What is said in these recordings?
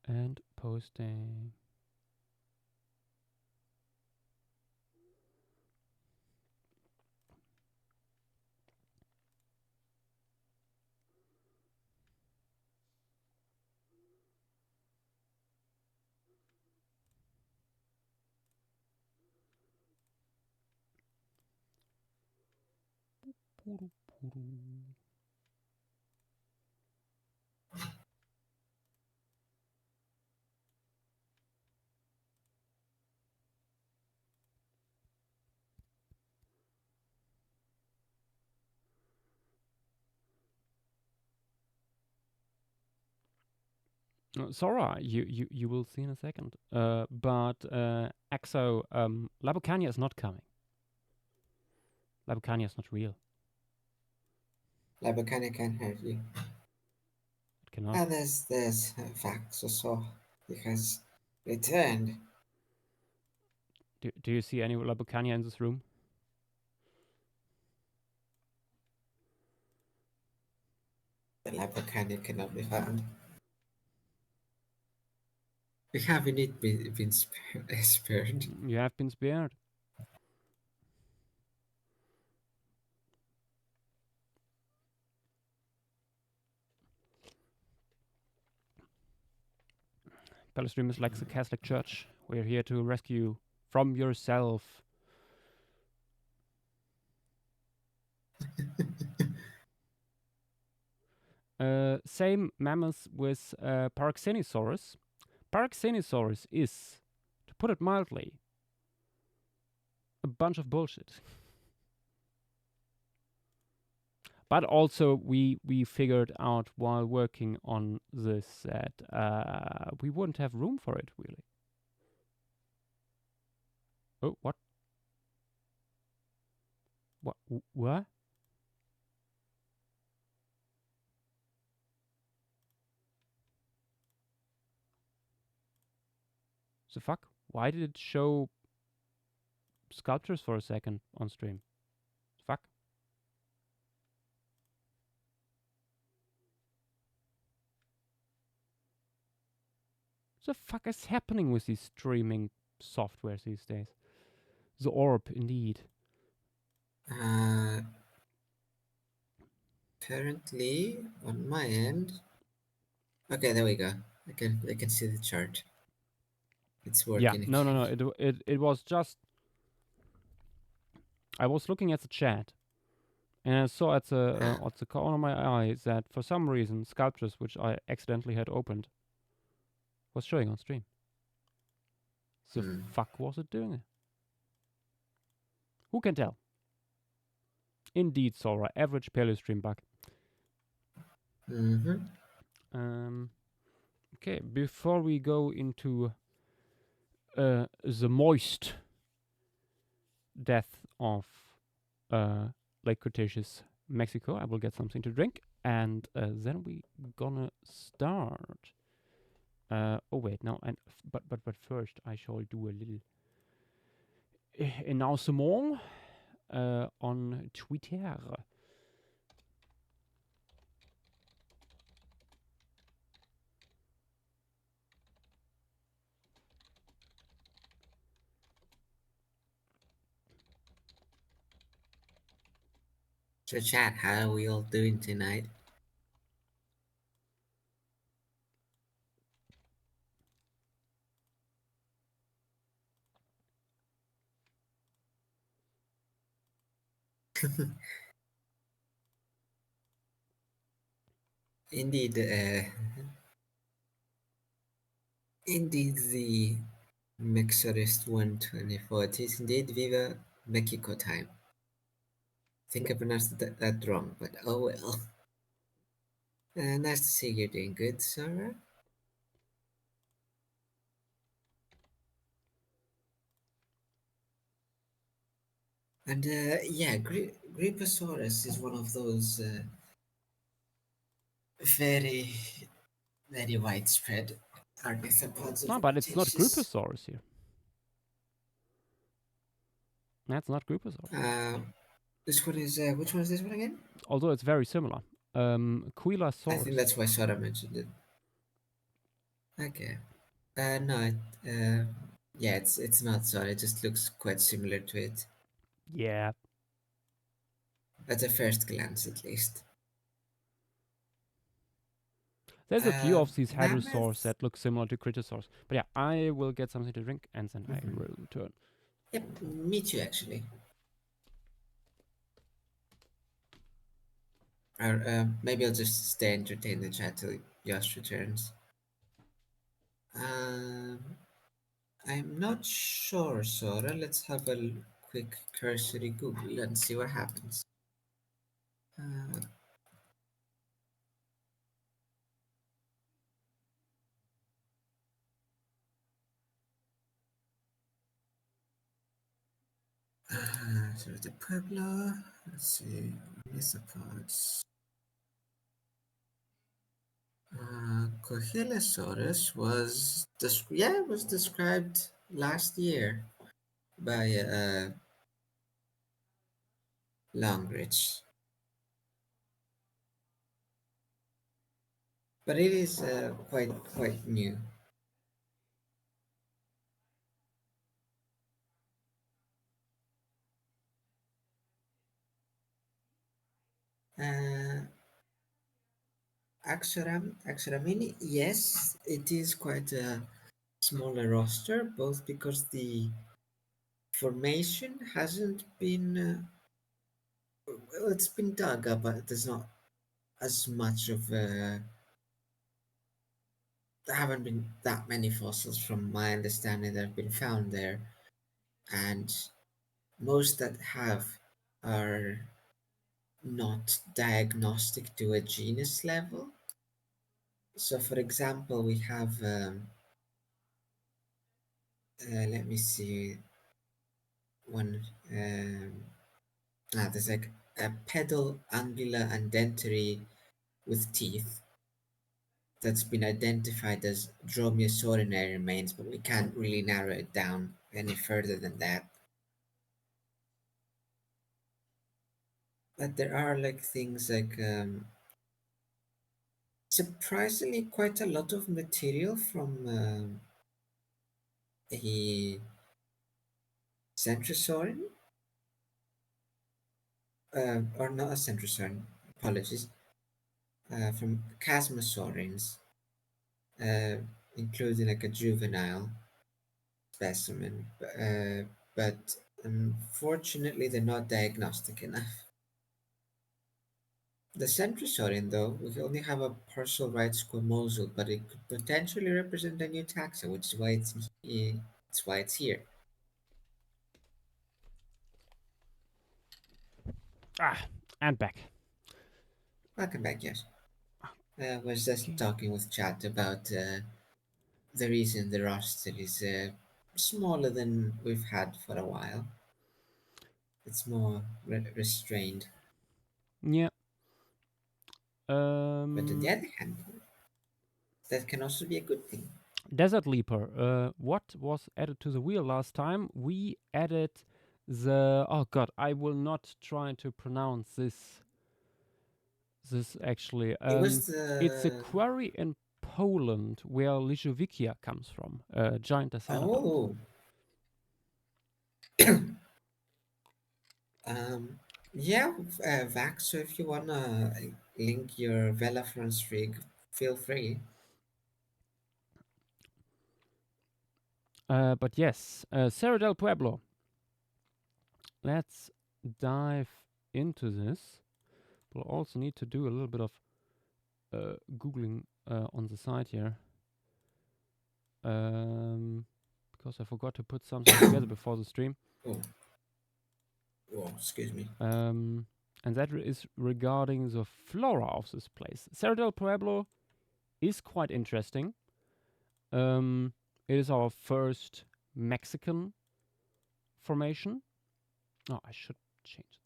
And posting. Sora, you will see in a second. But Exo, Labukania is not coming. Labukania is not real. Labakania can hurt you. It cannot. And there's facts also. It has returned. Do you see any Labukania in this room? The Labakania cannot be found. We have indeed been spared. You have been spared. Paleostream is like the Catholic Church. We're here to rescue you from yourself. Same mammoths with Paraxenosaurus. Paraxenosaurus is, to put it mildly, a bunch of bullshit. But also, we figured out while working on this that we wouldn't have room for it, really. Oh, what? What? What? The fuck? Why did it show sculptures for a second on stream? Fuck. The fuck is happening with these streaming softwares these days? The orb, indeed. Currently, on my end. Okay, there we go. I can see the chart. It's Yeah, working no. again. It was just I was looking at the chat and I saw at the corner of my eye that for some reason sculptures which I accidentally had opened was showing on stream. The fuck was it doing? Who can tell? Indeed, Sora, average Paleostream bug. Okay, before we go into the moist death of Lake Cretaceous, Mexico, I will get something to drink, and then we gonna start. Oh wait, no, and but first I shall do a little announcement on Twitter. So, chat, how are we all doing tonight? Indeed, indeed, the Mexorist 124. It is indeed Viva Mexico time. I think I pronounced that wrong, but oh well. Nice to see you're doing good, Sarah. And yeah, Griposaurus is one of those very, very widespread arthropods of No, the but it's not Cretaceous. Grouposaurus here. That's not Grouposaurus. This one is, which one is this one again? Although it's very similar. I think Quilasaurus. that's why Sarah mentioned it. Okay. No, yeah, it's not solid. It just looks quite similar to it Yeah. at a first glance, at least. There's a few of these hadrosaurs Mammoth. that look similar to Critosaurs. But yeah, I will get something to drink and then I Hmm. will return. Yep, me too, actually. Or maybe I'll just stay entertained and chat till Josh returns. Um, I'm not sure, Sora. Let's have a quick cursory Google and see what happens. Uh, Cerro del Pueblo. Let's see. Mesopods. Coelosaurus was described last year by Longridge, but it is quite new. Uh, Axaramini, yes, it is quite a smaller roster, both because the formation hasn't been well, it's been dug up, but there's not as much of there haven't been that many fossils from my understanding that have been found there, and most that have are not diagnostic to a genus level. So, for example, we have let me see one. There's like a pedal angular andentary with teeth that's been identified as dromaeosaurinae remains, but we can't really narrow it down any further than that. But there are like things like surprisingly quite a lot of material from a centrosaurin, or not a centrosaurin, apologies, from chasmosaurines, uh, including like a juvenile specimen, but unfortunately they're not diagnostic enough. The centrosaurin, though, we only have a partial right squamosal, but it could potentially represent a new taxa, which is why it's why it's here. Ah, and back. Welcome back, yes. I was just Okay. talking with chat about the reason the roster is smaller than we've had for a while. It's more restrained, Yeah. but on the other hand, that can also be a good thing. Desert Leaper. What was added to the wheel last time? We added the. Oh god, I will not try to pronounce this actually. It was It's a the quarry in Poland where Lijovicia comes from, a giant iguanodont. oh um yeah, Vax. So if you wanna link your Velafrance rig, feel free. But yes, Cerro del Pueblo. Let's dive into this. We'll also need to do a little bit of googling on the side here. Because I forgot to put something together before the stream. Oh, oh, excuse me. And that is regarding the flora of this place. Cerro del Pueblo is quite interesting. It is our first Mexican formation. Oh, I should change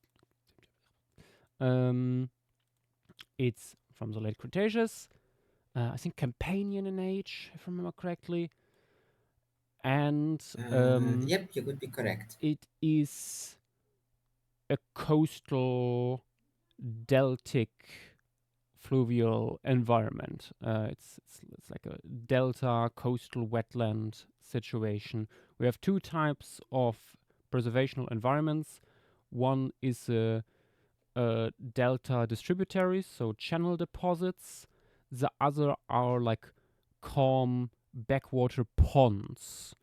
it. It's from the late Cretaceous. I think Campanian in age, if I remember correctly. And Yep, you could be correct. it is a coastal deltic fluvial environment. It's like a delta coastal wetland situation. We have two types of preservational environments. One is delta distributaries, so channel deposits. The other are like calm backwater ponds.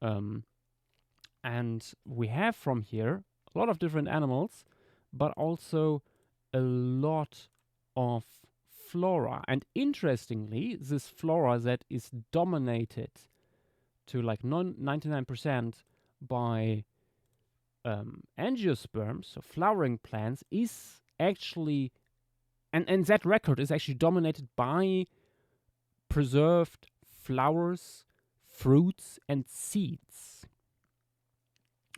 And we have from here a lot of different animals, but also a lot of flora. And interestingly, this flora that is dominated to like 99% by angiosperms, so flowering plants, is actually, and that record is actually dominated by preserved flowers, fruits, and seeds.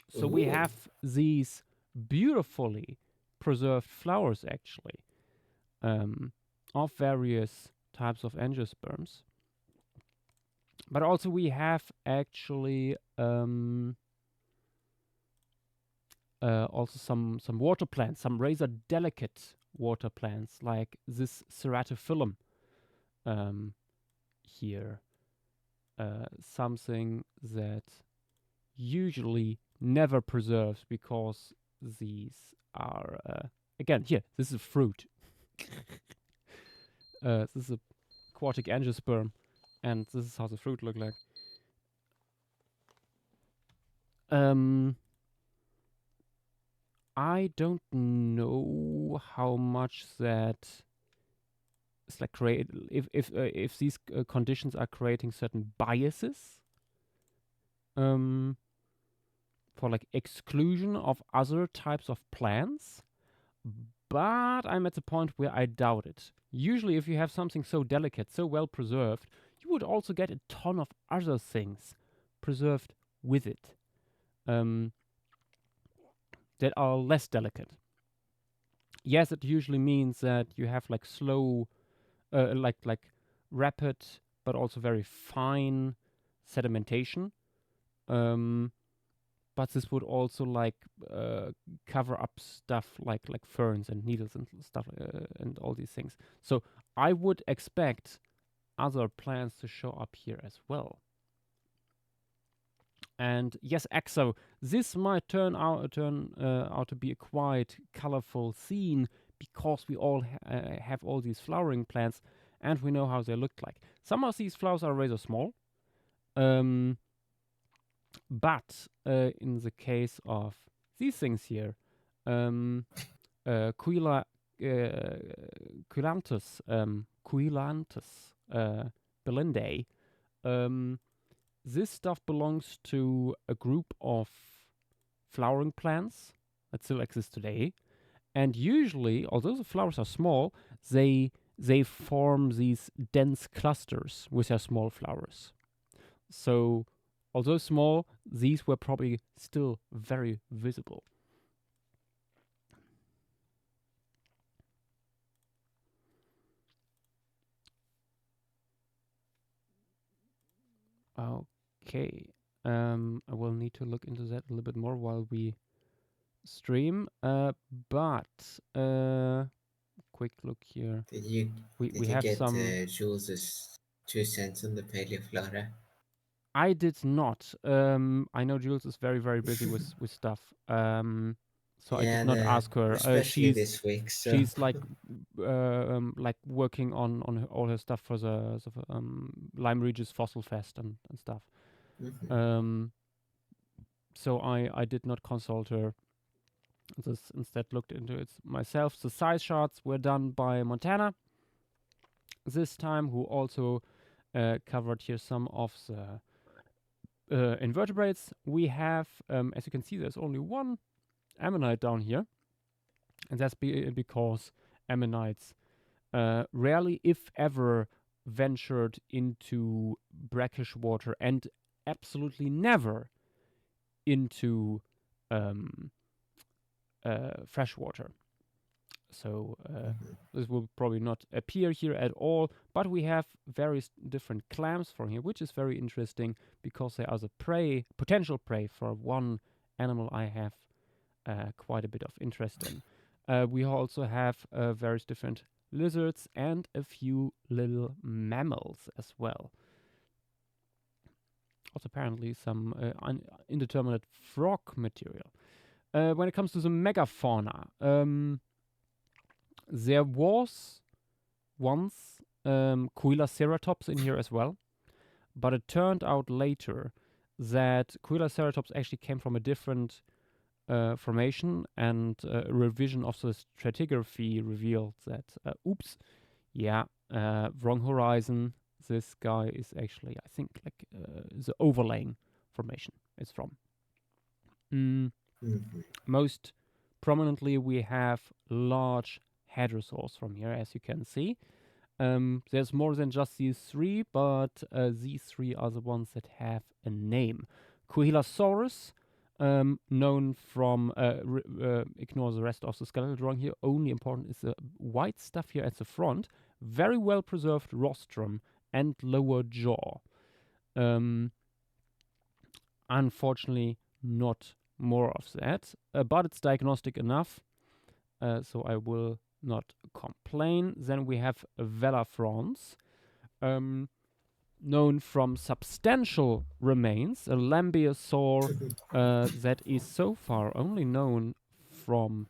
So we Ooh. have these beautifully preserved flowers, actually, of various types of angiosperms. But also we have actually also some water plants, some rather delicate water plants, like this ceratophyllum here. Something that usually never preserves because these are again here. This is a fruit. This is a aquatic angiosperm, and this is how the fruit look like. I don't know how much that is like create if these conditions are creating certain biases for like exclusion of other types of plants, but I'm at the point where I doubt it. Usually, if you have something so delicate, so well preserved, you would also get a ton of other things preserved with it that are less delicate. Yes, it usually means that you have like slow, like rapid, but also very fine sedimentation. But this would also like cover up stuff like ferns and needles and stuff and all these things. So I would expect other plants to show up here as well. And yes, Axo, this might turn out to be a quite colorful scene because we all have all these flowering plants and we know how they look like. Some of these flowers are rather small. But in the case of these things here, Cuilanthus belindae, this stuff belongs to a group of flowering plants that still exist today. And usually, although the flowers are small, they form these dense clusters with their small flowers. So, although small, these were probably still very visible. Okay. I will need to look into that a little bit more while we stream. But quick look here. Did you We have get some. Jules's 2 cents on the paleoflora? I did not. I know Jules is very very busy with stuff. So I did not Yeah, ask her. especially this week. So She's like working on all her stuff for the Lyme Regis Fossil Fest and stuff. So I did not consult her. This instead looked into it myself. The size charts were done by Montana this time, who also covered here some of the invertebrates. We have, as you can see, there's only one ammonite down here, and that's because ammonites rarely, if ever, ventured into brackish water and absolutely never into fresh water. So this will probably not appear here at all, but we have various different clams from here, which is very interesting because they are the potential prey for one animal I have quite a bit of interest in. We also have various different lizards, and a few little mammals as well. Also, apparently, some indeterminate frog material. When it comes to the megafauna, there was once Coelaceratops in here as well, but it turned out later that Coelaceratops actually came from a different formation, and a revision of the stratigraphy revealed that, wrong horizon. This guy is actually, I think, like the overlaying formation it's from. Most prominently, we have large hadrosaurs from here, as you can see. There's more than just these three, but these three are the ones that have a name. Coelosaurus, known from, ignore the rest of the skeletal drawing here, only important is the white stuff here at the front. Very well preserved rostrum and lower jaw. Unfortunately, not more of that, but it's diagnostic enough, so I will not complain. Then we have Velafrons, known from substantial remains, a lambeosaur that is so far only known from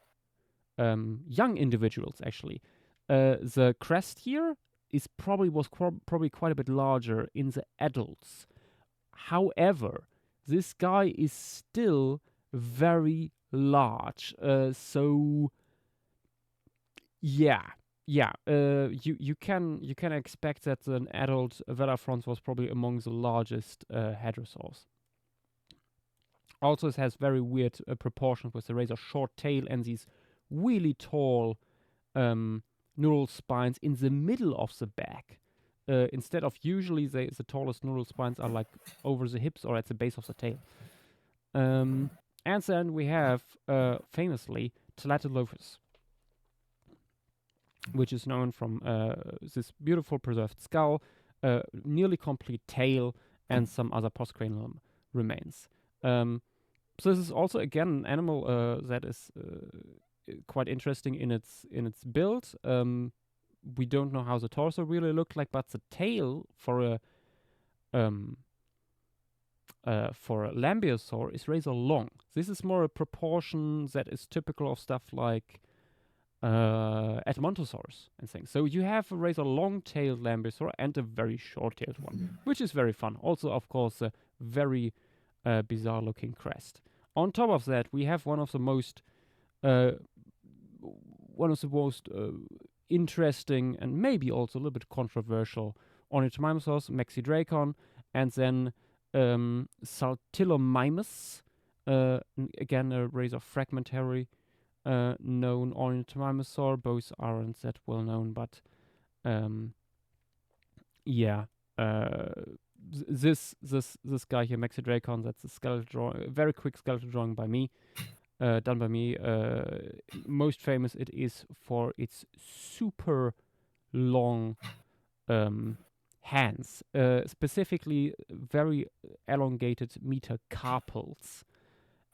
young individuals, actually. The crest here was probably quite a bit larger in the adults. However, this guy is still very large. So yeah, you can expect that an adult Velafrons was probably among the largest hadrosaurs. Also, it has very weird proportions with the razor short tail and these really tall neural spines in the middle of the back. Instead of usually the tallest neural spines are like over the hips or at the base of the tail. And then we have, famously, Telatolophus, which is known from this beautiful preserved skull, nearly complete tail, and some other postcranial remains. So this is also, again, an animal that is quite interesting in its build. We don't know how the torso really looked like, but the tail for a lambeosaur is razor long. This is more a proportion that is typical of stuff like Edmontosaurus and things. So you have a razor long-tailed lambeosaur and a very short-tailed one, which is very fun. Also, of course, a very bizarre-looking crest. On top of that, we have one of the most interesting and maybe also a little bit controversial ornithomimosaurs, Mexidracon, and then Saltillomimus, again a razor fragmentary known ornithomimosaur. Both aren't that well known, but this guy here, Mexidracon, that's a skeletal drawing, very quick skeletal drawing by me, done by me. Most famous it is for its super long hands, specifically very elongated metacarpals.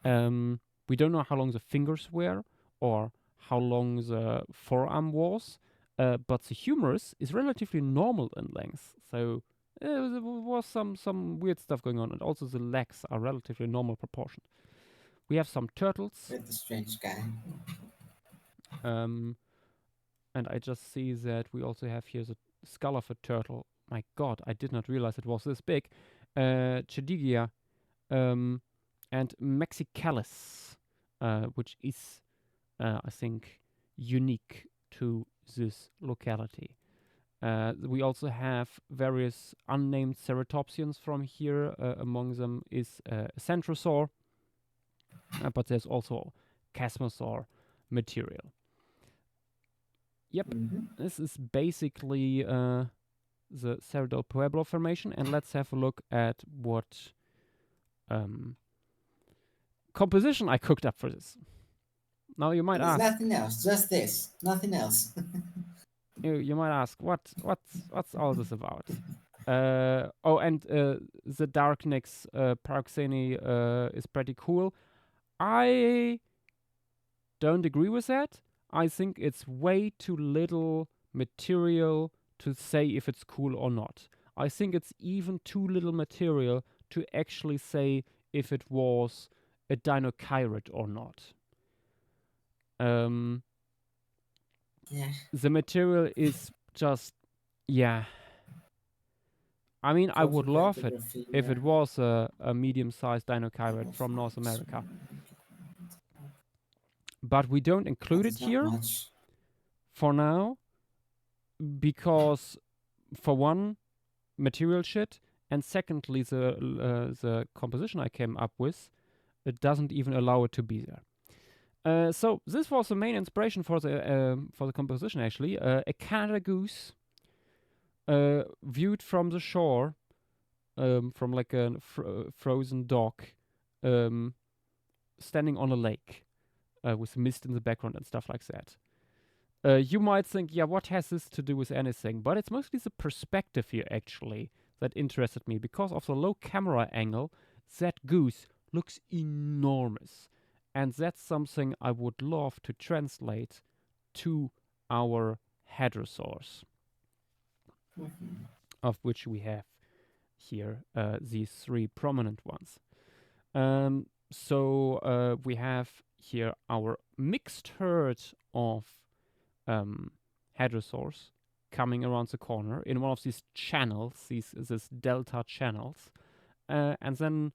We don't know how long the fingers were or how long the forearm was, but the humerus is relatively normal in length. So there was some weird stuff going on, and also the legs are relatively normal proportioned. We have some turtles. With the strange guy. And I just see that we also have here the skull of a turtle. My god, I did not realize it was this big. Chedigia and Mexicalis, which is, I think, unique to this locality. We also have various unnamed ceratopsians from here. Among them is Centrosaur, but there's also Chasmosaur material. Yep, this is basically the Cerro del Pueblo formation, and let's have a look at what composition I cooked up for this. Now you might ask, nothing else, just this, nothing else. you might ask, what's all this about? And the Darknix Paroxene is pretty cool. I don't agree with that. I think it's way too little material to say if it's cool or not. I think it's even too little material to actually say if it was a dinokyrate or not. Yeah. The material is just, yeah. I mean, I would love it if it was a medium-sized dinokyrate from North America. But we don't include That it is not here much. for now because, for one, material shit, and secondly, the composition I came up with, it doesn't even allow it to be there. So this was the main inspiration for the composition. Actually, a Canada goose viewed from the shore, from like a frozen dock, standing on a lake with mist in the background and stuff like that. You might think, yeah, what has this to do with anything? But it's mostly the perspective here, actually, that interested me. Because of the low camera angle, that goose looks enormous. And that's something I would love to translate to our hadrosaurs, of which we have here these three prominent ones. So we have here our mixed herd of hadrosaurs coming around the corner in one of these channels, these delta channels, and then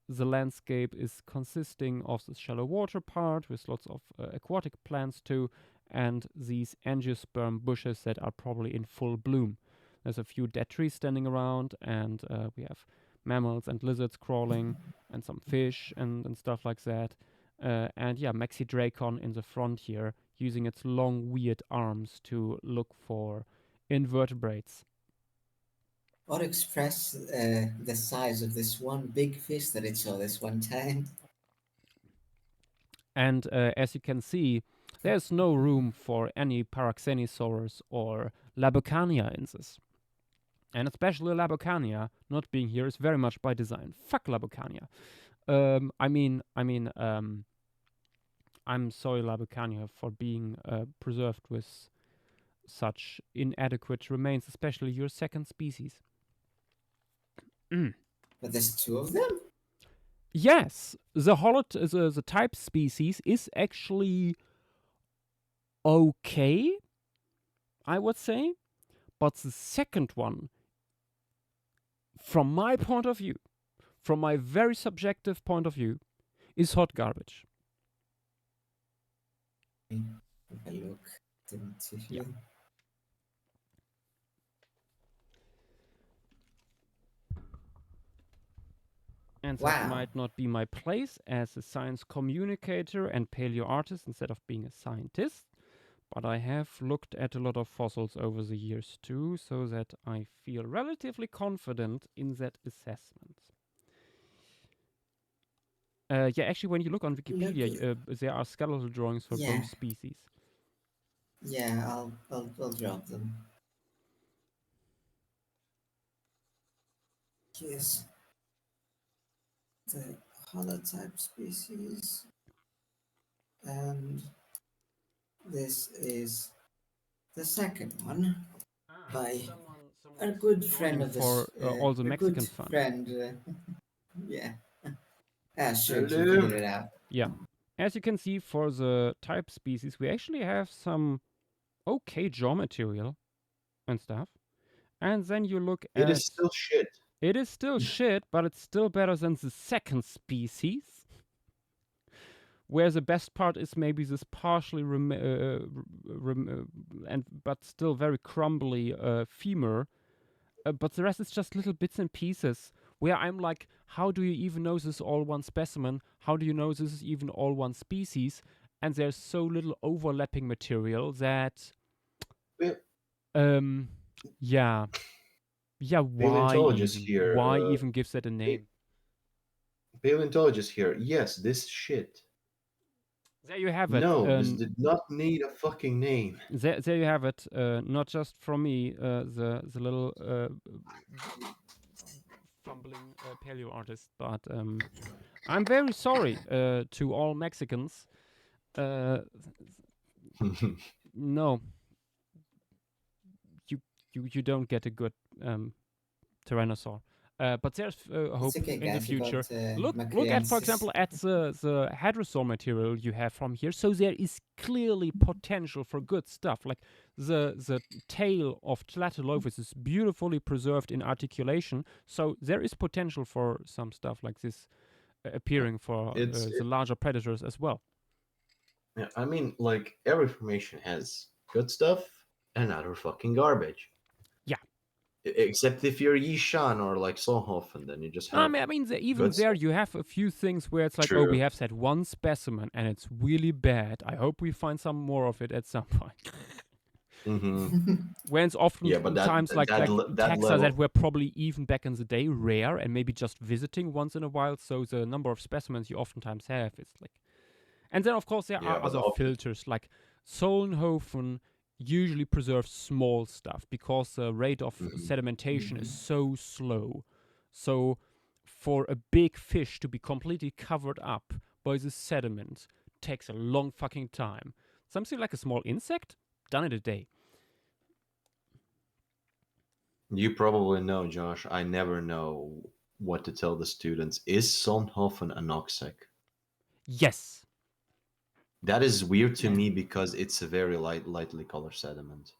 the landscape is consisting of the shallow water part with lots of aquatic plants too, and these angiosperm bushes that are probably in full bloom. There's a few dead trees standing around, and we have mammals and lizards crawling, and some fish and stuff like that. And yeah, Maxidracon in the front here, using its long, weird arms to look for invertebrates. Or express the size of this one big fish that it saw this one time. And as you can see, there's no room for any Paraxenosaurus or Labocania in this. And especially Labocania not being here is very much by design. Fuck Labocania. I'm sorry, Labocania, for being preserved with such inadequate remains, especially your second species. But there's two of them? Yes, the type species is actually okay, I would say, but the second one, from my point of view, from my very subjective point of view, is hot garbage. Have a look. Didn't see Yeah. them. And Wow. that might not be my place as a science communicator and paleo artist instead of being a scientist, but I have looked at a lot of fossils over the years too, so that I feel relatively confident in that assessment. Yeah, actually, when you look on Wikipedia, there are skeletal drawings for Yeah. both species. Yeah, I'll drop them. Yes. The holotype species. And this is the second one by a good friend of for this. all the A good Mexican fun. friend. Yeah. Ah, sure, you Hello. figured it out. Yeah. As you can see, for the type species, we actually have some okay jaw material and stuff. And then you look It at... is still shit. It is still shit, but it's still better than the second species, where the best part is maybe this partially but still very crumbly femur, but the rest is just little bits and pieces. Where I'm like, how do you even know this is all one specimen? How do you know this is even all one species? And there's so little overlapping material that, Well, yeah, why Paleontologist even? here, Why even gives that a name? Paleontologist here. Yes, this shit. There you have it. No, this did not need a fucking name. There you have it. Not just from me, the little fumbling paleo artist, but I'm very sorry to all Mexicans. No, you don't get a good tyrannosaur. But there's It's hope okay, in the guys. You future. got Look at, for Macreansis. example, at the hadrosaur material you have from here. So there is clearly potential for good stuff. Like the tail of Tlatolophus is beautifully preserved in articulation. So there is potential for some stuff like this appearing for the larger predators as well. Yeah, I mean, like every formation has good stuff and other fucking garbage. Yeah. Except if you're Yishan or like Solhofen, then you just No, have I mean even good there stuff. you have a few things where it's like, oh, we True. have that one specimen and it's really bad. I hope we find some more of it at some point. Mm-hmm. When it's often Yeah, but times like that taxa that level. were probably even back in the day rare and maybe just visiting once in a while. So the number of specimens you oftentimes have is like, and then of course there Yeah, are but other filters like Solnhofen usually preserves small stuff because the rate of sedimentation is so slow. So for a big fish to be completely covered up by the sediment takes a long fucking time. Something like a small insect, done in a day. You probably know, Josh. I never know what to tell the students. Is Solnhofen anoxic? Yes. That is weird to Yeah. me because it's a very lightly colored sediment.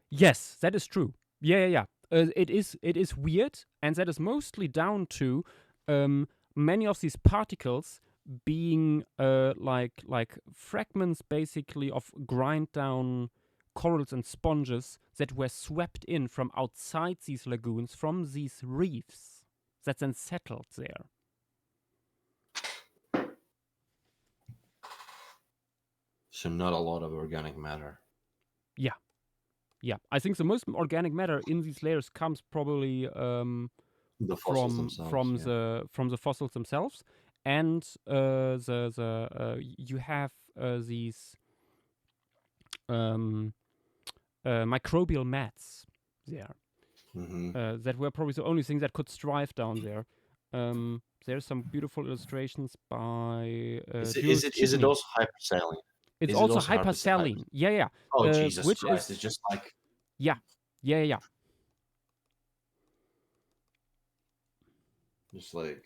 Yes, that is true. Yeah. It is weird, and that is mostly down to many of these particles being like fragments basically of grind down corals and sponges that were swept in from outside these lagoons from these reefs that then settled there. So not a lot of organic matter. Yeah, I think the most organic matter in these layers comes probably The fossils themselves. from Yeah. the fossils themselves, and you have these microbial mats there that were probably the only thing that could thrive down there. There's some beautiful illustrations by Is it also hypersaline? It's Is it also also hypersaline. Yeah. Oh Jesus Which Christ! is It's just like yeah. just like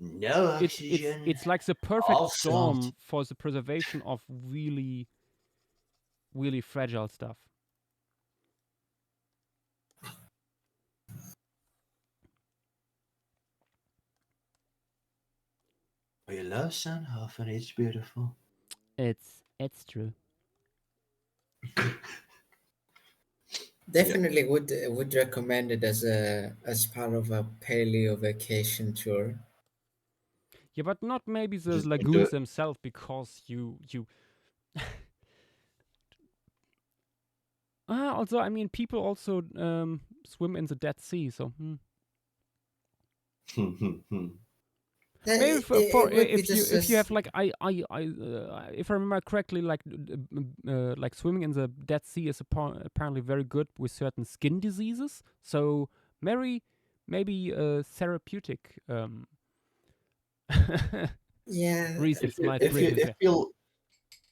no oxygen. It's like the perfect all storm salt. for the preservation of really fragile stuff. We love Sandhofen. It's beautiful. It's true. Definitely would recommend it as part of a paleo vacation tour. Yeah, but not maybe the Just lagoons themselves because you also, I mean, people also swim in the Dead Sea, so maybe for It would be if you have just like if I remember correctly, like like swimming in the Dead Sea is apparently very good with certain skin diseases. So maybe therapeutic yeah. reasons might if bring you you if there. you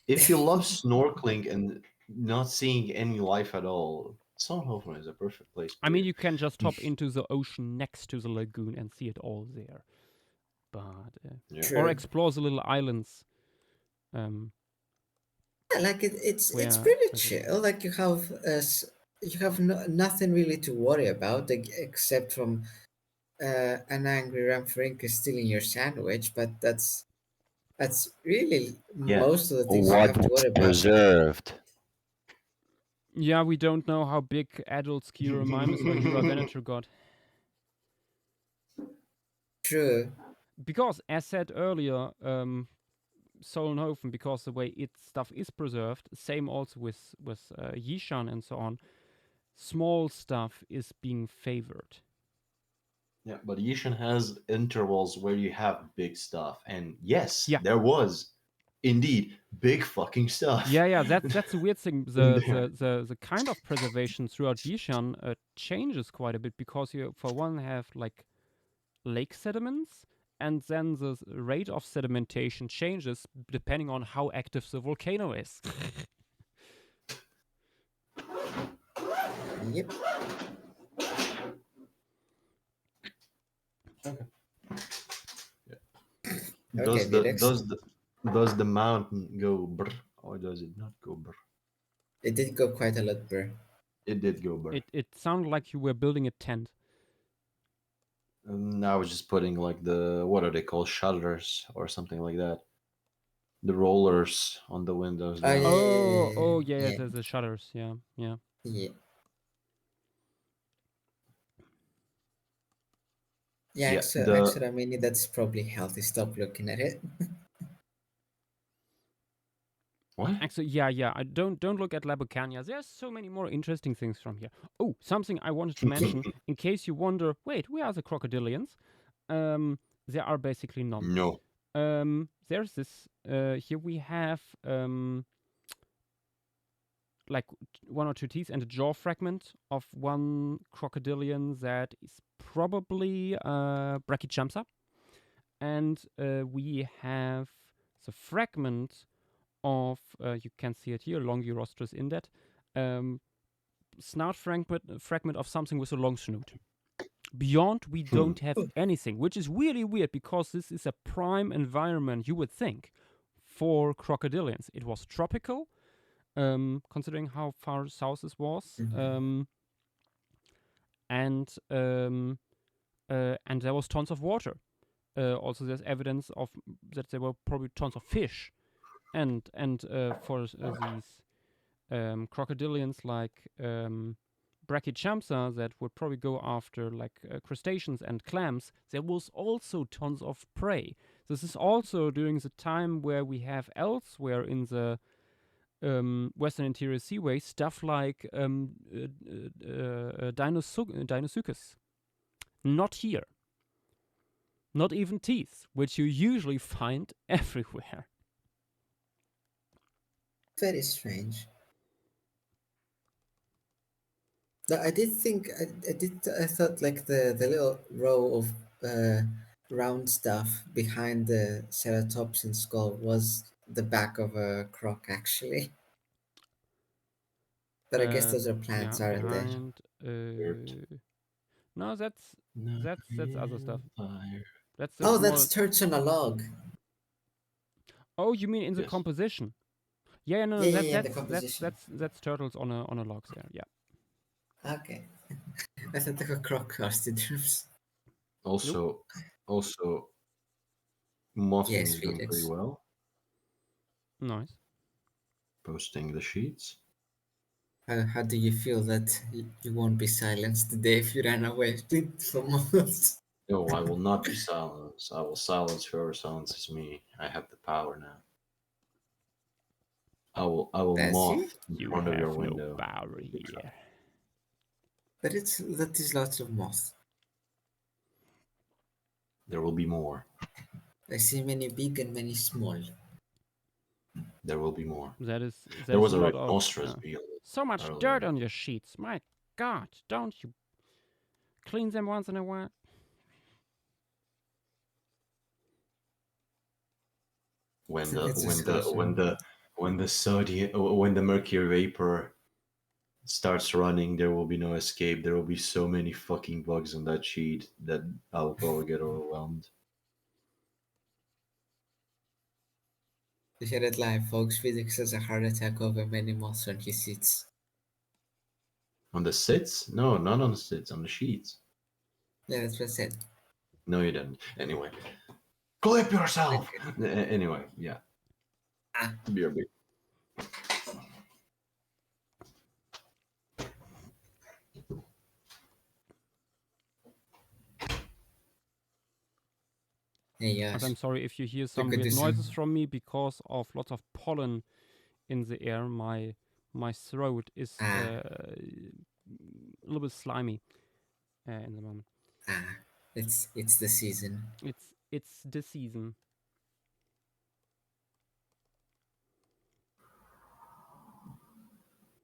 if you love snorkeling and not seeing any life at all, Sandhofen is a perfect place. I mean, you can just hop into the ocean next to the lagoon and see it all there, but Yeah. or True. explore the little islands. Yeah, like it's Where pretty this chill. Like you have nothing really to worry about except from an angry Ramphrinka stealing your sandwich. But that's really Yeah. most of the things you What have to was worry about. preserved? Yeah, we don't know how big adult Skiramimus or Jura Venator got. True. Because, as said earlier, Solnhofen, because the way its stuff is preserved, same also with Yishan and so on, small stuff is being favored. Yeah, but Yishan has intervals where you have big stuff, and yes, Yeah. there was indeed big fucking stuff. Yeah, that's the weird thing. in there. The kind of preservation throughout Yishan changes quite a bit because you, for one, have like lake sediments, and then the rate of sedimentation changes depending on how active the volcano is. Yep. Okay, Does the Virex. does the does the mountain go brr or does it not go brr? It did go quite a lot, bro. It did go brr. It sounded like you were building a tent. And I was just putting like the what are they called, shutters or something like that. The rollers on the windows Oh, down. Oh, yeah, yeah. the shutters. Yeah, yeah. Yeah. Yeah, Actually, I mean, that's probably healthy. Stop looking at it. what? Actually, yeah. I don't look at Labocania. There's so many more interesting things from here. Oh, something I wanted to mention in case you wonder. Wait, where are the crocodilians? There are basically none. No. There's this. Here we have like one or two teeth and a jaw fragment of one crocodilian that is probably Brachychampsa. And we have the fragment of, you can see it here, Longirostrus indet, snout fragment of something with a long snout. Beyond, we don't have anything, which is really weird because this is a prime environment, you would think, for crocodilians. It was tropical, considering how far south this was, and there was tons of water. Also, there's evidence of that there were probably tons of fish, and for these crocodilians like Brachychampsa that would probably go after like crustaceans and clams, there was also tons of prey. This is also during the time where we have elsewhere in the Western Interior Seaway stuff like Deinosuchus. Not here. Not even teeth, which you usually find everywhere. Very strange. No, I did think I thought like the little row of round stuff behind the ceratopsin skull was the back of a croc actually. But I guess those are Yeah, plants, aren't they? behind. Dirt. No, Not that's other stuff. real fire. Oh, That's that's more. turds on a log. Oh, you mean in the Yes. composition? Yeah, no, Yeah, no, yeah, yeah. The composition. that's turtles on a log there. Yeah. Okay. I thought they were croc costumes. Nope. Also, Mothman Yes, is doing pretty Felix. well, Nice. posting the sheets. How do you feel that you won't be silenced today if you ran away from us? No, I will not be silenced. I will silence whoever silences me. I have the power now. I will That's you? moth in You front of your have no window. power here. But that is lots of moss. There will be more. I see many big and many small. There will be more. That There is was a a lot of rhinoceros beetle so much earlier. dirt on your sheets. My God, don't you clean them once in a while? When the It's when the disgusting. when the when the sodium when the mercury vapor starts running, there will be no escape. There will be so many fucking bugs on that sheet that I'll probably get overwhelmed. To hear it live, folks, Felix has a heart attack over many moths on his seats. On the sits? No, not on the sits. On the sheets. Yeah, that's what I said. No, you didn't. Anyway, clip yourself. Okay. Anyway, yeah. Ah, BRB. hey And Yash, I'm sorry if you hear you some could weird do noises some. from me because of lots of pollen in the air. My throat is Ah, a little bit slimy in the moment. ah. It's the season. It's the season.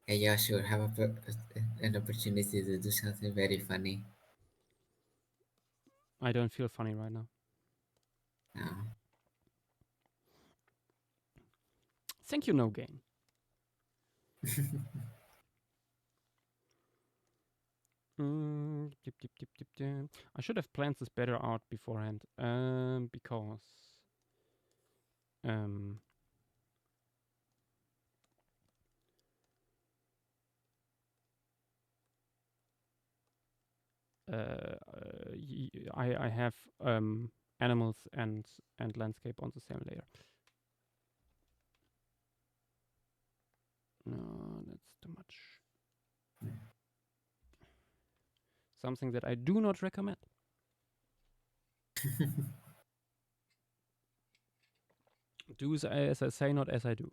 Hey Yash, you have an opportunity to do something very funny. I don't feel funny right now. No. Thank you, no gain. I should have planned this better out beforehand. Because I have animals and landscape on the same layer. No, that's too much. Something that I do not recommend. Do as I say, not as I do.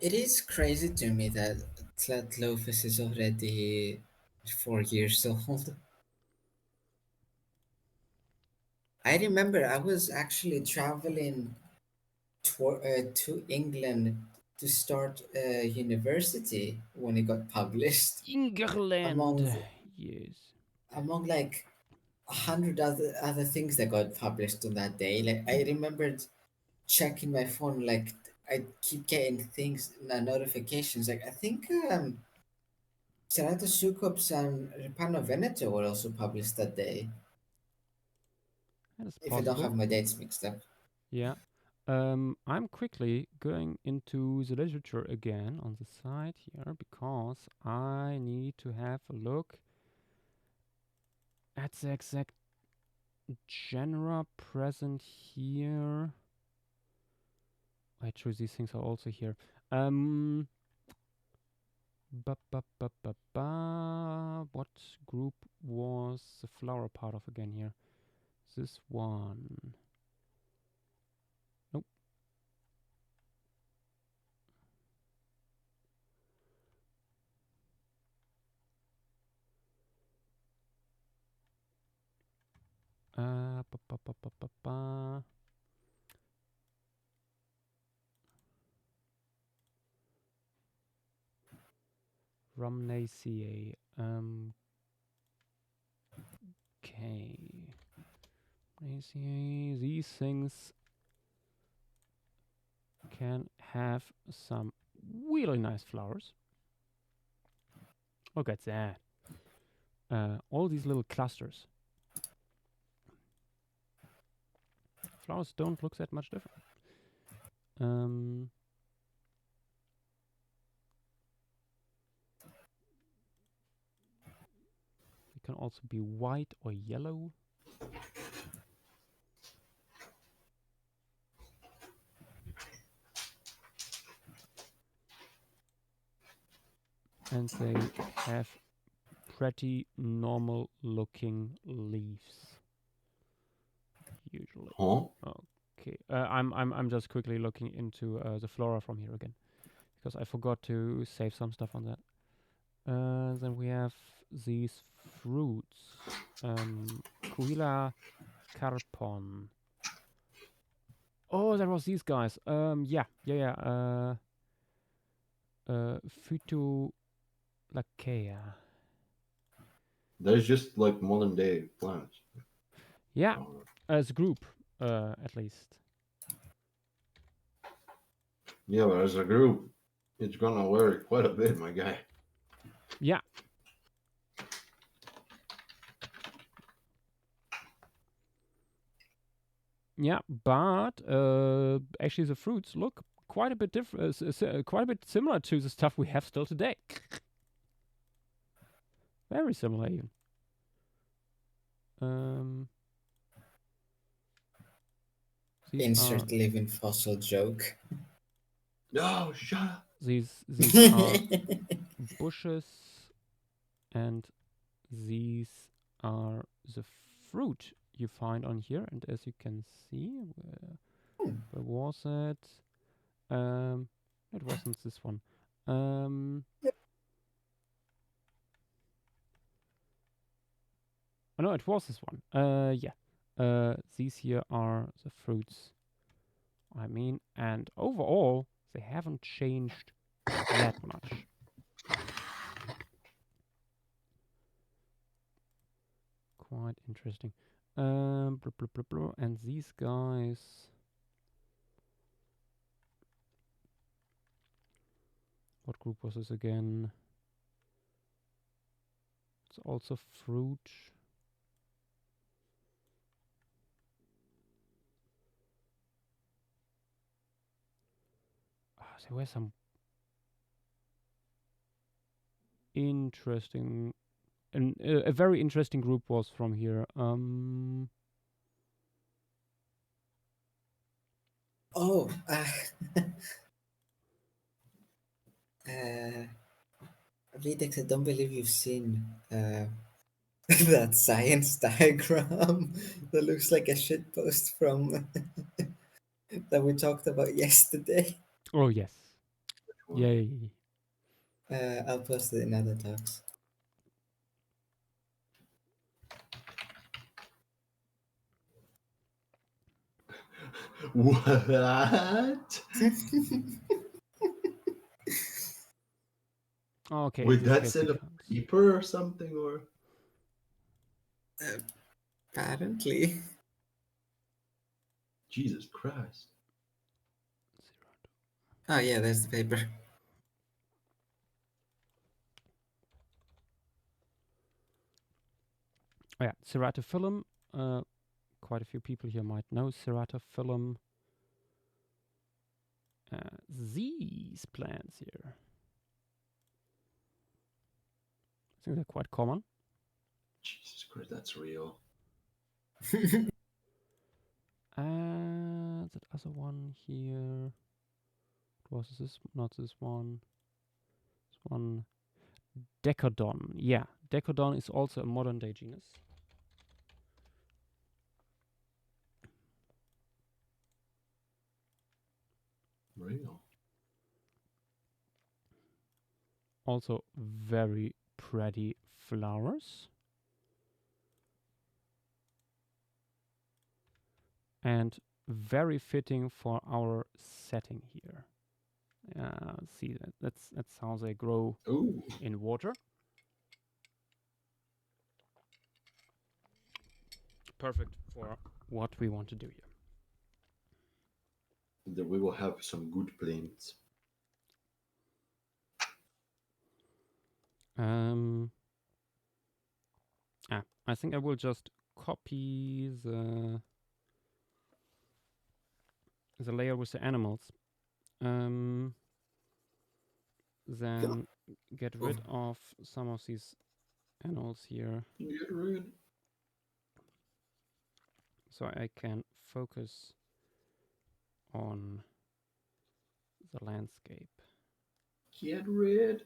It is crazy to me that Tlatlofus is already 4 years old. I remember I was actually traveling to England to start a university when it got published. England, Among yes. among like 100 other things that got published on that day. Like I remembered checking my phone, like I keep getting things, notifications. Like I think Ceratosukop's and Repano Veneto were also published that day. That is If I don't possible. have my dates mixed up. Yeah. I'm quickly going into the literature again on the side here because I need to have a look at the exact genre present here. I choose these things are also here. What group was the flower part of again here? This one. Nope. Uh, ba, ba, ba, ba, ba, ba. Rhamnaceae. Okay. Rhamnaceae. These things can have some really nice flowers. Look at that. All these little clusters. Flowers don't look that much different. It can also be white or yellow. And they have pretty normal looking leaves. Usually. Huh? Okay. I'm just quickly looking into the flora from here again. Because I forgot to save some stuff on that. Then we have these fruits. Kuhila carpon. Oh, there was these guys. Yeah. Phytolacea. There's just like modern day plants. Yeah, Oh, as a group, at least. yeah, but as a group, it's gonna vary quite a bit, my guy. Yeah. Yeah, but actually the fruits look quite a bit different, quite a bit similar to the stuff we have still today. Very similar even. These Insert living fossil joke. No, shut up. these are bushes, and these are the fruit you find on here. And as you can see, where was it? It wasn't this one. Oh, no, it was this one. Yeah. These here are the fruits. I mean, and overall, they haven't changed that much. Quite interesting. And these guys. What group was this again? There's also fruit. There were some interesting, and a very interesting group was from here. Oh, Vitex, I don't believe you've seen that science diagram that looks like a shitpost from that we talked about yesterday. Oh yes, One. yay! I'll post it in other talks. What? Okay, in Would this that case we sell a can't. paper or something, or Apparently. Jesus Christ? Oh yeah, there's the paper. Oh, yeah, ceratophyllum. Quite a few people here might know ceratophyllum. These plants here. I think they're quite common. Jesus Christ, that's real. That other one here. What was this? Not this one. This one. Decodon. Yeah, Decodon is also a modern day genus. Real. Also very pretty flowers. And very fitting for our setting here. See, that's how they grow Ooh. in water. Perfect for what we want to do here. Then we will have some good plants. I think I will just copy the layer with the animals. Then get rid of some of these animals here, Get rid. so I can focus on the landscape. Get rid.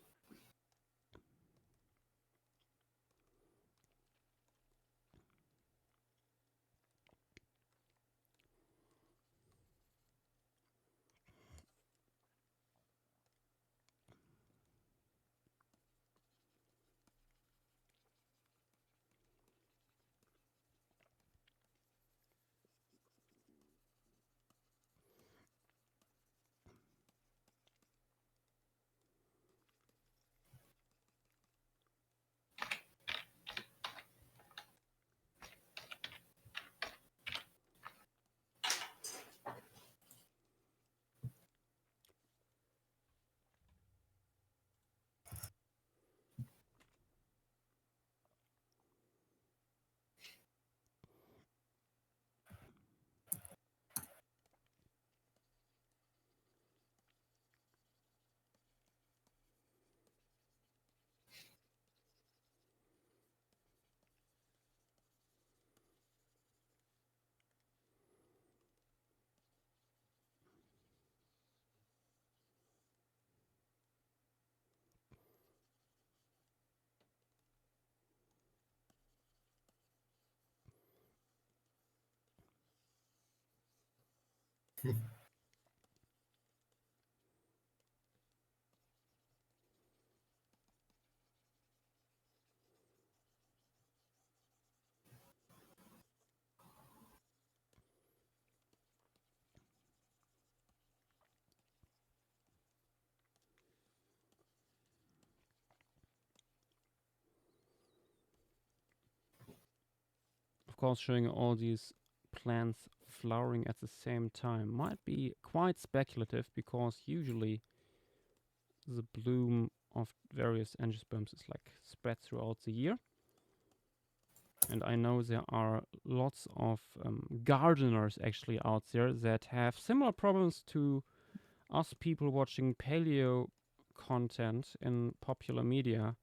Of course, showing all these plants flowering at the same time might be quite speculative, because usually the bloom of various angiosperms is like spread throughout the year. and I know there are lots of gardeners actually out there that have similar problems to us people watching paleo content in popular media,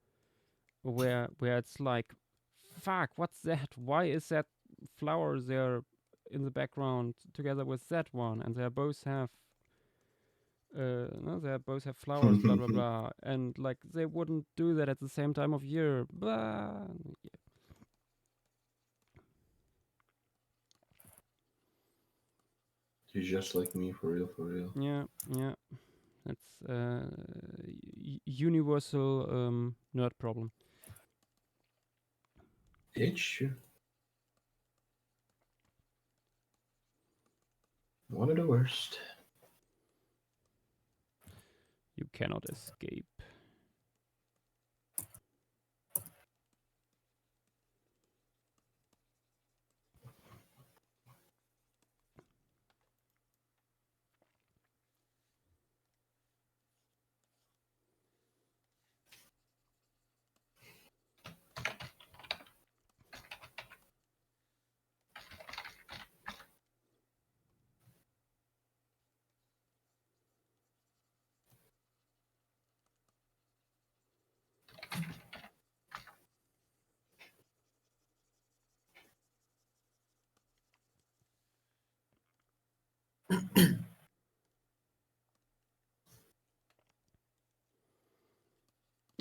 where it's like, fuck, what's that? Why is that flower there in the background together with that one? And they both have no, they both have flowers, blah blah blah, and like they wouldn't do that at the same time of year, blah. You're just like me, for real, for real. Yeah, yeah, that's universal nerd problem. It's true. One of the worst. You cannot escape.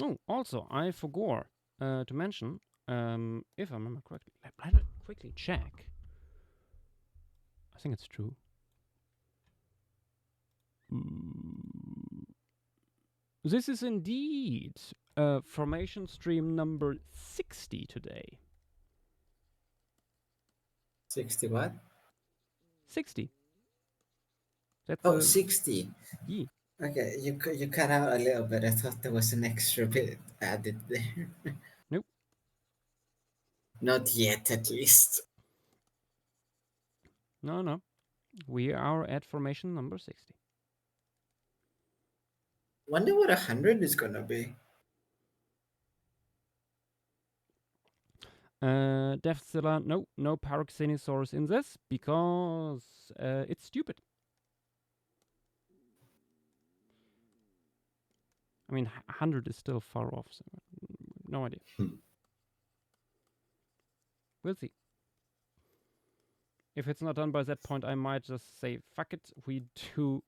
Oh, also, I forgot to mention, if I remember correctly, let me quickly check. I think it's true. This is indeed formation stream number 60 today. 60 what? 60. That's Oh, 60. yeah. Okay, you cut out a little bit. I thought there was an extra bit added there. Nope. Not yet, at least. No. We are at formation number 60. Wonder what 100 is gonna be. Deathzilla, no Paraxenosaurus in this because it's stupid. I mean, 100 is still far off, so no idea. We'll see. If it's not done by that point, I might just say, fuck it, we do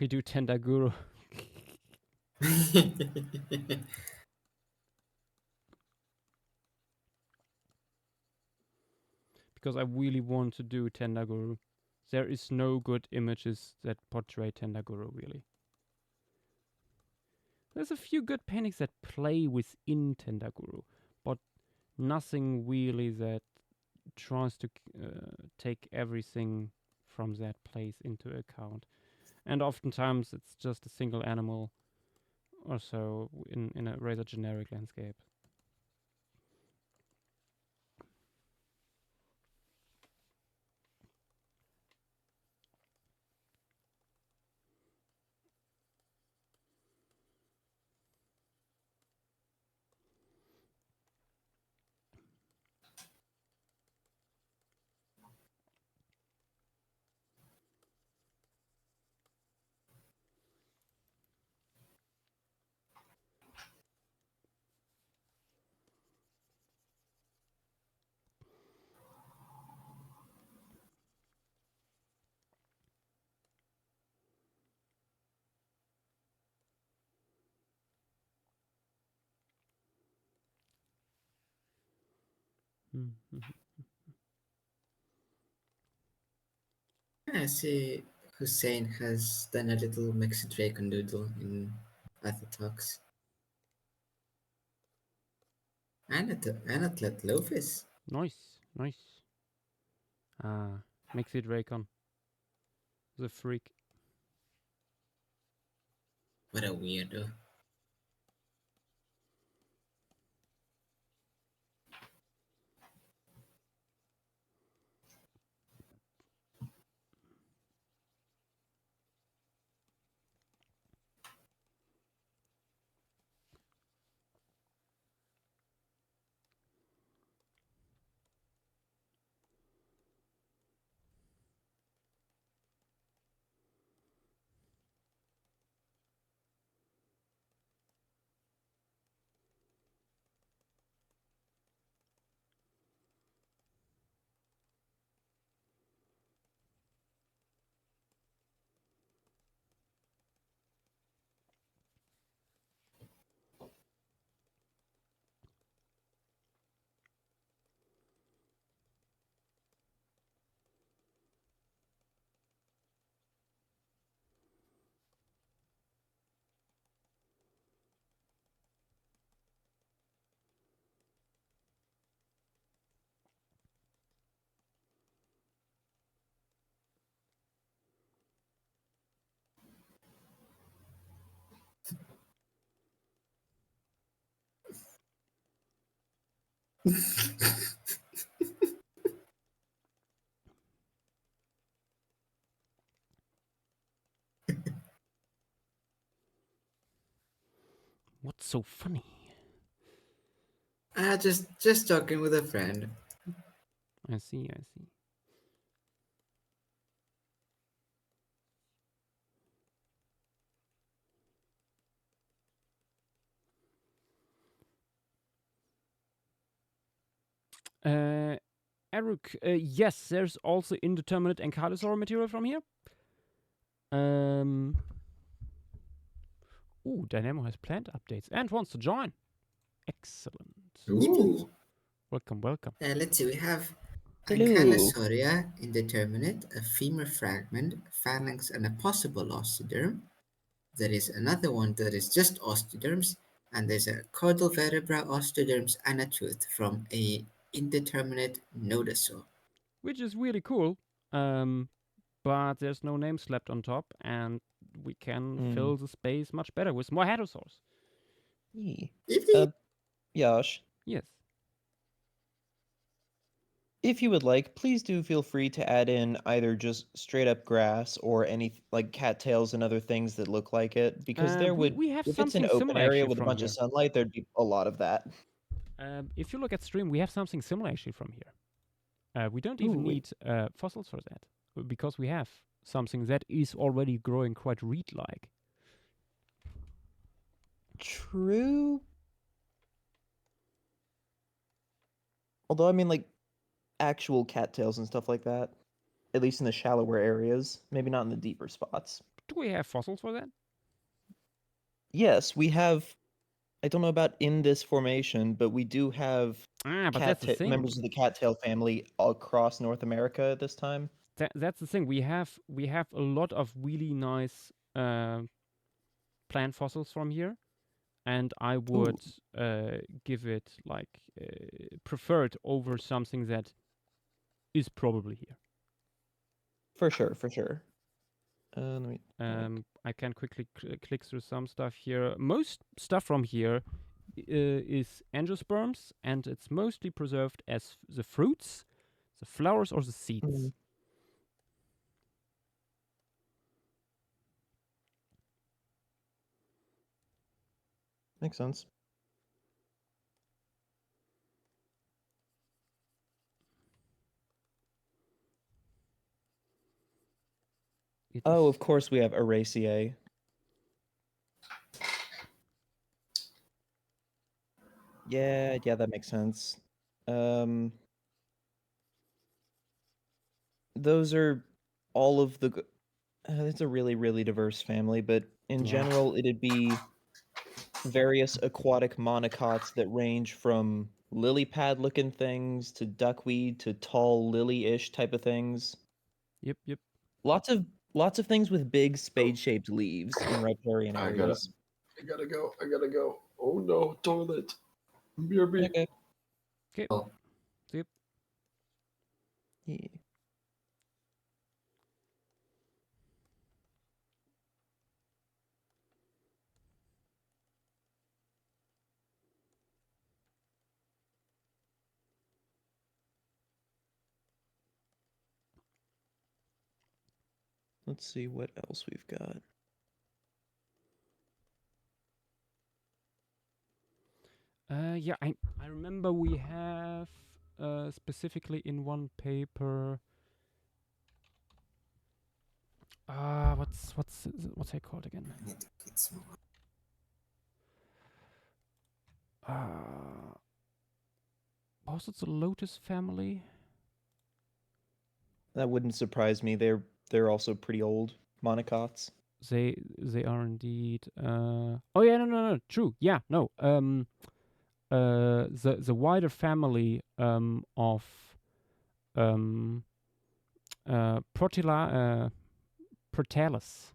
Tendaguru. Because I really want to do Tendaguru. There is no good images that portray Tendaguru, really. There's a few good paintings that play within Tendaguru, but nothing really that tries to take everything from that place into account. And oftentimes it's just a single animal or so in a rather generic landscape. I see Hussein has done a little Mexidragon doodle in other talks. And Atlet Lofis. Nice. Mixed Raycon. The freak. What a weirdo. What's so funny? Just talking with a friend. I see, I see. Eric, yes, there's also indeterminate ankylosaur material from here. Ooh, Dynamo has plant updates and wants to join. Excellent. Yippee. Ooh. Welcome, welcome. Let's see, we have Hello. Ankylosauria indeterminate, a femur fragment, phalanx, and a possible osteoderm. There is another one that is just osteoderms, and there's a caudal vertebra, osteoderms, and a tooth from a indeterminate nodosaur. Which is really cool. But there's no name slapped on top, and we can fill the space much better with more hadrosaurs. Yee. Yippee. Yash, Yes. if you would like, please do feel free to add in either just straight up grass or any like cattails and other things that look like it, because there would, we have if it's an something open similar area actually with a from bunch here. of sunlight, there'd be a lot of that. If you look at stream, we have something similar actually from here. We don't even Ooh, need fossils for that, because we have something that is already growing quite reed-like. true. Although, I mean, like, actual cattails and stuff like that, at least in the shallower areas, maybe not in the deeper spots. Do we have fossils for that? Yes, we have. I don't know about in this formation, but we do have But that's the thing. members of the cattail family across North America at this time. That's the thing. We have a lot of really nice plant fossils from here, and I would give it like preferred over something that is probably here. For sure, for sure. Let me. I can quickly click through some stuff here. Most stuff from here is angiosperms, and it's mostly preserved as the fruits, the flowers, or the seeds. Makes sense. Oh, of course we have Araceae. Yeah, that makes sense. Those are all of the. It's a really, really diverse family, but in general, it'd be various aquatic monocots that range from lily pad looking things to duckweed to tall lily-ish type of things. Yep. Lots of things with big spade-shaped leaves in riparian I areas. gotta go. Oh no, toilet. BRB. Okay. Okay. Oh. Yep. Yeah. Let's see what else we've got. Yeah, I remember we have specifically in one paper. What's it called again? Was it the lotus family? That wouldn't surprise me. They're also pretty old monocots. They are indeed. Oh yeah, no, true. Yeah, no. The wider family of Protila Protelis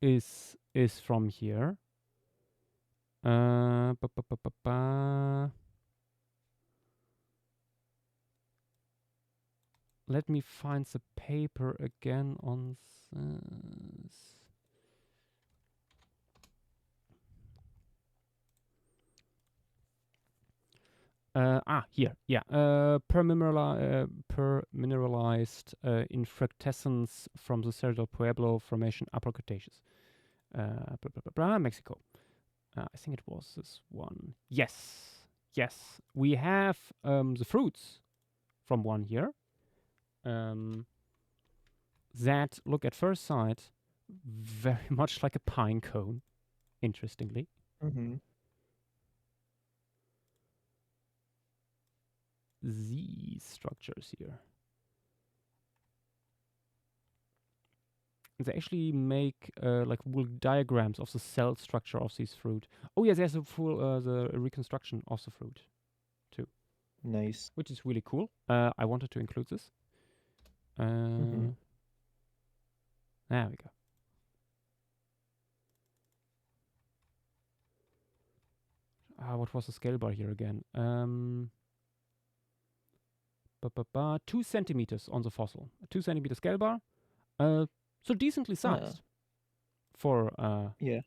is from here. Let me find the paper again on this. Here. Yeah. Per mineralized infractescence from the Cerro del Pueblo Formation, Upper Cretaceous. Mexico. I think it was this one. Yes. Yes. We have the fruits from one here that look at first sight very much like a pine cone, interestingly. Mm-hmm. These structures here. They actually make like wool diagrams of the cell structure of these fruit. Oh yeah, there's a full the reconstruction of the fruit, Nice. which is really cool. I wanted to include this. Mhm. There we go. What was the scale bar here again? 2 centimeters on the fossil. A 2 centimeter scale bar. So decently sized for Yeah.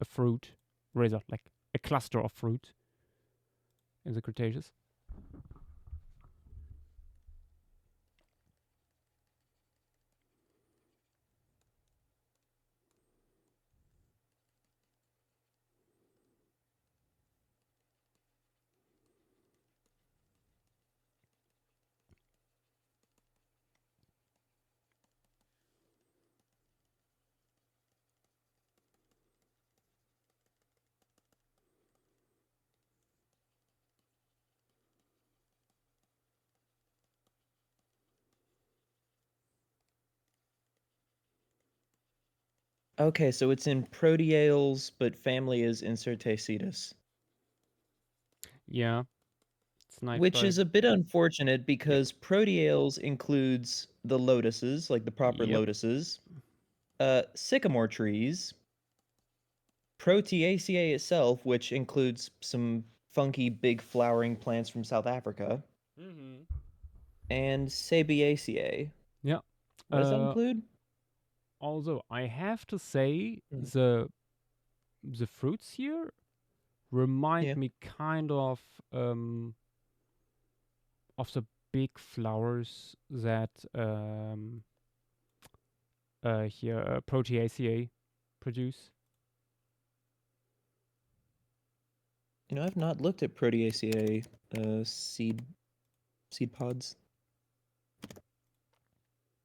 a fruit, rather like a cluster of fruit in the Cretaceous. Okay, so it's in proteales, but family is Incertacetus, Yeah, it's nice. which is a bit unfortunate because proteales includes the lotuses, like the proper Yep. lotuses, sycamore trees, Proteaceae itself, which includes some funky big flowering plants from South Africa, Mm-hmm. and Sabiaceae. Yeah. What does that include? Although I have to say Mm. the fruits here remind Yeah. me kind of the big flowers that here Proteaceae produce. You know, I've not looked at Proteaceae seed pods.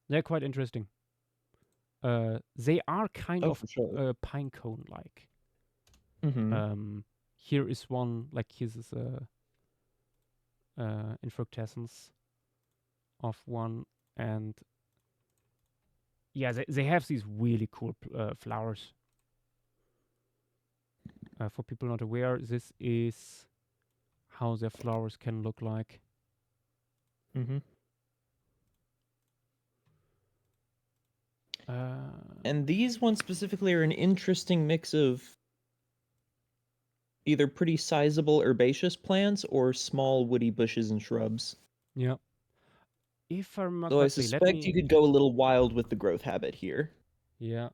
They're quite interesting. They are kind Oh, of for sure. pine cone like. Mm-hmm. Here is one like here's is infructescence of one, and yeah, they have these really cool flowers. For people not aware, this is how their flowers can look like. Mm-hmm. Uh, And these ones specifically are an interesting mix of either pretty sizable herbaceous plants or small woody bushes and shrubs. yeah. If I remember Though I correctly, let suspect me. you could go a little wild with the growth habit here. Yeah.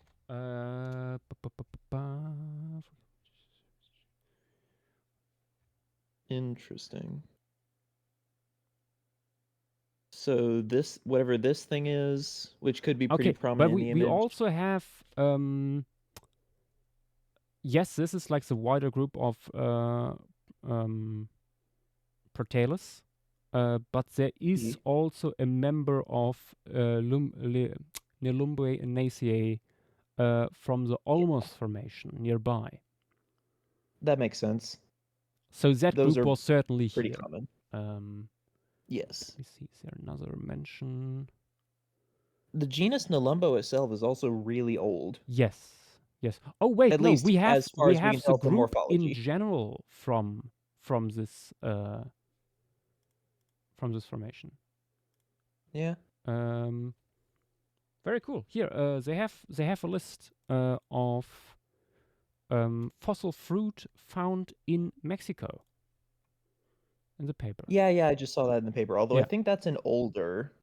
Interesting. So this, whatever this thing is, which could be pretty Okay, but prominent in the we image. also have yes, this is like the wider group of Proteus, but there is also a member of Nelumboenaceae from the Olmos Formation nearby. That makes sense. So that Those group are was certainly pretty here. common. Yes. Let me see, is there another mention? The genus Nelumbo itself is also really old. Yes. Yes. Oh wait, At no, least we have as far as we can the tell from group in morphology. general from this formation. Yeah. Very cool. Here, they have a list of fossil fruit found in Mexico in the paper. Yeah, I just saw that in the paper. Although I Yeah. think that's an older.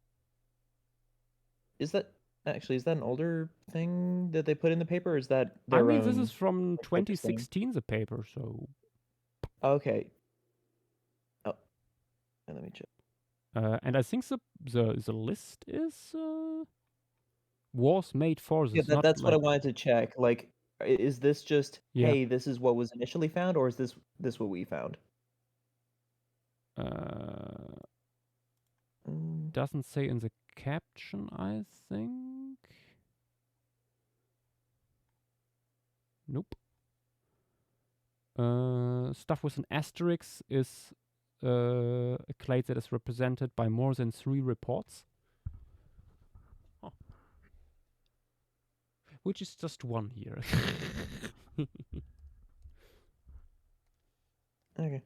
Is that an older thing that they put in the paper? Or is that I their mean, own? this is from focus thing? 2016, the paper, so Okay. Oh, Let me check. And I think the list is was made for Yeah, this, not that's what I like wanted to check. Like, is this just Yeah. hey, this is what was initially found, or is this what we found? Mm, doesn't say in the caption, I think. Nope. Stuff with an asterisk is a clade that is represented by more than 3 reports. Oh. Which is just 1 here. okay.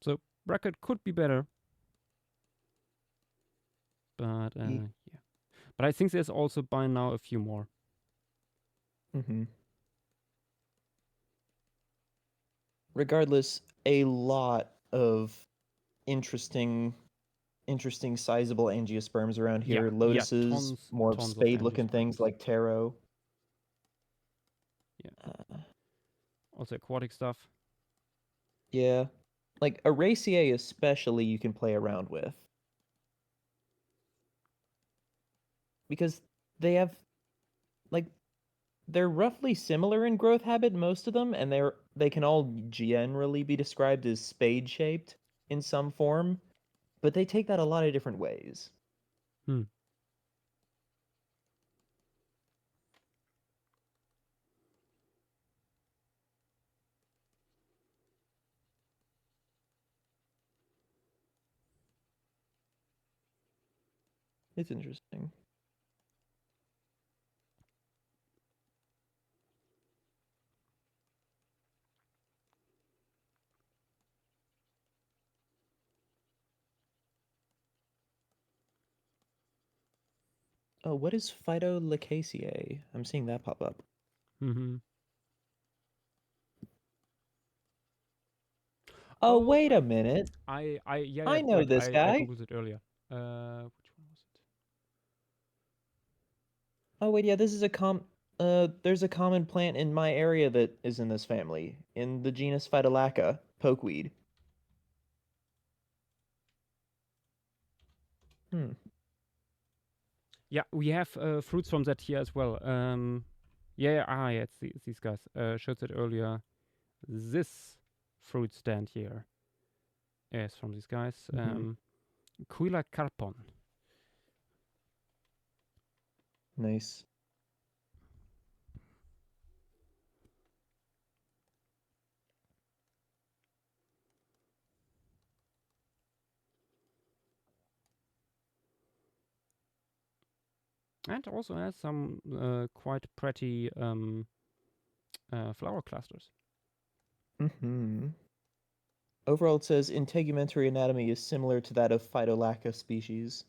So record could be better. But yeah. But I think there's also by now a few more. Mm-hmm. Regardless, a lot of interesting sizable angiosperms around here. Yeah, Lotuses, more of tons of spade-looking things angiosperms. like taro. Yeah. Also aquatic stuff. Yeah. Like Araceae especially you can play around with. Because they have like they're roughly similar in growth habit, most of them, and they can all generally be described as spade shaped in some form, but they take that a lot of different ways. It's interesting. Oh, what is Phytolaccaceae? I'm seeing that pop up. Mm-hmm. Oh, wait a minute. I I know wait, this I guy. googled it earlier. Which one was it? Oh wait, yeah, this is there's a common plant in my area that is in this family, in the genus Phytolacca, pokeweed. Hmm. Yeah, we have fruits from that here as well. Yeah, it's these guys. Showed it earlier. This fruit stand here is from these guys. Quila carpon. Nice. And also has some quite pretty flower clusters. Mm-hmm. Overall, it says integumentary anatomy is similar to that of Phytolacca species.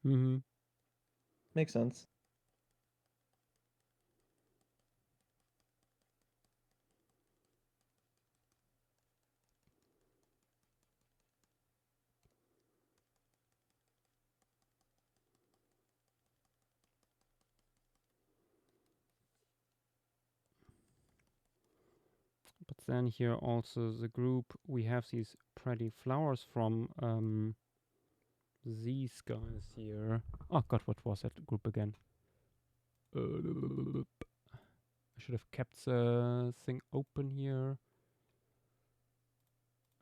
Mm-hmm. Makes sense. But then here also the group, we have these pretty flowers from these guys here. Oh god, what was that group again? I should have kept the thing open here.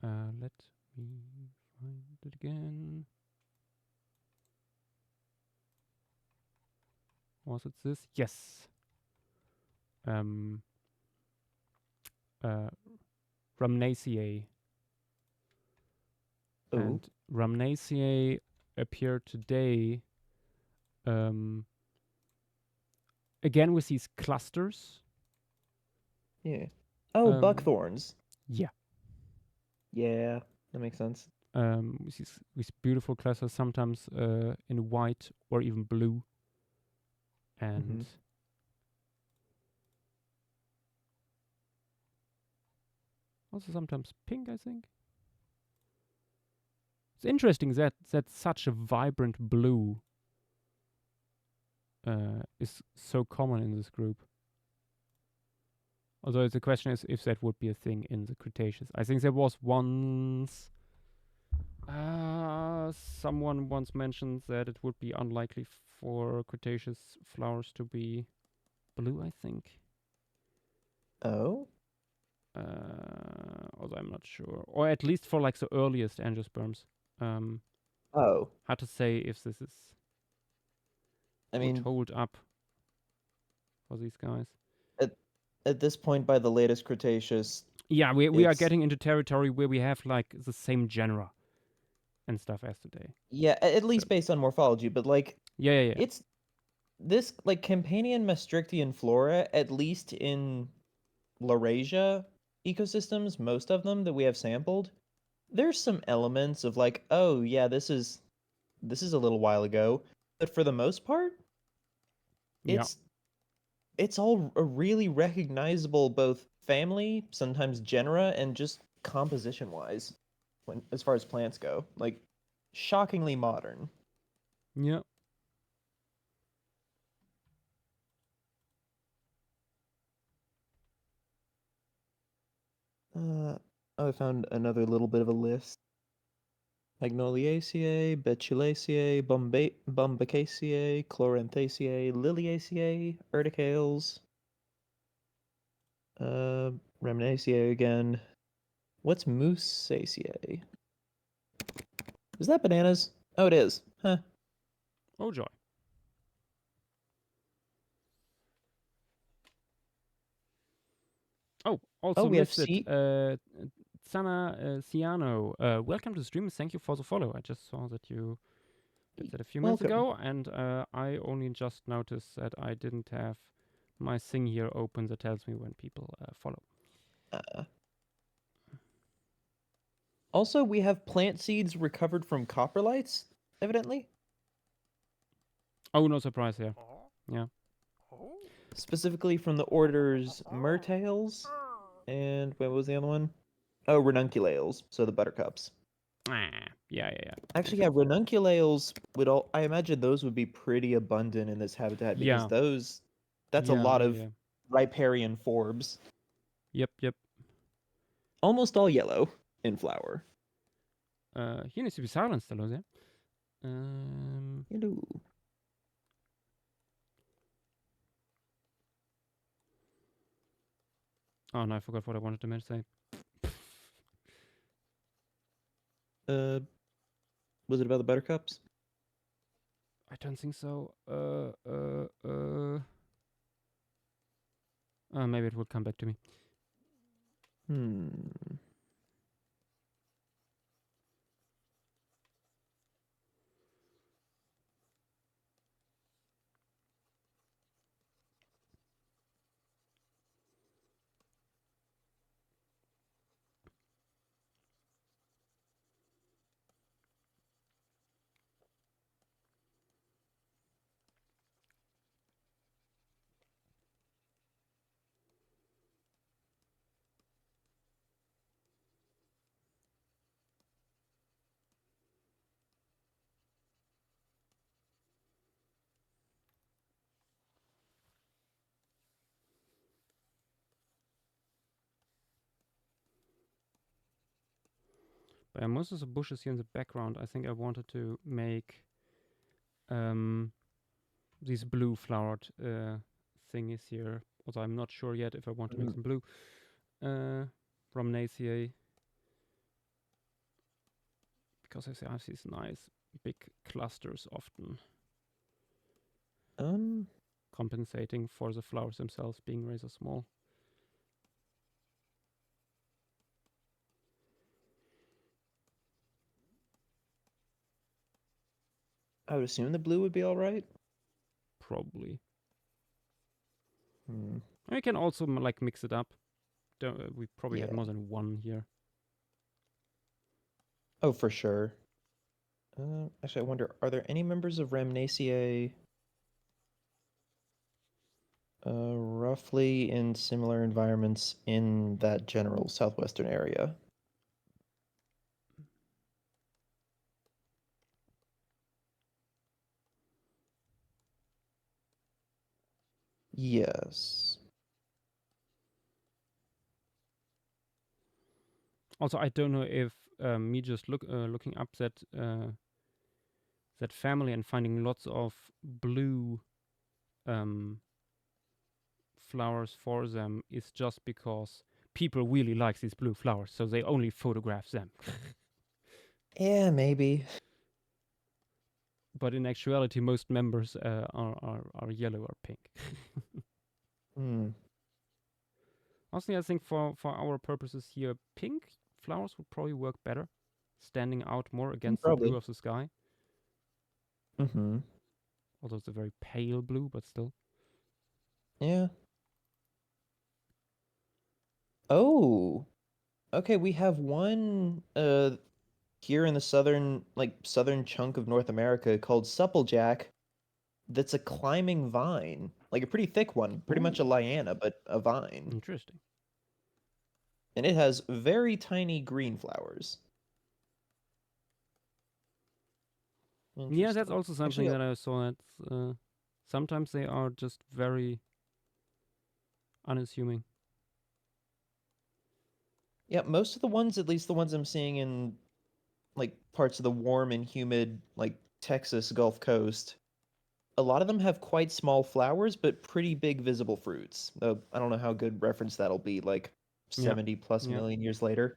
Let me find it again. Was it this? Yes. Rhamnaceae. Oh. And Rhamnaceae appear today again with these clusters. Yeah. Oh, buckthorns. Yeah. Yeah, that makes sense. With beautiful clusters, sometimes in white or even blue. And also sometimes pink, I think. It's interesting that such a vibrant blue is so common in this group. Although the question is if that would be a thing in the Cretaceous. I think there was once. Someone once mentioned that it would be unlikely for Cretaceous flowers to be blue, I think. Oh, Although I'm not sure. Or at least for like the earliest angiosperms. oh. Hard to say if this is I would mean, hold up for these guys. at this point, by the latest Cretaceous, Yeah, we are it's getting into territory where we have like the same genera and stuff as today. yeah, at least based on morphology, but like Yeah. it's this like Campanian Maastrichtian flora, at least in Laurasia ecosystems, most of them that we have sampled, there's some elements of like, oh yeah, this is a little while ago, but for the most part, Yeah. it's all a really recognizable both family, sometimes genera, and just composition wise, when as far as plants go, like shockingly modern. Yeah. Oh, I found another little bit of a list. Magnoliaceae, Betulaceae, Bombaceae, Chloranthaceae, Liliaceae, Urticales, Rhamnaceae again. What's Moussaceae? Is that bananas? Oh, it is. Huh. Oh joy. Oh, also we have missed it. C. Sana Ciano, welcome to the stream. Thank you for the follow. I just saw that you did that a few minutes Welcome. ago, and I only just noticed that I didn't have my thing here open that tells me when people follow. Also, we have plant seeds recovered from coprolites, evidently. Oh, no surprise here. Yeah. Specifically from the orders Myrtales and what was the other one? Oh, Ranunculales, so the buttercups. Yeah. Actually, yeah, Ranunculales would all. I imagine those would be pretty abundant in this habitat because Yeah. that's a lot of Yeah. riparian forbs. Yep. Almost all yellow in flower. He needs to be silenced, hello there. Hello. Oh no, I forgot what I wanted to say. Was it about the buttercups? I don't think so. Maybe it would come back to me. But most of the bushes here in the background, I think I wanted to make these blue flowered thingies here. Although I'm not sure yet if I want to make them blue. Rhamnaceae. Because I have these nice big clusters often. Compensating for the flowers themselves being rather small. I would assume the blue would be all right. Probably. I can also like mix it up. We probably have more than one here. Oh, for sure. Actually, I wonder, are there any members of Rhamnaceae roughly in similar environments in that general southwestern area? Yes. Also, I don't know if me just looking up that family and finding lots of blue um, flowers for them is just because people really like these blue flowers, so they only photograph them. Yeah, maybe. But in actuality, most members are yellow or pink. Hmm. Honestly, I think for our purposes here, pink flowers would probably work better, standing out more against the blue Probably. of the sky. Mm-hmm. Although it's a very pale blue, but still. Yeah. Oh. Okay, we have one here in the southern chunk of North America called supplejack that's a climbing vine. Like a pretty thick one, pretty much a Ooh, liana, but a vine. interesting. And it has very tiny green flowers. Yeah, that's Interesting. also something Actually, that I saw. That sometimes they are just very unassuming. yeah, most of the ones, at least the ones I'm seeing in like parts of the warm and humid like Texas Gulf Coast, a lot of them have quite small flowers but pretty big visible fruits. Though I don't know how good reference that'll be like Yeah, 70 plus yeah, million years later.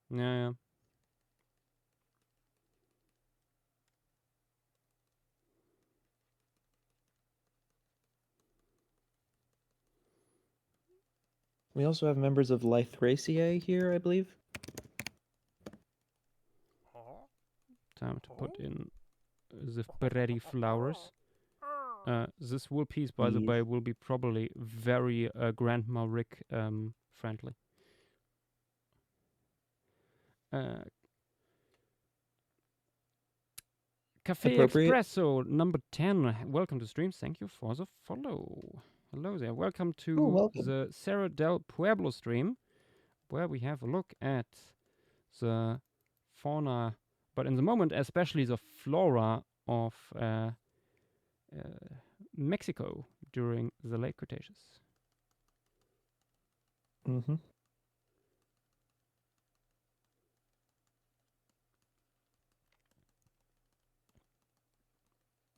yeah, yeah. We also have members of Lythraceae here, I believe. Time to put in the pretty flowers. This wool piece, by the Yes. way, will be probably very Grandma Rick friendly. Uh, Cafe Appropriate. Espresso number 10. Welcome to stream. Thank you for the follow. Hello there. Welcome Oh, to welcome. the Cerro del Pueblo stream, where we have a look at the fauna, but in the moment, especially the flora of Mexico during the late Cretaceous. Mm-hmm.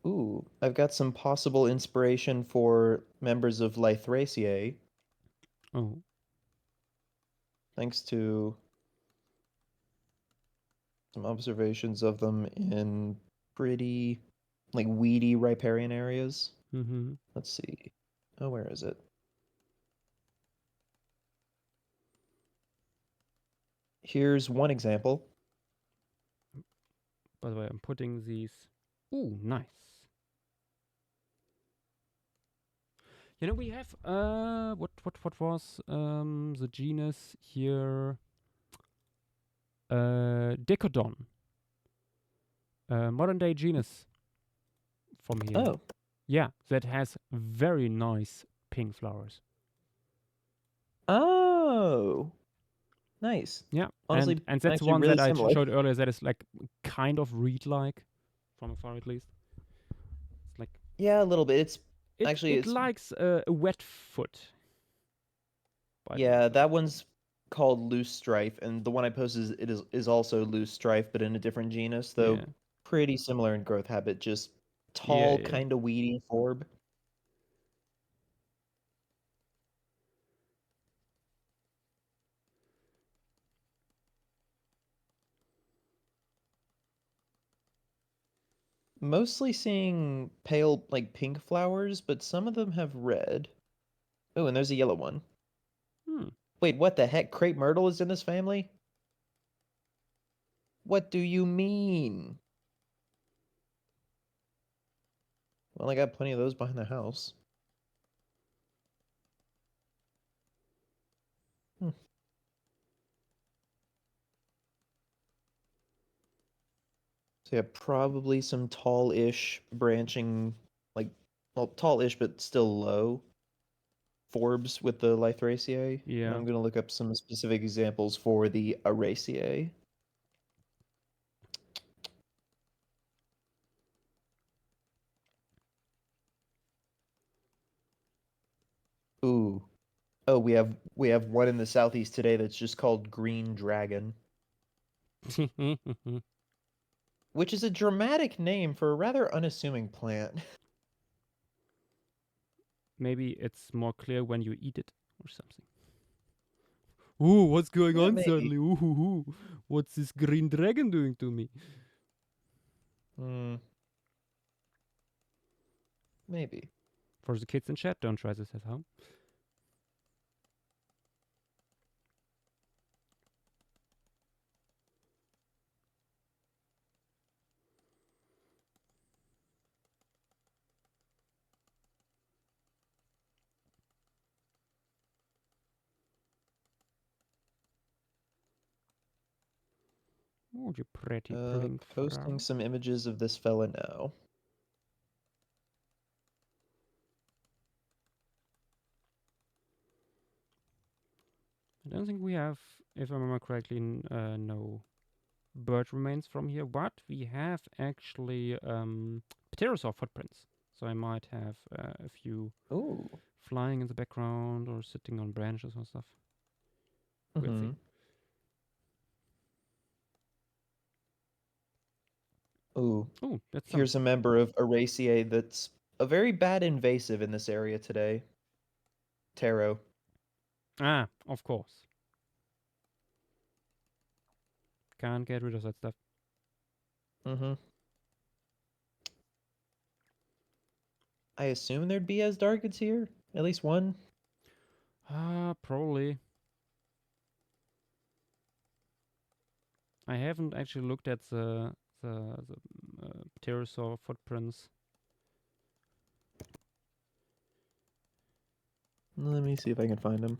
Ooh, I've got some possible inspiration for members of Lythraceae, Oh, thanks to some observations of them in pretty like weedy riparian areas. mm-hmm. Let's see. Oh, where is it? Here's one example. By the way, I'm putting these. Ooh, nice. You know, we have what was the genus here? Decodon. Modern day genus from here. Oh, Yeah, that has very nice pink flowers. oh, nice. Yeah, Honestly, and that's actually one that really I similar. showed earlier. That is like kind of reed-like, from afar at least. It's like Yeah, a little bit. It's actually it it's likes a wet foot. By the yeah, looks of it. that one's called loose strife, and the one I posted is also loose strife, but in a different genus, though Yeah, pretty similar in growth habit, just yeah, tall, yeah. kind of weedy forb. Mostly seeing pale, like pink flowers, but some of them have red. Oh, and there's a yellow one. Hmm. Wait, what the heck? Crepe myrtle is in this family? What do you mean? Well, I got plenty of those behind the house. Hmm. So yeah, probably some tall-ish branching, like, well, tall-ish but still low forbs with the Lythraceae. And Yeah. I'm gonna look up some specific examples for the Araceae. Ooh. Oh, we have one in the southeast today that's just called green dragon, which is a dramatic name for a rather unassuming plant. Maybe it's more clear when you eat it or something. Ooh, what's going Yeah, on maybe. suddenly? Ooh, what's this green dragon doing to me? Hmm. Maybe. For the kids in chat, don't try this at home. Oh, you pretty pink Posting flower. some images of this fella now. I don't think we have, if I remember correctly, no bird remains from here, but we have actually pterosaur footprints. So I might have a few Ooh. flying in the background or sitting on branches or stuff. We'll see. Ooh. Oh, that's Here's a member of Araceae that's a very bad invasive in this area today. Taro. Ah, of course. Can't get rid of that stuff. Mm-hmm. I assume there'd be as targets here. At least one. Probably. I haven't actually looked at the pterosaur footprints. Let me see if I can find them.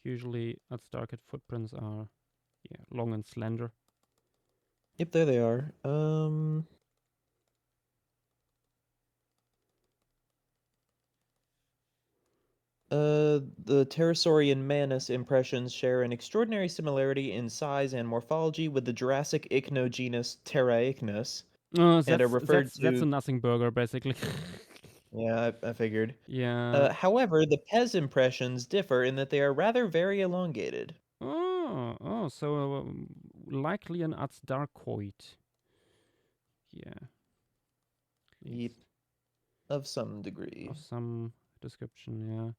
Usually, Atstarket footprints are, long and slender. Yep, there they are. The pterosaurian manus impressions share an extraordinary similarity in size and morphology with the Jurassic ichnogenus Pteraichnos, and are referred That's a to. nothing burger, basically. Yeah, I figured. Yeah. However, the Pez impressions differ in that they are rather very elongated. So likely an Atstarkoid. Yeah. Yep. Of some degree. Of some description, yeah.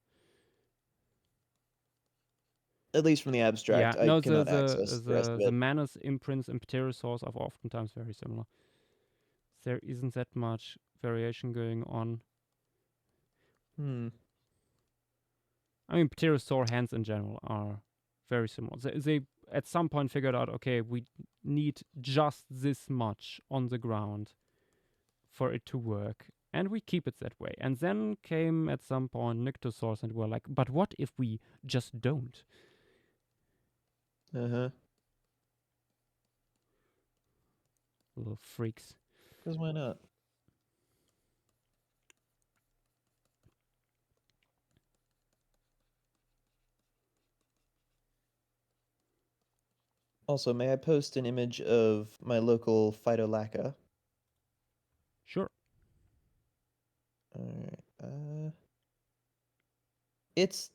At least from the abstract, Yeah, I no, cannot access the rest of the it. manus imprints and pterosaurs are oftentimes very similar. There isn't that much variation going on. I mean, pterosaur hands in general are very similar. They at some point figured out, okay, we need just this much on the ground for it to work, and we keep it that way. And then came at some point nyctosaurs, and were like, but what if we just don't? Uh-huh. Little freaks. Because why not? Also, may I post an image of my local Phytolacca? Sure. Alright, it's...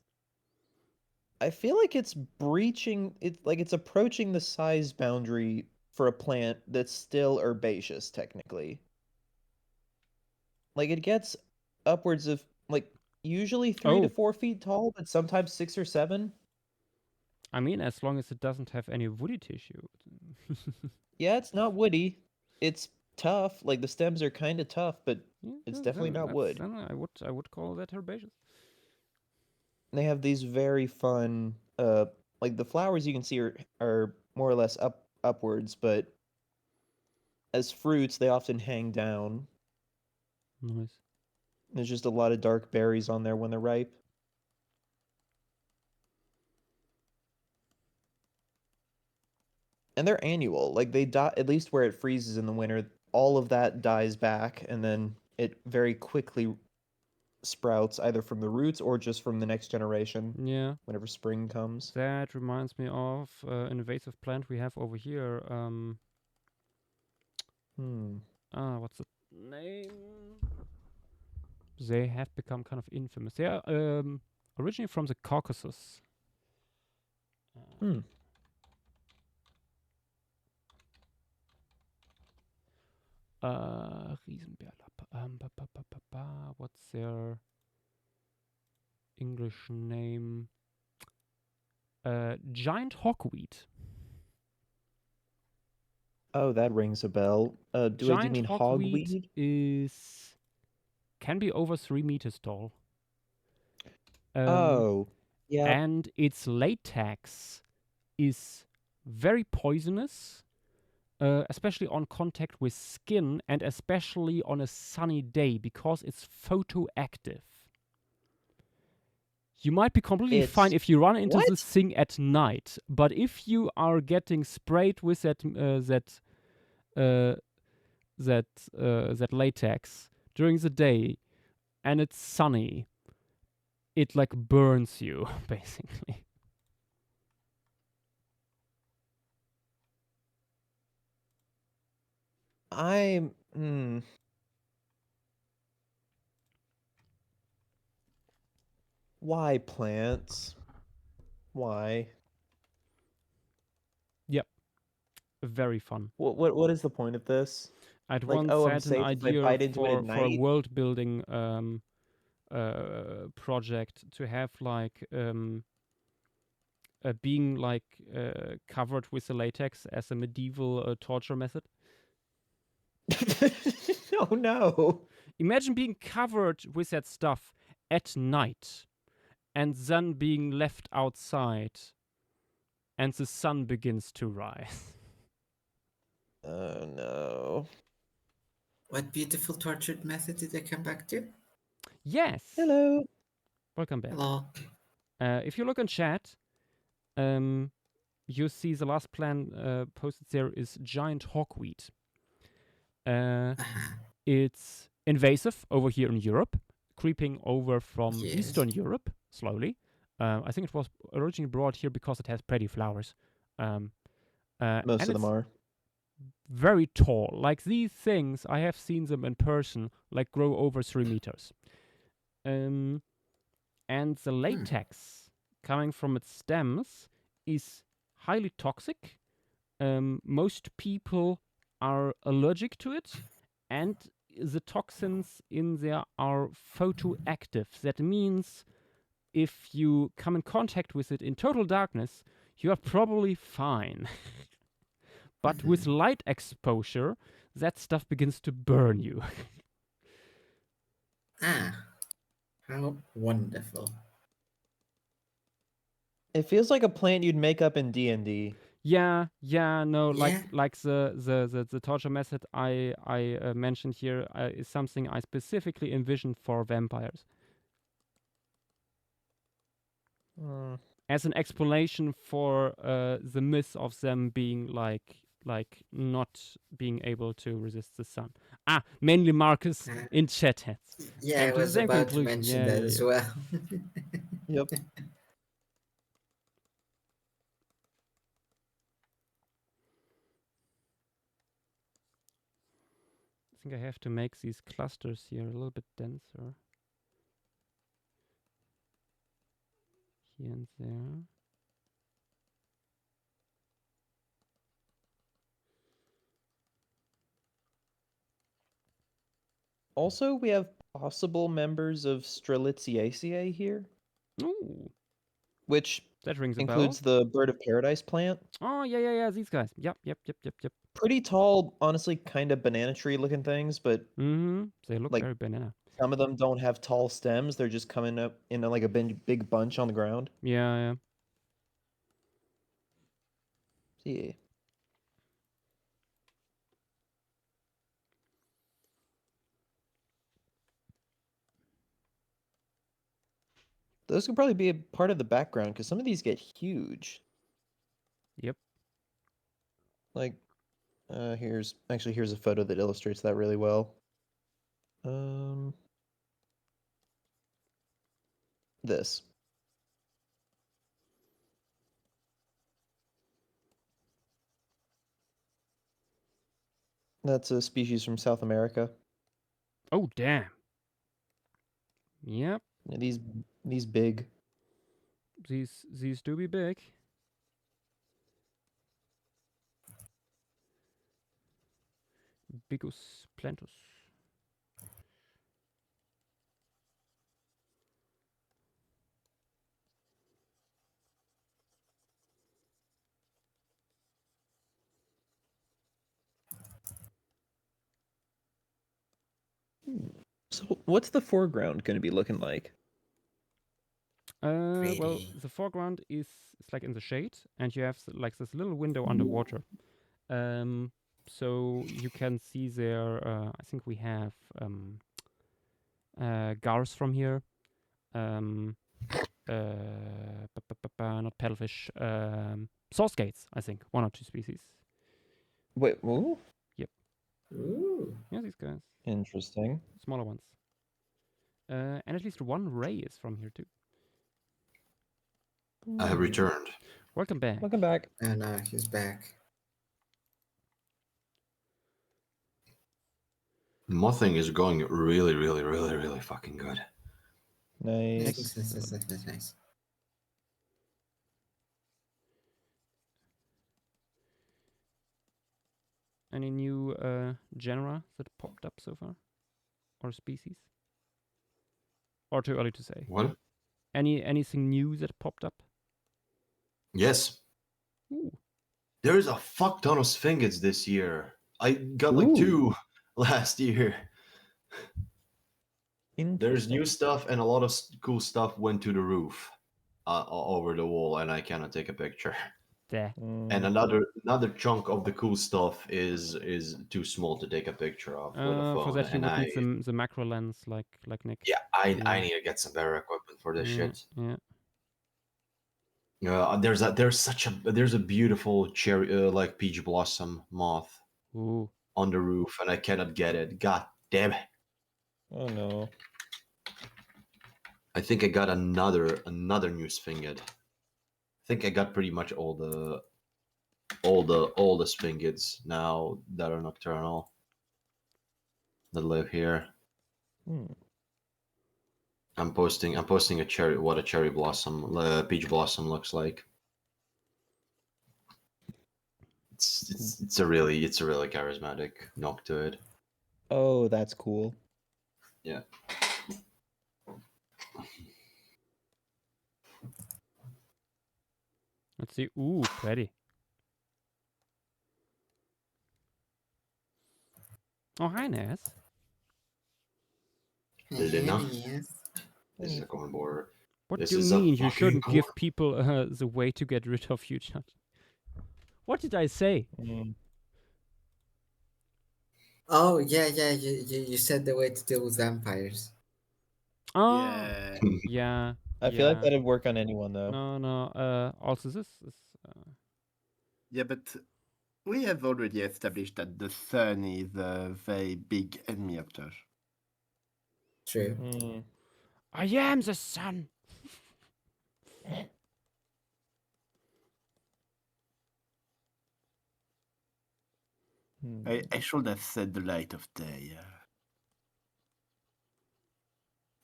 I feel like it's breaching... it's approaching the size boundary for a plant that's still herbaceous, technically. Like, it gets upwards of, usually 3 to 4 feet tall, but sometimes 6 or 7. I mean, as long as it doesn't have any woody tissue. Yeah, it's not woody. It's tough. Like, the stems are kind of tough, but it's definitely not wood. Then I would call that herbaceous. They have these very fun, like the flowers you can see are more or less upwards, but as fruits they often hang down. Nice. There's just a lot of dark berries on there when they're ripe. And they're annual. Like they die, at least where it freezes in the winter, all of that dies back, and then it very quickly sprouts either from the roots or just from the next generation. Yeah. Whenever spring comes. That reminds me of an invasive plant we have over here. What's the name? they have become kind of infamous. They are originally from the Caucasus. Hmm. Riesenbärlapp. What's their English name? Giant hawkweed. Oh, that rings a bell. Do you Giant mean hawkweed hogweed? can be over 3 meters tall. Oh, yeah. And its latex is very poisonous, especially on contact with skin and especially on a sunny day because it's photoactive. You might be completely fine It's if you run into what? this thing at night, but if you are getting sprayed with that latex during the day and it's sunny, it like burns you basically. I'm. Why plants? Why? Yep, very fun. What is the point of this? I'd Like, once oh, I'm had an safe if I idea bite into it at for a night. world building project to have like being like covered with the latex as a medieval torture method. Oh no. Imagine being covered with that stuff at night and then being left outside and the sun begins to rise. Oh no. What beautiful tortured method did I come back to? Yes. Hello. Welcome back. Hello. If you look in chat, you see the last plan posted there is giant hawkweed. It's invasive over here in Europe, creeping over from Yes. Eastern Europe slowly. I think it was originally brought here because it has pretty flowers. Most and of them it's are. very tall. Like these things, I have seen them in person, like grow over 3 meters. And the latex coming from its stems is highly toxic. Most people are allergic to it, and the toxins in there are photoactive. That means if you come in contact with it in total darkness, you are probably fine. But with light exposure, that stuff begins to burn you. How wonderful. It feels like a plant you'd make up in D&D. Yeah, no, Yeah. like the torture method I mentioned here is something I specifically envisioned for vampires as an explanation for the myth of them being like not being able to resist the sun. Mainly Marcus in chat has Yeah, came I to the was same about to conclusion. mention Yeah, that yeah, as yeah. well. Yep. I think I have to make these clusters here a little bit denser. Here and there. Also, we have possible members of Strelitziaceae here, Ooh, which that rings a includes bell. the bird of paradise plant. Oh, yeah, these guys. Yep. Pretty tall, honestly, kind of banana tree looking things, but Mm-hmm. They look like very banana. some of them don't have tall stems. They're just coming up in like a big bunch on the ground. Yeah. Yeah. Those could probably be a part of the background because some of these get huge. Yep. Like, here's a photo that illustrates that really well. This. That's a species from South America. Oh, damn. Yep. Yeah, these big. These do be big. Bigus plantus. So what's the foreground going to be looking like? Well, Pretty. the foreground is like in the shade, and you have like this little window underwater. So you can see there. I think we have gars from here. Not paddlefish. Source gates. I think 1 or 2 species. Wait, ooh, Ooh. Yeah, these guys, interesting. smaller ones. And at least 1 ray is from here too. I have returned. Welcome back. Welcome back. Oh no, he's back. Mothing is going really, really, really, really fucking good. Nice. Nice. Any new genera that popped up so far, or species? Or too early to say. What? Anything new that popped up? Yes. Ooh. There's a fuck ton of sphingids this year. I got like Ooh. 2 last year. There's new Interesting. stuff, and a lot of cool stuff went to the roof, over the wall, and I cannot take a picture. There. And another chunk of the cool stuff is too small to take a picture of with a phone. For that you and would I need the macro lens, like Nick. yeah, I Yeah. need to get some better equipment for this Yeah, shit. yeah. There's a beautiful cherry like peach blossom moth Ooh. on the roof, and I cannot get it. God damn it! Oh no. I think I got another new sphinxid. I think I got pretty much all the sphinxids now that are nocturnal that live here. Hmm. I'm posting a cherry blossom peach blossom looks like. It's a really charismatic noctuid. Oh, that's cool. Yeah. Let's see. Ooh, pretty. Oh, hi, Ness. Lena. Yes. This is a cornbore. What This do you is a mean you fucking shouldn't give people the way to get rid of you, Chad? What did I say? Oh yeah. You said the way to deal with vampires. Oh, Yeah. yeah. I feel like yeah. that'd work on anyone though. No. Also, this is. Yeah, but we have already established that the sun is a very big enemy of Josh. True. Hmm. I am the sun. I should have said the light of day.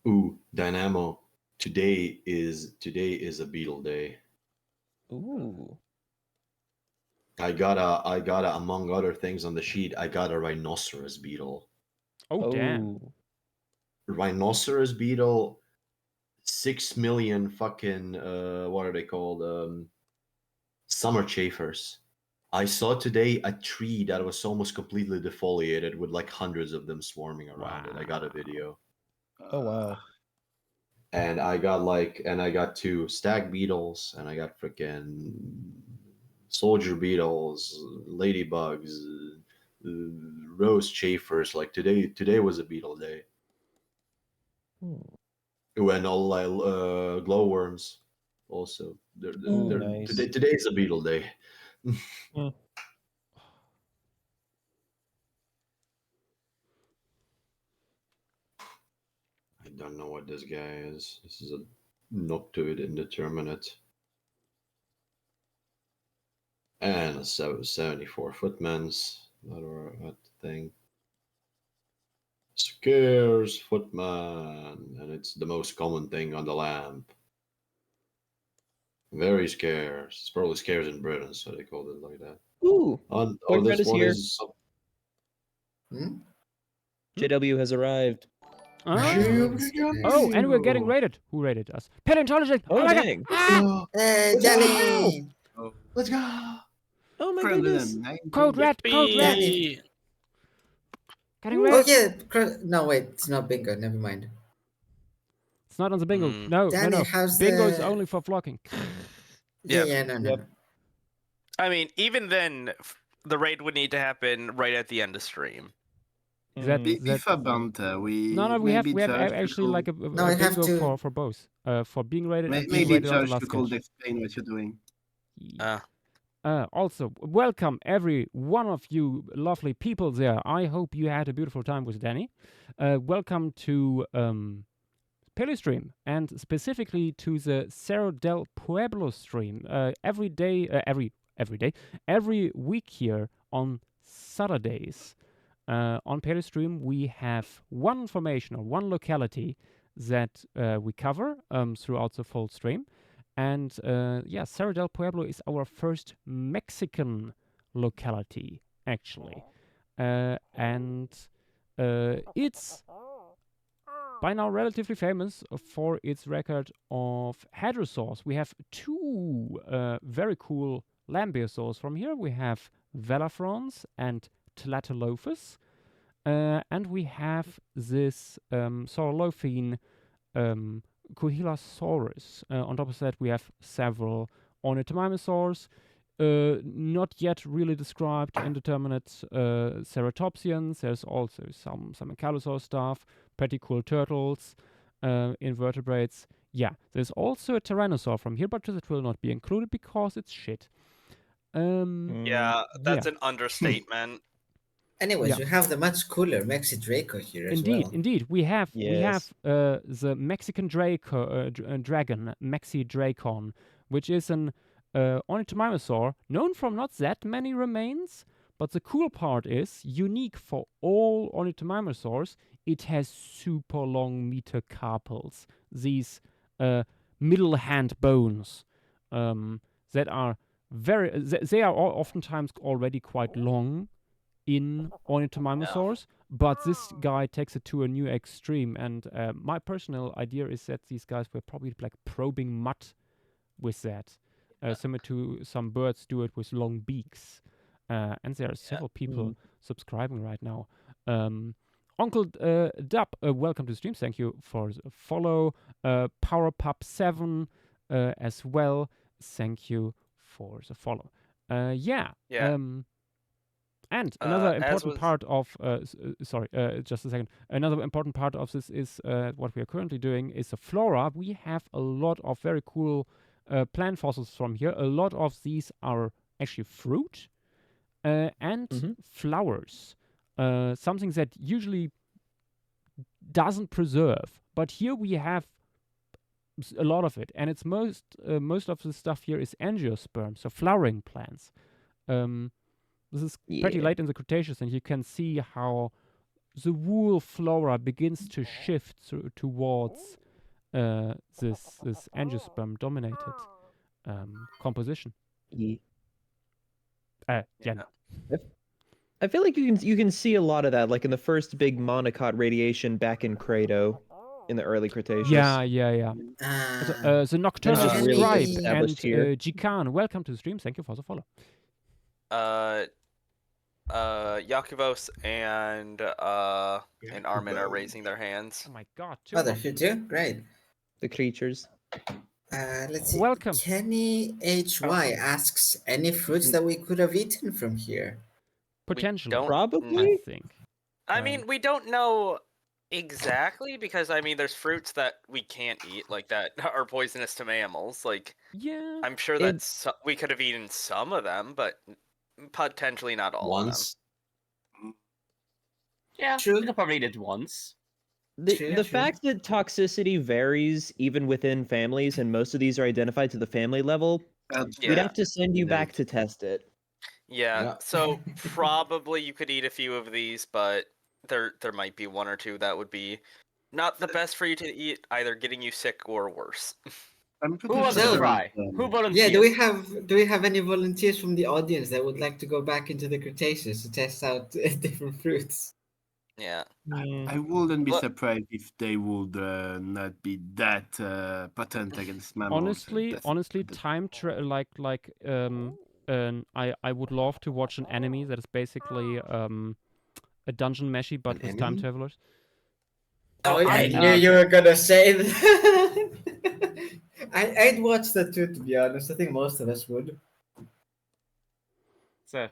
Ooh, Dynamo. Today is a beetle day. Ooh. I got a among other things on the sheet. I got a rhinoceros beetle. Oh, damn. Rhinoceros beetle. 6 million fucking what are they called? Summer chafers. I saw today a tree that was almost completely defoliated with like hundreds of them swarming around it. I got a video. Oh wow. And I got 2 stag beetles, and I got freaking soldier beetles, ladybugs, rose chafers. Like today was a beetle day. And all like glowworms also. Ooh, nice. Today is a beetle day. I don't know what this guy is. This is a noctuid indeterminate. And a 74 footmans that are at the thing. Scarce footman, and it's the most common thing on the lamp. Very scarce. It's probably scarce in Britain, so they called it like that. Ooh, Oh, boyfriend this is one here. is. Hmm? JW has arrived. Ah. Nice, Oh, and we're getting Ew. rated. Who rated us? Paleontologist. Oh, my dang. God. Ah! Hey, What's going Johnny! Oh, Let's go. Oh my goodness. 319. Code red. Code red. Danny. Getting Ooh. Oh rated. yeah, no wait, it's not bingo. Never mind. It's not on the bingo. Mm. No, Danny, no. how's Bingo is the- only for flocking. Yeah, Yeah. no. Yep. I mean, even then, the raid would need to happen right at the end of stream. That- Mm. Before banter, we No, we have maybe Josh actually could- like a No, I have bingo to- for both. For being rated and being maybe rated on the Josh last could sketch. explain what you're doing. Also, welcome every one of you lovely people there. I hope you had a beautiful time with Danny. Welcome to Paleostream, and specifically to the Cerro del Pueblo stream. Every week here on Saturdays. On Paleostream, we have one information or one locality that we cover throughout the full stream. And Cerro del Pueblo is our first Mexican locality, actually. And it's by now relatively famous for its record of hadrosaurs. We have two very cool lambeosaurs from here. We have Velafrons and Tlatolophus. And we have this Saurolophine Coelosaurus. On top of that, we have several ornithomimosaurs, not yet really described indeterminate ceratopsians. There's also some ankylosaur stuff, pretty cool turtles, invertebrates. Yeah, there's also a tyrannosaur from here, but that will not be included because it's shit. Yeah, that's an understatement. Anyways, Yeah. we have the much cooler Mexi Draco here as well. Indeed. We have Yes. the Mexican dragon, Mexi Dracon, which is an ornithomimosaur known from not that many remains. But the cool part is, unique for all ornithomimosaurs, it has super long metacarpals. These middle hand bones that are they are oftentimes already quite long in ornithomimosaurs, but this guy takes it to a new extreme. And my personal idea is that these guys were probably like probing mud with that, similar to some birds do it with long beaks. And there are several people subscribing right now. Uncle Dub, welcome to the stream. Thank you for the follow. PowerPup7 as well. Thank you for the follow. And another important part of just a second. Another important part of this is what we are currently doing is the flora. We have a lot of very cool plant fossils from here. A lot of these are actually fruit and flowers. Something that usually doesn't preserve, but here we have a lot of it, and it's most of the stuff here is angiosperm, so flowering plants. This is pretty late in the Cretaceous, and you can see how the wool flora begins to shift towards this angiosperm dominated composition. Jen. I feel like you can see a lot of that, like in the first big monocot radiation back in Credo in the early Cretaceous. Yeah. The Nocturnal This is really Scribe and established here. Jikan, welcome to the stream. Thank you for the follow. Yakivos and Armin are raising their hands. Oh my god, Oh, they're here too? Great. The creatures. Let's see. Welcome. Kenny HY asks, any fruits that we could have eaten from here? Potentially. don't- Probably. I think. I mean, we don't know exactly because I mean, there's fruits that we can't eat, like that are poisonous to mammals. Like, Yeah. I'm sure that we could have eaten some of them, but potentially not all Once. of them. Yeah, True. we could probably eat it once. The fact that toxicity varies even within families, and most of these are identified to the family level, Yeah. we'd have to send you back to test it. Yeah, Yeah. so probably you could eat a few of these, but there might be one or two that would be not the best for you to eat, either getting you sick or worse. I'm Who pretty wants So- to sure. try? that, Who volunteers? Yeah, do we have any volunteers from the audience that would like to go back into the Cretaceous to test out different fruits? Yeah. I wouldn't be But- surprised if they would not be that potent against mammals. Honestly, I would love to watch an anime that is basically a dungeon meshy but An with time anime? travelers. Oh, I I mean, knew you were gonna say that. I'd watch that too, to be honest. I think most of us would. So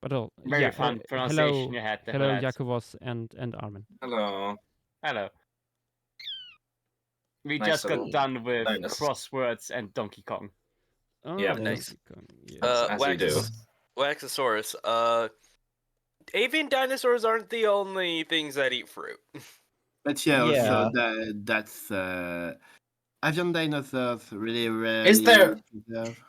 But oh, very yeah, fun pronunciation you had there. hello, lads. Jakubos and Armin. Hello. Hello. We Nice just got little done with bonus. crosswords and Donkey Kong. Oh, Yeah, nice. Yes. As you do. Waxosaurus. Avian dinosaurs aren't the only things that eat fruit. But yeah, Yeah. also that's avian dinosaurs really rarely. Is there- preserve.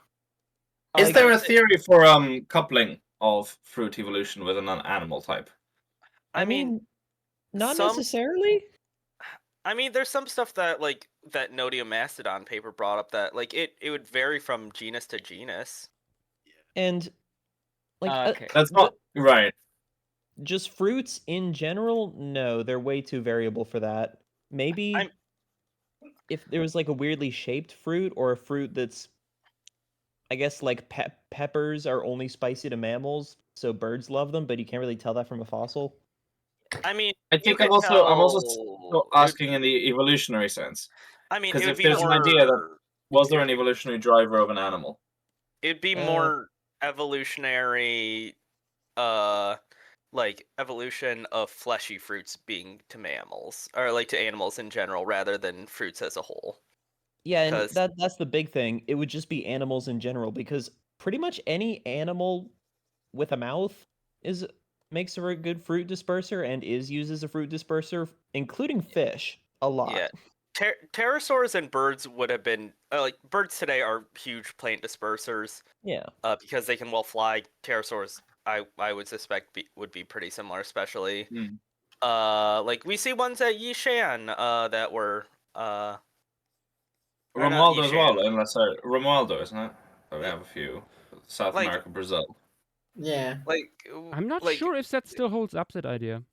Is Like- there a theory for coupling of fruit evolution with an animal type? I mean, not some- necessarily. I mean, there's some stuff that that Nodiomastodon paper brought up that it would vary from genus to genus. And Okay. That's not right. just fruits in general, no, they're way too variable for that. Maybe I'm- if there was like a weirdly shaped fruit or a fruit that's, I guess like peppers are only spicy to mammals, so birds love them, but you can't really tell that from a fossil. I mean, I you think could I'm also tell- asking in the evolutionary sense. I mean, 'cause it would if be there's an more. idea that- Was there an evolutionary driver of an animal? It'd be Uh, more evolutionary, like evolution of fleshy fruits being to mammals, or like to animals in general, rather than fruits as a whole. Yeah, and 'Cause- that's the big thing. It would just be animals in general because pretty much any animal with a mouth makes a very good fruit disperser and is used as a fruit disperser, including fish a lot. Yeah. Pterosaurs and birds would have been like birds today are huge plant dispersers Yeah. because they can well fly. Pterosaurs, I would suspect would be pretty similar, especially Hmm. like we see ones at Yishan that were Or not Romualdo as well, Yishan. unless Romualdo, isn't it? So we have a few. South Like- America, Brazil. Yeah. like I'm not like- sure if that still holds up, that idea.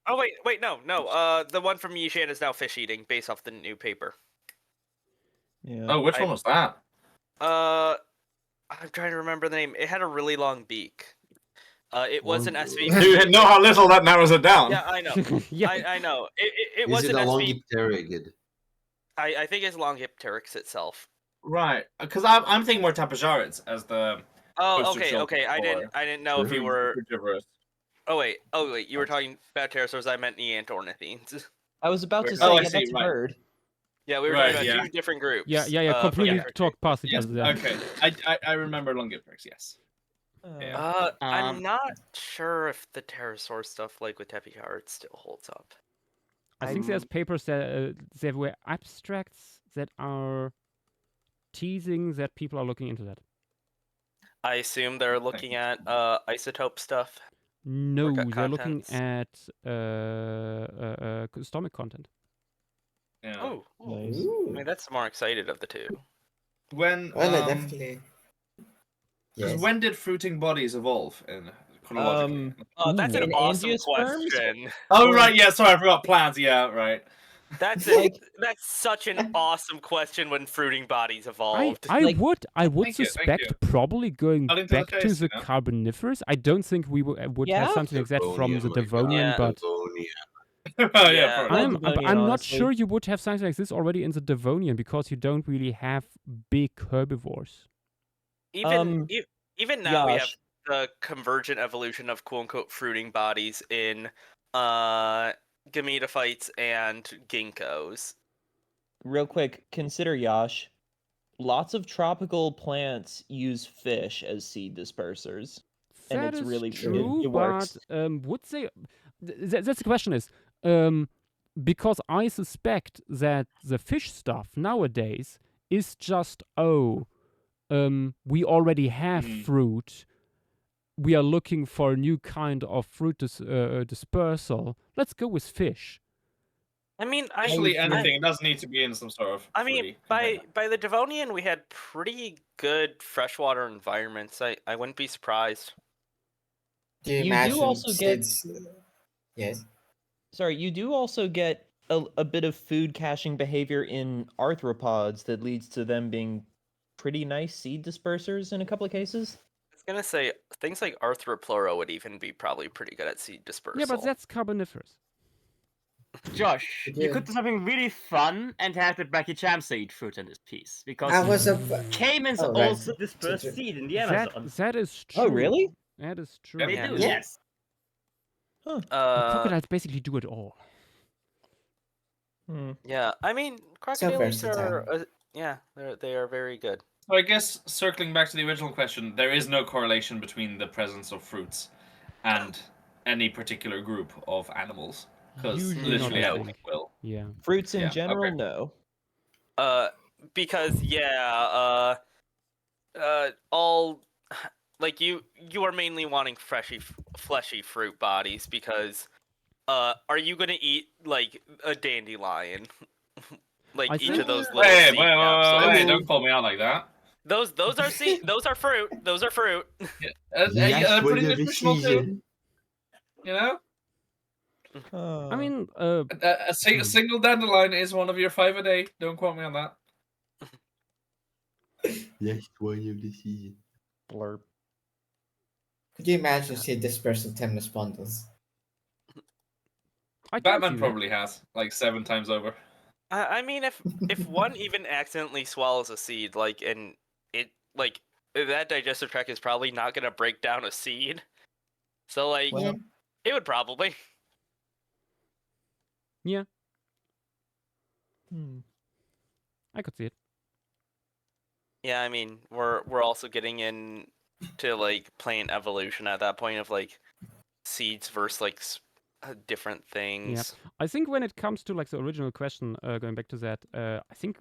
Oh wait, no. The one from Yishan is now fish eating, based off the new paper. Yeah. Oh, which one was that? I'm trying to remember the name. It had a really long beak. It was an Long- SV. You know how little that narrows it down. Yeah, I know. Yeah. I know. It Is was it an a SV. longipterygiid? I think it's Longhipteryx itself. Right, because I'm thinking more tapajarids as the Oh, Poster okay. children I didn't know if you were. frugivorous. Oh wait. You were talking about pterosaurs. I meant neantornithines. I was about to Oh, say, I yeah, see, that's a right. bird. Yeah, we were Right, talking about yeah. two different groups. Yeah, completely for- talk past each Yes. other there. Okay. I remember Longipteryx. Yes. Yeah. I'm not sure if the pterosaur stuff, like with Tepicard, still holds up. I think there's papers that there were abstracts that are teasing that people are looking into that. I assume they're looking at isotope stuff. No, got they're looking contents. at stomach content. Yeah. Oh, Nice. I Ooh. mean that's the more excited of the two. When Well, I definitely. Yes. when did fruiting bodies evolve in chronologically? That's an In awesome angiosperms? question. Oh right, yeah. Sorry, I forgot plants. Yeah, right. That's that's such an awesome question when fruiting bodies I evolved. would Thank you, thank suspect you. probably going Cutting to the back to chase, the you know? Carboniferous. I don't think we would have Yeah? something like that from the Devonian, my Devonian, God. but Devonian. Oh, Yeah. probably. I'm Devonian, not honestly. sure you would have something like this already in the Devonian because you don't really have big herbivores. Even now we have Josh. the convergent evolution of quote unquote fruiting bodies in gametophytes and ginkgos. Real quick, consider Yash. Lots of tropical plants use fish as seed dispersers. And That it's is really true, it works. but would they? That's the question is, because I suspect that the fish stuff nowadays is just we already have Mm. fruit. we are looking for a new kind of fruit dispersal. Let's go with fish. I mean, Actually, I- anything. It does need to be in some sort of. I mean, fruity by container. by the Devonian, we had pretty good freshwater environments. I wouldn't be surprised. Do you You do imagine also get- seeds? Yes. Sorry, you do also get a bit of food caching behavior in arthropods that leads to them being pretty nice seed dispersers in a couple of cases. I was gonna say things like Arthropleura would even be probably pretty good at seed dispersal. Yeah, but that's carboniferous. Josh, Could you you- could do something really fun and have the Bracky Seed fruit in this piece. Because I was a. caimans Oh, right. also disperse True. seed in the Amazon. That is true. Oh, really? That is true. They Yeah. do, Yeah. yes. Crocodiles basically do it all. Yeah, I mean, crocodiles are versatile. yeah, they are very good. So I guess circling back to the original question, there is no correlation between the presence of fruits and any particular group of animals. Because Usually not, literally I anything think. will. Yeah. Fruits in Yeah, general, okay. no. Because yeah, all like you are mainly wanting fleshy fruit bodies because are you gonna eat like a dandelion? Like I each think- of those little Hey, seed wait, capsules. don't call me out like that. Those are seed. Those are fruit. Those are fruit. They're pretty nutritional too. You know, I mean, a single dandelion is one of your 5 a day. Don't quote me on that. Last one of the season. Blurb. Could you imagine seed dispersal Temnus bundles? I can Batman see that. probably has like 7 times over. I mean, if one even accidentally swallows a seed, like and it like that digestive tract is probably not gonna break down a seed. So like Yeah. it would probably. Yeah, I could see it. Yeah, I mean, we're also getting in to like plant evolution at that point of like seeds versus like different things. I think when it comes to like the original question, going back to that, I think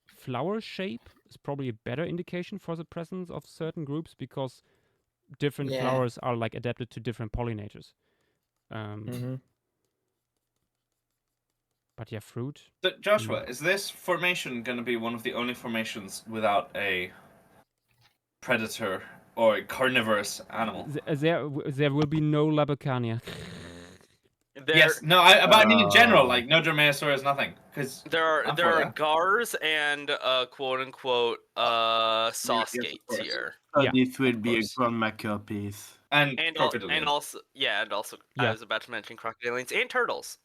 flower shape is probably a better indication for the presence of certain groups because different Yeah. flowers are like adapted to different pollinators. But yeah, fruit. So, Joshua, is this formation going to be one of the only formations without a predator or a carnivorous animal? There will be no Labocania. Yes. No, but I mean in general, like no Dromaeosaurus, nothing. Because There are I'm for that. gars and quote unquote saw skates course. here. So Yeah, this will of be a course. grandma piece. And And crocodilians. also I Yeah. was about to mention crocodilians and turtles.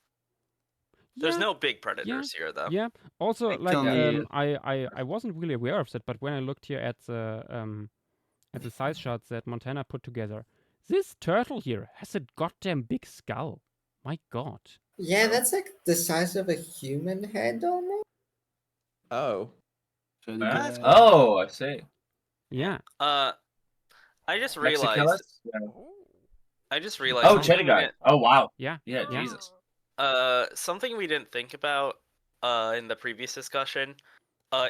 There's no big predators here though. Yeah. Also, Like, like only- I wasn't really aware of that, but when I looked here at the size charts that Montana put together, this turtle here has a goddamn big skull. My God. Yeah, that's like the size of a human head almost. Oh. So Oh, I see. Yeah. I just realized. I just realized. Oh, something Chetty we guy. didn't- Oh, wow. Yeah. Yeah, Yeah. Jesus. Something we didn't think about in the previous discussion.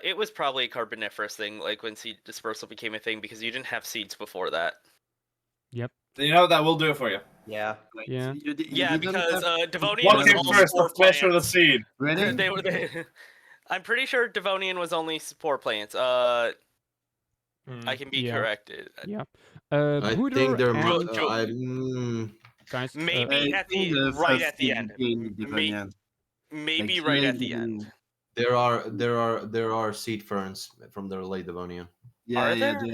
It was probably a carboniferous thing, like when seed dispersal became a thing, because you didn't have seeds before that. Yep. You know that will do it for you. Yeah. Yeah. Yeah, because Devonian What was came all first, the spore flesh or the plants. seed? Really? They were. I'm pretty sure Devonian was only spore plants. I can be Yeah. corrected. Yeah. I Buder think there and might. guys. Maybe at the right at the end. Maybe Like, right at the really- end. There are seed ferns from the late Devonian. Yeah, Are yeah, there?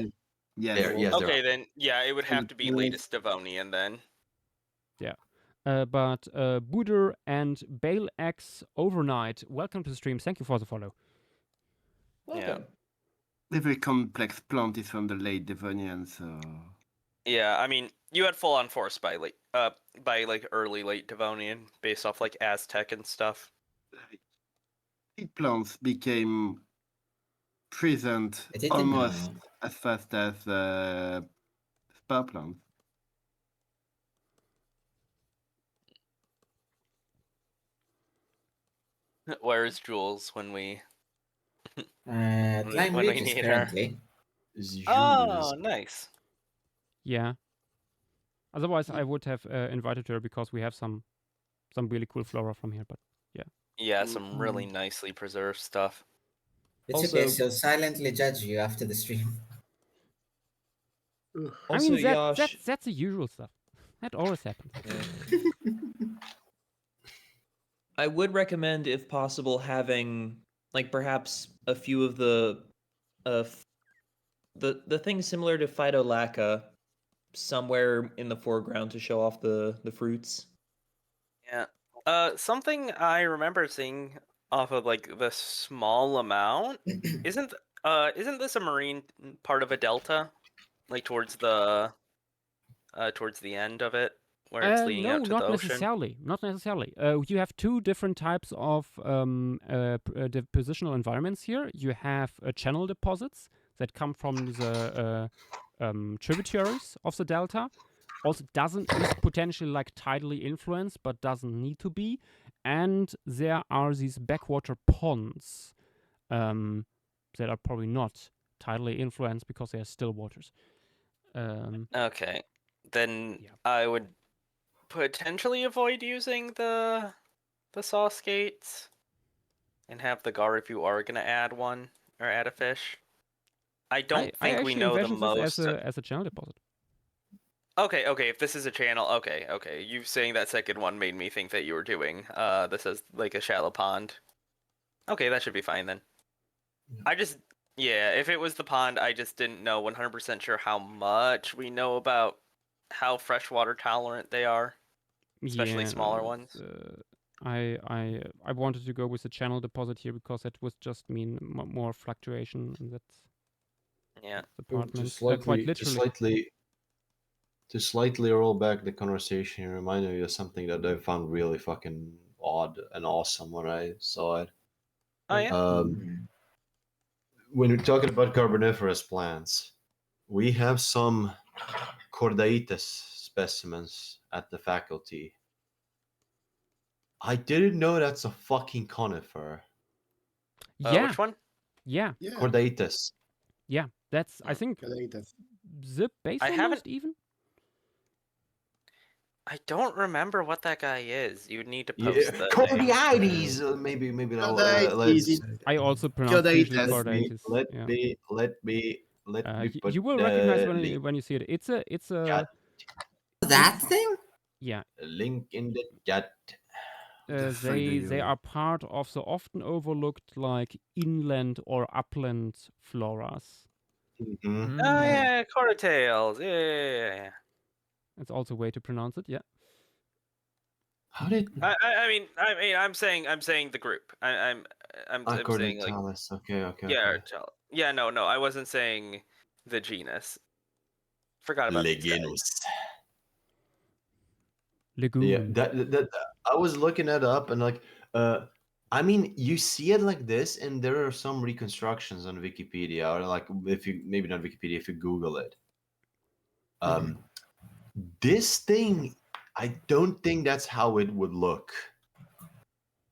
yes. There, yes, there Okay, are. then yeah, it would have to be Mm, latest Devonian then. But Buder and Bale X Overnight, welcome to the stream. Thank you for the follow. Yeah. The very complex plant is from the late Devonian, so Yeah, I mean, you had full on forest by like early late Devonian, based off like Aztec and stuff. seed plants became present I didn't almost know. as fast as spar plants. Where's Jules when we? Line when we Regis need her. currently. Oh, nice. Yeah. Otherwise, I would have invited her because we have some really cool flora from here. But Yeah, some really nicely preserved stuff. It's okay, Also- she'll silently judge you after the stream. I Also, mean Yash, that's the usual stuff. That always happens. yeah. I would recommend, if possible, having like perhaps a few of the the things similar to Phytolacca somewhere in the foreground to show off the fruits. Yeah. Something I remember seeing off of like the small amount isn't this a marine part of a delta, like towards the end of it where it's leading No, out to not the ocean? necessarily. Not necessarily. You have two different types of positional environments here. You have channel deposits that come from the tributaries of the delta. Also, is potentially like tidally influenced, but doesn't need to be. And there are these backwater ponds that are probably not tidally influenced because they are still waters. Okay, then Yeah. I would potentially avoid using the saw skates and have the gar if you are gonna add one or add a fish. I don't I think we actually know the envision this most. as a channel deposit. Okay, if this is a channel, okay. You saying that second one made me think that you were doing this as like a shallow pond. Okay, that should be fine then. If it was the pond, I just didn't know 100% sure how much we know about how freshwater tolerant they are, especially Yeah, smaller ones. I wanted to go with the channel deposit here because it would just mean more fluctuation in that Yeah. department. To slightly roll back the conversation, it reminded me of something that I found really fucking odd and awesome when I saw it. Oh yeah. When we're talking about carboniferous plants, we have some Chordaites specimens at the faculty. I didn't know that's a fucking conifer. Yeah, Which one? yeah, Yeah. Chordaites. yeah. That's I think Chordaites. the base I haven't- almost even. I don't remember what that guy is. You would need to Yeah, post the name. Chordiides. Maybe that'll, let's. I also pronounce usually Chordaites. chordates. Let me put You will the recognize link, when you see it. It's a Chat. That thing? yeah. link in the chat. The fuck do you They mean? are part of the often overlooked like inland or upland floras. Mhm. Oh yeah, Coratails. Yeah. That's also a way to pronounce it. Yeah. How did I mean, I'm saying the group. I'm saying like Chordatalis? Okay. yeah. No, I wasn't saying the genus. Forgot about these guys. Leginus. Lagoon. Yeah, that I was looking it up and like, I mean, you see it like this, and there are some reconstructions on Wikipedia, or like if you maybe not Wikipedia, if you Google it. This thing, I don't think that's how it would look,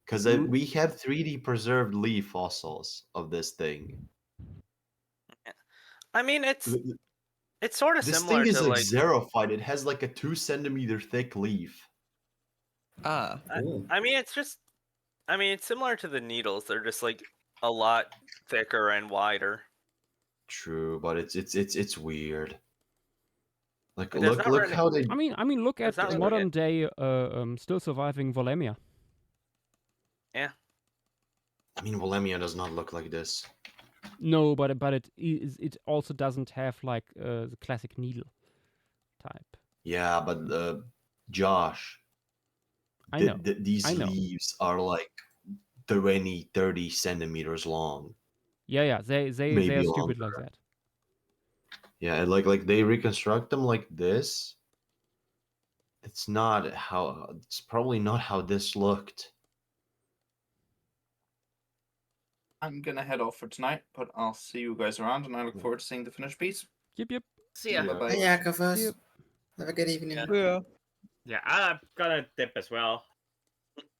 because we have 3D preserved leaf fossils of this thing. I mean, it's sort of This similar thing is to like like. xerophyte. It has like a 2 centimeter thick leaf. Ah, I mean, it's similar to the needles. They're just like a lot thicker and wider. True, but it's weird. Like But there's look not really- how they. I mean, look at That's not really modern day still surviving Volemia. Yeah. I mean, Volemia does not look like this. No, but it also doesn't have like the classic needle type. Yeah, but Josh, I know. these I know. leaves are like 20, 30 centimeters long. Yeah. They Maybe are stupid longer. like that. Yeah, and like they reconstruct them like this. It's probably not how this looked. I'm gonna head off for tonight, but I'll see you guys around, and I look forward to seeing the finished piece. Yep. See ya. Yeah. Bye-bye. Hey, Yakovos. Yep. Have a good evening. yeah. Yeah, I've got a dip as well.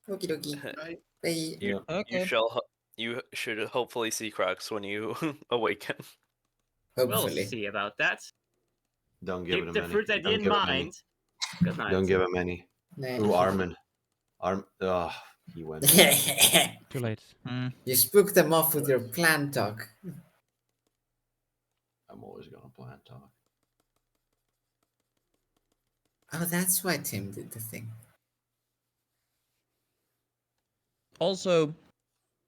Okie dokie. Bye. Bye. You Okay. you should hopefully see Crux when you awaken. We'll Hopefully. see about that. Don't give Keep him the any. fruit don't idea in give him any. mind. Good night. Don't give him any. Ooh, Armin. He went. Too late. You spooked them off with your plan talk. I'm always gonna plan talk. Oh, that's why Tim did the thing. Also,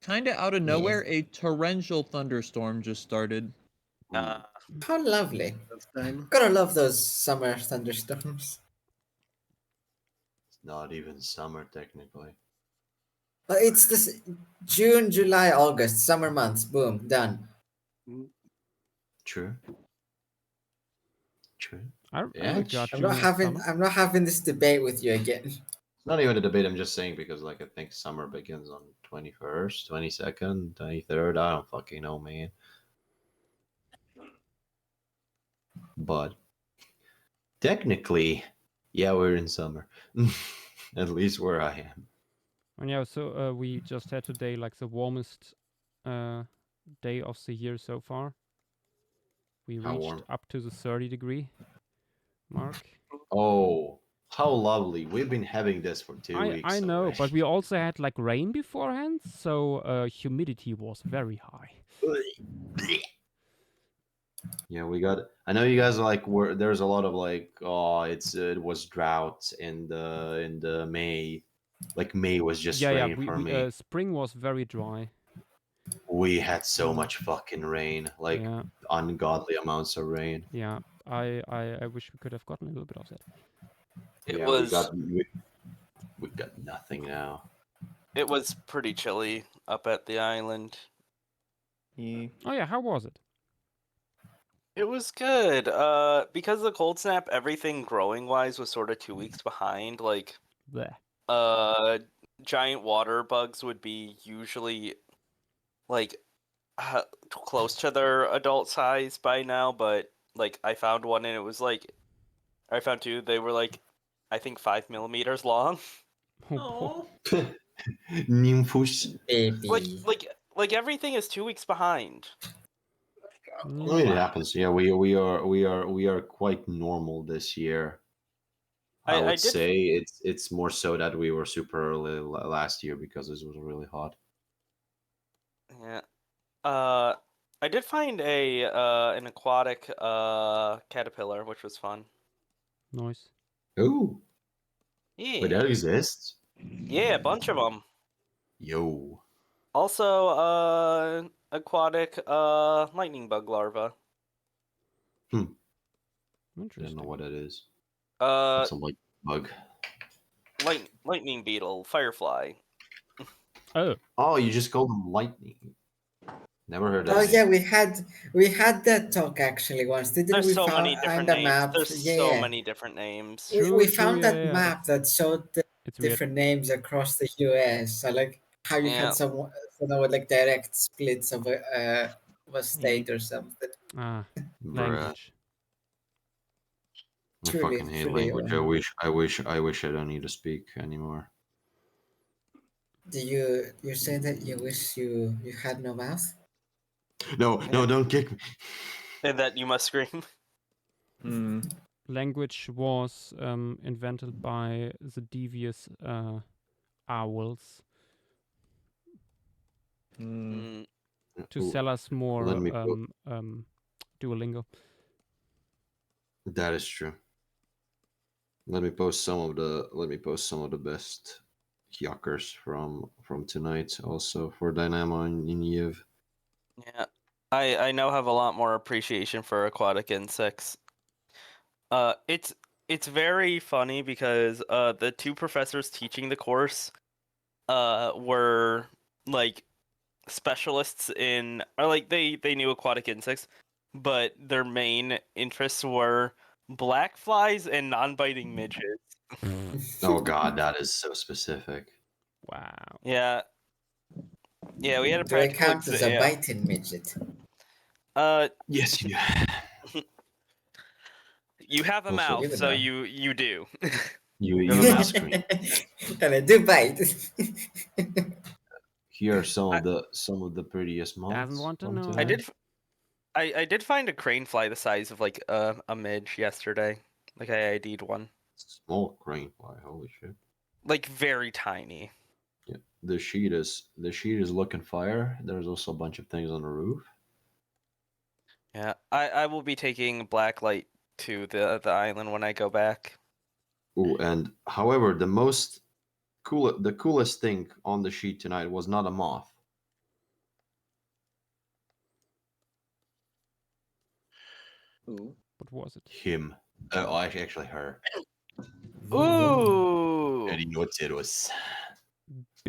kind of out of nowhere, a torrential thunderstorm just started. Uh, How lovely. This time. Gotta love those summer thunderstorms. It's not even summer technically. But it's this June, July, August, summer months. Boom, done. True. True. I Yeah, regard I'm June not as having. summer. I'm not having this debate with you again. It's not even a debate. I'm just saying because, like, I think summer begins on 21st, 22nd, 23rd. I don't fucking know, man. But technically, yeah, we're in summer. At least where I am. And yeah, so we just had today like the warmest day of the year so far. We How reached warm? up to the 30-degree mark. Oh, how lovely. We've been having this for 2 weeks. I know, already. but we also had like rain beforehand, so humidity was very high. Yeah, we got. I know you guys are like. There's a lot of like. Oh, it was drought in the May. Like May was just Yeah, rain for me. spring was very dry. We had so much fucking rain, like Yeah. ungodly amounts of rain. Yeah, I wish we could have gotten a little bit of that. It Yeah, was. we got nothing now. It was pretty chilly up at the island. Yeah. Oh yeah, how was it? It was good. Because of the cold snap, everything growing wise was sort of 2 weeks behind. Like, Bleh. giant water bugs would be usually like close to their adult size by now, but like I found one and it was like I found two. They were like I think 5 millimeters long. Oh, Nymphus. Baby. Like everything is 2 weeks behind. I mean, it happens. Yeah, we are quite normal this year. I would say it's more so that we were super early last year because it was really hot. Yeah. I did find an aquatic caterpillar, which was fun. Nice. Ooh. Yeah. Wait, that exists? Yeah, a bunch of them. Yo. Also, aquatic lightning bug larva. I Interesting. don't know what that is. It's a like bug. Lightning beetle, firefly. Oh, you just called them lightning. Never heard that. Oh name. yeah, we had that talk actually once, didn't There's we? so many different a names. map. There's so many different names. We found that yeah. map that showed the It's weird. different names across the US. So like how you had some with like direct splits of a state or something. Language. I Truly, fucking hate truly, language. I wish I don't need to speak anymore. Do you say that you wish you had no mouth? No, don't kick me. And that you must scream. Language was invented by the devious owls to sell us more Duolingo. That is true. Let me post some of the best yuckers from tonight also for Dynamo and Yiv. Yeah. I now have a lot more appreciation for aquatic insects. It's very funny because the two professors teaching the course were like specialists in or like they knew aquatic insects, but their main interests were black flies and non-biting midgets. Oh god, that is so specific. Wow. Yeah. Yeah, we had a Do I practical count as a biting midget? Yes, you. You have a Also, mouth, even so though- you do. You have a have mouth. screen. And I do bite. Here are some of the prettiest moths. Doesn't want to from know. today. I did find a crane fly the size of like a midge yesterday. Like I ID'd one. Small crane fly. Holy shit. Like very tiny. Yeah. The sheet is looking fire. There's also a bunch of things on the roof. Yeah, I will be taking Blacklight to the island when I go back. Ooh, and however, the coolest thing on the sheet tonight was not a moth. Ooh. What was it? Him. Oh, actually her. Ooh, And you know what it was.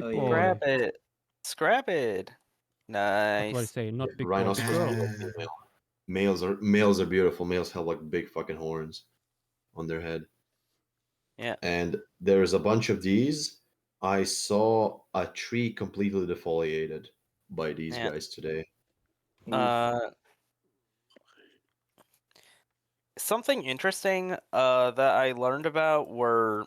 Oh, Big yeah. boy. scrap it, scrap it. What do I Nice. say? Not big boy, big Rhinoceros girl. male or female. Males are beautiful. Males have like big fucking horns on their head. Yeah. And there's a bunch of these. I saw a tree completely defoliated by these Yeah. guys today. Something interesting that I learned about were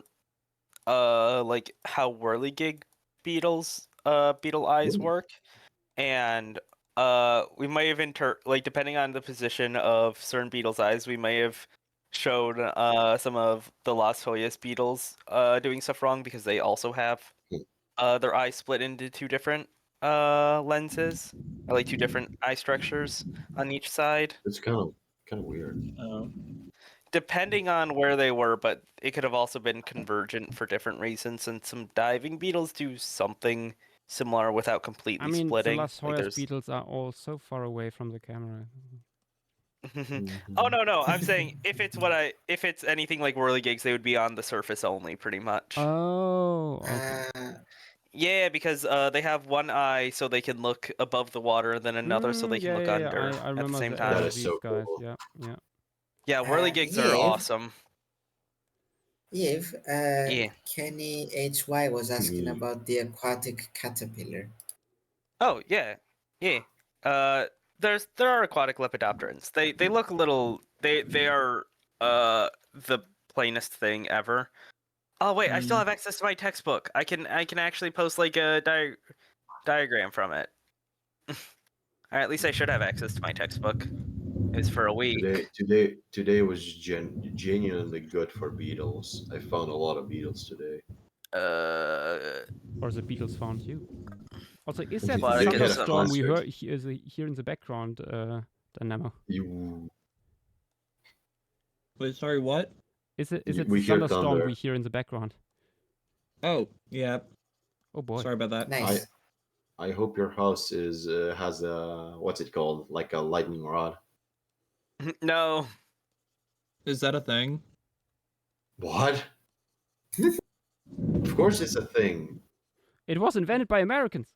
like how whirligig beetle eyes Ooh. work, and we may have like depending on the position of certain beetles' eyes, we may have showed some of the Las Hoyas beetles doing stuff wrong because they also have their eyes split into two different lenses, or like two different eye structures on each side. It's kind of weird. Oh. Depending on where they were, but it could have also been convergent for different reasons. And some diving beetles do something similar without completely I mean, the splitting. Las Like Hoyas there's. beetles are all so far away from the camera. Oh no, I'm saying if it's anything like whirligigs, they would be on the surface only, pretty much. Oh, okay. Yeah, because they have one eye so they can look above the water, and then another so they can look under I at the remember same the time. That is these so guys. cool. Yeah, yeah. Yeah, whirligigs are yeah. awesome. If Yeah. Kenny HY was asking Me. about the aquatic caterpillar. Oh yeah, yeah. There are aquatic lepidopterans. They look a little. They are the plainest thing ever. Oh wait, I still have access to my textbook. I can actually post like a diagram from it. Or at least I should have access to my textbook. It's for a week. Today was genuinely good for beetles. I found a lot of beetles today. Or the beetles found you. Also, is that Aquatic They had a thunderstorm we concert. heard here in the background, Dynamo? You, Wait, sorry, what? Is it the we hear thunderstorm thunder. we hear in the background? Oh, yeah. Oh boy. Sorry about that. Nice. I hope your house has a what's it called, like a lightning rod. No. Is that a thing? What? Of course, it's a thing. It was invented by Americans.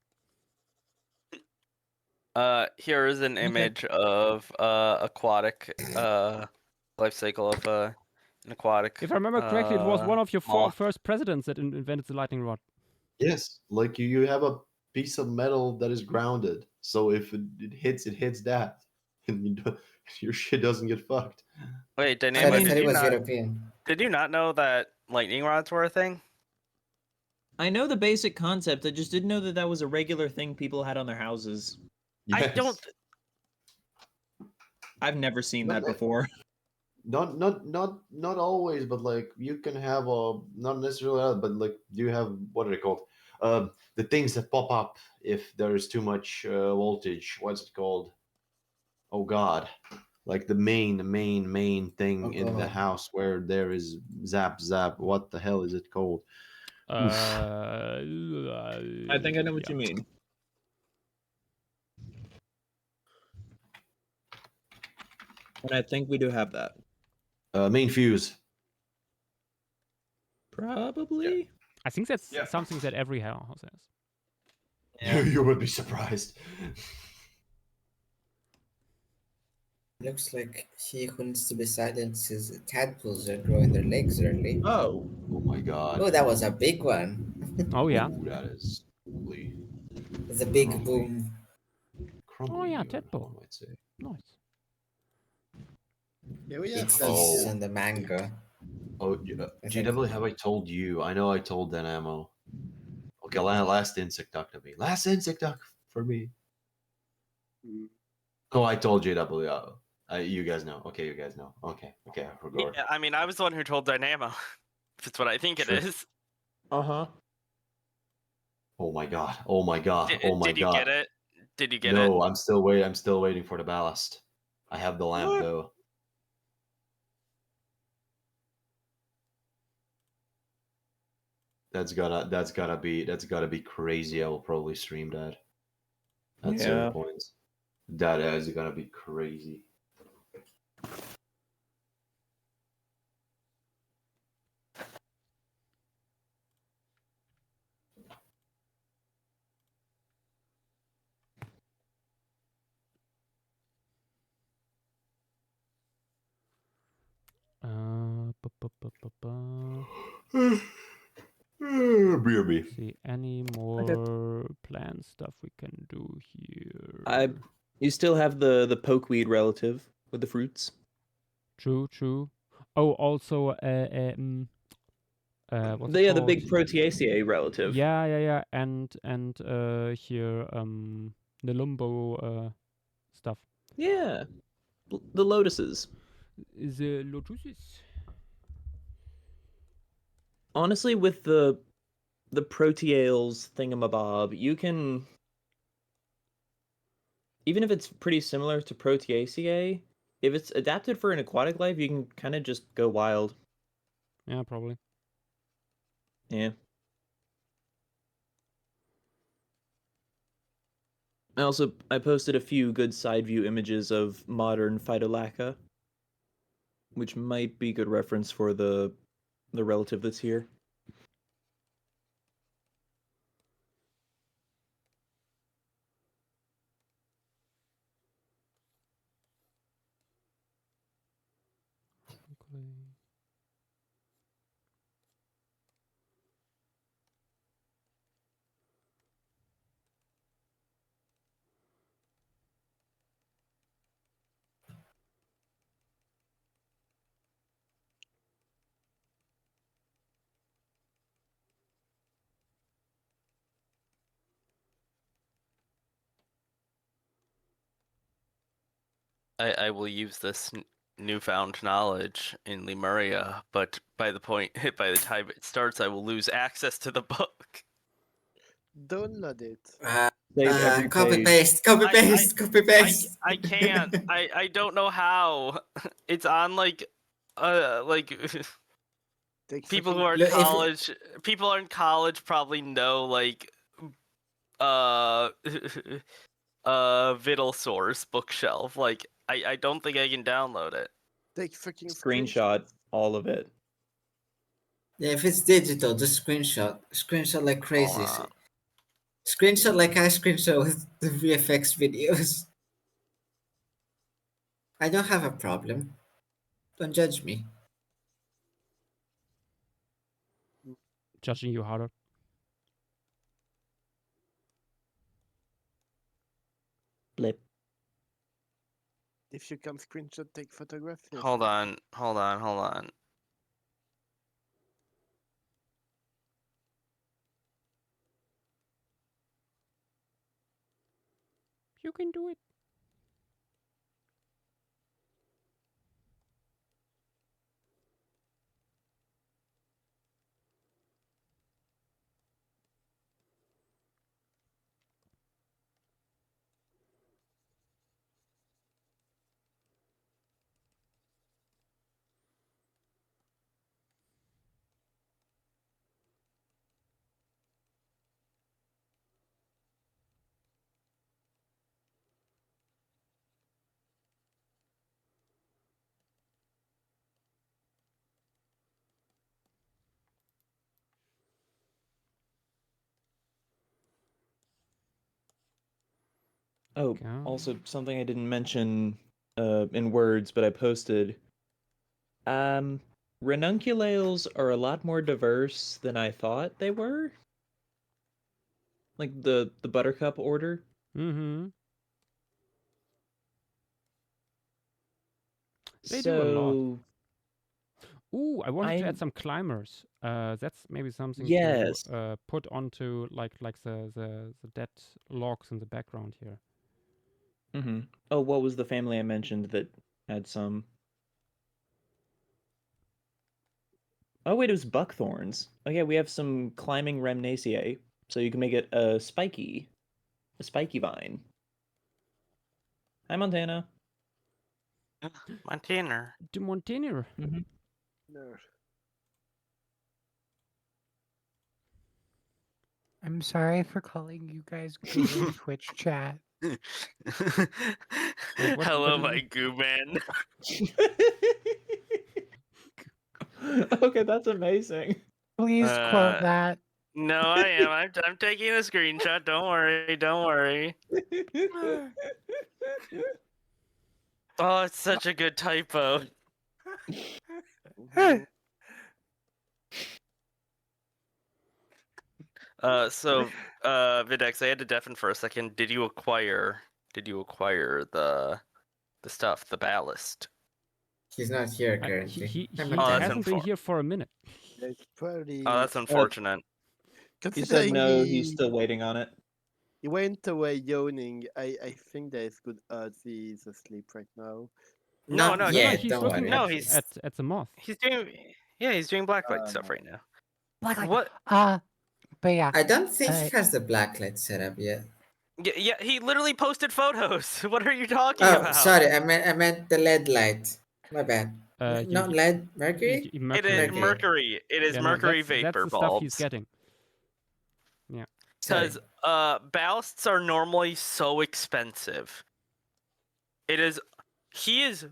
Here is an image of aquatic life cycle of an aquatic. If I remember correctly, it was one of your moth. first presidents that invented the lightning rod. Yes, like you have a piece of metal that is grounded, so if it hits that, and your shit doesn't get fucked. Wait, I Dynamo, thought it was European. did you not know that lightning rods were a thing? I know the basic concept. I just didn't know that that was a regular thing people had on their houses. Yes. I don't. I've never seen that But, before. Not always, but like you can have a not necessarily, but like you have what are they called? The things that pop up if there is too much voltage. What's it called? Oh God, like the main thing in the God. house where there is zap. What the hell is it called? I think I know what you mean. And I think we do have that. Main fuse. Probably. I think that's something that every house has. Yeah. You would be surprised. Looks like he who needs to be silenced is tadpoles are growing their legs early. Oh. Oh my God. Oh, that was a big one. Oh yeah. Ooh, that is crumbly. It's a big Crumbly. boom. Crumbly. Oh yeah, even, tadpole. one might say. Nice. Yeah, we have It some. feasts on the mango. Oh, GW, have I told you? I know I told Dynamo. Okay, last insect duck to me. Last insect duck for me. Oh, I told JW. You guys know. Okay, you guys know. Okay, I forgot. Yeah, I mean, I was the one who told Dynamo. If it's what I think it Sure. is. Uh-huh. Oh my god. Oh my god. Did, Oh my did you god. get it? Did you get No, it? I'm still waiting. I'm still waiting for the ballast. I have the lamp What? though. That's gotta be crazy. I will probably stream that at 0 Yeah. points. That is gonna be crazy. BRB. See any more plan stuff we can do here? You still have the pokeweed relative with the fruits. True. Oh, also, what's it Yeah, called? the big Proteaceae relative. Yeah, and here, the Lumbo stuff. Yeah. The lotuses. The lotuses. Honestly, with the Proteales thingamabob, you can, even if it's pretty similar to Proteaceae, if it's adapted for an aquatic life, you can kind of just go wild. Yeah, probably. Yeah. I posted a few good side view images of modern Phytolacca, which might be good reference for the relative that's here. Okay. I will use this newfound knowledge in Lemuria, but by the time it starts, I will lose access to the book. Download it. Save every Copy page. paste, copy paste, copy paste. I can't. I don't know how. It's on like Take people who fucking- are in Look, if- college. People are in college probably know like Vital Source bookshelf. Like I don't think I can download it. Take fucking Screenshot all of it. Yeah, if it's digital, just screenshot like crazy. Hold on. Screenshot like I screenshot with the VFX videos. I don't have a problem. Don't judge me. Judging you harder. Blip. If you can screenshot, take photograph. Yes. Hold on. You can do it. Oh, Go. also something I didn't mention in words, but I posted. Ranunculales are a lot more diverse than I thought they were. Like the buttercup order. Mm-hmm. They so, do a lot. Ooh, I wanted to add I'm some climbers. That's maybe something yes. to put onto like the dead logs in the background here. Mm-hmm. Oh, what was the family I mentioned that had some? Oh wait, it was buckthorns. Oh yeah, we have some climbing Remnaceae, so you can make it a spiky vine. Hi, Montana. Montana. The Montana. Mm-hmm. No. I'm sorry for calling you guys goo in Twitch chat. Hello, what my is goo man. Okay, that's amazing. Please quote that. No, I am. I'm taking a screenshot. Don't worry. Don't worry. Oh, it's such a good typo. Mhm. Videx, I had to deafen for a second. Did you acquire the stuff, the ballast? He's not here He currently. he, Hi, he Oh, that's Montana. hasn't been unfor- here for a minute. It's probably. Oh, that's unfortunate. He said Considering no, he's still waiting on it. he went away yawning. I think there's good odds he's asleep right now. Not No, yet, he's don't looking worry. No, at, he's- at the moth. He's doing blacklight stuff right now. Blacklight. What? But yeah. I don't think he Uh, has the blacklight set up yet. Yeah, he literally posted photos. What are you talking Oh, about? sorry, I meant the LED light. My bad. Not LED, mercury? It Mercury. is mercury. It is Yeah, no, mercury that's vapor the stuff he's bulbs. getting. Yeah. Sorry. Because ballasts are normally so expensive. He is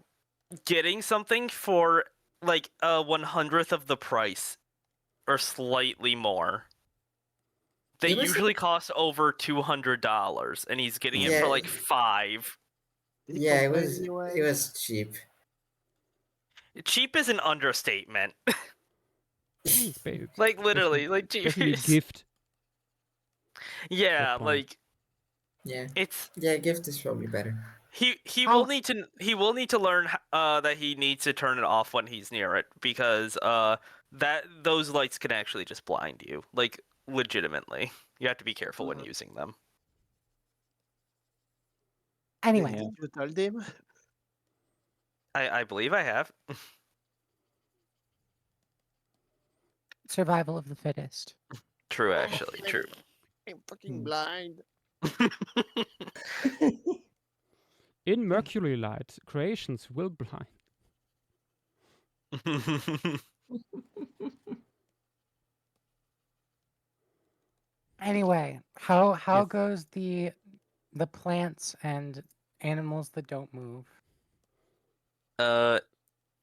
getting something for like 1/100th of the price, or slightly more. They It was- usually cost over $200, and he's getting it for Yeah. like $5. Did he Yeah, it complain was anyway? it was cheap. Cheap is an understatement. It's Like literally, like basically a cheap. gift. Yeah, point. like Yeah. it's Yeah, gift is probably better. he How- will need to learn that he needs to turn it off when he's near it, because those lights can actually just blind you, like legitimately. You have to be careful when using them. Anyway, Yeah. You told him? I believe I have. survival of the fittest. True, actually, true. I'm fucking blind. In mercury light, creations will blind. Anyway, how Yes. goes the plants and animals that don't move? Very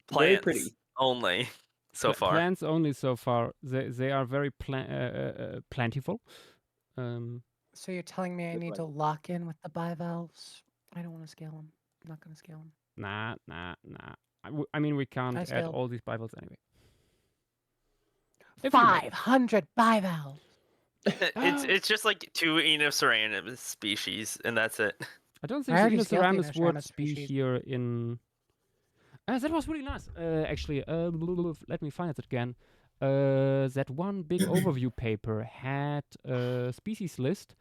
Plants pretty. only so far. Plants only so far. They are very plentiful. So you're telling me I Good need one. to lock in with the bivalves? I don't want to scale them. I'm not going to scale them. Nah. I mean, we can't I add scaled. all these Bibles anyway. If you like. 500 bivalves. It's just like 2 Enosaranimus species, and that's it. I don't I think already Venus scaled the Aramis would Enosarama be species. here in. That was really nice. Actually, let me find it again. That one big overview paper had a species list,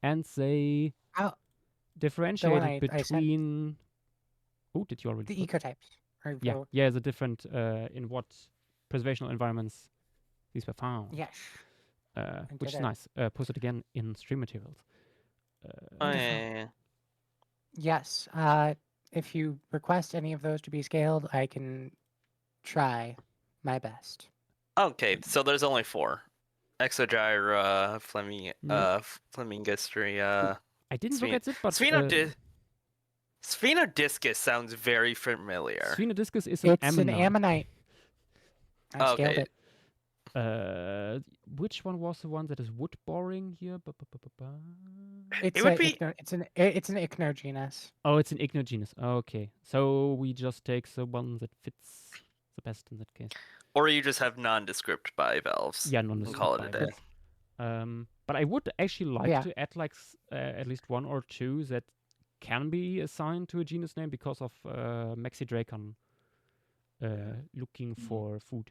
and they Oh, differentiated I sent. between. Oh, did you already? The put- ecotypes. Or Yeah, the- yeah, the different in what preservational environments these were found. Yes. Which is did it. nice. Posted again in stream materials. Oh, yeah. Yes. If you request any of those to be scaled, I can try my best. Okay, so there's only 4. Exogyra, Flemingistry, I didn't look Sphen- at it, but Sphenodiscus sounds very familiar. Sphenodiscus is an It's ammonite. an ammonite. I scaled Okay. it. Which one was the one that is wood boring here? It's would a be- it's an ichnogenus. Oh, it's an ichnogenus. Okay, so we just take the one that fits the best in that case. Or you just have nondescript bivalves. Yeah, and nondescript call it a day. bivalves. But I would actually like Yeah. to add like at least 1 or 2 that can be assigned to a genus name because of Maxidracon looking for food.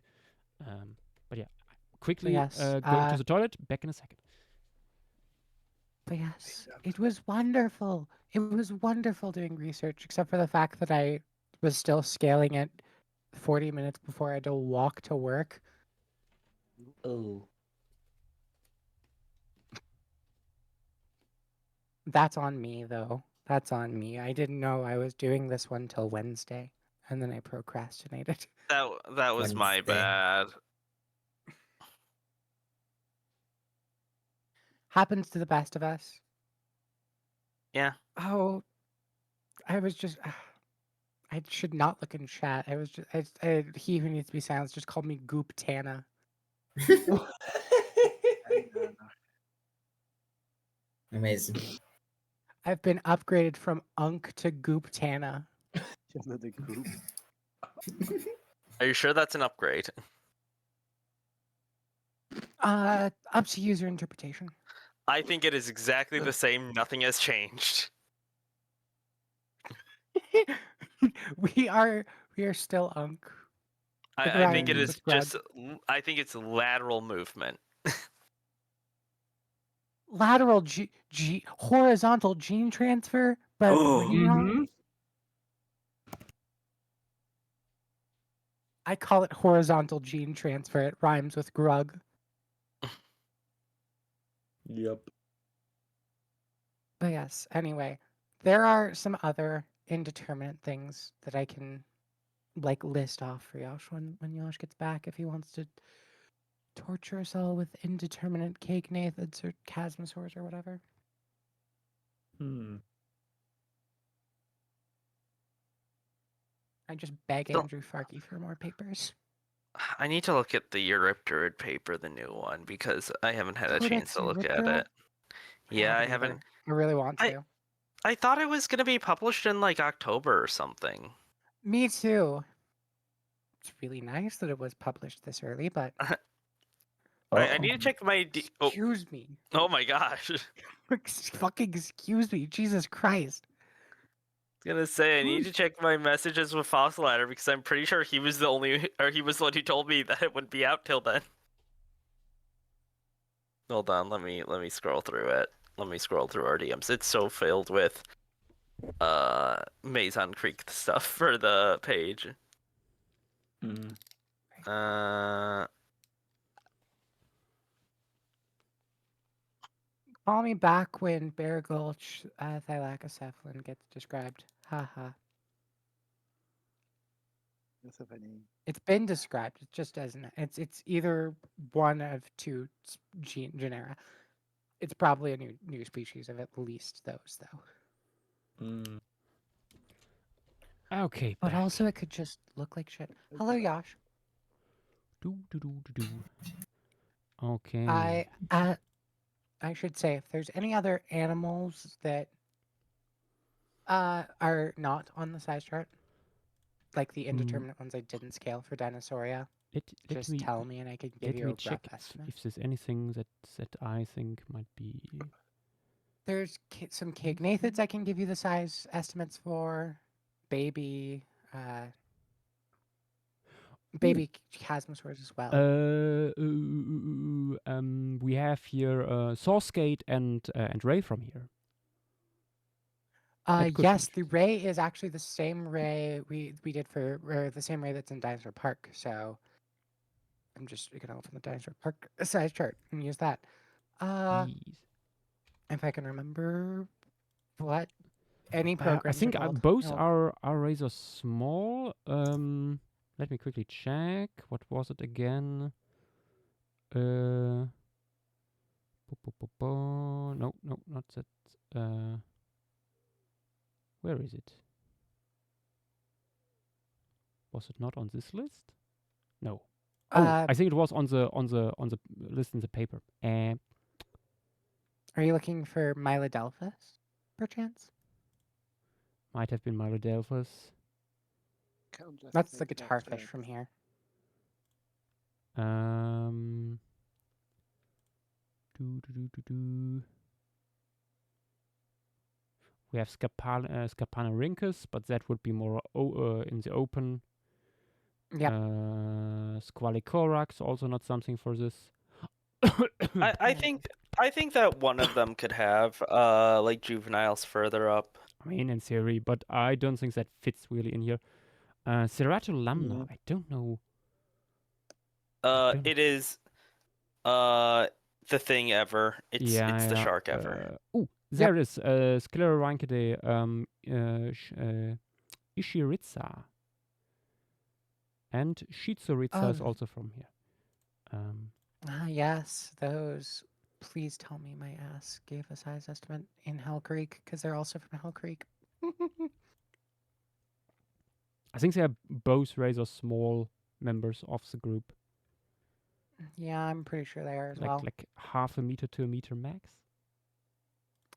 But yeah, quickly yes, going to the toilet. Back in a second. But yes, it was wonderful. It was wonderful doing research, except for the fact that I was still scaling it 40 minutes before I had to walk to work. Oh. That's on me, though. That's on me. I didn't know I was doing this one till Wednesday, and then I procrastinated. That was my Wednesday. bad. Happens to the best of us. Yeah. Oh, I was just. I should not look in chat. I was just. He who needs to be silenced just called me Goop Tana. Amazing. I've been upgraded from Unk to Goop Tana. Another group. Are you sure that's an upgrade? Up to user interpretation. I think it is exactly the same. Nothing has changed. we are still Unk. It I think it rhymes is with grub. just. I think it's lateral movement. Lateral horizontal gene transfer, but when you're on, I call it horizontal gene transfer. It rhymes with grug. Yep. But yes, anyway, there are some other indeterminate things that I can like list off for Yosh when Yosh gets back if he wants to torture us all with indeterminate cake nathids or chasmosaurs or whatever. I just beg So- Andrew Farkey for more papers. I need to look at the Eurypterid paper, the new one, because I haven't had a chance Codex to look at Euryptera? it. Yeah, I either. haven't. I really want to. I thought it was going to be published in like October or something. Me too. It's really nice that it was published this early, but I need to check my. excuse me. Oh my gosh. Fucking excuse me. Jesus Christ. I was gonna say I need to check my messages with Fossilizer because I'm pretty sure he was the one who told me that it wouldn't be out till then. Hold on, let me scroll through it. Let me scroll through our DMs. It's so filled with Maison Creek stuff for the page. Call me back when Bear Gulch thylakocephalin gets described. Haha. That's so funny. It's been described. It just doesn't. It's either one of two genera. It's probably a new species of at least those, though. Okay, But back. also, it could just look like shit. Hello, Yash. Okay. I should say, if there's any other animals that are not on the size chart, like the indeterminate ones I didn't scale for Dinosauria, just tell me and I can give you a rough check estimate. if there's anything that I think might be. There's some Cagnathids I can give you the size estimates for. Baby chasmosaurs as well. We have here Sourcegate and Ray from here. Yes, the ray is actually the same ray we did for the same ray that's in Dinosaur Park. So I'm just gonna open the Dinosaur Park size chart and use that. If I can remember what any programs I think are called. both are rather small. Let me quickly check. What was it again? No, not that. Where is it? Was it not on this list? No. I think it was on the list in the paper. Are you looking for Mylodelphus, perchance? Might have been Mylodelphus. That's the guitar fish from here. We have Scapanarhynchus, but that would be more in the open. Yep. Squalicorax, also not something for this. I think that one of them could have like juveniles further up. I mean, in theory, but I don't think that fits really in here. Ceratolamna, I don't know. It is the thing ever. It's the shark ever. There it is. Sclerorhynchidae Ishiritsa. And Shizuritsa is Oh. also from here. Yes, those. Please tell me my ass gave a size estimate in Hell Creek, because they're also from Hell Creek. I think they are both rather small members of the group. Yeah, I'm pretty sure they are as well. Like half a meter to a meter max.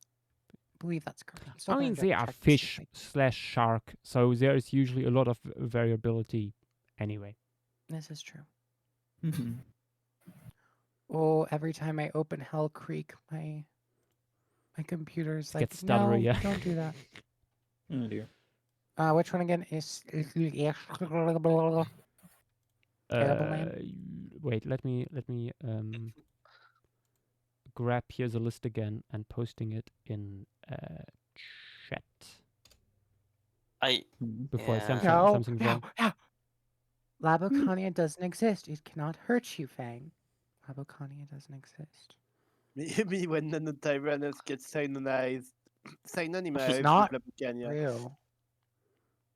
I believe that's correct. I'm still I gonna mean, go they are check to see if fish I- / shark, so there is usually a lot of variability anyway. This is true. Mhm. Oh, every time I open Hell Creek, my computer's like, Gets stuttery, no, yeah. don't do that. Oh dear. Which one again is terrible name? Wait, let me grab here the list again and posting it in chat before I say No, something wrong. no. Labocania doesn't exist. It cannot hurt you, Fang. Labocania doesn't exist. Maybe when Nanotyranus gets synonymized It's with not Labocania. real.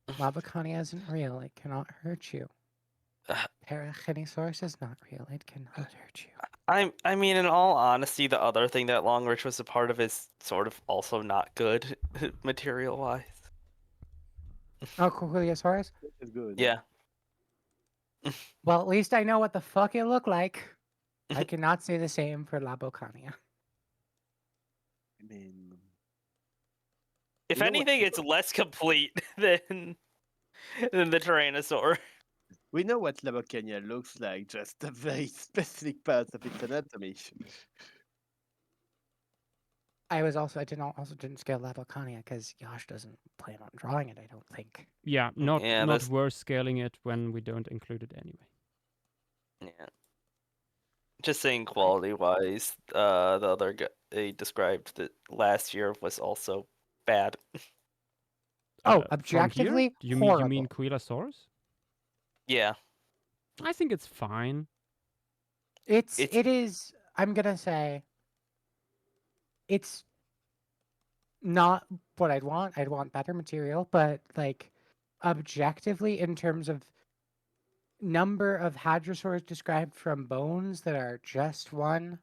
Labocania isn't real. It cannot hurt you. Parachenosaurus is not real. It cannot hurt you. I mean, in all honesty, the other thing that Longreach was a part of is sort of also not good material-wise. Oh, Cochiliosaurus? It's good. Yeah. Well, at least I know what the fuck it looked like. I cannot say the same for Labocania. I mean, If you know what- anything, it's less complete than the Tyrannosaur. we know what Labocania looks like, just a very specific part of its anatomy. I didn't scale Labocania because Yash doesn't plan on drawing it, I don't think. Yeah, not that's- worth scaling it when we don't include it anyway. Yeah. Just saying, quality-wise, the other guy described that last year was also bad. Oh, From objectively, here? horrible. You mean Quilosaurus? Yeah. I think it's fine. It is, I'm gonna say, it's not what I'd want. I'd want better material, but like objectively, in terms of number of hadrosaurs described from bones that are just one,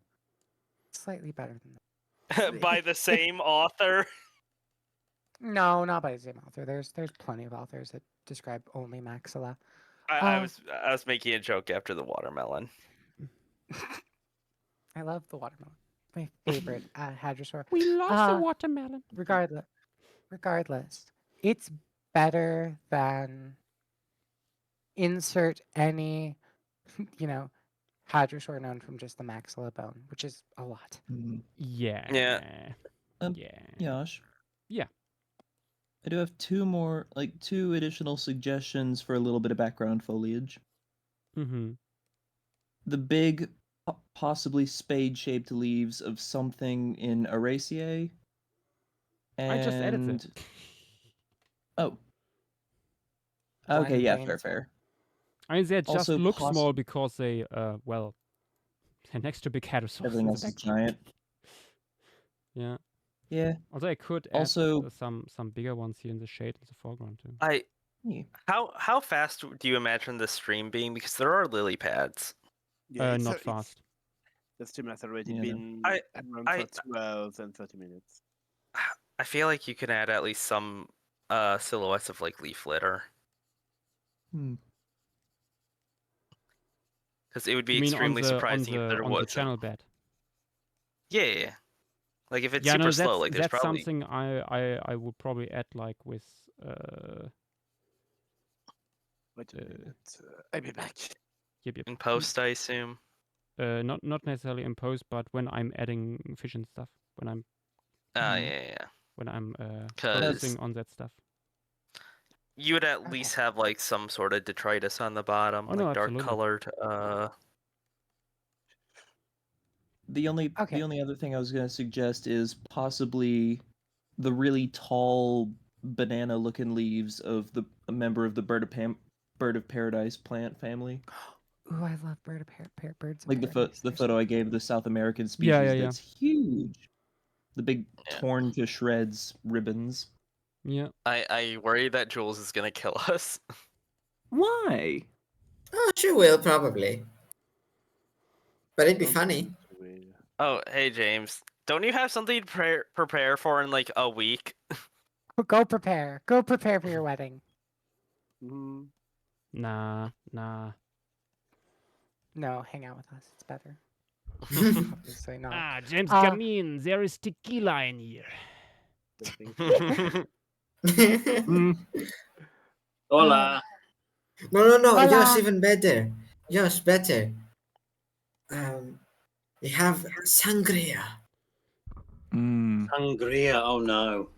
slightly better than that. By the same author. No, not by the same author. There's plenty of authors that describe only maxilla. I was making a joke after the watermelon. I love the watermelon. My favorite hadrosaur. We love the watermelon. Regardless, it's better than insert any, hadrosaur known from just the maxilla bone, which is a lot. Yeah. Yeah. Yash. Yeah. I do have two additional suggestions for a little bit of background foliage. Mm-hmm. The big, possibly spade-shaped leaves of something in Araceae. I just added them. Oh. Okay, yeah, Brains. fair. I mean, they just Also look small because they, well, they're next to big hadrosaurs. Everything else is giant. Yeah. Yeah. Although I could add Also, some bigger ones here in the shade in the foreground too. How fast do you imagine the stream being? Because there are lily pads. Yeah, Not fast. The stream has already Yeah, been around for 2 hours and 30 minutes. I feel like you can add at least some silhouettes of like leaf litter. Because it would be You mean extremely on the, surprising if there on was the channel bed. Yeah. Like if it's Yeah, super no, slow, like there's that's probably something I would probably add like with Wait a minute. I'll be back. Yep. in post, I assume. Not necessarily in post, but when I'm adding fish and stuff, when I'm Yeah. when I'm 'Cause- focusing on that stuff. You would at least have like some sort of detritus on the bottom, Oh, like no, dark absolutely. colored. The only other thing I was going to suggest is possibly the really tall banana-looking leaves of a member of the bird of paradise plant family. Ooh, I love birds of Like the paradise. They're so photo I gave the South American species Yeah, yeah. that's huge. The big Yeah. torn to shreds ribbons. Yeah. I worry that Jules is gonna kill us. Why? Oh, she will probably. But it'd be Don't funny. think she will. Oh, hey James, don't you have something to prepare for in like a week? Go prepare. Go prepare for your wedding. Mhm. Nah. No, hang out with us. It's better. Obviously not. Ah, James, Uh, come in. There is tequila in here. Don't think so. Hola. No, Hola. Josh, even better. Josh, better. We have sangria. Sangria. Oh no.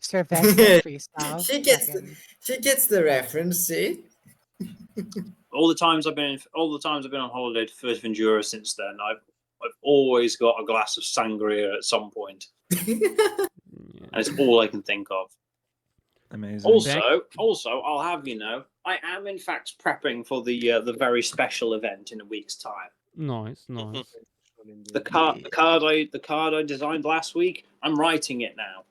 Cerveza freestyle. She gets the reference, see? All the times I've been on holiday to Fuerteventura since then, I've always got a glass of sangria at some point, and it's all I can think of. Amazing. Also, I'll have you know, I am in fact prepping for the very special event in a week's time. Nice. The card I designed last week, I'm writing it now.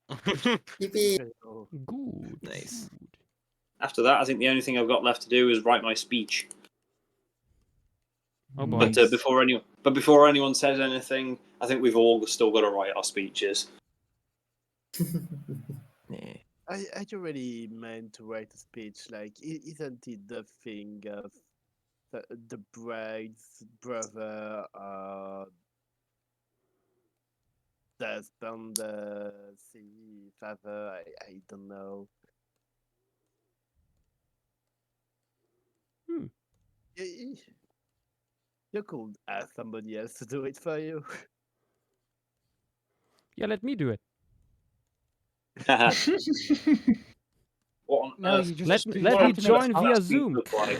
Yippee. Good. Nice. Good. After that, I think the only thing I've got left to do is write my speech. Oh boy. But before anyone says anything, I think we've all still got to write our speeches. Yeah. I already meant to write a speech. Like, isn't it the thing of the bride's brother, the husband, the father? I don't know. Hmm. You could ask somebody else to do it for you. Yeah, let me do it. What on No, earth? you just Let you me have to make join a- via That speech Zoom. look like?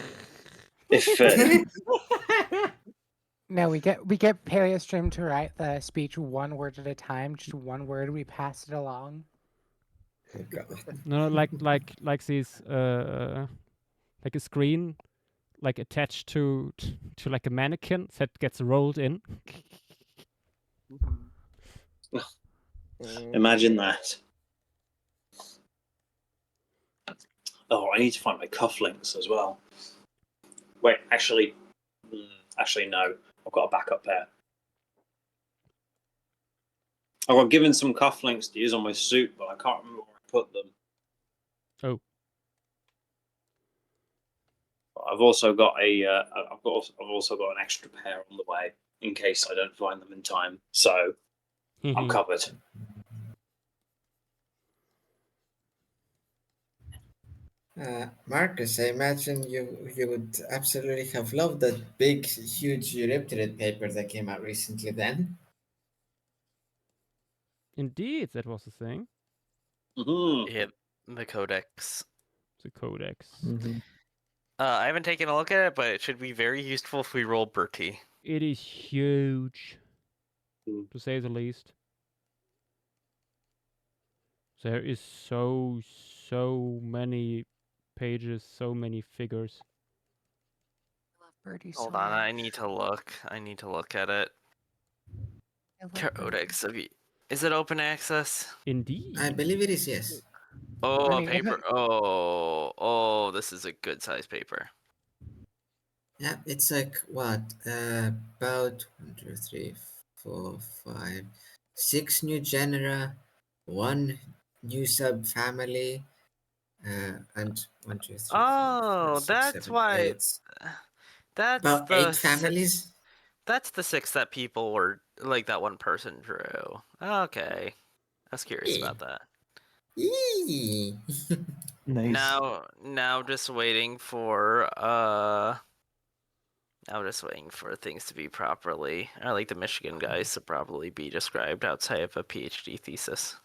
If No, we get Paleostream to write the speech one word at a time, just one word. We pass it along. Oh, God. No, like these like a screen like attached to like a mannequin that gets rolled in. imagine that. Oh, I need to find my cufflinks as well. Wait, actually no. I've got a backup pair. I got given some cufflinks to use on my suit, but I can't remember where I put them. Oh. I've also got I've also got an extra pair on the way in case I don't find them in time. So I'm covered. Marcus, I imagine you would absolutely have loved that big, huge Euryptid paper that came out recently then. Indeed, that was the thing. Mm-hmm. Yeah, the codex. The codex. I haven't taken a look at it, but it should be very useful if we roll Bertie. It is huge, to say the least. There is so many pages, so many figures. I love Birdie Hold so on, much. I need to look. I need to look at it. I love Birdie. Codex of is it open access? Indeed. I believe it is, yes. Oh, I a mean, if paper. Oh, this is a good size paper. Yeah, it's like what? About 1, 2, 3, 4, 5, 6 new genera, 1 new subfamily, and 1, 2, 3, 4, 5, Oh, 6, that's 7, why. 8. That's About the 8 families. That's the 6 that people were like that one person drew. Okay, I was curious Yeah. about that. Yee. Nice. Now just waiting for things to be properly, or like the Michigan guys to properly be described outside of a PhD thesis.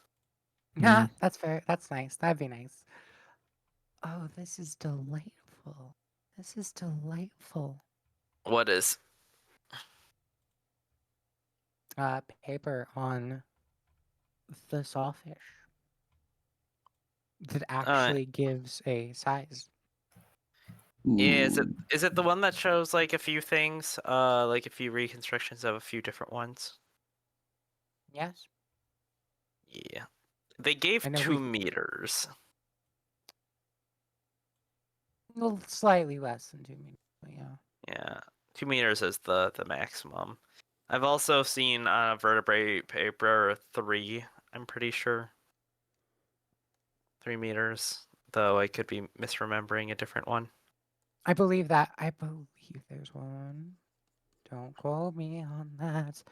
Yeah, that's fair. That's nice. That'd be nice. Oh, this is delightful. This is delightful. What is? Paper on the sawfish that actually gives a size. Yeah, is Ooh. it the one that shows like a few things, like a few reconstructions of a few different ones? Yes. Yeah, they gave I know 2 meters. well, slightly less than 2 meters. But yeah. Yeah, 2 meters is the maximum. I've also seen on a vertebrate paper 3. I'm pretty sure 3 meters, though I could be misremembering a different one. I believe that. I believe there's one. Don't quote me on that.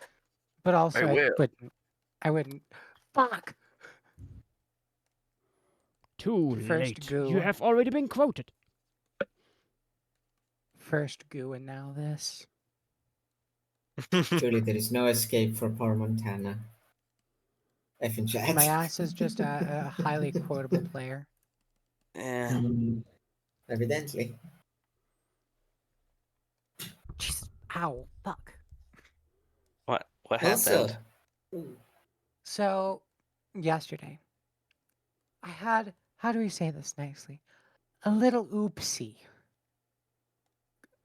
But also, I will. wouldn't. I wouldn't. Fuck. Too First late. goo. You have already been quoted. First goo, and now this. Truly, there is no escape for poor Montana. F in chat. My ass is just a highly quotable player. Yeah. Evidently. Jesus. Ow. Fuck. What Also, happened? So, yesterday, I had, how do we say this nicely? A little oopsie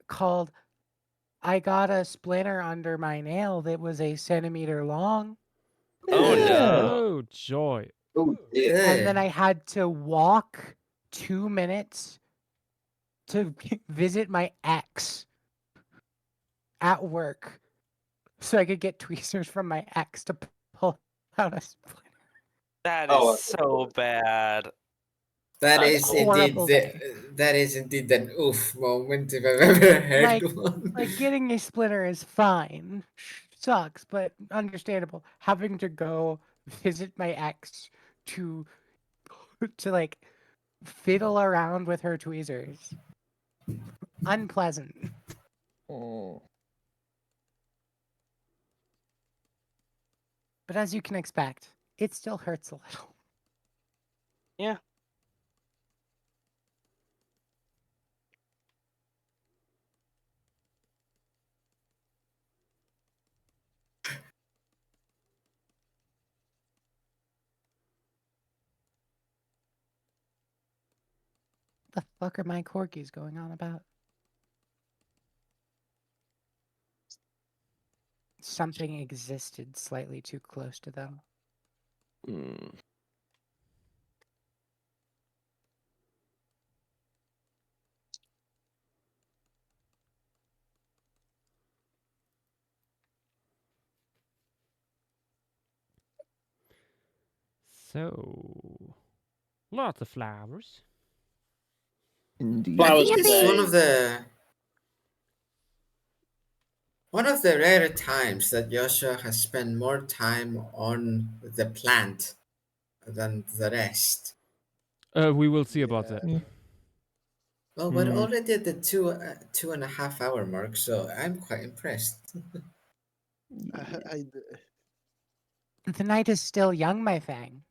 called I got a splinter under my nail that was a centimeter long, Oh no. Oh, joy. Oh, and then ugh. I had to walk 2 minutes to visit my ex at work so I could get tweezers from my ex to pull out a splinter. That is Oh, so bad. That That's is horrible. indeed Horrible day. that is indeed an oof moment if I've ever heard one. Like getting a splinter is fine. Sucks, but understandable. Having to go visit my ex to like fiddle around with her tweezers. Unpleasant. oh. But as you can expect, it still hurts a little. Yeah. What the fuck are my corgis going on about? Something existed slightly too close to them. Mm. So, lots of flowers. Indeed. I Flowers think this is today. one of the rare times that Joshua has spent more time on the plant than the rest. We will see about that. Yeah. Well, we're already at the 2.5 hour mark, so I'm quite impressed. I, The night is still young, my fang.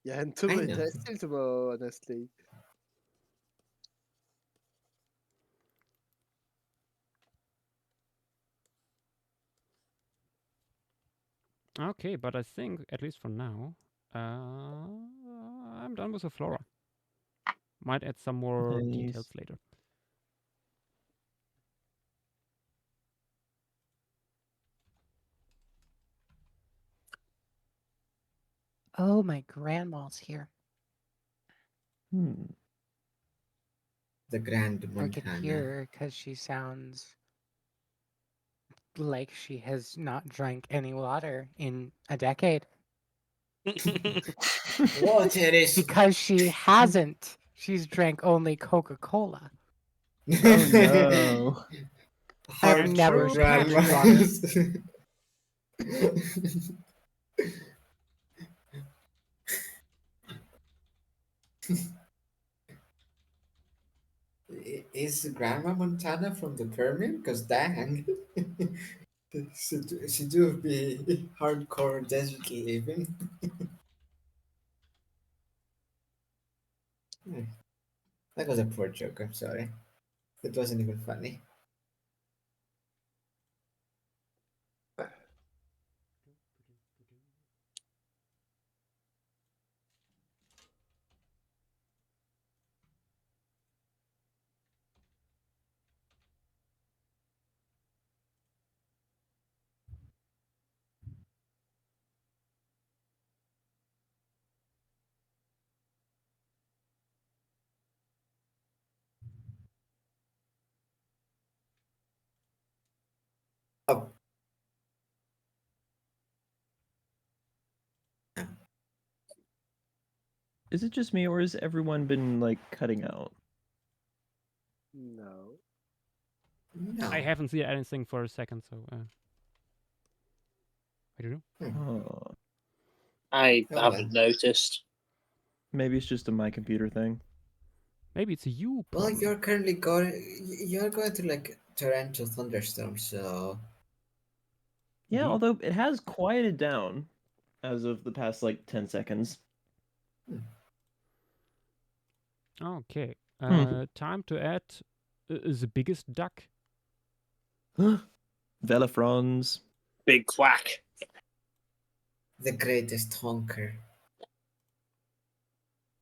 yeah, and I know. there's still tomorrow, honestly. Okay, but I think, at least for now, I'm done with the flora. Might add some more Nice. details later. Oh, my grandma's here. Hmm. The Grand We could Montana. hear her because she sounds like she has not drank any water in a decade. Water is. Because she hasn't. She's drank only Coca-Cola. Oh no. I've Hardcore never true drank patriot. water. Is Grandma Montana from the Permian? Because dang, she do be hardcore desert living. That was a poor joke. I'm sorry. It wasn't even funny. Is it just me, or has everyone been like cutting out? No. No. I haven't seen anything for a second, so I don't know. Oh, I Oh, haven't noticed. maybe it's just a my computer thing. Maybe it's a you Well, problem. you're currently you're going through like torrential thunderstorms, so Yeah, Indeed. although it has quieted down as of the past like 10 seconds. Okay. Hmm. Time to add the biggest duck. Velafrons. Big quack. the greatest honker.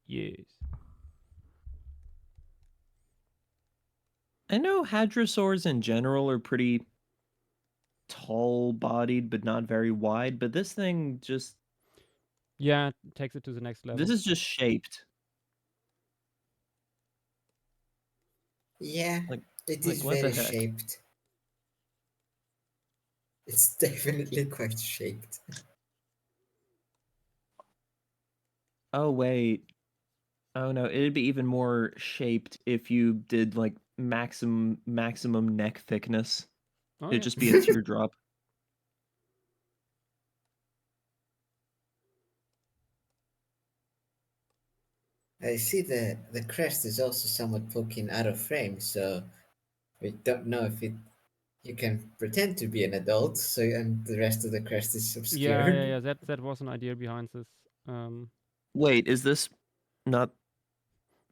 Yes. I know hadrosaurs in general are pretty tall-bodied, but not very wide. But this thing just Yeah, it takes it to the next level. this is just shaped. Yeah, Like it like is what the very heck? shaped. It's definitely quite shaped. Oh wait. Oh no, it'd be even more shaped if you did like maximum neck thickness. Oh It'd yeah. just be a teardrop. I see the crest is also somewhat poking out of frame, so we don't know if it you can pretend to be an adult, so and the rest of the crest is obscured. Yeah. That was an idea behind this. Wait, is this not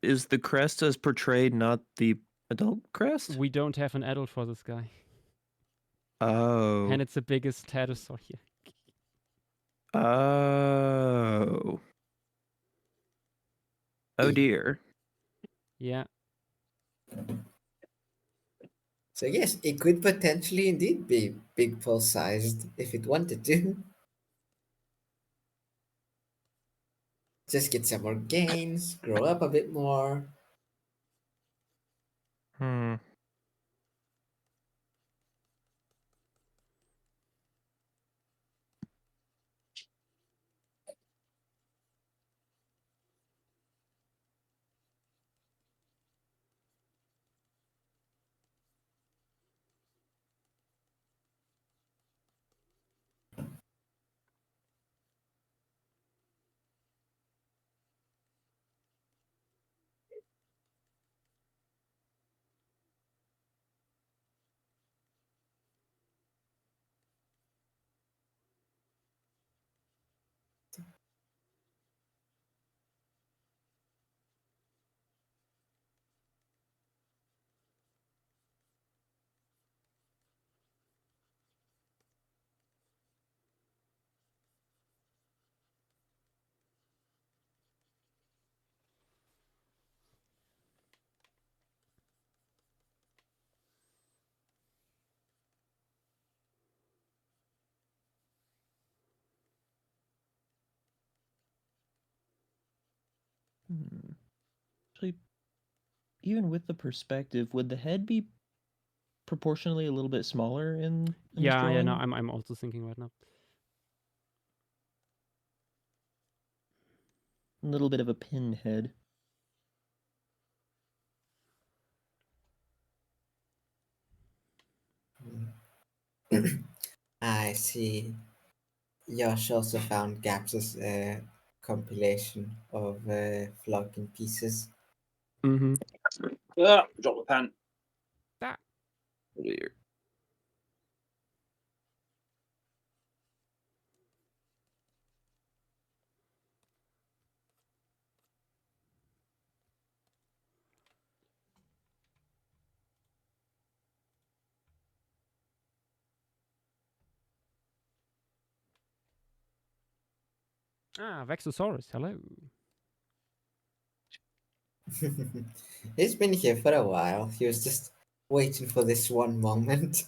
is the crest as portrayed not the adult crest? We don't have an adult for this guy, Oh. and it's the biggest pterosaur here. Oh. Oh dear. Yeah. So yes, it could potentially indeed be big pulse sized if it wanted to. Just get some more gains, grow up a bit more. Hmm. Hmm. Actually, even with the perspective, would the head be proportionally a little bit smaller in this Yeah. drawing? No, I'm also thinking right now. A little bit of a pinhead. I see. Josh also found gaps as a compilation of flock in pieces. Mm-hmm. Ah, drop the pen. That. Weird. Ah, Vexosaurus. Hello. He's been here for a while. He was just waiting for this one moment.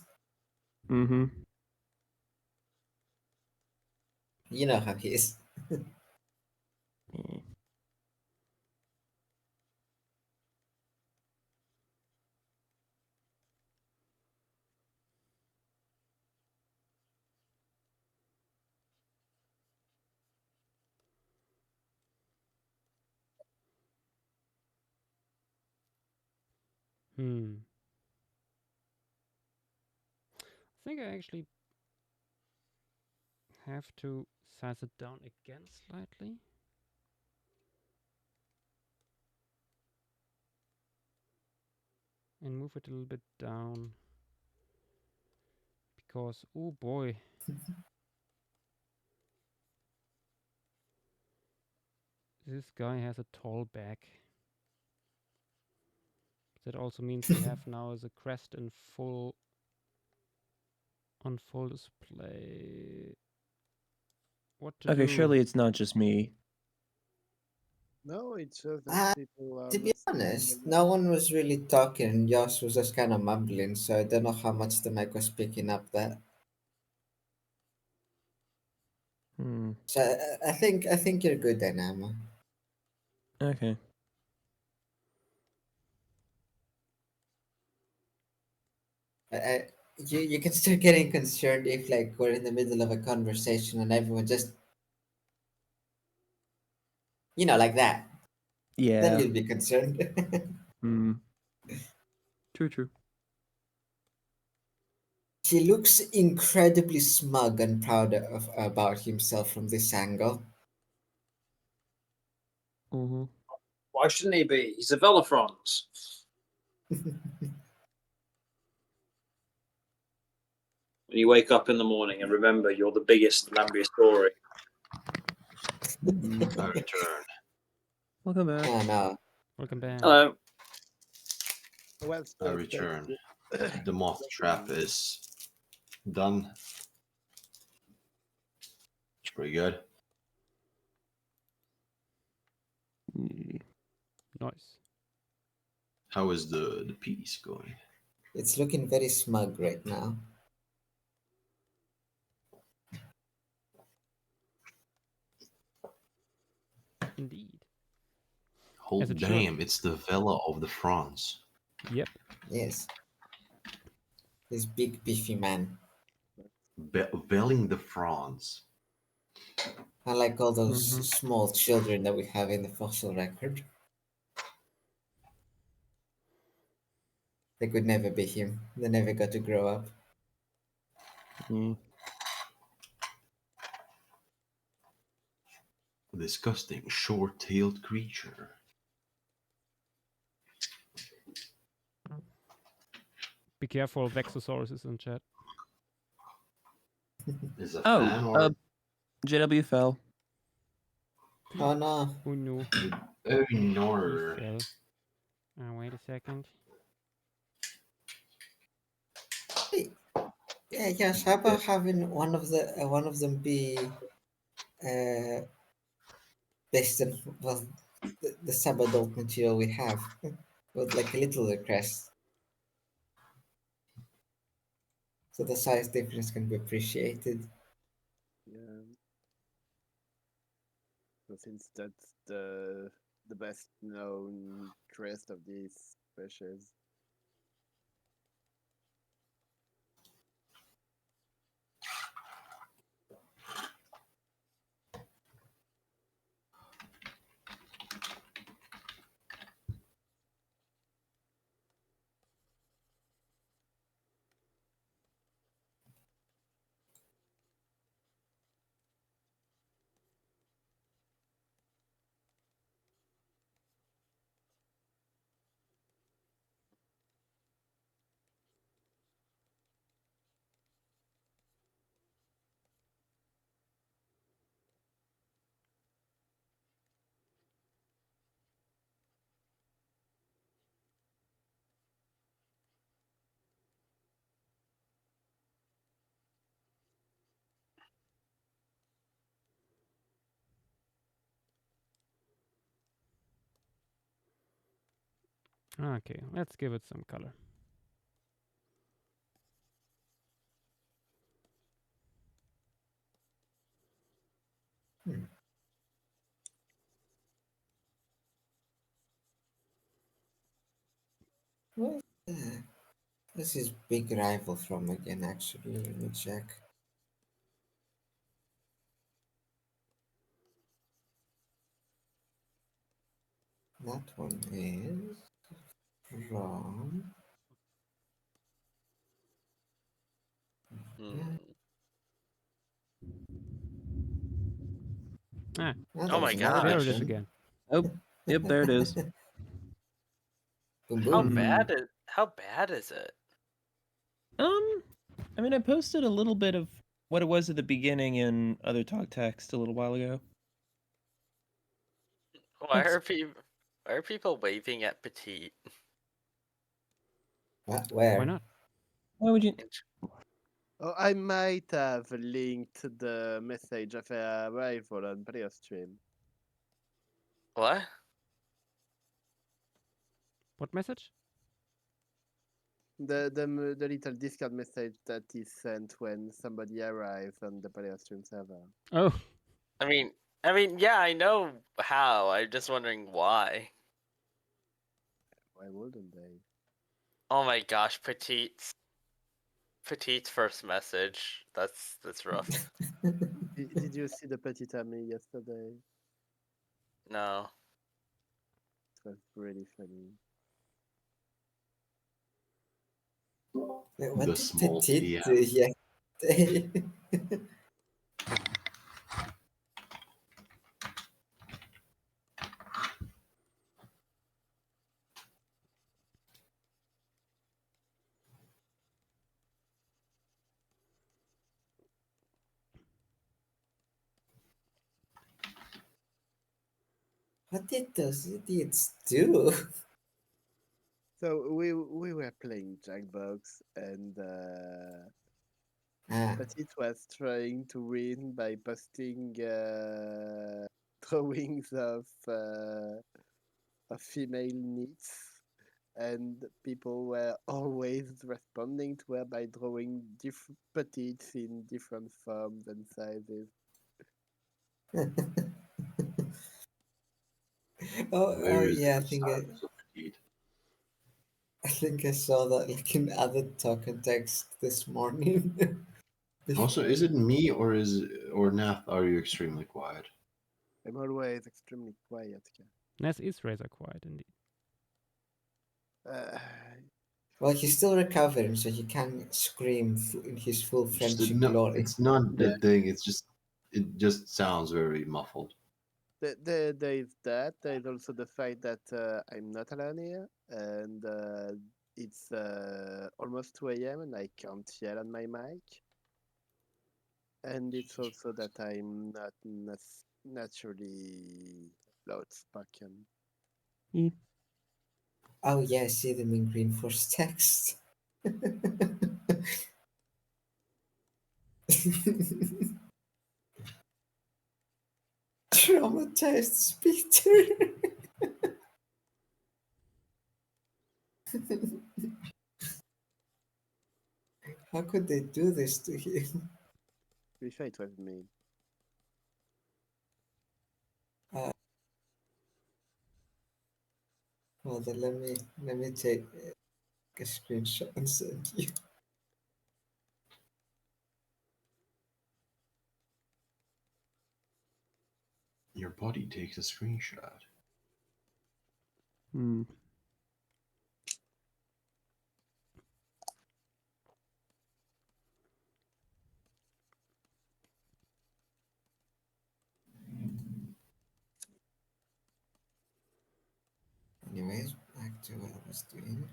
Mm-hmm. You know how he is. I think I actually have to size it down again slightly. And move it a little bit down. Because, oh boy. This guy has a tall back. That also means we have now the crest in on full display. What to Okay, do? surely it's not just me. No, it's just that people are To be listening honest, a no lot. one was really talking. Josh was just kind of mumbling, so I don't know how much the mic was picking up that. Hmm. So I think you're good, Dynamo. Okay. You can start getting concerned if like we're in the middle of a conversation and everyone just like that. Then Yeah. you'll be concerned. Hmm. True. He looks incredibly smug and proud about himself from this angle. Mm-hmm. Why shouldn't he be? He's a Velafrons. When you wake up in the morning and remember you're the biggest Lambia story. I return. Welcome back. Oh no. Welcome back. Hello. Well, I return. The moth trap is done. It's pretty good. Nice. How is the piece going? It's looking very smug right now. Indeed. Oh As it should. damn! It's the Vela of the France. Yep. Yes. This big beefy man. Velling the France. Unlike all those Mhm. small children that we have in the fossil record. They could never be him. They never got to grow up. Mm. Disgusting short-tailed creature. Be careful, Vexosaurus is in chat. Is a fan or JW fell. Oh no. Oh no. oh He no. fell. Wait a second. Yeah, yes. How about having one of them be based on the sub-adult material we have, with like a little crest, so the size difference can be appreciated. Yeah. So since that's the best known crest of these species. Okay, let's give it some color. Well, this is big rival from again. Actually, let me check. That one is wrong. Hmm. Ah, Oh, Oh my there's another gosh. there it is question. again. Oh, yep, there it is. Boom, How boom. bad is it? I mean, I posted a little bit of what it was at the beginning in other talk text a little while ago. Why are people waving at Petite? What? Where? Why not? Why would you? Oh, I might have linked the message of arrival on Paleostream. What? What message? The little Discord message that is sent when somebody arrives on the Paleostream server. Oh, I mean, yeah, I know how. I'm just wondering why. Why wouldn't they? Oh my gosh, Petite's first message. That's rough. Did you see the Petit Ami yesterday? No. It was really funny. Wait, what The did small Petit TM. do yesterday? What did those idiots do? So we were playing Jackbox and Ah, Petit was trying to win by posting drawings of female needs, and people were always responding to her by drawing petites in different forms and sizes. Where is yeah, the status of Petite? I think I saw that like in other talk and text this morning. Also, is it me or Nath? Are you extremely quiet? I'm always extremely quiet. Ness is razor quiet indeed. Uh, Well, he's still recovering, so he can scream in his full Just friendship no, glory. it's not the thing. It just sounds very muffled. there is that. There is also the fact that I'm not alone here, and it's almost 2 a.m. and I can't yell on my mic. And it's also that I'm not naturally loud spoken. Oh yeah, I see them in green force text. Traumatized Peter. How could they do this to him? To be fair, it was me. Well, then let me take a screenshot and send you. Your body takes a screenshot. Hmm. Anyways, back to what I was doing.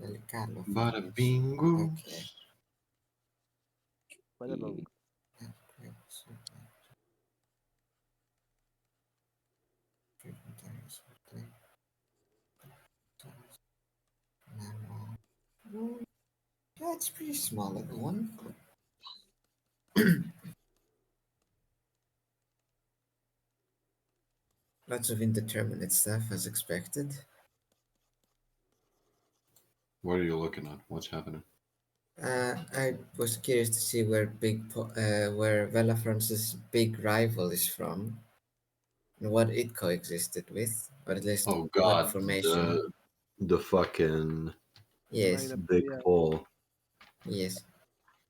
El Carlo. Bada Focus. bingo. Okay. What about Yeah, it's pretty small, everyone. Lots of indeterminate stuff as expected. What are you looking at? What's happening? I was curious to see where where Vela France's big rival is from. and what it coexisted with, or at least Oh what god, formation. the fucking Yes, big Yeah. ball. yes.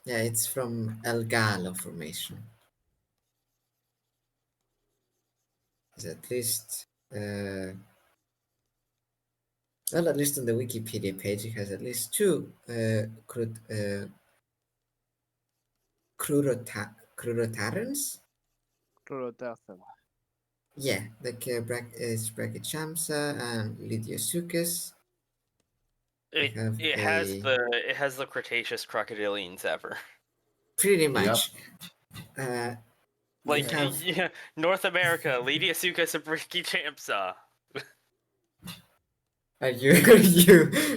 Yeah, it's from El Galo formation. It's at least, well, at least on the Wikipedia page, it has at least two Crurotarans. Chlorotartan. Yeah, like it's Brachydachamsa and Lidiosuchus. It have it has the Cretaceous crocodilians ever. Pretty Yep. much. Like have yeah, North America, Lediasuchus and Brachydachamsa. are you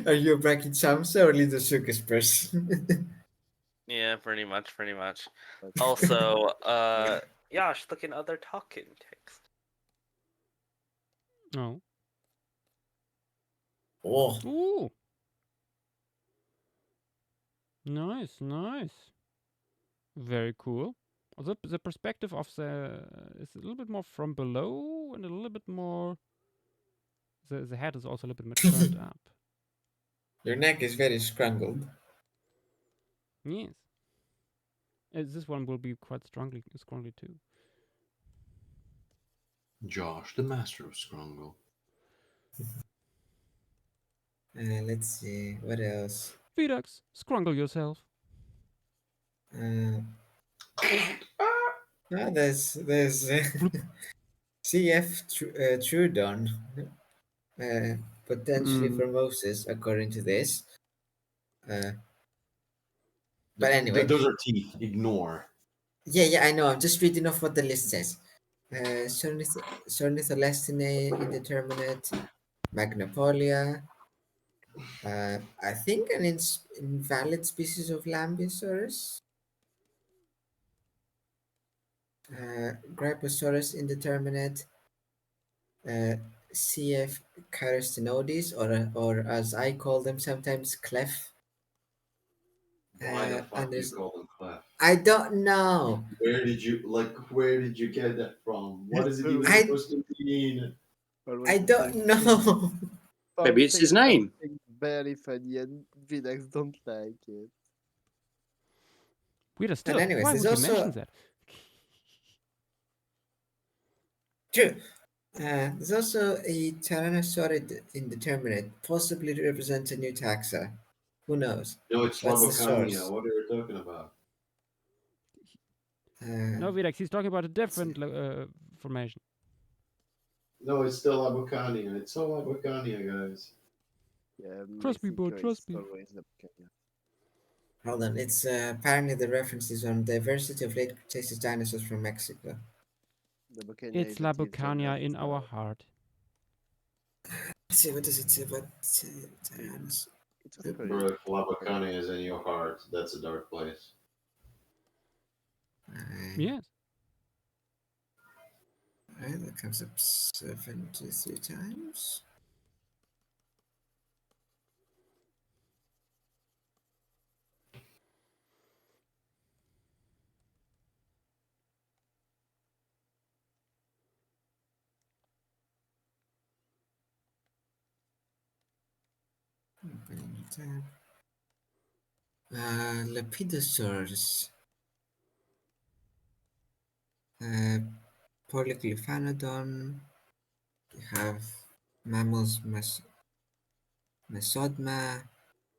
are you a Brachydachamsa or Lidiosuchus person? Yeah, pretty much. But Also, Yash, look in other talking text. Oh. Oh, Ooh. Nice, nice. Very cool. The perspective of the is a little bit more from below and a little bit more. The head is also a little bit more turned up. your neck is very scrungled. Yes. This one will be quite strongly too. Josh, the master of Scrungle. Let's see what else. Vidax, scrungle yourself. There's CF Trudon, potentially Mm. for Moses, according to this. But Th- anyway, those are teeth. Ignore. yeah, I know. I'm just reading off what the list says. Sornitholestine, indeterminate, Magnopolia. I think an invalid species of Lambeosaurus. Gryposaurus, indeterminate. CF Carostenodes, or as I call them sometimes, Clef. Why the fuck And do you there's, call them clef? I don't know. Where did you get that from? What is it even I- supposed to mean? I don't know. Maybe it's his name. Something very funny, and Vidax don't like it. Weird still. anyways, Why there's would you also- mention that? True. There's also a Tyrannosaurid indeterminate, possibly to represent a new taxa. Who knows? No, it's What's the Labocania. source? What are you talking about? No, Vidax, he's talking about a different formation. No, it's still Labocania. It's all Labocania, guys. Yeah, Trust me, bro, Mexico trust is me. always the Kenya. Hold on. It's apparently the reference is on diversity of late Cretaceous dinosaurs from Mexico. The Bukenya It's is a teeth Labocania in genus, our so heart. Let's see, what does it say about Tyrannosaurus? it was pretty. Bro, if Labocania is in your heart, that's a dark place. Yes. Alright, that comes up 73 times. Opening a tab. Lepidosaurs. Polyglyphanodon. We have mammals Mesodma,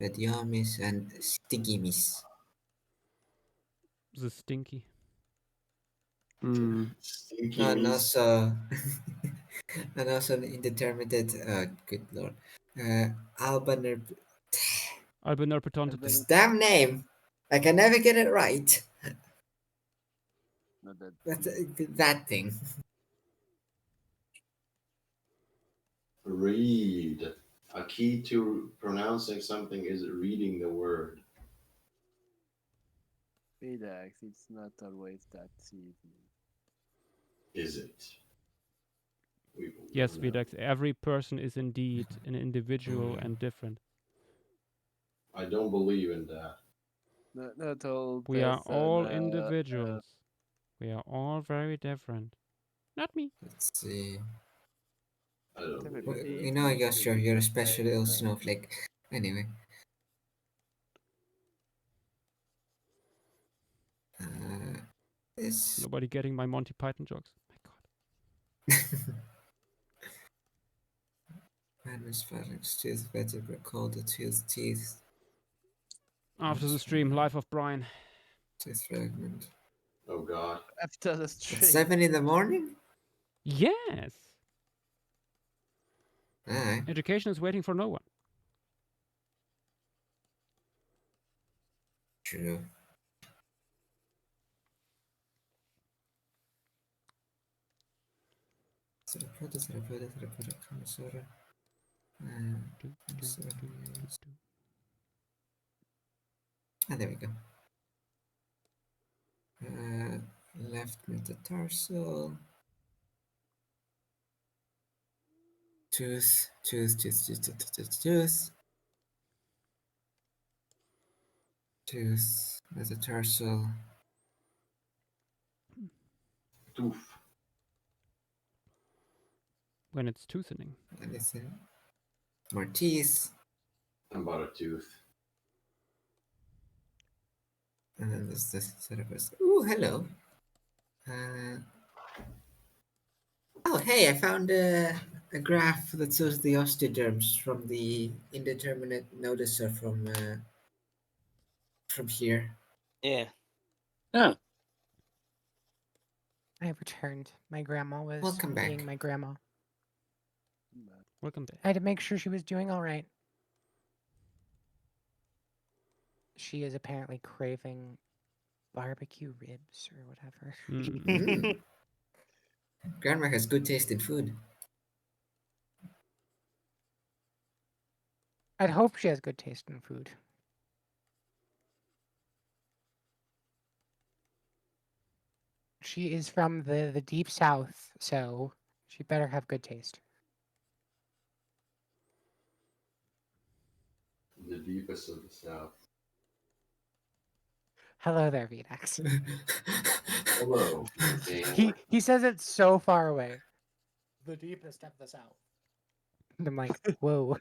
Radiomis, and Stygimis. The stinky. Stinky And means also, and also an indeterminate. Good lord. Albaner. Albanerpetontis. This damn name. I can never get it right. Not that. That thing. read. A key to pronouncing something is reading the word. Vidax, it's not always that easy. Is it? We will Yes, never know. Vidax. Every person is indeed an individual and different. I don't believe in that. Not all We are person, all individuals. We are all very different. Not me. Let's see. I don't know. Well, Probably you know, need Yosh, to you're a be special prepared, little snowflake. Anyway. This. Nobody getting my Monty Python jokes. My God. Manus phalanx, tooth vertebra, called the teeth. After the stream, life of Brian. Tooth fragment. Oh god. after the At stream. 7 in the morning? Yes. Aye. Education is waiting for no one. True. Therepoda, Kamasura. Ah, there we go. Left metatarsal. Tooth. Tooth, metatarsal. Tooth. When it's toothening. Anything? More teeth. About a tooth. And then there's this cerebus. Ooh, hello. Oh, hey, I found a graph that shows the osteoderms from the indeterminate noticer from here. Yeah. Oh, I have returned. My grandma was Welcome back. being my grandma. Welcome back. I had to make sure she was doing all right. She is apparently craving barbecue ribs or whatever. Mm. Grandma has good taste in food. I'd hope she has good taste in food. She is from the deep south, so she better have good taste. The deepest of the south. Hello there, Vitex. Hello. He says it so far away. The deepest of the south. And I'm like, whoa.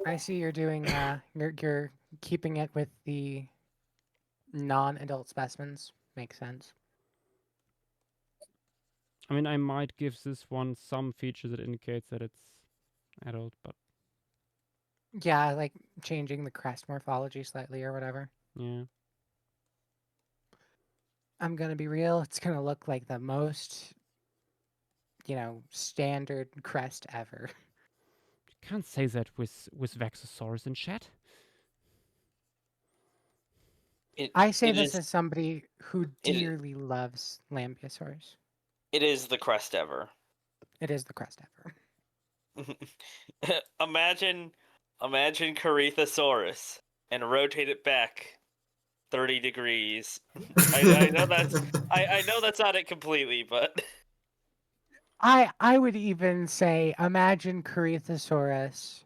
I see you're doing you're keeping it with the non-adult specimens. Makes sense. I mean, I might give this one some feature that indicates that it's adult, but Yeah, like changing the crest morphology slightly or whatever. yeah. I'm gonna be real, it's gonna look like the most, standard crest ever. You can't say that with Vaxosaurus in chat. I say it this is- as somebody who it- dearly loves Lambeosaurus. It is the crest ever. It is the crest ever. Imagine Corythosaurus and rotate it back 30 degrees. I know that's not it completely, but I would even say imagine Corythosaurus.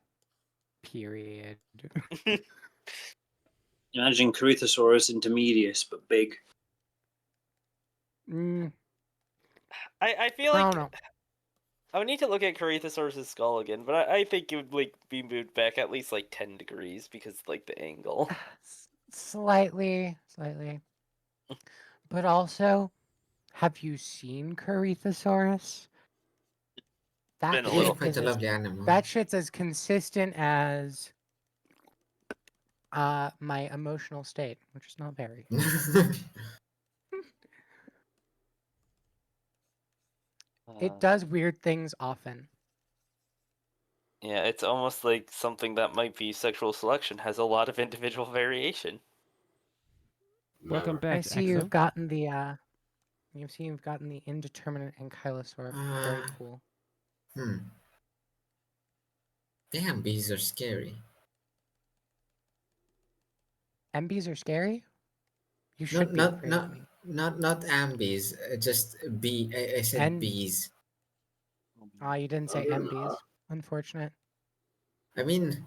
Period. imagine Corythosaurus intermedius, but big. Mm, I feel I like don't know. I would need to look at Corythosaurus's skull again, but I think it would like be moved back at least like 10 degrees because like the angle. Slightly. But also, have you seen Corythosaurus? That Been a It is little. shit quite is a as, lovely animal. that shit's as consistent as my emotional state, which is not very. It does weird things often. Yeah, it's almost like something that might be sexual selection has a lot of individual variation. Welcome back, I see Exo. you've gotten the indeterminate ankylosaur. Very Ah. cool. Damn, bees are scary. MBs are scary? You should be afraid of me. Not ambies. Just bee. I said And- bees. Oh, you didn't say they're MBs. not. Unfortunate. I mean,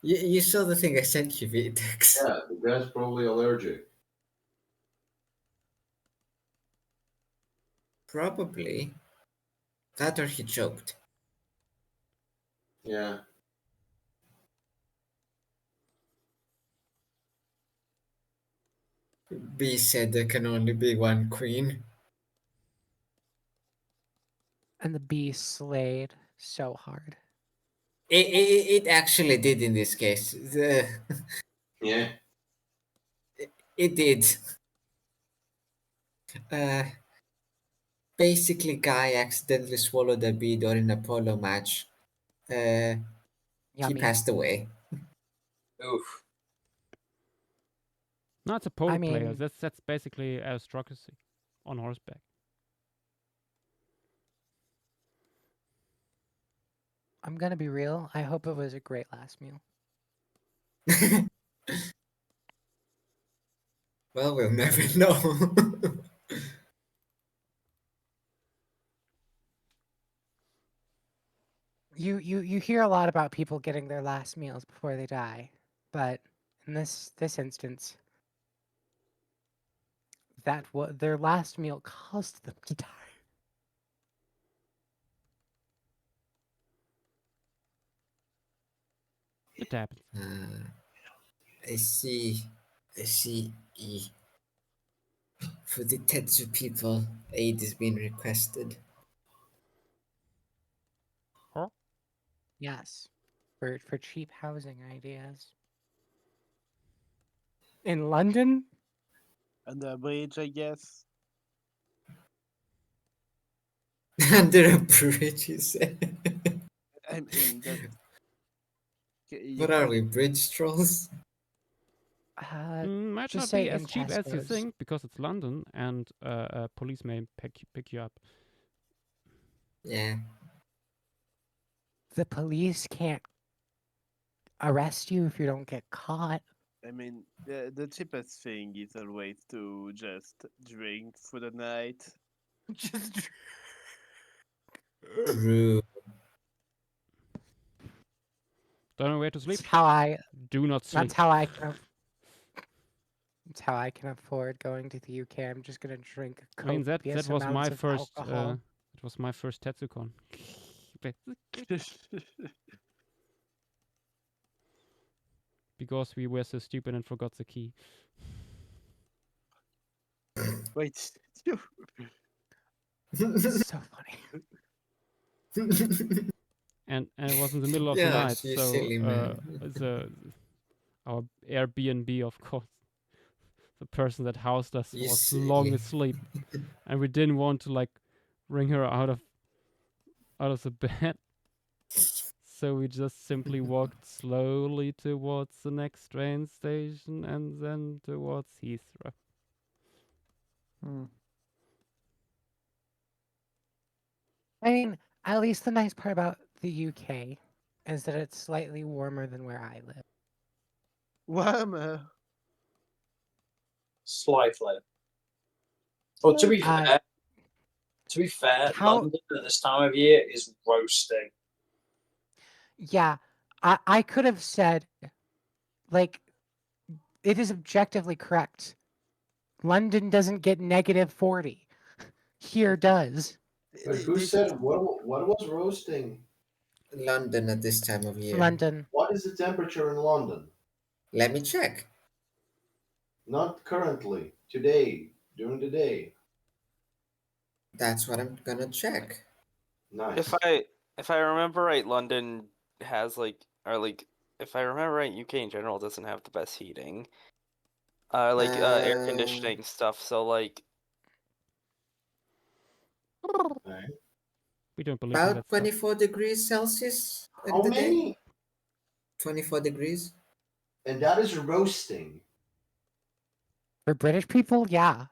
you saw the thing I sent you, Vitex. Yeah, the guy's probably allergic. Probably. That or he choked. Yeah. B said there can only be one queen. And the bee slayed so hard. It actually did in this case. Yeah. It did. Basically, guy accidentally swallowed a bee during a polo match. He Yummy. passed away. Oof. No, it's a polo player. mean- That's basically aristocracy on horseback. I'm gonna be real. I hope it was a great last meal. Well, we'll never know. You hear a lot about people getting their last meals before they die, but in this instance, that what their last meal caused them to die. It happens. I see. E. For the Tetsu people, aid is being requested. Huh? Yes, for cheap housing ideas. In London, Under a bridge, I guess. Under a bridge, you said. I mean, that. What are we, bridge trolls? Might just not say be as in cheap as you Tesco's. think because it's London and police may pick you up. Yeah. The police can't arrest you if you don't get caught. I mean, the cheapest thing is always to just drink for the night. Just True. Don't know where to sleep. That's how I. Do not sleep. That's how I can. That's how I can afford going to the UK. I'm just gonna drink I mean that copious was my amounts of first. alcohol. It was my first TetsuCon. Because we were so stupid and forgot the key. Wait, So funny. And it was in the middle of Yeah, the night, you so silly man. our Airbnb, of course, the person that housed us You was long silly. asleep, and we didn't want to like bring her out of the bed, so we just simply walked slowly towards the next train station and then towards Heathrow. I mean, at least the nice part about the UK is that it's slightly warmer than where I live. warmer. Slightly. Well, to be Uh, fair, how- London at this time of year is roasting. Yeah, I could have said, like, it is objectively correct. London doesn't get -40. Here does. But who said what was roasting? London at this time of year. London. What is the temperature in London? Let me check. Not currently. Today. During the day. That's what I'm gonna check. Nice. If I remember right, London has if I remember right, UK in general doesn't have the best heating. Air conditioning stuff. So like Okay. We don't believe in About that stuff. 24 degrees Celsius in How the day. many? 24 degrees. And that is roasting. For British people, yeah.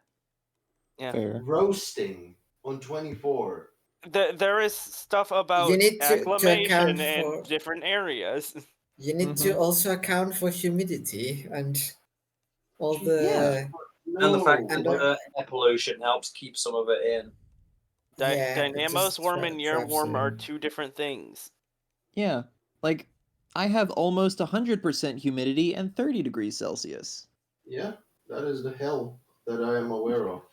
yeah. Fair. Roasting on 24. There is stuff about You need to account acclimation in for. different areas. You need to also account for humidity and all the. Yeah. And the fact and that air pollution helps keep some of it in. Yeah, it Dynamos just warm and year traps warm are in. two different things. Yeah, like I have almost 100% humidity and 30 degrees Celsius. Yeah, that is the hell that I am aware of.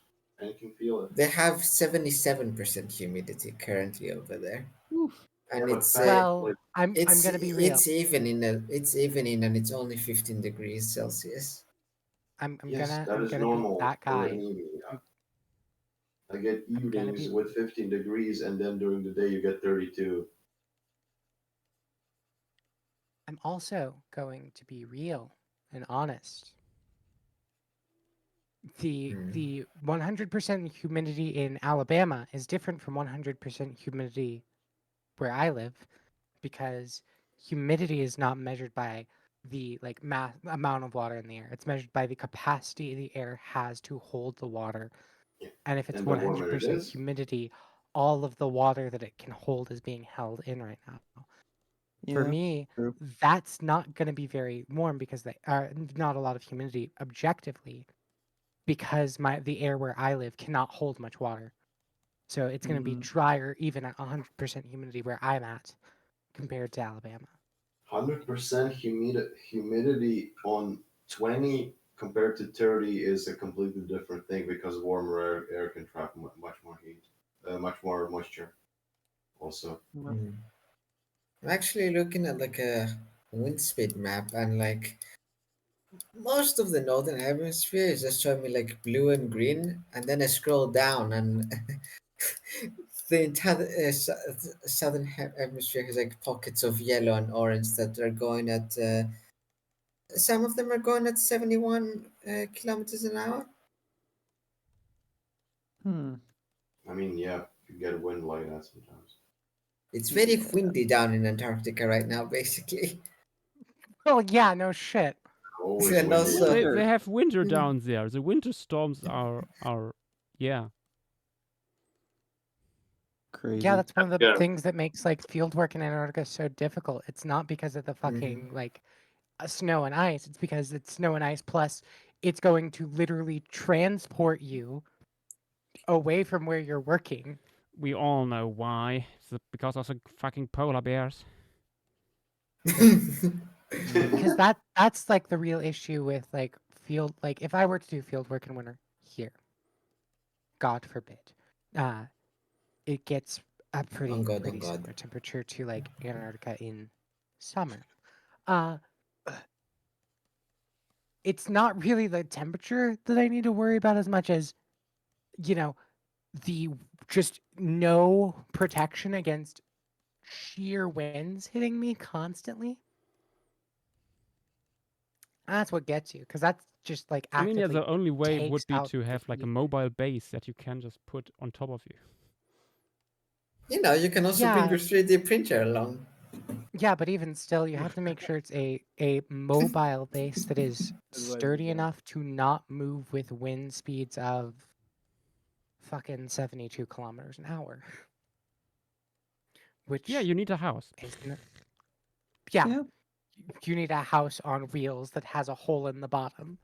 and you can feel it. They have 77% humidity currently over there, Oof. and Yeah, it's but Well, I'm it's gonna be real. it's evening. It's evening, and it's only 15 degrees Celsius. I'm yes, that I'm is gonna be normal that for guy. an evening. I'm, I get I'm gonna evenings be with 15 degrees, and then during the day you get 32. I'm also going to be real and honest. Hmm. The 100% humidity in Alabama is different from 100% humidity where I live because humidity is not measured by the like amount of water in the air. It's measured by the capacity the air has to hold the water. Yeah. And if it's And the warmer it 100% is, humidity, all of the water that it can hold is being held in right now. For Yeah, me, true. that's not going to be very warm because they are not a lot of humidity objectively because the air where I live cannot hold much water. So it's going to be Mm. drier even at 100% humidity where I'm at compared to Alabama. 100% humidity on 20 compared to 30 is a completely different thing because warmer air can trap much more heat, much more moisture. Also, Hmm. I'm actually looking at like a wind speed map, and like most of the northern hemisphere is just showing me like blue and green, and then I scroll down, and the entire southern hemisphere has like pockets of yellow and orange that are going at. Some of them are going at 71 kilometers an hour. Hmm. I mean, yeah, you get wind like that sometimes. It's very Yeah. windy down in Antarctica right now, basically. Oh yeah, no shit. Always And windy. also, They Winter. have winter Mm. down there. The winter storms are yeah. Yeah, Crazy. that's one of the Yeah. things that makes like field work in Antarctica so difficult. It's not because of the Mhm. fucking like snow and ice. It's because it's snow and ice plus it's going to literally transport you away from where you're working. We all know why. It's because of the fucking polar bears. Because that's like the real issue with like field like if I were to do field work in winter here, God forbid, uh, it gets a On God, on pretty God. similar temperature to like Antarctica in summer. Uh, it's not really the temperature that I need to worry about as much as you know the just no protection against sheer winds hitting me constantly. That's what gets you because that's just like I mean, yeah, actively the only way takes would be out to the have like a heat. mobile base that you can just put on top of you. You know, you can also bring Yeah, your 3D printer along. yeah, but even still, you have to make sure it's a mobile base that is Otherwise, sturdy yeah. enough to not move with wind speeds of fucking 72 kilometers an hour. Yeah, Which you need a house. is yeah, Yeah. you need a house on wheels that has a hole in the bottom.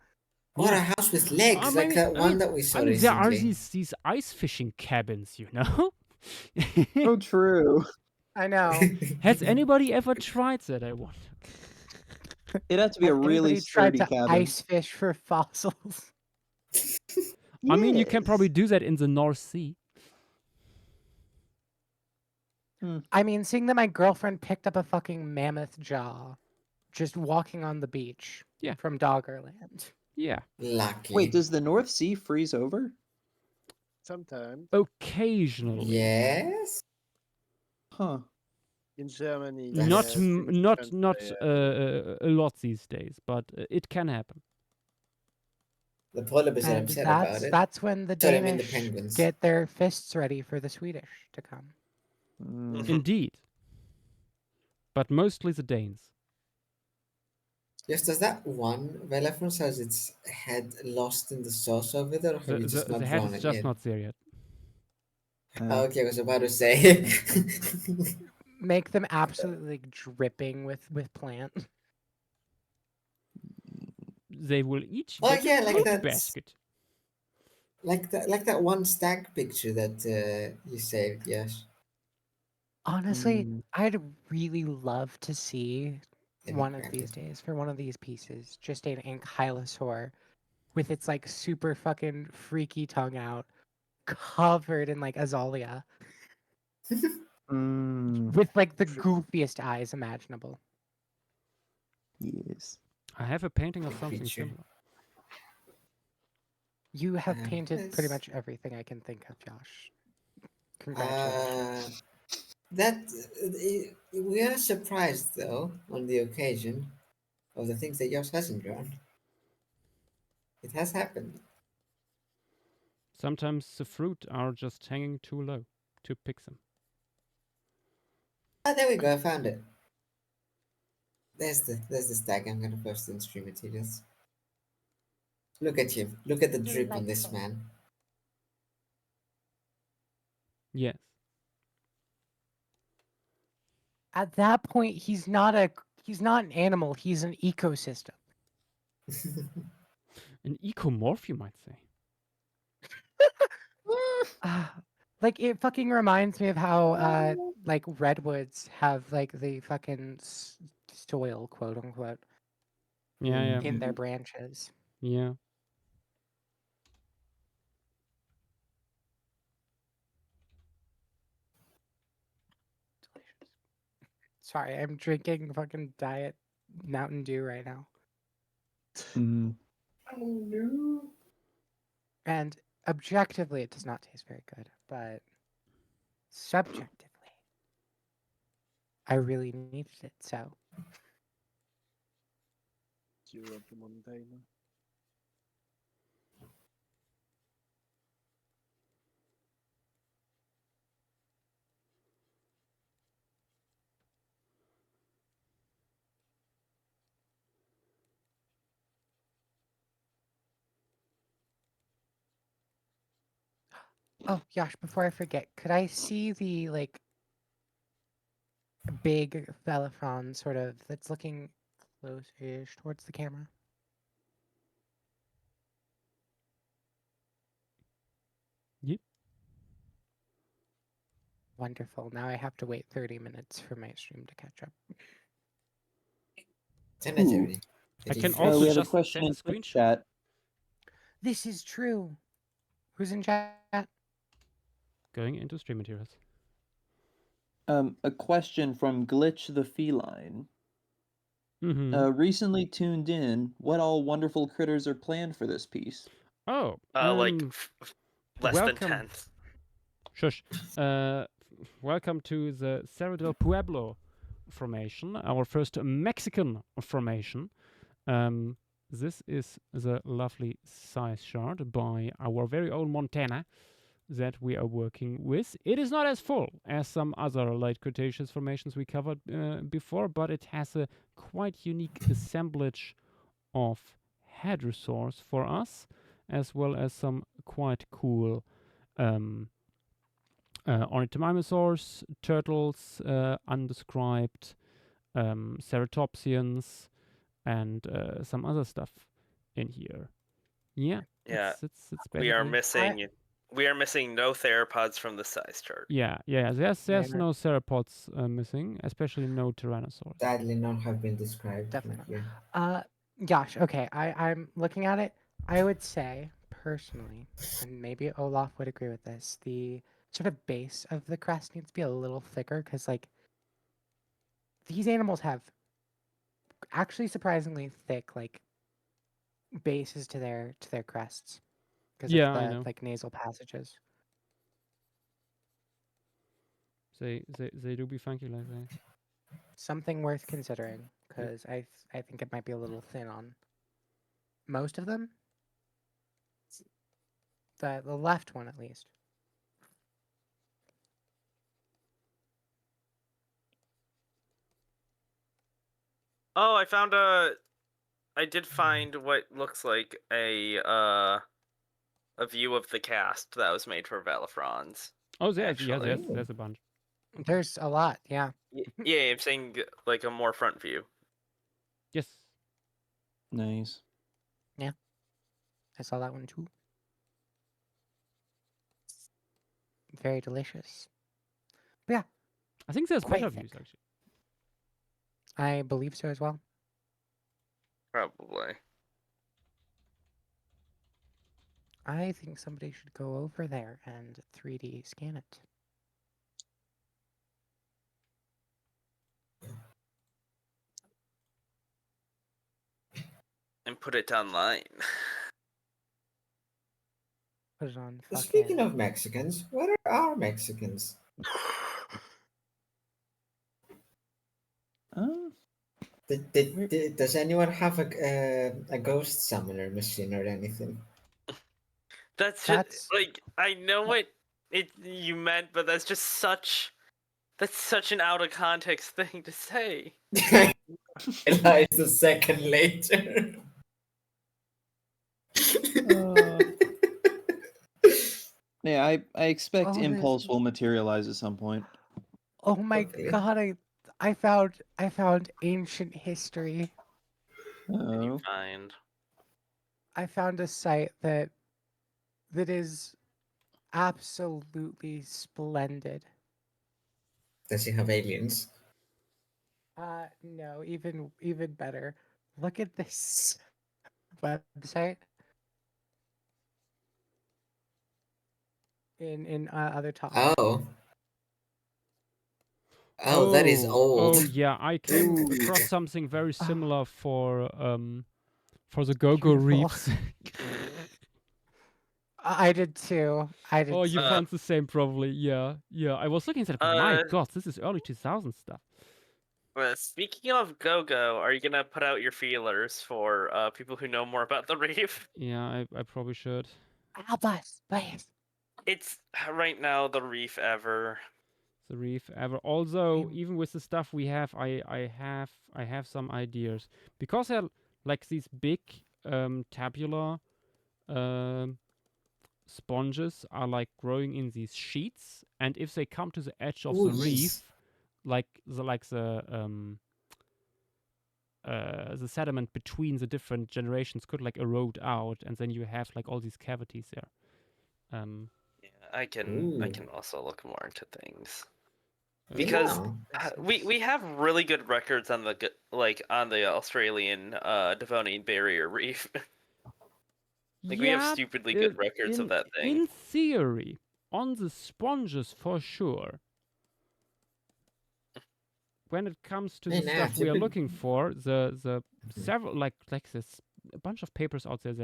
Or a Yeah. house with legs, like that one that we saw there are recently. these ice fishing cabins, you know. Oh, true. I know. Has anybody ever tried that? I wonder. It'd have to be a Has really anybody tried sturdy to cabin. ice fish for fossils? I mean, you can probably Yes. do that in the North Sea. I mean, seeing that my girlfriend picked up a fucking mammoth jaw just walking on the beach Yeah. from Doggerland. Yeah. Lucky. Wait, does the North Sea freeze over? Sometimes Occasionally. Yes? Huh. in Germany, Not yes. m- In not France, not yes. a lot these days, but it can happen. The polar bears are And upset about it. that's when the Sorry, I mean the Danish penguins. get their fists ready for the Swedish to come. Mm. Indeed. But mostly the Danes. Yes, does that one Velafrons has its head lost in the sauce over there, or have you just The not head drawn is it just yet? not there yet. Oh, okay, I was about to say. Make them absolutely like, dripping with plant. They will each Oh get yeah, a like fruit that, basket. like that one stag picture that you saved. Yes, Honestly, Mm. I'd really love to see let me one of grab these it. days for one of these pieces, just an ankylosaur with its like super fucking freaky tongue out, covered in like azalea Mm, with like the goofiest eyes imaginable. yes. I have a painting of Big something creature. similar. You have painted pretty Yes. much everything I can think of, Josh. Congratulations. We are surprised though on the occasion of the things that Josh hasn't drawn. It has happened. Sometimes the fruit are just hanging too low to pick them. Ah, there we go. I found it. There's the stack. I'm gonna post in stream materials. Look at him. Look at the drip on this Delightful. man. Yes. At that point, he's not an animal. He's an ecosystem. An ecomorph, you might say. Like it fucking reminds me of how like redwoods have like the fucking soil, quote unquote, Yeah, yeah, in their branches. yeah. Delicious. Sorry, I'm drinking fucking diet Mountain Dew right now. Mm. Oh no. And objectively, it does not taste very good, but subjectively, I really needed it. So You of the mountain. oh gosh, before I forget, could I see the like big Velafron sort of that's looking close-ish towards the camera? Yep. Wonderful. Now I have to wait 30 minutes for my stream to catch up. Send it everything. I can Refresh. also we have a just question send in a Twitch screenshot. chat. This is true. Who's in chat? Going into stream materials. A question from Glitch the Feline. Mm-hmm. Recently tuned in. What all wonderful critters are planned for this piece? Oh, Less welcome. than 10. Shush. Welcome to the Cerro del Pueblo formation, our first Mexican formation. This is the lovely size chart by our very own Montana that we are working with. It is not as full as some other late Cretaceous formations we covered before, but it has a quite unique assemblage of hadrosaurs for us, as well as some quite cool ornithomimosaurs, turtles, undescribed, ceratopsians, and some other stuff in here. Yeah, Yeah, it's we are basically- missing no theropods from the size chart. Yeah. There's Yeah. no theropods missing, especially no tyrannosaurs. Sadly, none have been described. Definitely. Not here. Gosh, okay. I'm looking at it. I would say, personally, and maybe Olaf would agree with this, the sort of base of the crest needs to be a little thicker because, like, these animals have actually surprisingly thick, like, bases to their crests because Yeah, of I the know. like nasal passages. They do be funky like that. Something worth considering because I think it might be a little thin on most of them. The left one at least. Oh, I did find what looks like a view of the cast that was made for Valafrons. Oh, there's Actually. there's a bunch. There's a lot, yeah. Yeah, I'm saying like a more front view. Yes. Nice. I saw that one too. Very delicious. But yeah, I think there's Quite better thick. views actually. I believe so as well. Probably. I think somebody should go over there and 3D scan it. And put it online. Put it on Speaking fucking. of Mexicans, where are our Mexicans? Does anyone have a ghost summoner machine or anything? That's just That's like I know what you meant, but that's such an out of context thing to say. Realized a second later. Yeah, I expect Oh, there's- impulse will materialize at some point. Oh my Hopefully. god! I found ancient history. Oh, Find. I found a site that is absolutely splendid. Does he have aliens? No, even better. Look at this website in other topic. Oh, that is old. Oh yeah, I came Ooh. across something very similar for the Go-Go Beautiful. Reefs. I did too. I did. Oh, you too. found the same probably. Yeah, yeah. I was looking at it. My God, this is early 2000 stuff. Speaking of Go-Go, are you gonna put out your feelers for people who know more about the reef? Yeah, I probably should. Albus, please. It's right now the reef ever. The reef ever. Although even with the stuff we have, I have some ideas because they're like these big tabular sponges are like growing in these sheets, and if they come to the edge of Ooh, the yes. reef, like the sediment between the different generations could like erode out, and then you have like all these cavities there. Yeah, I can Ooh. also look more into things Uh, because Yeah. we have really good records on the Australian Devonian Barrier Reef. Like we have yeah, stupidly good records of that thing. in theory, on the sponges for sure. When it comes to Hey, the nah, stuff we are typical- looking for, the several like there's a bunch of papers out there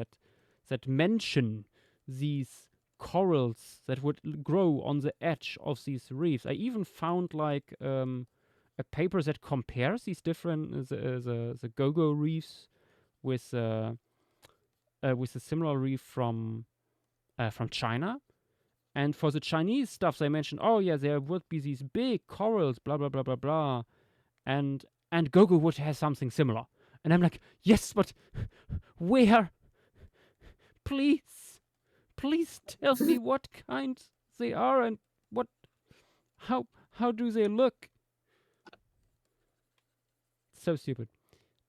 that mention these corals that would grow on the edge of these reefs. I even found like a paper that compares these different the go-go reefs with a similar reef from China. And for the Chinese stuff, they mentioned, oh yeah, there would be these big corals, blah blah blah blah blah, and Gogo would have something similar. And I'm like, yes, but where? Please, please tell me what kind they are and what, how do they look? So stupid.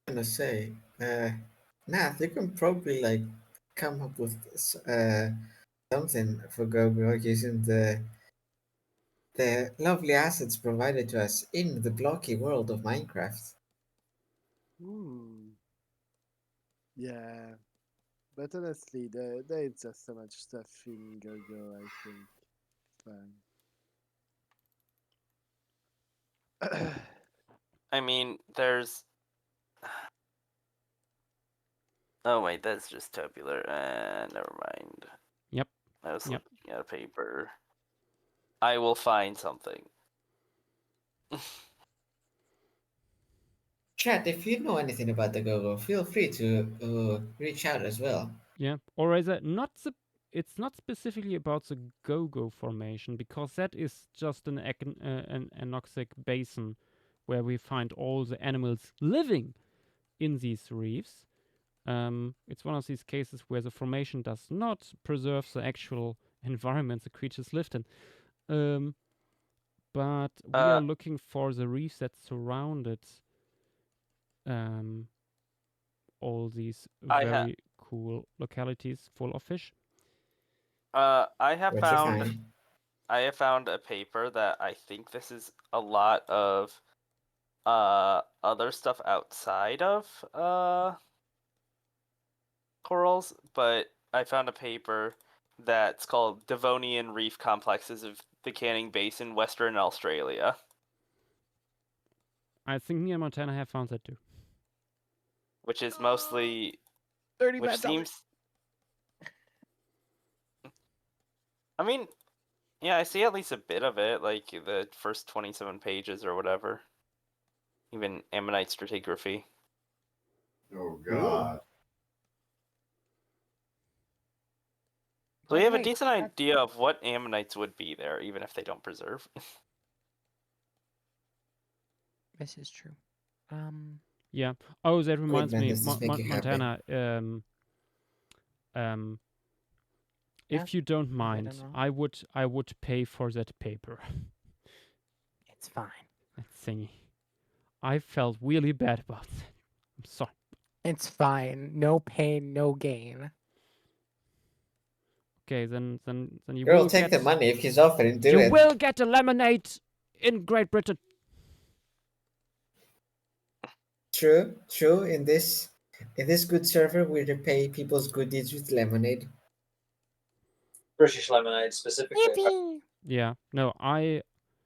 I'm gonna say, Nath, you can probably like come up with something for Go-Go using the lovely assets provided to us in the blocky world of Minecraft. Yeah, but honestly, there is just so much stuff in Go-Go. I think it's fine. I mean, there's. Oh wait, that's just tabular. Never mind. Yep. I was Yep. looking at a paper. I will find something. Chat, if you know anything about the Go-Go, feel free to reach out as well. Yeah. Or is it not the? It's not specifically about the Go-Go formation because that is just an anoxic basin where we find all the animals living in these reefs. It's one of these cases where the formation does not preserve the actual environment the creatures lived in. But we are looking for the reefs that surrounded all these very cool localities full of fish. I have What'd you found. find? I have found a paper that I think this is a lot of other stuff outside of corals, but I found a paper that's called Devonian Reef Complexes of the Canning Basin, Western Australia. I think me and Montana have found that too. Which is mostly... $30 Which seems... I mean, yeah, I see at least a bit of it, like the first 27 pages or whatever. Even ammonite stratigraphy. Oh God. So we have a Hey, decent idea of what ammonites would be there, even if they don't preserve. This is true. Yeah. Oh, that reminds man, me, does this make you happy? Montana. Yeah, If you don't right mind, and wrong. I would pay for that paper. It's fine. That thingy. I felt really bad about that. I'm sorry. It's fine. No pain, no gain. Okay, then you Girl, will take get the money if he's offering. Do you it. will get a lemonade in Great Britain. True, true. In this good server, we repay people's good deeds with lemonade. British lemonade specifically. Yippee! Yeah. No,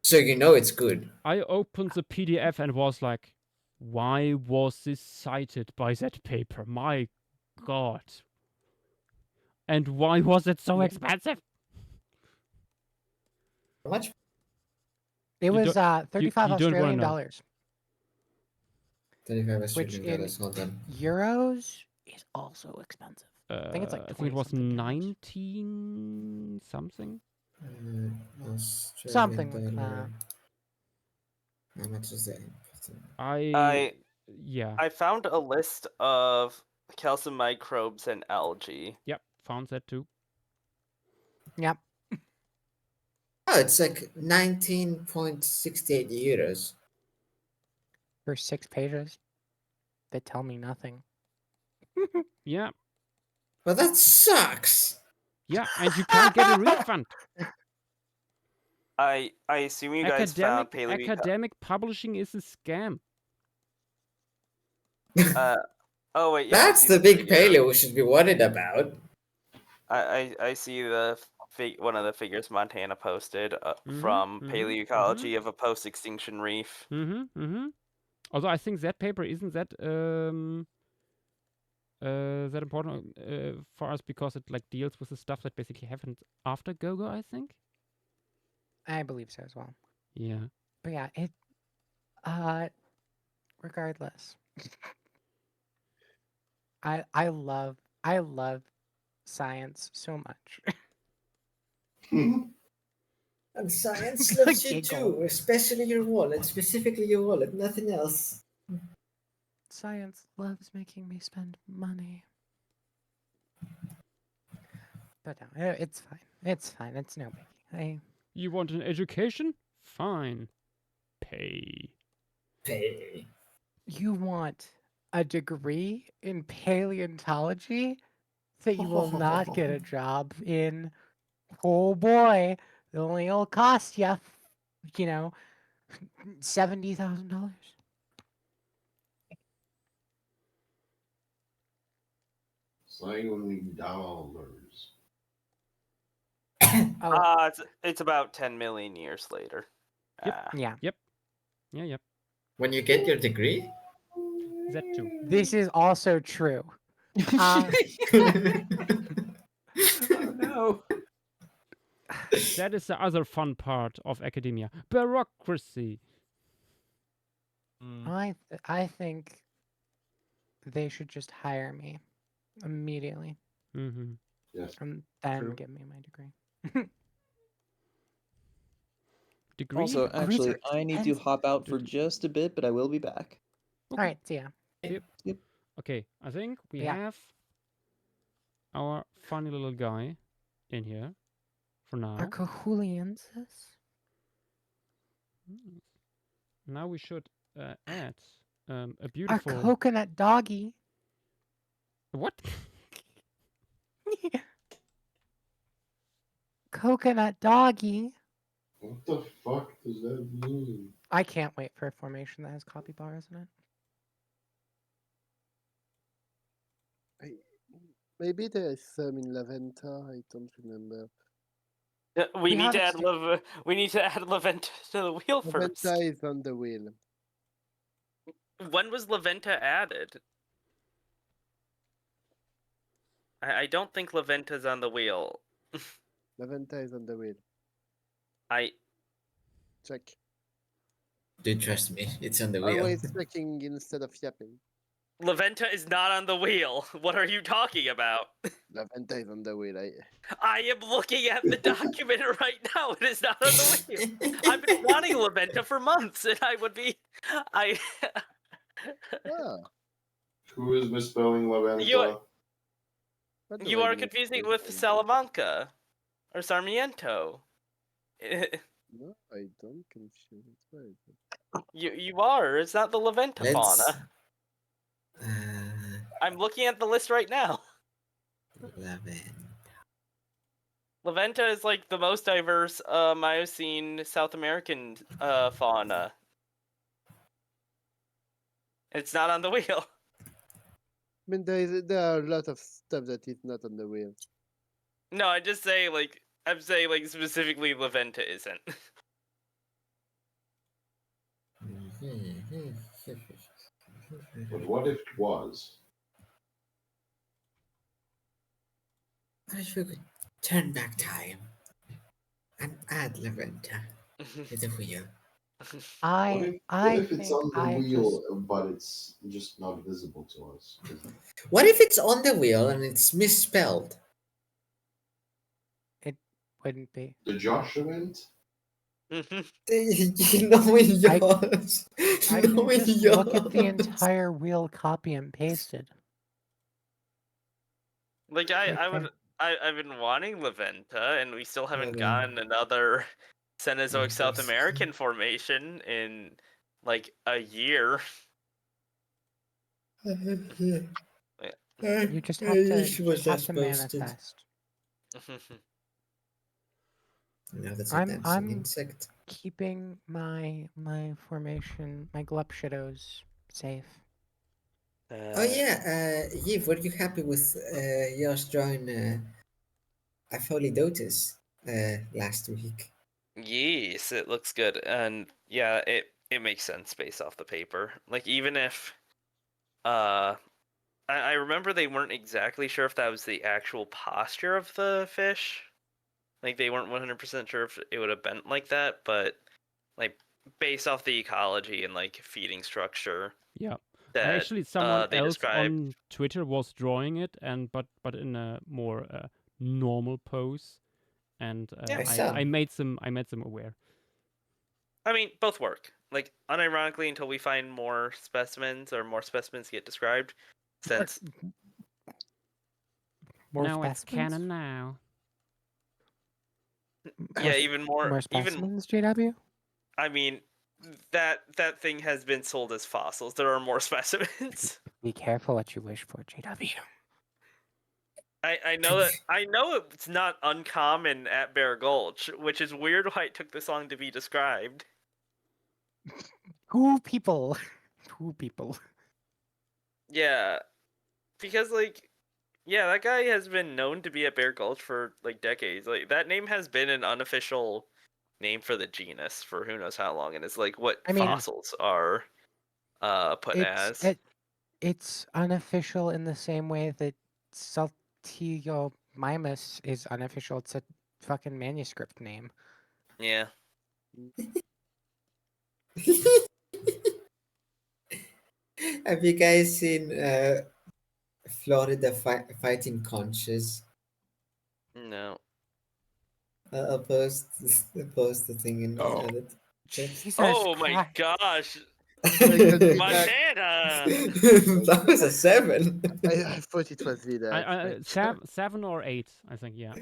So you know it's good. I opened the PDF and was like, why was this cited by that paper? My God. And why was it so expensive? How much? It You was don't- 35 you don't wanna Australian know. dollars, 35 which Australian in dollars. Hold on. euros is also expensive. think it's like I think it was 20-something euros. 19 something. Australian Something like dollar. that. How much is that? Yeah. I found a list of calcium microbes and algae. Yep, found that too. Yep. Oh, it's like 19.68 euros. For 6 pages that tell me nothing. Yeah. Well, that sucks. Yeah, and you can't get a refund. I assume you guys found Academic publishing is a scam. Oh wait, yeah. That's the big paleo we should be worried about. I see the one of the figures Montana posted from paleoecology of a post-extinction reef. Although I think that paper isn't that that important for us because it like deals with the stuff that basically happened after Gogo, I think. I believe so as well. Yeah. But yeah, it regardless. I love science so much. And science loves you Giggle. too, especially your wallet, specifically your wallet, nothing else. Science loves making me spend money. But no, it's fine. It's fine. It's no biggie. You want an education? Fine. Pay. You want a degree in paleontology that you will not get a job in? Oh boy, it only will cost you, $70,000. $70. It's about 10 million years later. Yep. Yeah. Yep. When you get your degree? That too. This is also true. Oh no. That is the other fun part of academia. Bureaucracy. I think they should just hire me immediately. Yes. And then True. give me my degree. Degree? Also, actually, Research I need to depends- hop out for just a bit, but I will be back. All right, see ya. Yep. Okay, I think we Yeah. have our funny little guy in here for now. Are Cohuliensis? Now we should add a Our beautiful... coconut doggy. What? Coconut doggy. What the fuck does that mean? I can't wait for a formation that has copy bars in it. Maybe there is some in Laventa. I don't remember. We We need have to a add we need to add Laventa to the wheel first. Laventa is on the wheel. When was Laventa added? I don't think Laventa's on the wheel. Laventa is on the wheel. I Check. Do trust me, it's on the wheel. Always checking instead of yapping. Laventa is not on the wheel. What are you talking about? Laventa is on the wheel. I am looking at the document right now. It is not on the wheel. I've been wanting Laventa for months, and I. Ah, Who is misspelling Laventa? what do You I are mean? confusing with Salamanca or Sarmiento. No, I don't confuse it. Where is it? You are. It's not the Laventa Let's. fauna. I'm looking at the list right now. Laventa. Laventa is like the most diverse Miocene South American fauna. It's not on the wheel. I mean, there are a lot of stuff that is not on the wheel. No, I'm saying like specifically Laventa isn't. But what if it was? What if we could turn back time and add Laventa to the wheel? I What if it's think on the I wheel, just but it's just not visible to us? What if it's on the wheel and it's misspelled? it wouldn't be. The Josh event? Knowing yours. I can Knowing just look at the yours. entire wheel copy and pasted. Like Right I've there. been wanting Laventa, and we still haven't Laventa. gotten another Cenozoic South Interesting. American formation in like a year. You just have to, you just have to manifest. No, that's a I'm dancing insect. keeping my formation, my Glupshadows safe. Oh yeah, Yves, were you happy with yours drawing Apholidotus last week? Yes, it looks good, and yeah, it makes sense based off the paper. Like even if, I remember they weren't exactly sure if that was the actual posture of the fish. Like they weren't 100% sure if it would have been like that, but like based off the ecology and like feeding structure. Yeah. That Actually, someone they else described. on Twitter was drawing it, and but in a more normal pose, and Yeah. I made them aware. I mean, both work. Like unironically, until we find more specimens or more specimens get described, since More No, it's specimens? canon now. yeah, even more specimens, JW? I mean, that thing has been sold as fossils. There are more specimens. Be careful what you wish for, JW. I know it's not uncommon at Bear Gulch, which is weird why it took this long to be described. Two people. Two people. Yeah, because like, yeah, that guy has been known to be at Bear Gulch for like decades. Like that name has been an unofficial name for the genus for who knows how long, and it's like what I mean, fossils are put as. It's unofficial in the same way that Saltiomimus is unofficial. It's a fucking manuscript name. Yeah. Have you guys seen Florida fighting conches? No. I'll post the thing in the other chat. Jesus Oh Christ. my gosh. Montana! That was a 7. I thought it was Vida. 7 or 8, I think. Yeah.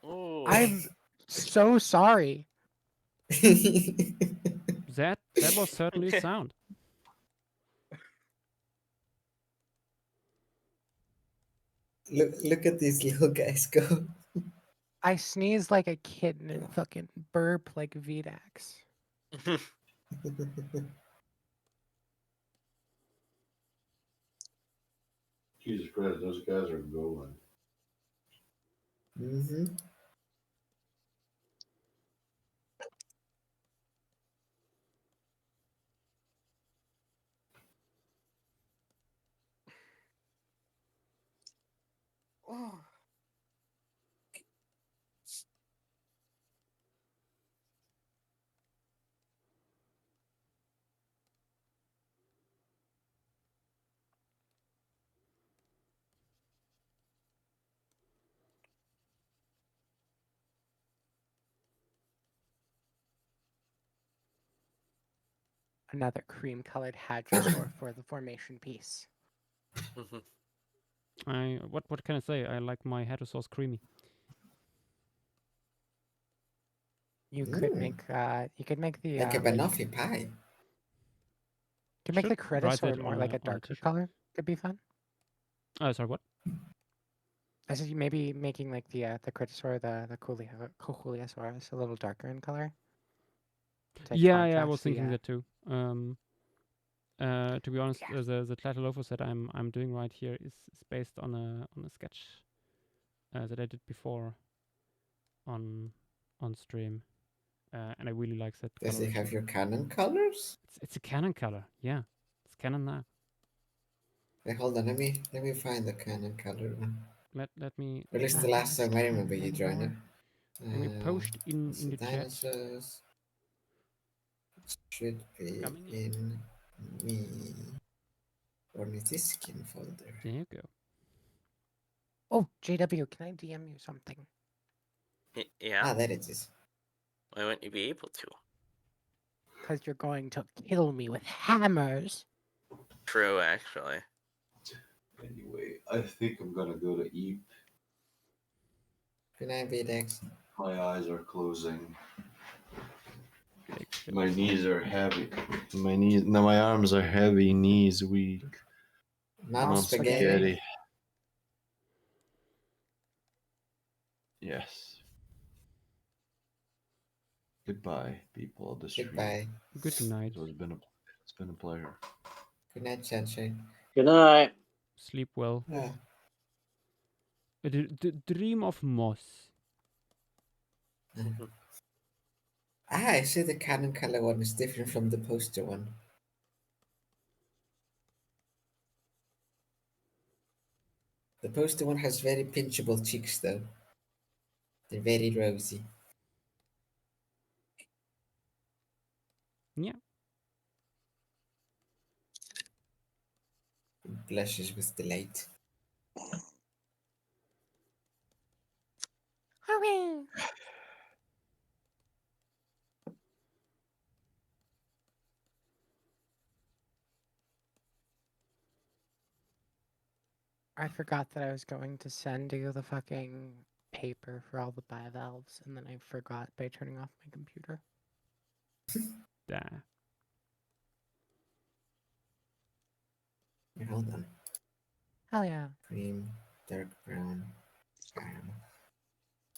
Ooh. I'm so sorry. That was certainly sound. Look at these little guys go. I sneeze like a kitten and fucking burp like Vidax. Jesus Christ, those guys are going. Mm-hmm. Another cream-colored hadrosaur for the formation piece. What can I say? I like my hadrosaurs creamy. You could Mm. make the Like a like, banoffee pie. you could make the Should write critosaur it more on like a on darker t-shirt. color. Could be fun. Sorry, what? I said maybe making like the critosaur, the Cochuliosaurus a little darker in color. To Yeah, I was contrast the, thinking that too. To be honest, Yeah. the Tlatalophus that I'm doing right here is based on a sketch that I did before on stream, and I really like that Does it coloration. have your canon colors? It's a canon color, yeah. It's canon now. Wait, hold on. Let me find the canon color one. Let me Or at least the Ah, last it's time I remember you canon drawing it. lore. let me post in So the chat. dinosaurs should be Coming in me ornithischian folder. There you go. Oh, JW, can I DM you something? Yeah. Ah, there it is. Why wouldn't you be able to? Because you're going to kill me with hammers. True, actually. Anyway, I think I'm gonna go to eat. Good night, BDX. My eyes are closing. Good My knees are heavy. My arms are heavy. Knees weak. Not Mom spaghetti. spaghetti. Yes. Goodbye, people of the street. Goodbye. Good night. It's been a pleasure. Good night, Sunshine. Good night. Sleep well. Ah. Dream of moss. I see the canon color one is different from the poster one. The poster one has very pinchable cheeks though. They're very rosy. Yeah. Blushes with delight. Hooray! I forgot that I was going to send you the fucking paper for all the bivalves, and then I forgot by turning off my computer. Da. Hold on. Hell yeah. Cream, dark brown, caramel.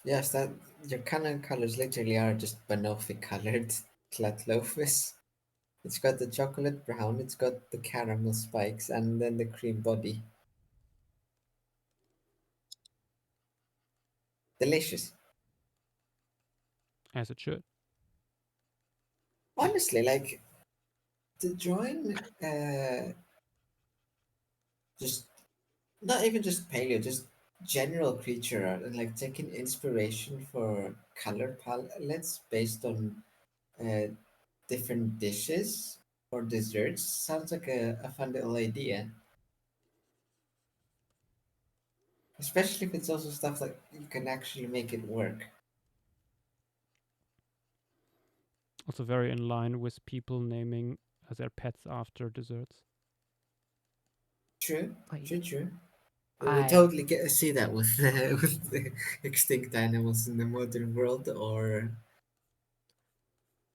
Yes, that your canon colors literally are just banoffee colored Tlatlophus. It's got the chocolate brown, it's got the caramel spikes, and then the cream body. Delicious. As it should. Honestly, like the drawing, just not even just paleo, just general creature art, and like taking inspiration for color palettes based on different dishes or desserts sounds like a fun little idea. Especially if it's also stuff that you can actually make it work. Also very in line with people naming their pets after desserts. True, Like, true. We I totally get to see that with with the extinct animals in the modern world, or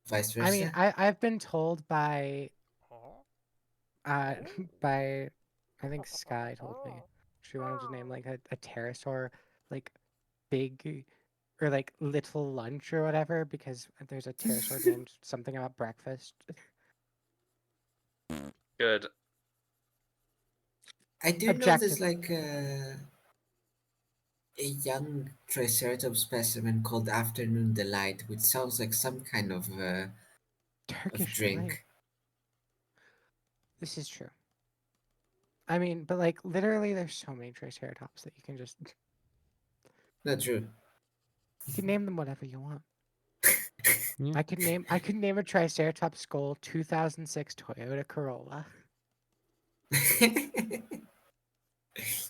vice versa. mean, I've been told by by I think Sky told me she wanted to name like a pterosaur like big or like little lunch or whatever because there's a pterosaur named something about breakfast. Good. I do know there's Objective. like a young Triceratops specimen called Afternoon Delight, which sounds like some kind of Turkish delight. drink. This is true. I mean, but like literally, there's so many Triceratops that you can just Not true. you can name them whatever you want. Yeah. I could name a Triceratops skull 2006 Toyota Corolla.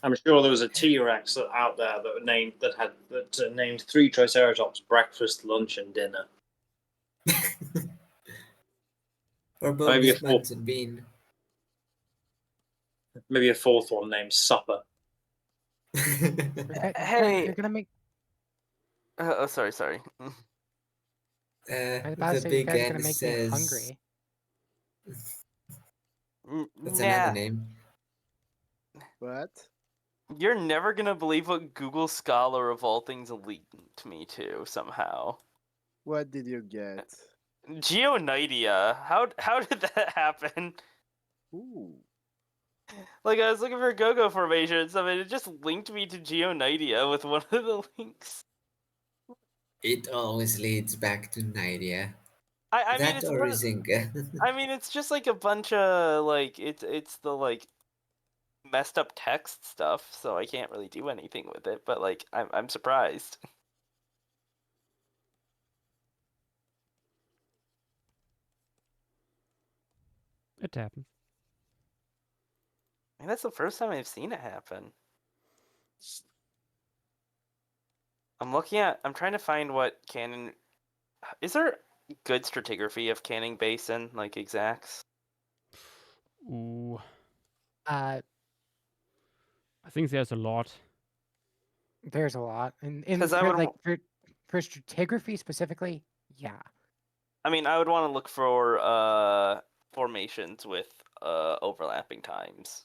I'm sure there was a T-Rex out there that named 3 Triceratops breakfast, lunch, and dinner. Or Maybe a bonus fourth, Bunsen bean. maybe a 4th one named Supper. You're gonna make. Oh, sorry. I was about to The say you big guys are N gonna make me says hungry. that's Nah, another name. What? you're never gonna believe what Google Scholar of all things linked me to somehow. What did you get? Geonidia. How did that happen? Ooh. Like I was looking for Go-Go formations, I mean, it just linked me to Geonidia with one of the links. It always leads back to Nydia. I mean, That it's or one- Rizinga. I mean, it's just like a bunch of like it's the like messed up text stuff, so I can't really do anything with it. But like, I'm surprised. It happens. I mean, that's the first time I've seen it happen. I'm trying to find what Cannon. Is there good stratigraphy of Canning Basin, like exacts? Ooh, Uh, I think there's a lot. there's a lot, and 'Cause I for would like wa- for stratigraphy specifically, yeah, I mean, I would want to look for formations with overlapping times.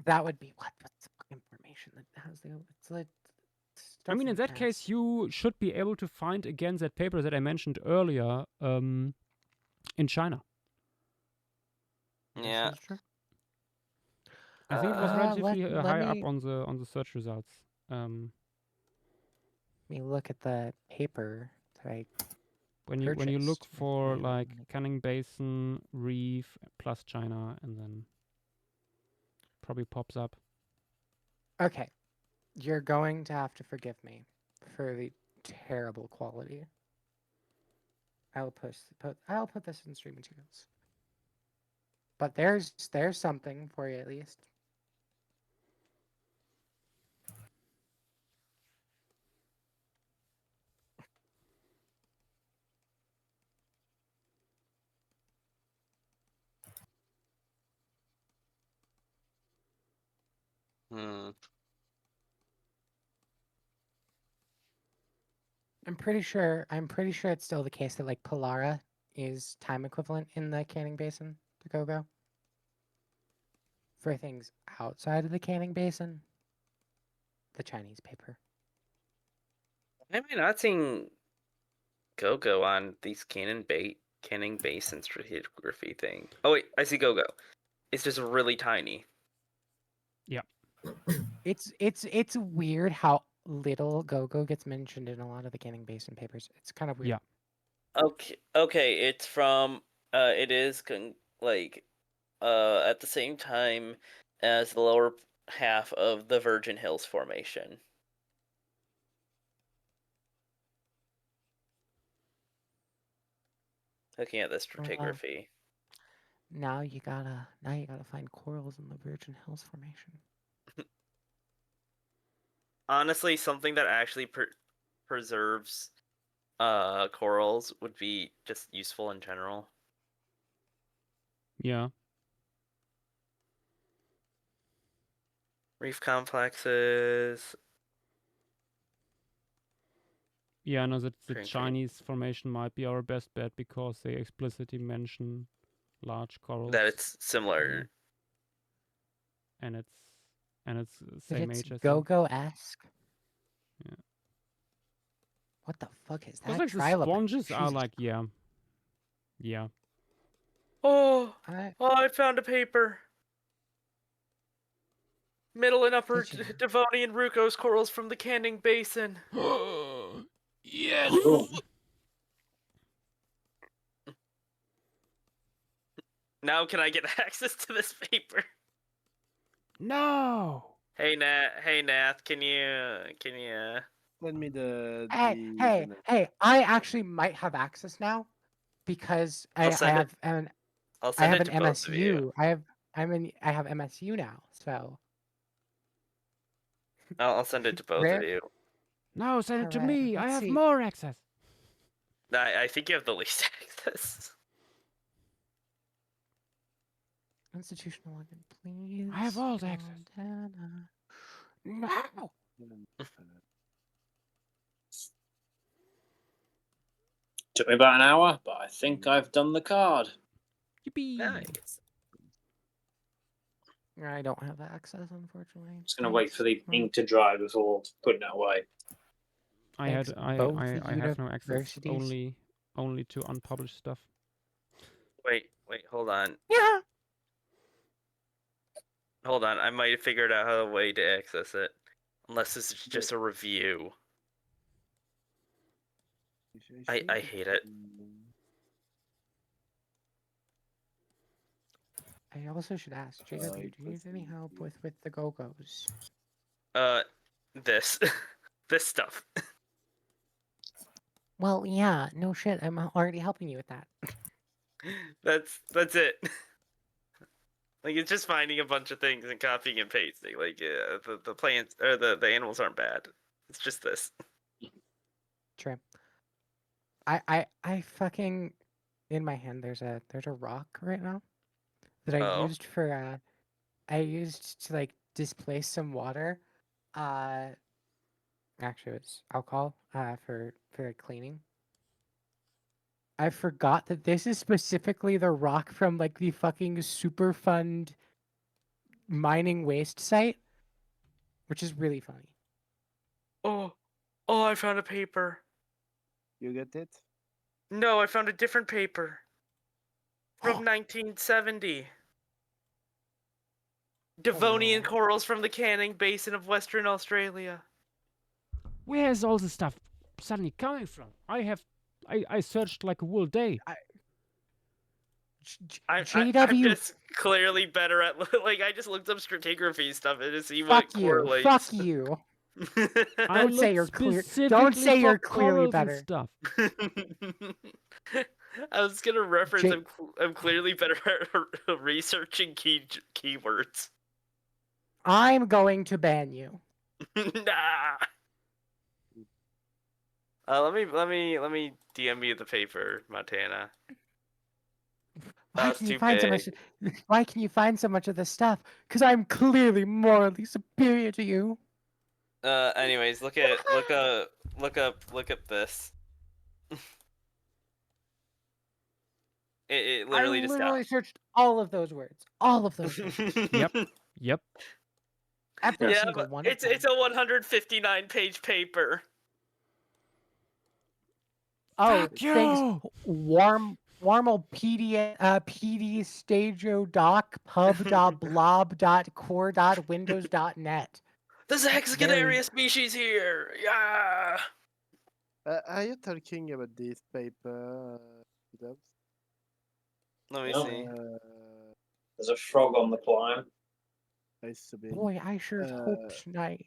that would be what's the information that has the it's like. I mean, in that case, you should be able to find again that paper that I mentioned earlier in China. Yeah. This is true. I think it was relatively let high me up on the search results. let me look at the paper that I When you look purchased with for my like money. Canning Basin, Reef plus China, and then probably pops up. Okay, you're going to have to forgive me for the terrible quality. I'll put this in stream materials. But there's something for you at least. Hmm. I'm pretty sure it's still the case that like Polara is time equivalent in the Canning Basin to Go-Go. For things outside of the Canning Basin, the Chinese paper. Why am I not seeing Go-Go on these Canning Basin stratigraphy thing? Oh wait, I see Go-Go. It's just really tiny. It's weird how little Go-Go gets mentioned in a lot of the Canning Basin papers. It's kind of weird. Yeah. Okay, it's from it is at the same time as the lower half of the Virgin Hills Formation. Looking at the stratigraphy. Now you gotta find corals in the Virgin Hills Formation. Honestly, something that actually preserves corals would be just useful in general. Yeah. Reef complexes. Yeah, no, that the Green Chinese formation might be our best bet because they explicitly mention large corals. That it's similar. And it's the But same it's age, I think. Go-Go-esque. Yeah. What the fuck is Because that? like the Trilobite. sponges are Jesus. like yeah. Oh, I I found a paper. Middle and upper Did you? Devonian Rukos corals from the Canning Basin. Yes. Now can I get access to this paper? No. Hey Nath, can you Send me the Hey! I actually might have access now because I'll send it. I'll I send have it an to both of you. MSU. I have MSU now. So I'll send it to both Rare. of you. No, send it to Alright, me. I let's have see. more access. I think you have the least access. Institutional login, please. I have all the access. Montana. No. Took me about an hour, but I think I've done the card. Yippee. Nice. I don't have access, unfortunately. Just gonna wait for the ink to dry before putting it away. I Thanks, had both I the have no access. universities. Only to unpublished stuff. Wait, hold on. Yeah. Hold on, I might have figured out how a way to access it. Unless this is just a review. I hate it. I also should ask, JW, do you need any help with the Go-Go's? This. This stuff. Well, yeah, no shit. I'm already helping you with that. That's it. Like, it's just finding a bunch of things and copying and pasting. Like, the plants or the animals aren't bad. It's just this. True. I fucking in my hand there's a rock right now that I Oh. used for I used to like displace some water. Actually it was alcohol for like, cleaning. I forgot that this is specifically the rock from like the fucking Superfund mining waste site, which is really funny. Oh, I found a paper. You get it? No, I found a different paper. From 1970. Devonian no. corals from the Canning Basin of Western Australia. Where's all this stuff suddenly coming from? I searched like a whole day. I'm JW, just clearly better at like I just looked up stratigraphy stuff to see what fuck you, correlates. fuck you. I Don't say looked you're clear. specifically Don't say for you're clearly corals and better. stuff. I was gonna reference. J- I'm clearly better at researching keywords. I'm going to ban you. Nah. Let me DM you the paper, Montana. Why It's can you too find so big. much? Why can you find so much of this stuff? Because I'm clearly morally superior to you. Anyways, look up this. It literally I just literally searched all of those words. All of those words. Yep. Every Yeah, single but one. it's a 159-page paper. Oh, Fuck you! thanks. Warmal PD stagio doc pub.blob.core.windows.net. There's a hexagonaria species here. Yeah. Are you talking about this paper, Dubs? Let me No. see. There's a frog on the climb. I submit. Boy, I sure hope tonight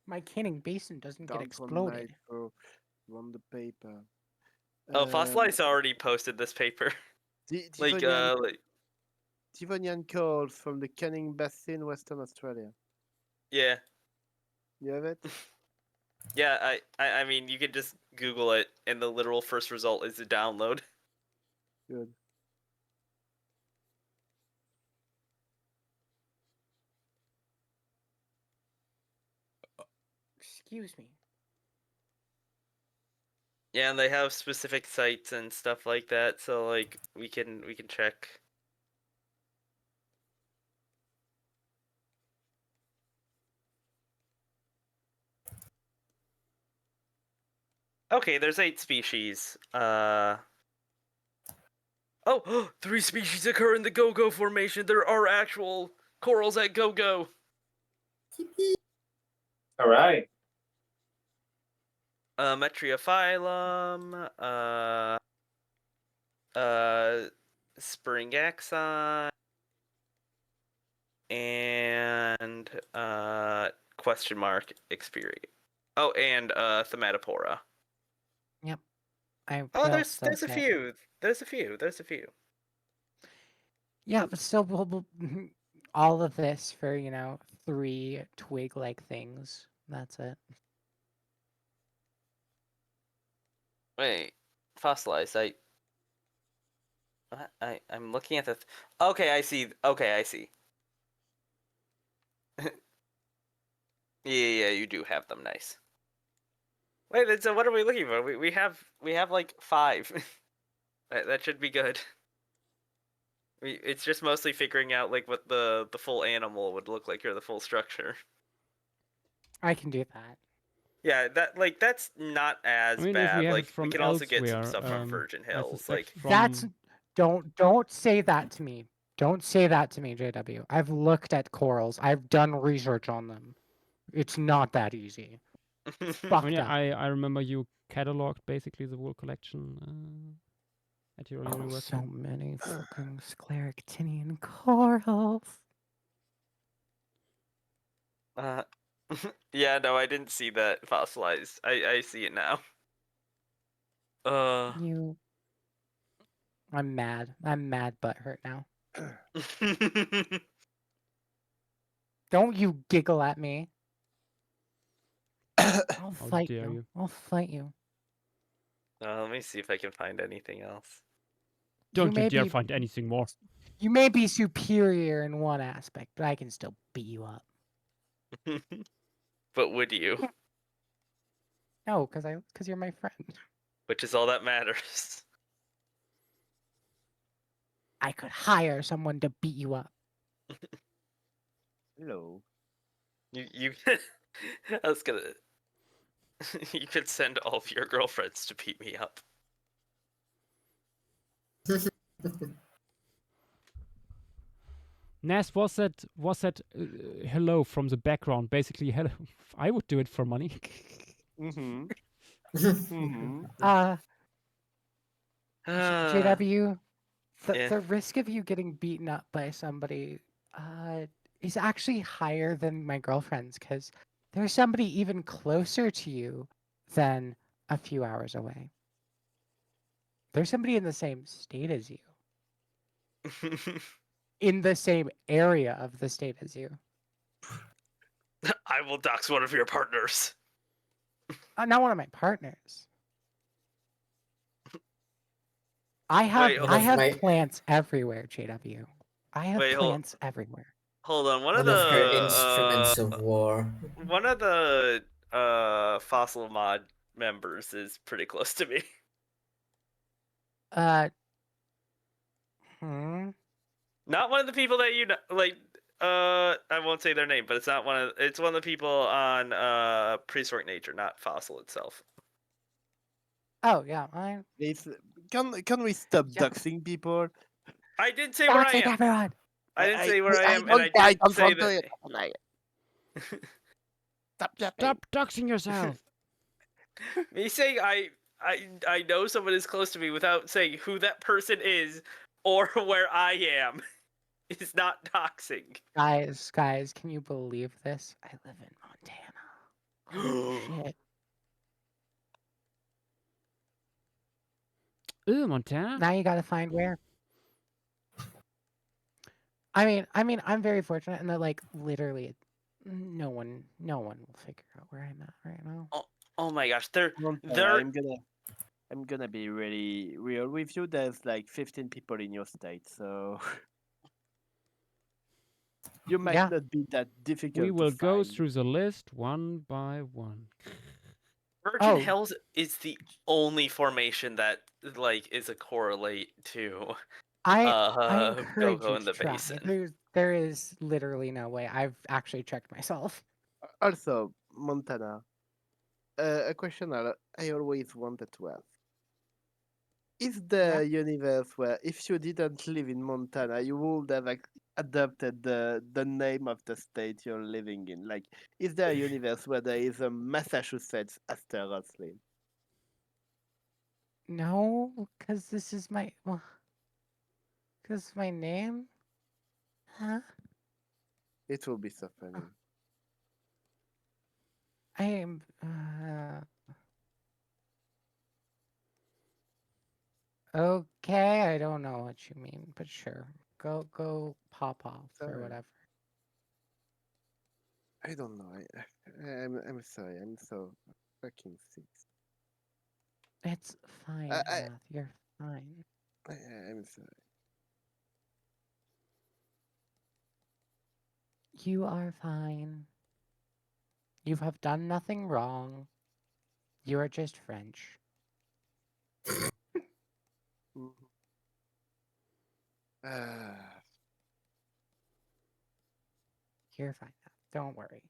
my Canning Basin doesn't get exploded. On the paper. Oh, Fossilize already posted this paper. Devonian coal from the Canning Basin, Western Australia. Yeah. You have it? Yeah, I mean, you can just Google it, and the literal first result is a download. Good. Excuse me. Yeah, and they have specific sites and stuff like that, so like we can check. Okay, there's 8 species. Oh, 3 species occur in the Go-Go formation. There are actual corals at Go-Go. All right. Metriophyllum, Spring Axon, and question mark Xperia. Oh, and Thematopora. Yep. Oh, they'll there's still a say. few. There's a few. Yeah, but still, all of this for 3 twig-like things. That's it. Wait, fossilized. I'm looking at the. Okay, I see. Okay, I see. Yeah, you do have them. Nice. Wait, so what are we looking for? We have like 5. that should be good. It's just mostly figuring out like what the full animal would look like or the full structure. I can do that. Yeah, that's not as I mean, bad. if we have Like it from we can also get some elsewhere, stuff from Virgin I Hills. suspect Like from That's don't say that to me. Don't say that to me, JW. I've looked at corals. I've done research on them. It's not that easy. It's I fucked mean, up. I remember you cataloged basically the whole collection at your university. So many fucking scleractinian corals. yeah, no, I didn't see that fossilized. I see it now. I'm mad. I'm mad butthurt now. Don't you giggle at me. I'll fight dare you. you. I'll fight you. Let me see if I can find anything else. Don't you may dare be- find anything more. You may be superior in one aspect, but I can still beat you up. But would you? No, because you're my friend. Which is all that matters. I could hire someone to beat you up. Hello. You I was gonna. You could send all of your girlfriends to beat me up. Nas, was that hello from the background? Basically, hello. I would do it for money. Mm-hmm. JW, yeah. the risk of you getting beaten up by somebody is actually higher than my girlfriend's because there's somebody even closer to you than a few hours away. There's somebody in the same state as you. In the same area of the state as you. I will dox one of your partners. Not one of my partners. I have plants everywhere, JW. I have plants everywhere. Hold on, One of her instruments of war. One of the fossil mod members is pretty close to me. Not one of the people that you know, like. I won't say their name, but it's not one of. It's one of the people on Prehistoric Nature, not Fossil itself. Oh yeah, Can we stop doxing people? I didn't say where I am. Everyone. I didn't say where I am, and I did say that. Stop doxing yourself. Me saying I know someone is close to me without saying who that person is or where I am is not doxing. Guys, can you believe this? I live in Montana. Oh shit. Ooh, Montana. Now you gotta find where. I mean, I'm very fortunate in that, like, literally, no one will figure out where I'm at right now. Oh my gosh, I'm gonna be really real with you. There's like 15 people in your state, so you might not be that difficult. We will to go find. through the list one by one. Virgin Hills is the only formation that like is a correlate to I encourage Gogo you in to the try. basin. There is literally no way. I've actually checked myself. Also, Montana. A question I always wanted to ask. Is the universe where if you didn't live in Montana, you would have adopted the name of the state you're living in? Like, is there a universe where there is a Massachusetts asteroid stream? No, because this is my because my name. Huh? It will be so funny. I am. Okay, I don't know what you mean, but sure. Go pop off or Sorry. whatever. I don't know. I'm sorry. I'm so fucking sick. It's fine, I Math. You're fine. I'm sorry. You are fine. You have done nothing wrong. You are just French. Mhm. Ah, You're fine. Math. Don't worry.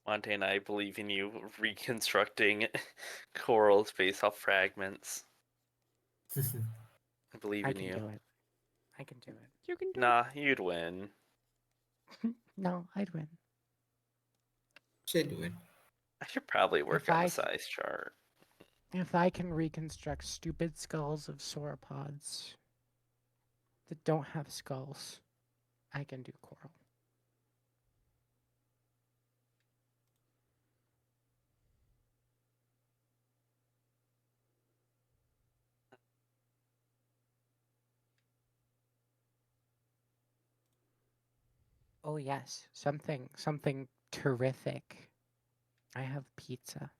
Montana, I believe in you reconstructing corals based off fragments. I believe I in can you. do it. I can do it. You can do Nah, you'd win. No, I'd win. Should win. I should probably work If on the I size chart. If I can reconstruct stupid skulls of sauropods that don't have skulls, I can do coral. Oh yes, something terrific. I have pizza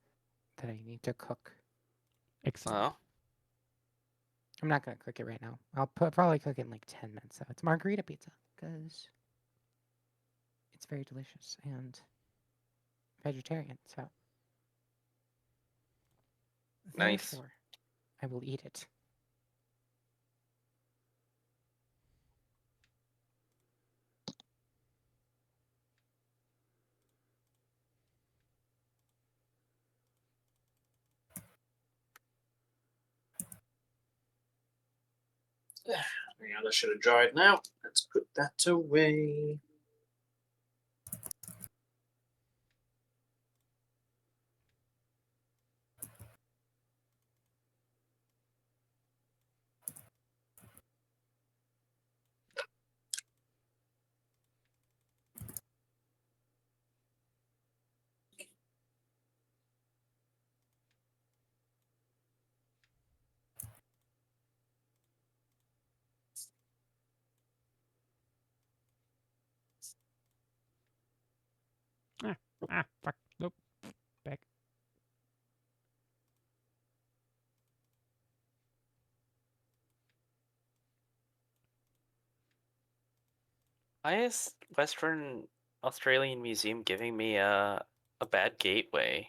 that I need to cook. excellent. Oh, I'm not gonna cook it right now. I'll probably cook it in like 10 minutes. So it's margarita pizza because it's very delicious and vegetarian. So nice. therefore, I will eat it. Yeah, that should have dried now. Let's put that away. Fuck. Nope. Back. Why is Western Australian Museum giving me a bad gateway?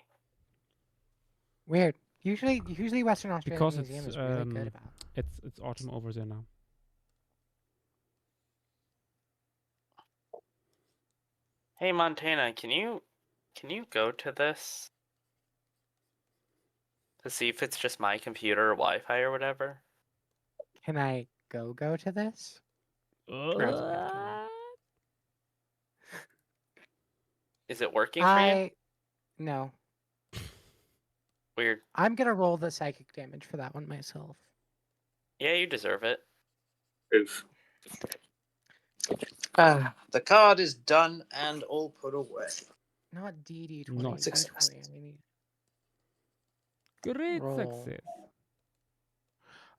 Weird. Usually Western Australia Because Museum it's is really good about it. it's autumn over there now. Hey Montana, can you go to this to see if it's just my computer or Wi-Fi or whatever? Can I go to this? Or else I can. Is it working for you? No. Weird. I'm gonna roll the psychic damage for that one myself. Yeah, you deserve it. Oof. The card is done and all put away. Not DD20. Nice. D20. I mean, Great roll. success.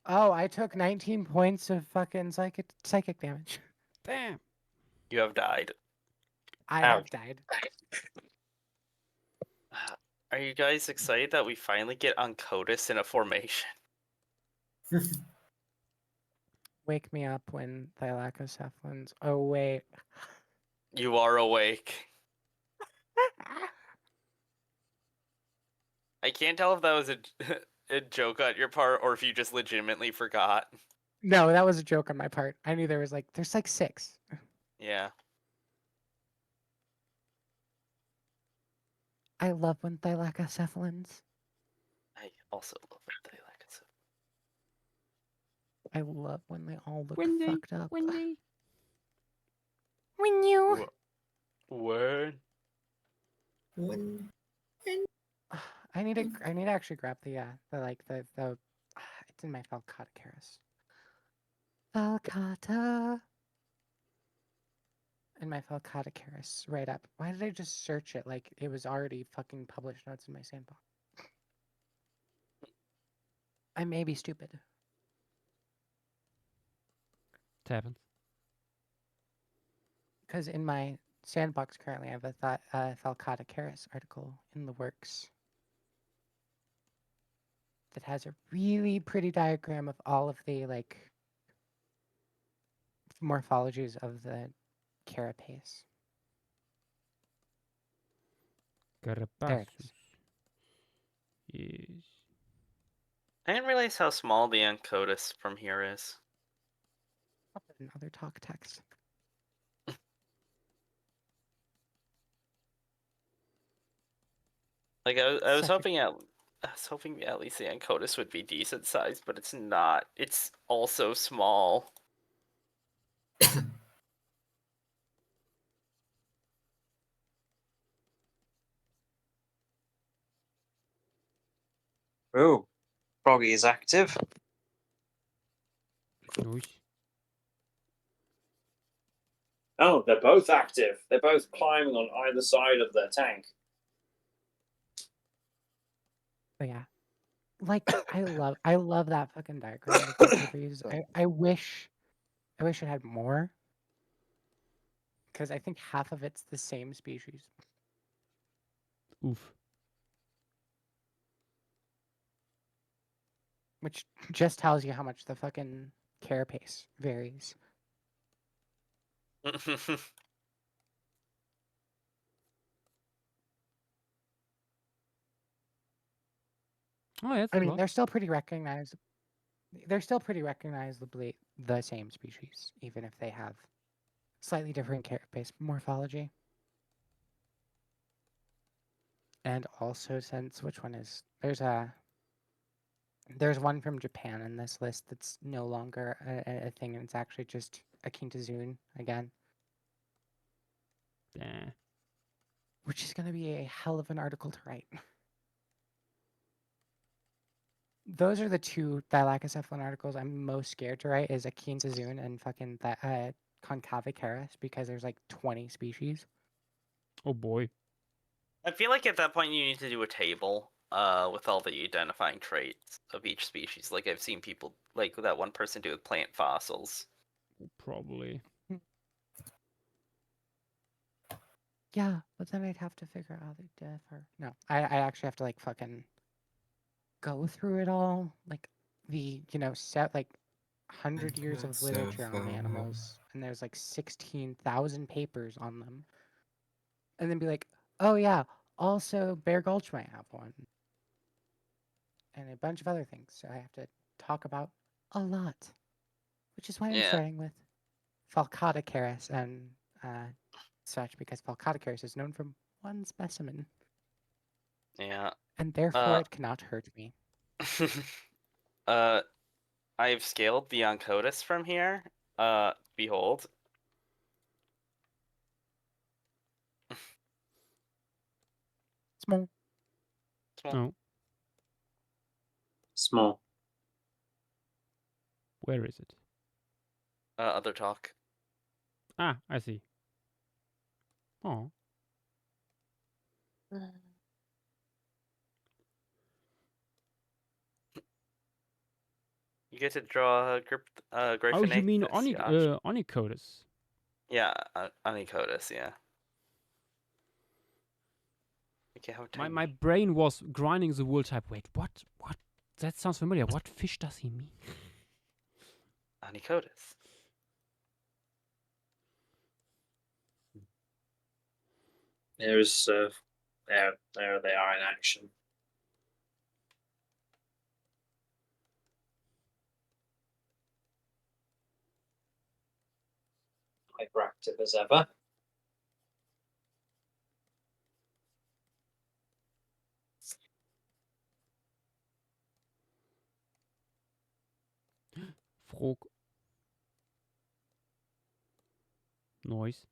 Oh, I took 19 points of fucking psychic damage. Damn. You have died. I Ouch. have died. Are you guys excited that we finally get Uncodus in a formation? Wake me up when Thylacocephalans. Oh wait. You are awake. I can't tell if that was a joke on your part or if you just legitimately forgot. No, that was a joke on my part. I knew there's like 6. Yeah. I love when thylakocephalans. I also love thylakocephalans. I love when they all look Windy, fucked up. windy. When you. Word. One. I need to actually grab the it's in my Falcatacaris. Falcata. In my Falcatacaris, right up. Why did I just search it like it was already fucking published notes in my sandbox? I may be stupid. It happens. Because in my sandbox currently, I have a Falcatacaris article in the works that has a really pretty diagram of all of the like morphologies of the carapace. There it Carapaces. is. Yes. I didn't realize how small the Ancotis from here is. I'll put another talk text. Like I was Such a- hoping at least the Ancotis would be decent sized, but it's not. It's also small. Oh, Froggy is active. Nice. Oh, they're both active. They're both climbing on either side of their tank. But yeah, like I love that fucking diagram that the paper uses. I wish it had more, because I think half of it's the same species. Oof. Which just tells you how much the fucking carapace varies. Oh, yeah, I mean, they're still pretty recognized. They're still pretty recognizably the same species, even if they have slightly different carapace morphology. And also, since which one is there's one from Japan in this list that's no longer a thing, and it's actually just Akintazune again, Yeah. which is going to be a hell of an article to write. Those are the two thylakocephalon articles I'm most scared to write, is Akintazune and fucking Concavicaris, because there's like 20 species. Oh boy. I feel like at that point you need to do a table with all the identifying traits of each species. Like I've seen people like that one person do with plant fossils. Probably. Yeah, but then I'd have to figure out they differ. No, I actually have to like fucking go through it all, like the set like 100 years of literature on animals, and there's like 16,000 papers on them, and then be like, oh yeah, also Bear Gulch might have one, and a bunch of other things. So I have to talk about a lot, which is why I'm Yeah. starting with Falcatacaris and such, because Falcatacaris is known from one specimen, Yeah. and therefore it cannot hurt me. I've scaled the Oncotis from here. Behold. Small. Small. Oh, Small. where is it? Other talk. Ah, I see. Oh. You get to draw a Oh, Gryphonate. you mean Onycotis? Yeah, Onycotis, yeah. Okay, how My brain was grinding the wool type. Wait, what? What? That sounds familiar. What fish does he mean? Onycotis. There's there they are in action. hyperactive as ever. Frog. Noise.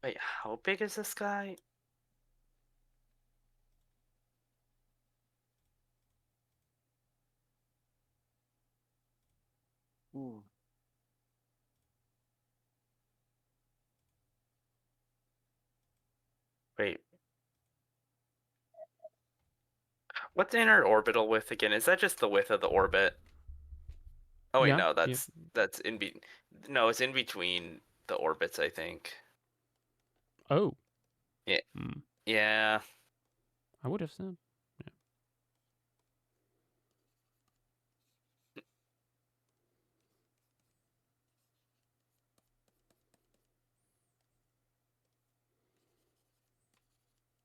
Wait, how big is this guy? Ooh. Wait. What's the inner orbital width again? Is that just the width of the orbit? Oh wait, Yeah, no, yeah. that's no, it's in between the orbits, I think. Oh. Yeah. Hmm. Yeah. I would have said. Yeah.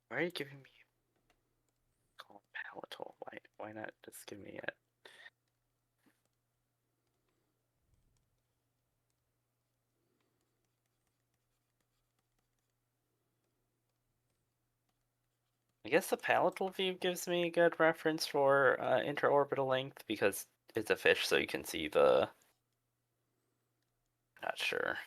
Why are you giving me palatal? Why not just give me it? I guess the palatal view gives me a good reference for interorbital length because it's a fish, so you can see the. Not sure.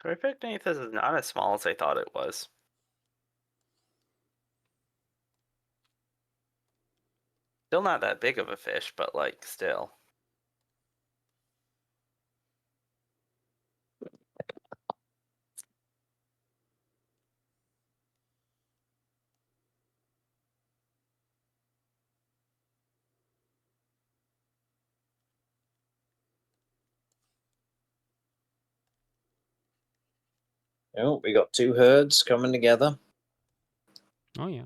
Cryptognathus is not as small as I thought it was. Still not that big of a fish, but like still. Oh, we got two herds coming together. Oh yeah.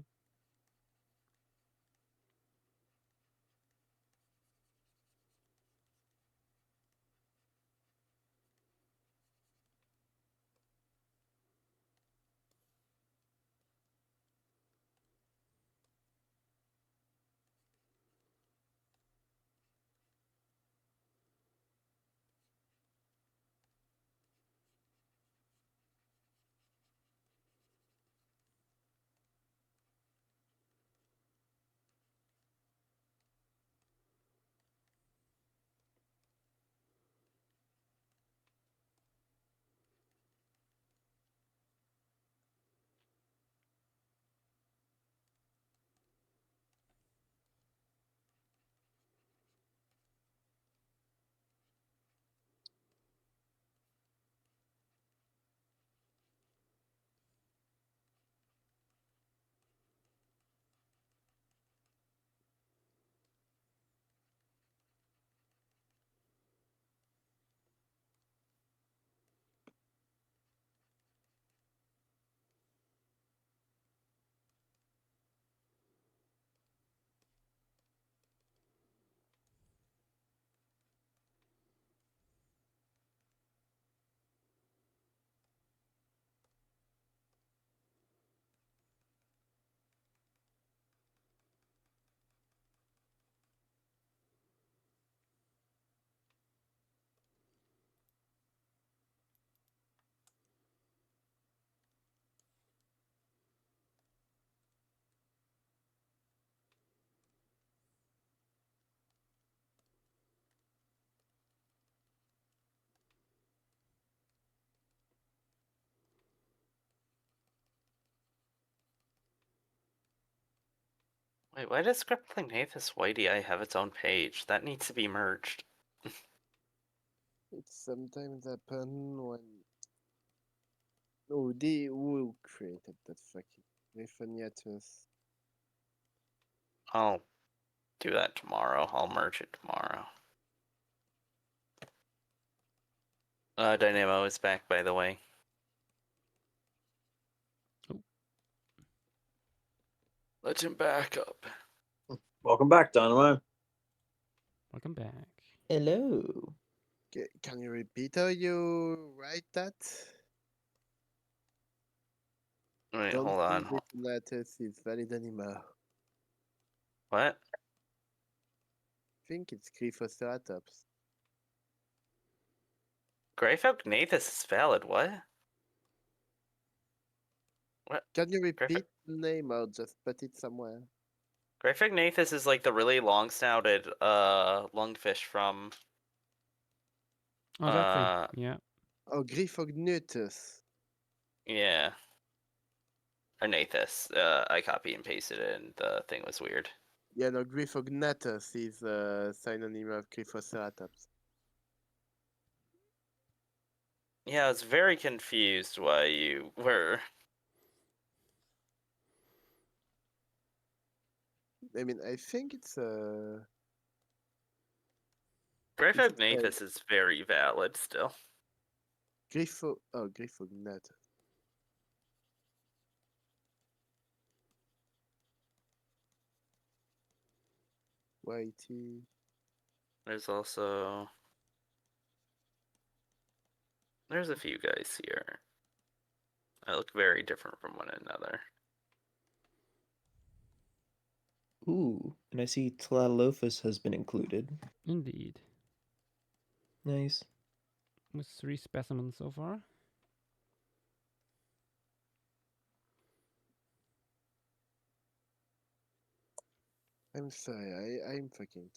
Wait, why does Scriptognathus Whitey have its own page? That needs to be merged. It sometimes happen when. Oh, who created that fucking Refoniatus? I'll do that tomorrow. I'll merge it tomorrow. Dynamo is back, by the way. Oh. Let him back up. Welcome back, Dynamo. Welcome back. Hello. Can you repeat how you write that? Wait, Don't hold on. think Refoniatus is valid anymore. What? I think it's Gryphoceratops. Gryphognathus is valid. What? What? Can you repeat the name or just put it somewhere? Gryphognathus is like the really long-snouted lungfish from. Oh, that thing. Yeah. Oh, Gryphognathus. Yeah. Or Nathus. I copy and pasted it, and the thing was weird. Yeah, no, Gryphognathus is a synonym of Gryphoceratops. Yeah, I was very confused why you were. I mean, I think it's a. Gryphognathus is very valid still. Gryphognathus. YT. There's also. There's a few guys here. I look very different from one another. Ooh, and I see Tlalalophus has been included. Indeed. Nice. With 3 specimens so far. I'm sorry, I'm fucking.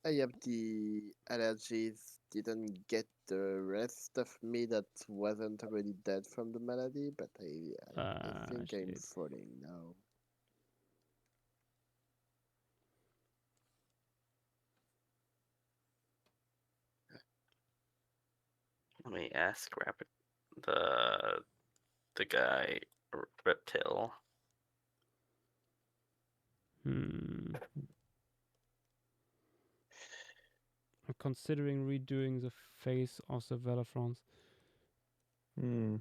I have the allergies. Didn't get the rest of me that wasn't already dead from the malady, but I think I'm Shit. falling now. Let me ask the guy Reptile. I'm considering redoing the face of the Velafrons. Hmm.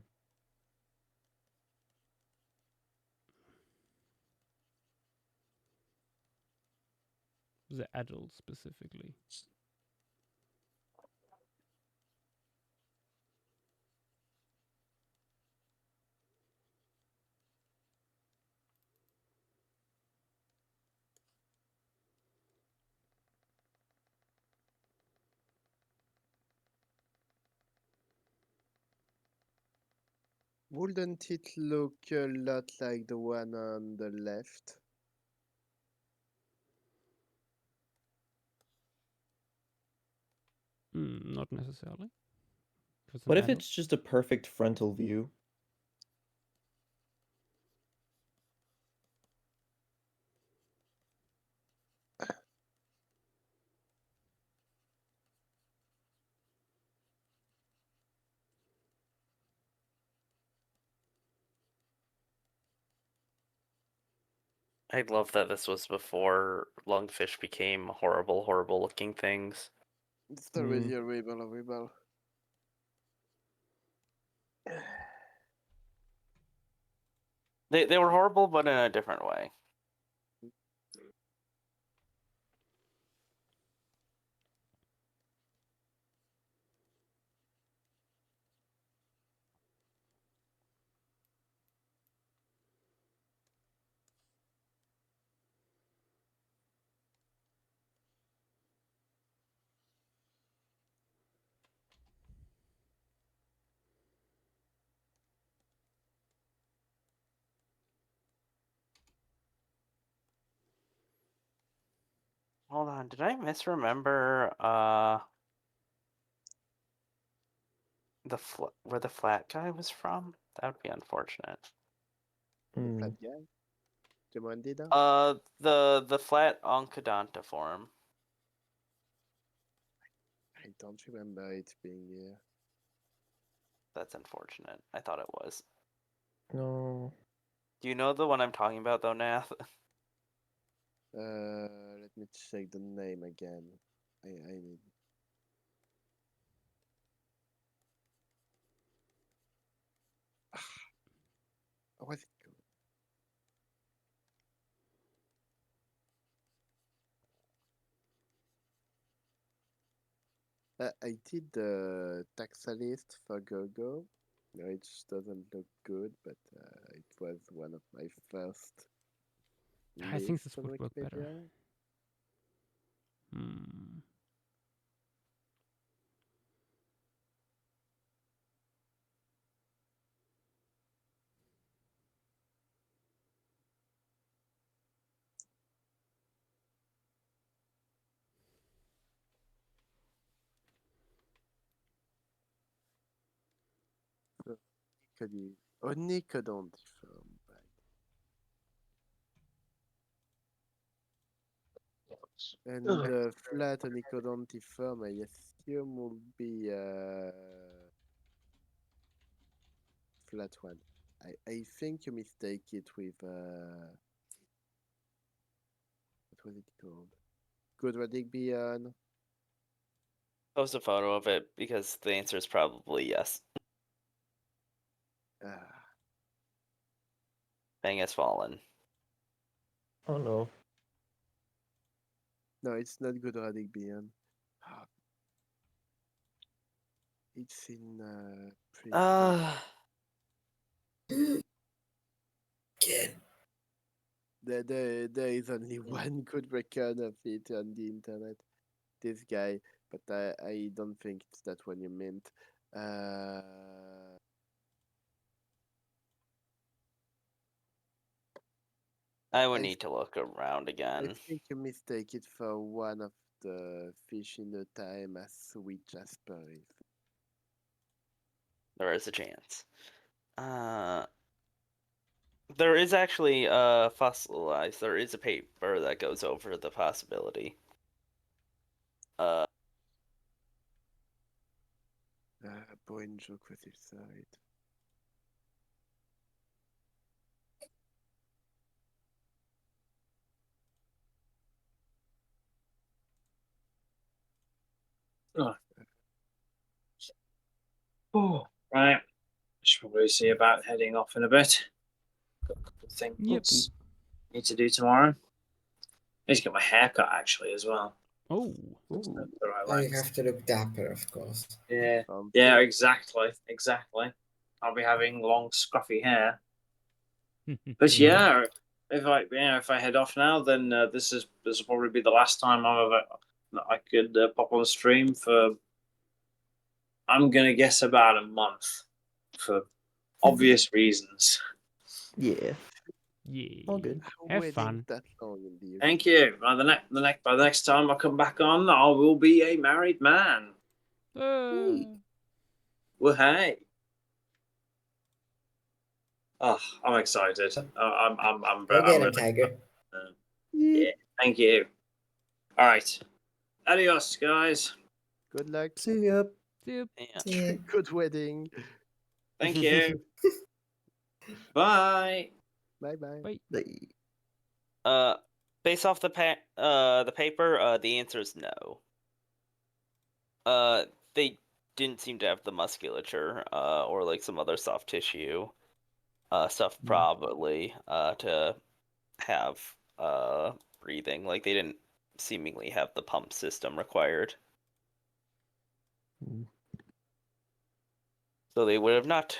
The adult specifically. Wouldn't it look a lot like the one on the left? Not necessarily. What if it's just a perfect frontal view? I love that this was before lungfish became horrible, horrible looking things. It's already horrible. They were horrible, but in a different way. hold on. Did I misremember where the flat guy was from? That would be unfortunate. The Hmm. fat guy? Jemondida? The flat Oncodonta form. I don't remember it being here. That's unfortunate. I thought it was. No. Do you know the one I'm talking about, though, Nath? Let me check the name again. I need. How was it called? I did the taxalist for GoGo. No, it doesn't look good, but it was one of my first I think lists this on would work better. Wikipedia. Hmm. Onychodontiform, right. And the flat onychodontiform, I assume, will be flat one. I think you mistake it with what was it called? Quadratic Beyond. Post a photo of it because the answer is probably yes. Fang has fallen. Oh no. No, it's not Quadratic Beyond. It's in Again. There is only one good record of it on the internet. This guy, but I don't think it's that one you meant. I would I need to look around I again. think you mistake it for one of the fish in the time as sweet jasper is. There is a chance. There is actually fossilized. There is a paper that goes over the possibility. Bone joke with his side. Oh, right. Should probably see about heading off in a bit. Got a couple of things need to do tomorrow. I need to get my hair cut actually as well. Oh. The right Oh, you length. have to look dapper, of course. Yeah, yeah, exactly. I'll be having long, scruffy hair. But yeah, if I head off now, then this will probably be the last time I could pop on stream for. I'm gonna guess about a month, for obvious reasons. Yeah. Yeah. All good. Have fun. That long in the Thank you. By the next time I come back on, I will be a married man. Well, hey. Oh, I'm excited. I'm Go get him, really. Tiger. Yeah. Thank you. All right. Adios, guys. Good luck. See ya. Yeah. Good wedding. Thank you. Bye. Bye. Based off the paper, the answer is no. They didn't seem to have the musculature, or like some other soft tissue, stuff probably, to have breathing. Like they didn't seemingly have the pump system required. So they would have not.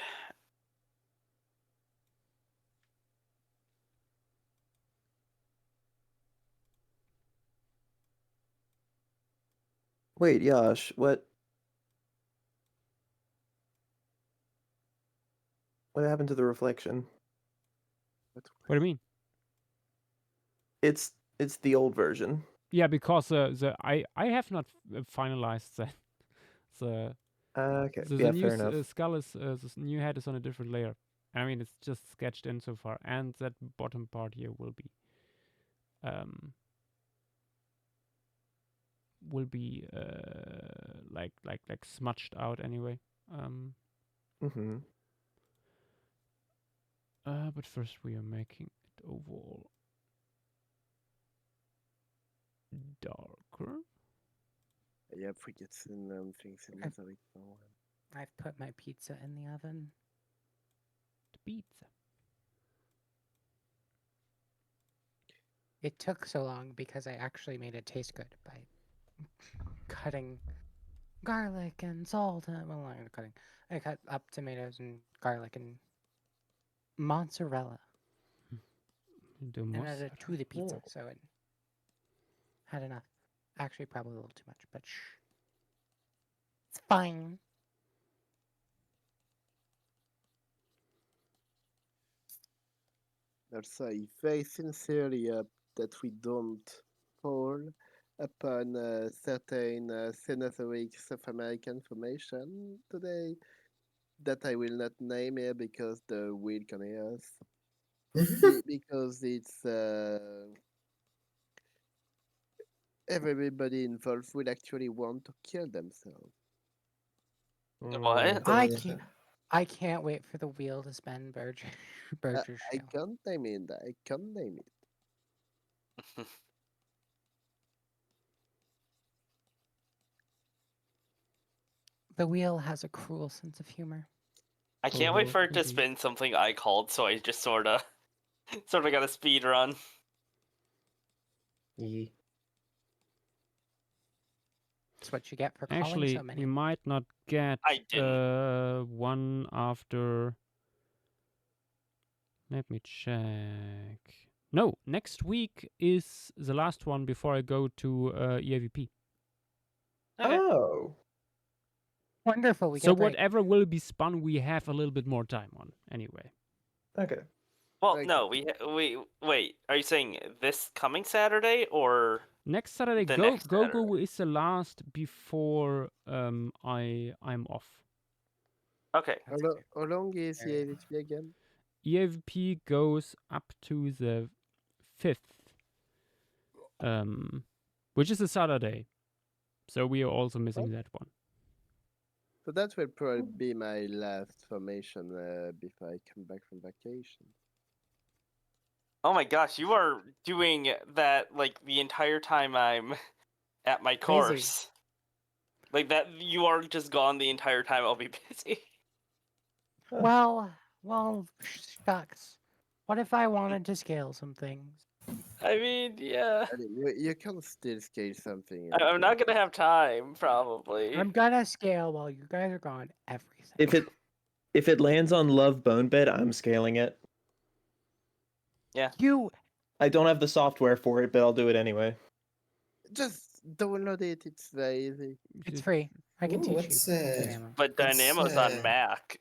Wait, Yash, what happened to the reflection? What do you mean? It's the old version. Yeah, because I have not finalized the Okay. the Yeah, new fair enough. skull is new head is on a different layer. I mean, it's just sketched in so far, and that bottom part here um will be like smudged out anyway. Mm-hmm. But first we are making it overall darker. Yeah, forgetting things in I've- the now. I've put my pizza in the oven. The pizza. It took so long because I actually made it taste good by cutting garlic and salt. Well, not cutting. I cut up tomatoes and garlic and mozzarella The and added it to the pizza, Oh. so it had enough. Actually, probably a little too much, but shh. It's fine. Also, I very sincerely hope that we don't fall upon certain Cenozoic South American formation today that I will not name here because the will can hear us. Because it's everybody involved will actually want to kill themselves. What? I can't wait for the wheel to spin Berger's I Shale. can't name it. I can't name it. The wheel has a cruel sense of humor. I can't wait for it to indeed. spin something I called, so I just sorta got a speed run. Ye. That's what you get for calling Actually, so many. we might not get I didn't. one after. Let me check. No, next week is the last one before I go to EAVP. Okay. Oh. Wonderful. We get So a break. whatever will be spun, we have a little bit more time on anyway. Okay. Well, Like- no, we wait. Are you saying this coming Saturday or Next Saturday, The Go next Go Saturday. is the last before I'm off. okay? That's How long is the Area. AVP again? EAVP goes up to the 5th, which is a Saturday. So we are also missing that one. So that will probably be my last formation before I come back from vacation. Oh my gosh, you are doing that like the entire time I'm at my Crazy. course. Like that, you are just gone the entire time I'll be busy. Well, shucks. What if I wanted to scale some things? I mean, yeah, I mean, you can still scale something. I'm not gonna have time probably. I'm gonna scale while you guys are gone everything. If it lands on Love Bone Bed, I'm scaling it. You I don't have the software for it, but I'll do it anyway. Just download it. It's very easy. it's free. I can Ooh, teach what's you. Dynamo. But What's, Dynamo's on Mac.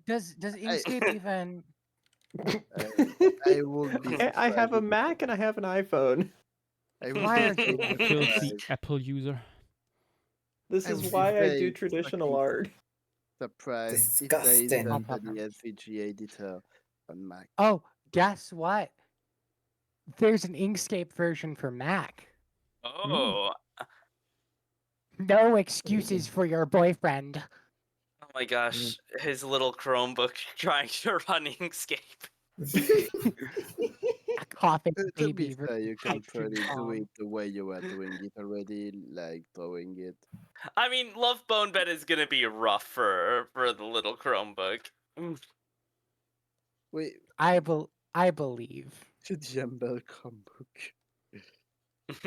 Does Inkscape even I would be I have a surprised. Mac and I have an iPhone. I would Why be are you very not Filthy surprised. Apple user. This I is would be why I do very traditional fucking art. surprised if there Disgusting. I'll isn't pop any them. SVG editor on Mac. Oh, guess what? There's an Inkscape version for Mac. Oh, No excuses for your boyfriend. oh my gosh, his little Chromebook trying to run Inkscape. A coughing To be baby fair, you versus can hydrogen probably do bomb. it the way you were doing it already, like drawing it. I mean, Love Bone Bed is gonna be rough for the little Chromebook. Wait, I believe. to Jumble Chromebook.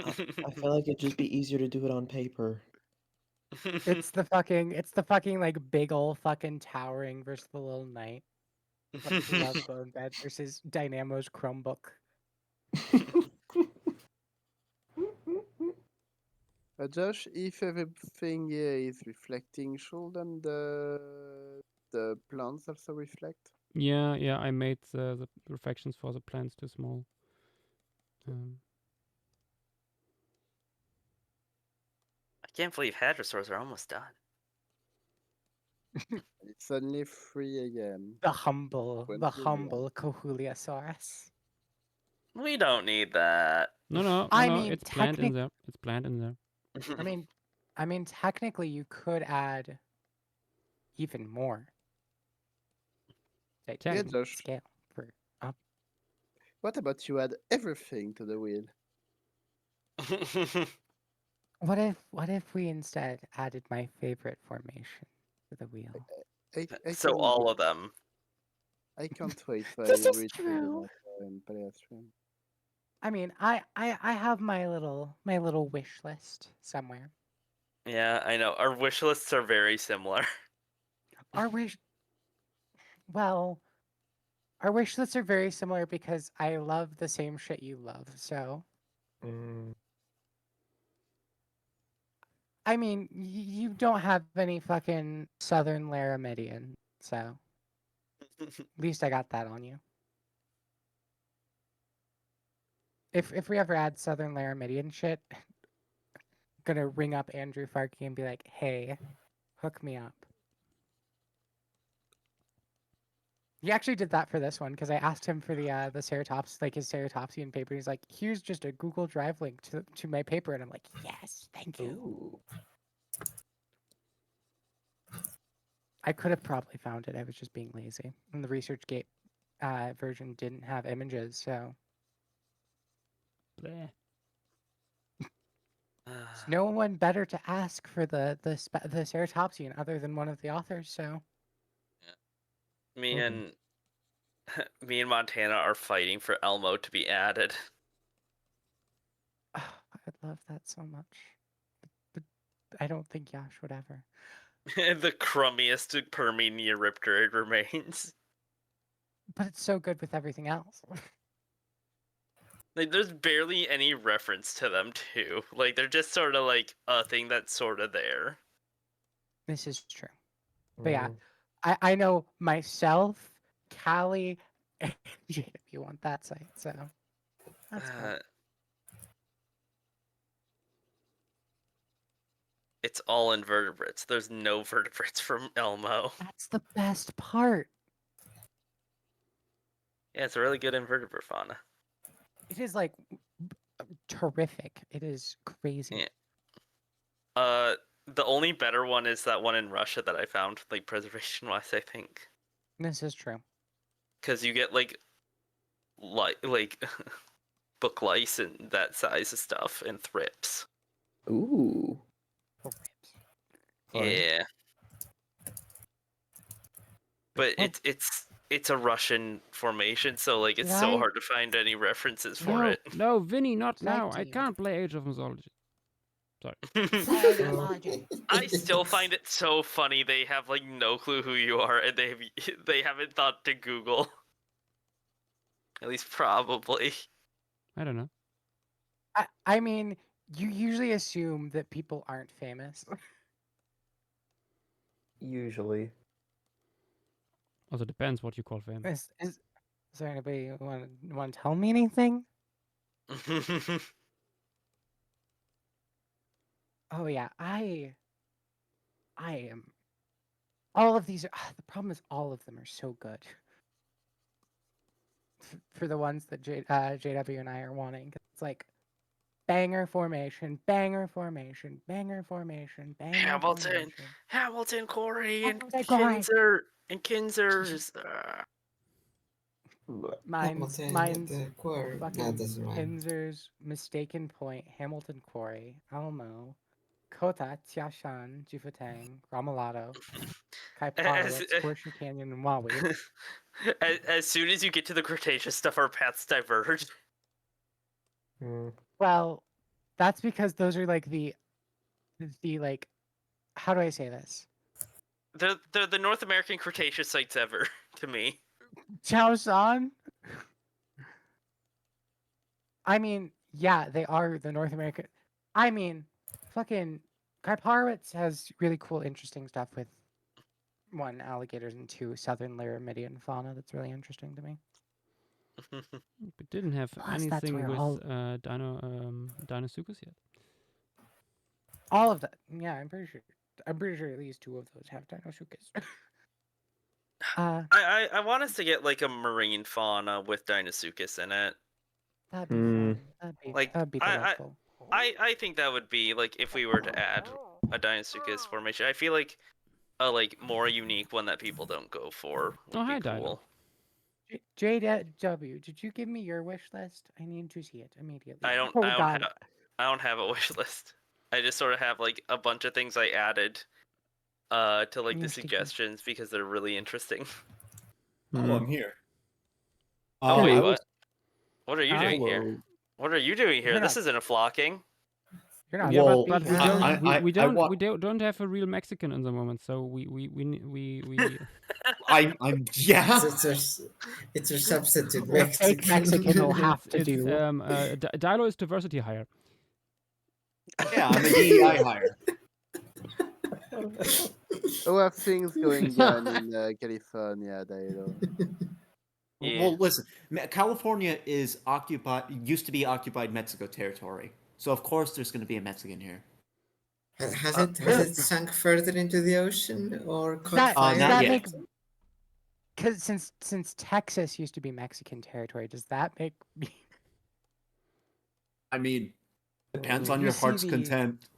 I feel like it'd just be easier to do it on paper. It's the fucking like big ol' fucking towering versus the little knight. Like Love Bone Bed versus Dynamo's Chromebook. Josh, if everything here is reflecting, shouldn't the plants also reflect? Yeah, I made the reflections for the plants too small. I can't believe hadrosaurs are almost done. It's only 3 a.m. The humble Continue. Cohuliosaurus. We don't need that. No, I mean, it's planned in there. It's planned in there. I mean, technically, you could add even more. Like, Yeah, Technically. Josh. scale for up. What about you add everything to the wheel? What if we instead added my favorite formation to the wheel? I So can all wait. of them. I can't wait for This is every true. in Paleostream. I mean, I have my little wish list somewhere. Yeah, I know. Our wish lists are very similar. Our wish, well, our wish lists are very similar because I love the same shit you love. So, I mean, you don't have any fucking Southern Laramidian, so at least I got that on you. If we ever add Southern Laramidian shit, gonna ring up Andrew Farkey and be like, "Hey, hook me up." He actually did that for this one because I asked him for the ceratops, like his ceratopsian paper. He's like, "Here's just a Google Drive link to my paper," and I'm like, "Yes, thank you." Ooh. I could have probably found it. I was just being lazy, and the ResearchGate version didn't have images, so Bleh. there's no one better to ask for the ceratopsian other than one of the authors. So me and Montana are fighting for Elmo to be added. I'd love that so much, but I don't think Yash would ever. The crummiest Permian Eurypterid remains. But it's so good with everything else. Like, there's barely any reference to them, too. Like, they're just sort of like a thing that's sort of there. This is true. But yeah, I know myself, Callie, and Jade if you want that site, so that's cool. It's all invertebrates. There's no vertebrates from Elmo. That's the best part. Yeah, it's a really good invertebrate fauna. It is like terrific. It is crazy. Yeah. The only better one is that one in Russia that I found, like preservation-wise, I think. This is true. Because you get like book lice and that size of stuff and thrips. Ooh. Fun. Yeah. But it's a Russian formation, so like it's so Right? hard to find any references for it. No, Vinny, not Like now. I Dean. can't play Age of Mythology. Sorry. I still find it so funny they have like no clue who you are and they haven't thought to Google. At least probably. I don't know. I mean, you usually assume that people aren't famous. Usually. Also depends what you call famous. Is there anybody want to tell me anything? Oh yeah, I am. All of these are. The problem is all of them are so good. For the ones that JW and I are wanting, it's like banger formation, banger formation, banger formation, banger formation. Hamilton, Corey, and Hamilton, Corey. Kinzer is. Mine's the core. No, fucking it doesn't rhyme. Kinzer's Mistaken Point, Hamilton Quarry, Elmo, Kota, Tiashan, Jifatang, Ramalado, Kai As- Parwitz, Horseshoe Canyon, and Wawi. as soon as you get to the Cretaceous stuff, our paths diverge. Well, that's because those are like the like, how do I say this? They're the North American Cretaceous sites ever to me. Chaosan. I mean, yeah, they are the North American. I mean, fucking Karparwitz has really cool, interesting stuff with one, alligators, and two, southern Laramidian fauna that's really interesting to me. We didn't have Plus, that's anything where with all- Dinosuchus yet. All of that. Yeah, I'm pretty sure at least 2 of those have Dinosuchus. I want us to get like a marine fauna with Dinosuchus in it. That'd be Hmm. fun. Like, that'd be delightful. I think that would be like if we were to add a Dinosuchus formation. I feel like a like more unique one that people don't go for would Oh, be hi, cool. Dino. JW, did you give me your wish list? I need to see it immediately. I don't have a wish list. I just sort of have like a bunch of things I added to like the You're sticky. suggestions because they're really interesting. Oh, I'm here. Oh wait, I what? was- What are you doing here? Hello. What are you doing here? You're This not- isn't a flocking. You're not Well, But we I- don't have a real Mexican in the moment, so we I'm yeah. It's a substitute The fake Mexican will have to do. Dilo is diversity hire. Yeah, I'm a DEI hire. Oh, have things going on in California, Dilo. Yeah. Well, listen, California is used to be occupied Mexico territory, so of course there's going to be a Mexican here. Has it sunk further into the ocean or caught That, fire? does not that yet. make? Because since Texas used to be Mexican territory, does that make I mean, depends on You your see heart's the- content.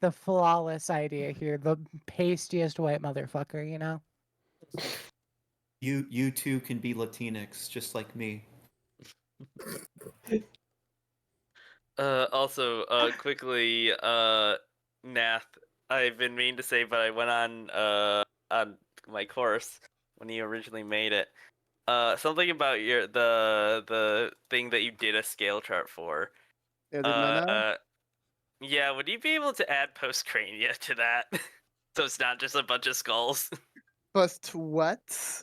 the flawless idea here? The pastiest white motherfucker, you know? You too can be Latinx, just like me. Also, quickly, Nath, I've been meaning to say, but I went on my course when you originally made it. Something about the thing that you did a scale chart for. Yeah, would you be able to add postcrania to that? So it's not just a bunch of skulls. Post what?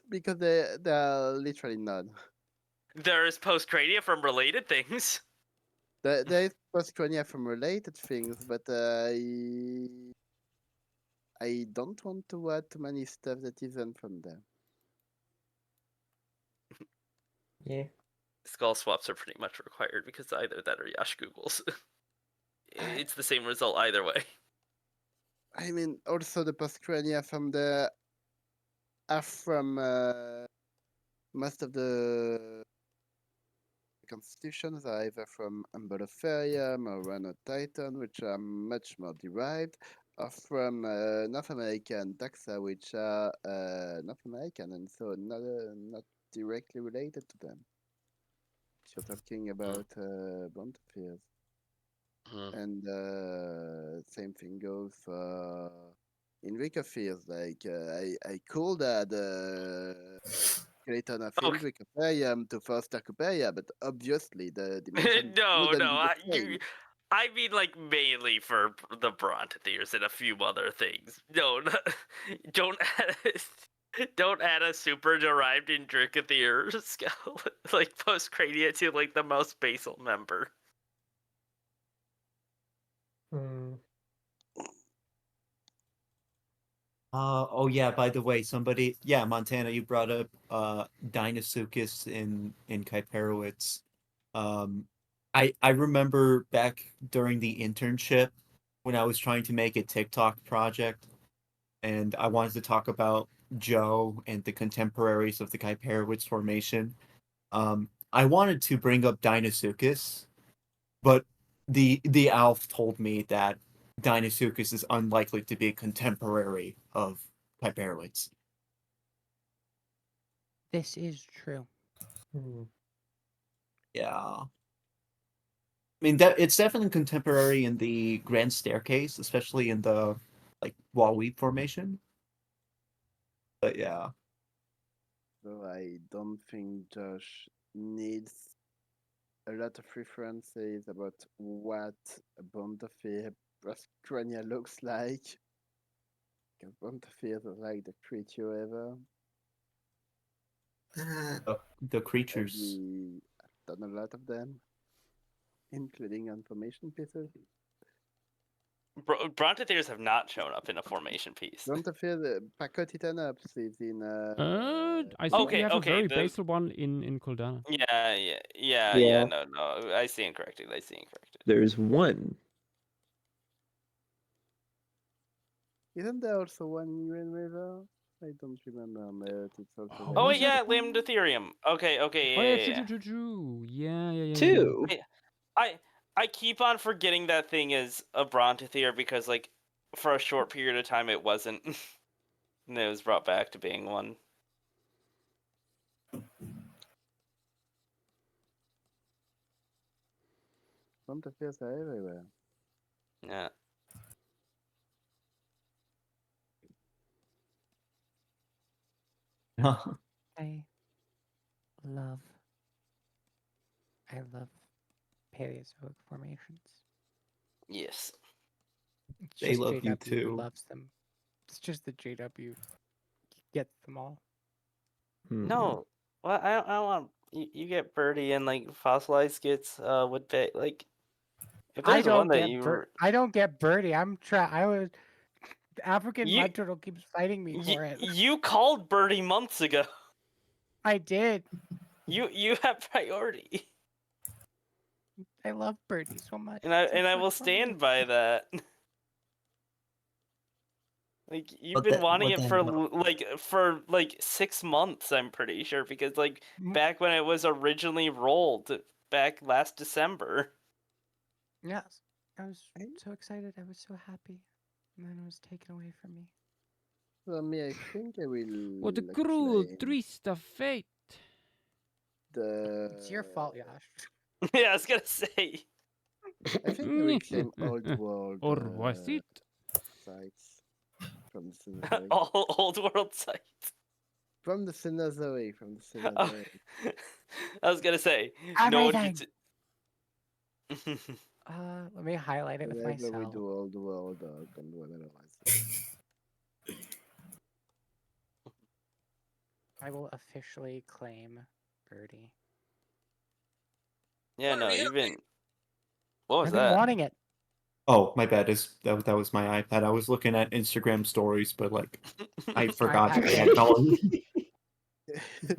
Because there are literally none. There is postcrania from related things. There is postcrania from related things, but I don't want to add too many stuff that isn't from there. Yeah. Skull swaps are pretty much required because either that or Yash Googles. It's the same result either way. I mean, also the postcrania from the are from most of the constitutions are either from Ambuliferium or Rhinotitan, which are much more derived, or from North American taxa, which are North American and so not directly related to them. If you're talking about Bontophirs. And same thing goes for Enricophirs. Like I could add skeleton of Enricoperium to Forstercoperia, but obviously the dimension No, wouldn't no, be the same. I mean like mainly for the Brontotheres and a few other things. No, don't add a super derived Indricothere skull like postcrania to like the most basal member. Oh yeah, by the way, Montana, you brought up Dinosuchus in Kyperowitz. I remember back during the internship when I was trying to make a TikTok project and I wanted to talk about Joe and the contemporaries of the Kyperowitz formation. I wanted to bring up Dinosuchus, but the Alf told me that Dinosuchus is unlikely to be a contemporary of Kyperowitz. This is true. Yeah. I mean that it's definitely contemporary in the Grand Staircase, especially in the like wall weep formation. But yeah. So I don't think Josh needs a lot of references about what a Bontophere postcrania looks like. Because Bontopheres are like the creature ever. The creatures. I've done a lot of them, including information pieces. Brontotheres have not shown up in a formation piece. Brontotherium, Pachytitanops is in. I think we Okay, have a okay, very the- basal one in Kuldana. Yeah. Yeah. No. I see incorrected. There's one. Isn't there also one in Green River? I don't remember, but it's also. Oh, very Oh, was wait, that yeah, Lambdatherium. Okay, Oh yeah. yeah, true. Yeah. Two. I keep on forgetting that thing is a Brontothere because, like, for a short period of time it wasn't. And it was brought back to being one. Brontotheres are everywhere. Yeah. I love Paleozoic formations. Yes. It's They just love you JW who too. loves them. It's just the JW gets them all. No. Well, I don't want you get Birdie and like fossilized gets would be like if I there's one don't that get you I don't get Birdie. I was the African You- mud turtle keeps fighting me for it. you called Birdie months ago. I did. You have priority. I love Birdie so much. And I will stand by that. Like you've been wanting it for like 6 months, I'm pretty sure, because like back when it was originally rolled back last December. Yes. I was so excited. I was so happy. And then it was taken away from me. For me, I think I will. What a cruel, claim twist of fate. It's your fault, Yash. Yeah, I was gonna say. I think I will claim Old World. Or was it? Sites from the Cenozoic. Old world sites. From the Cenozoic. I was gonna say. No one Everything. gets it. Let me highlight it with Whenever we myself. do Old World, can do whatever I say. I will officially claim Birdie. Yeah, no, you've been. What was I've been that? wanting it. Oh, my bad. That was my iPad. I was looking at Instagram stories, but like I forgot iPad that I had gone.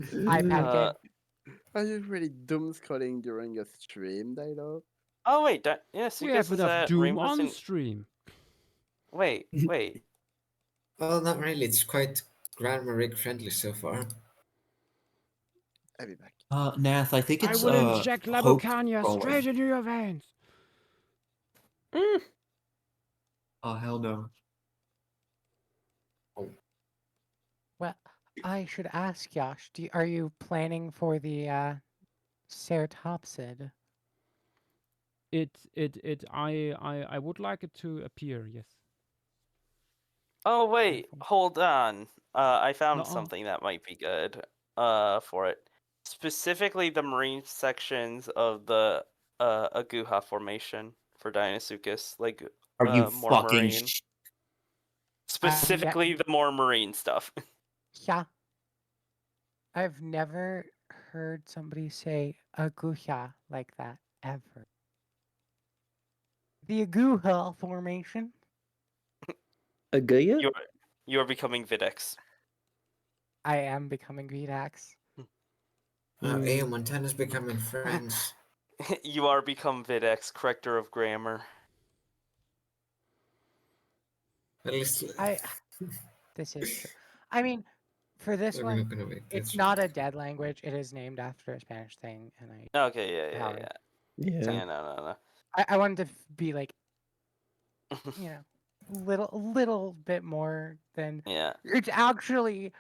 iPad kid. Are you really doom scrolling during a stream, Dilo? Oh wait, yes, We you guys have is enough at Doom Rainbow on Sin- stream. Wait. Well, not really. It's quite Grandma Rick friendly so far. I'll be back. Nath, I think I it's will inject Hope Labucania scrolling. straight into your veins. Oh hell no. Well, I should ask Yash, are you planning for the Ceratopsid? I would like it to appear, yes. Oh wait, hold on. I found Nuh-uh. something that might be good. For it, specifically the marine sections of the Aguja formation for Deinosuchus, like Are you more fucking marine. Specifically, the more marine stuff. Yeah. I've never heard somebody say Aguja like that ever. The Aguja formation. Aguya? You're becoming Videx. I am becoming Greedax. Ew, Montana's becoming friends. You are become Videx, corrector of grammar. At least This is true. I mean, for this we're one, not gonna make it's this. not a dead language. It is named after a Spanish thing, and Okay, yeah. Yeah. Yeah, no. I wanted to be like, you know, little bit more than Yeah. it's actually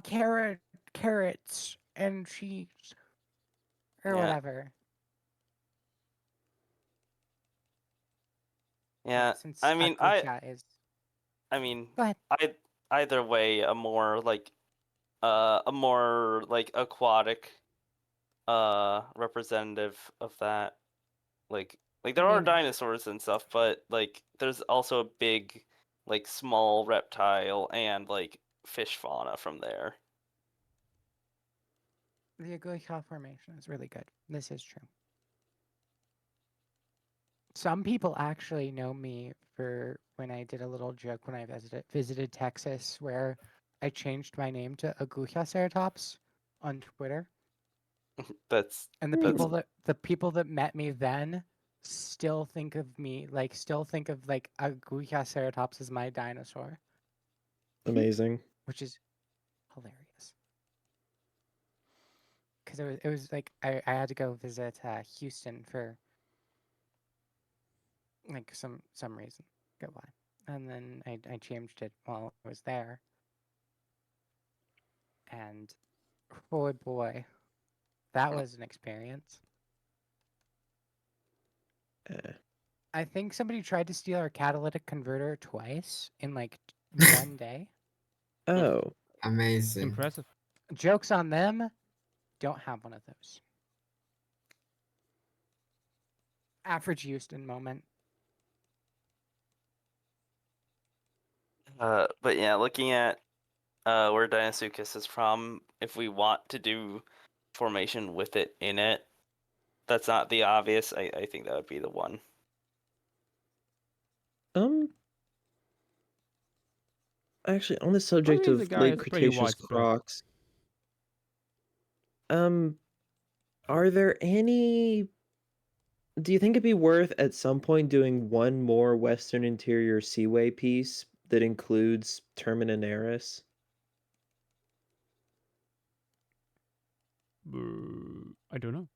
carrots and cheese or Yeah. whatever. Yeah. Since I mean, Aguja is. I mean, Go ahead. either way, a more like aquatic representative of that. Like there are mean- dinosaurs and stuff, but like there's also a big like small reptile and like fish fauna from there. The Aguja formation is really good. This is true. Some people actually know me for when I did a little joke when I visited Texas, where I changed my name to Agujaceratops on Twitter, That's and the that's people that met me then still think of Agujaceratops as my dinosaur, Amazing. which is hilarious. Because it was like I had to go visit Houston for like some reason, go why, and then I changed it while I was there, and oh boy, that was an experience. Eh. I think somebody tried to steal our catalytic converter twice in like one day. Oh. Amazing. Impressive. Joke's on them. Don't have one of those. Average Houston moment. but yeah, looking at where Deinosuchus is from, if we want to do formation with it in it, that's not the obvious. I think that would be the one. Actually, on the subject the of guy late is pretty Cretaceous widespread. crocs, are there any? Do you think it'd be worth at some point doing one more Western Interior Seaway piece that includes Terminaris? I don't know.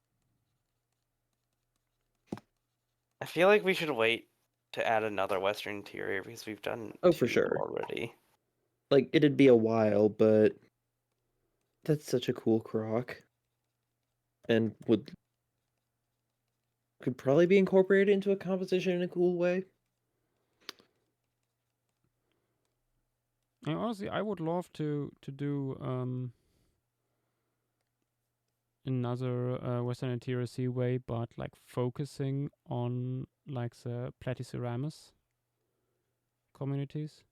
I feel like we should wait to add another Western Interior because we've done Oh, two for sure. already. Like, it'd be a while, but that's such a cool croc. And could probably be incorporated into a composition in a cool way. And honestly, I would love to do another Western Interior Seaway, but like focusing on like the Platyceramus communities.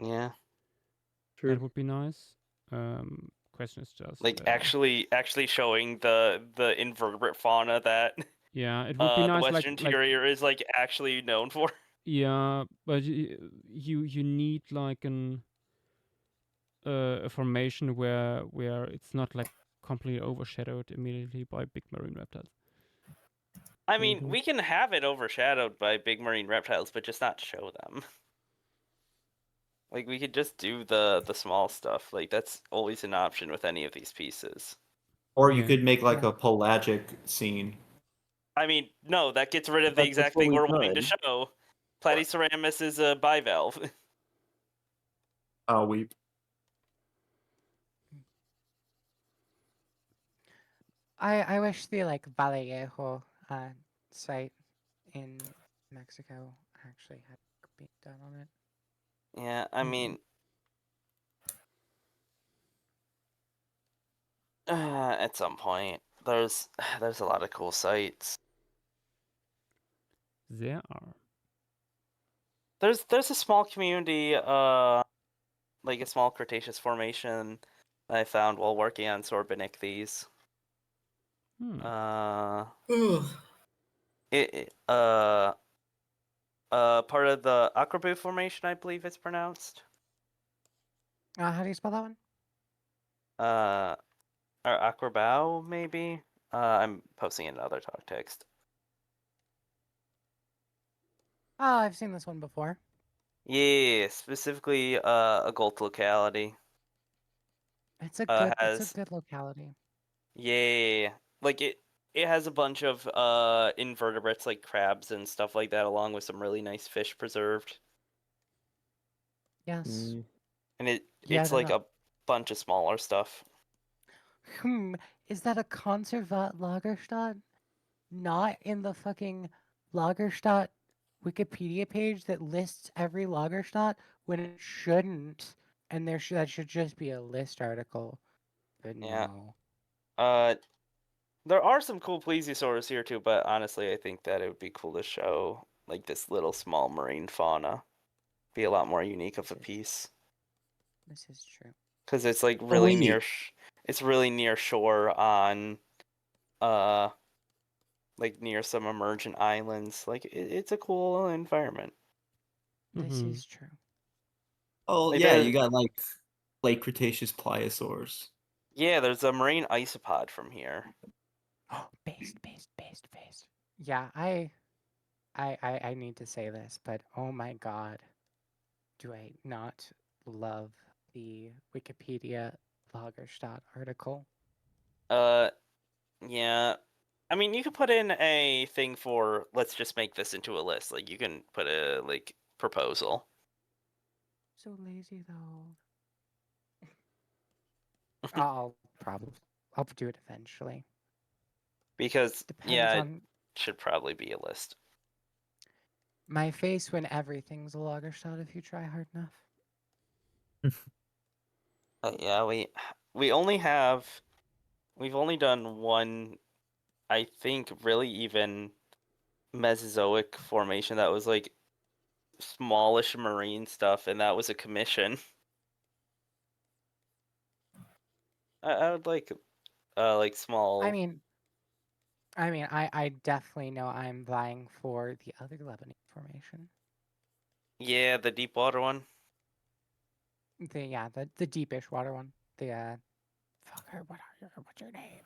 Yeah. True. That would be nice. Question is just like actually showing the invertebrate fauna that yeah, it would be the nice. Western Interior is like actually known for. Yeah, but you need like a formation where it's not like completely overshadowed immediately by big marine reptiles. I mean, we can have it overshadowed by big marine reptiles, but just not show them. Like, we could just do the small stuff. Like, that's always an option with any of these pieces. Or you could make like a pelagic scene. I mean, no, that gets rid of the That's exact what thing we've we're wanting to done. show. Platyceramus is a bivalve. Oh, weep. I wish the like Vallejo site in Mexico actually had been done on it. Yeah, I mean, at some point, there's a lot of cool sites. There are. There's a small community, like a small Cretaceous formation that I found while working on Sorbinicthes. Part of the Akrabu formation, I believe it's pronounced. How do you spell that one? Or Akrabao, maybe? I'm posting in another talk text. Oh, I've seen this one before. Yeah, specifically a gold locality. It's a good locality. Yeah, like it has a bunch of invertebrates like crabs and stuff like that, along with some really nice fish preserved. Yes. And it's like a bunch of smaller stuff. Is that a Conservat Lagerstadt? Not in the fucking Lagerstadt Wikipedia page that lists every Lagerstadt when it shouldn't, and that should just be a list article. But Yeah. no. There are some cool plesiosaurs here too, but honestly, I think that it would be cool to show like this little small marine fauna. Be a lot more unique of a piece. This is true. Because it's like really near. It's really near shore on, like near some emergent islands. Like it's a cool environment. This is true. Oh Like, yeah, there- you got like late Cretaceous pliosaurs. Yeah, there's a marine isopod from here. Based. Yeah, I need to say this, but oh my god, do I not love the Wikipedia Lagerstadt article? Yeah. I mean, you could put in a thing for let's just make this into a list. Like you can put a like proposal. So lazy though. I'll do it eventually. Because Depends it on should probably be a list. my face when everything's a Lagerstadt if you try hard enough. Yeah, we've only done one, I think, really even Mesozoic formation that was like smallish marine stuff, and that was a commission. I would like small. I mean, I definitely know I'm vying for the other Lebanese formation. Yeah, the deep water one. The deepish water one. Fucker, what's your name?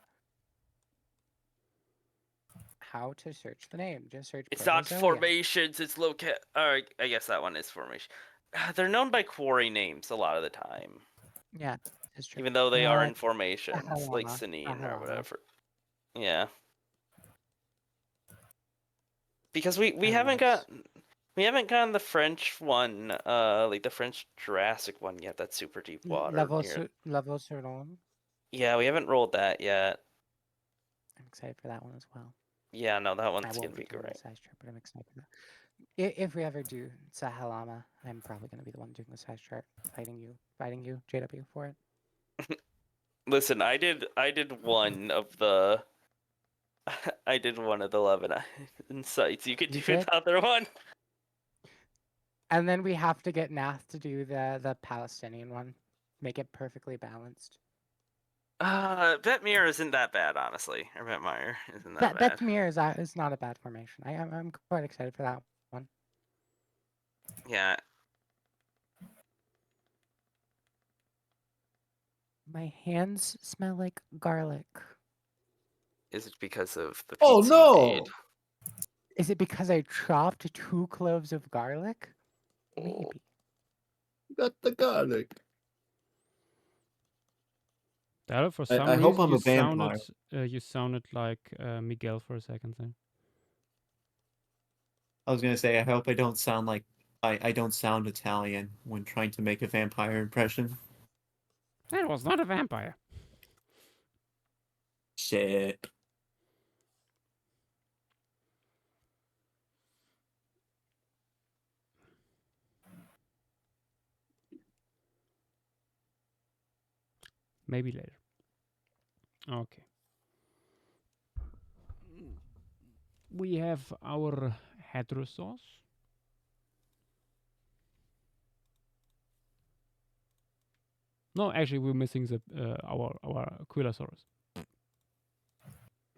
How to search the name? Just search. It's not Protozoa. formations. It's I guess that one is formation. They're known by quarry names a lot of the time. Yeah, that's true. Even though they are in formations, like Sahalama. Sinine or Sahalama. whatever. Yeah. Because we haven't gotten the French one, like the French Jurassic one yet. That's super deep water. Level Suron. Yeah, we haven't rolled that yet. I'm excited for that one as well. Yeah, no, that I one's won't gonna be doing great. the size chart, but I'm excited for that. If we ever do Sahalama, I'm probably gonna be the one doing the size chart, fighting you, JW for it. Listen, I did one of the I did one of the 11 insights. You could do another one. And then we have to get Nath to do the Palestinian one. Make it perfectly balanced. Vetmir isn't that bad, honestly. Or Vetmire isn't that bad. Vetmir is not a bad formation. I'm quite excited for that one. Yeah. My hands smell like garlic. Is it because of the Oh pizza you made? Is it because I chopped 2 cloves of garlic? Maybe. Got the garlic. Dara, for some I hope reason I'm a vampire. you sounded like Miguel for a second there. I was gonna say I hope I don't sound like I don't sound Italian when trying to make a vampire impression. That was not a vampire. Shit. Maybe later. Okay. We have our heterosaurs. No, actually, we're missing the our Quilosaurus.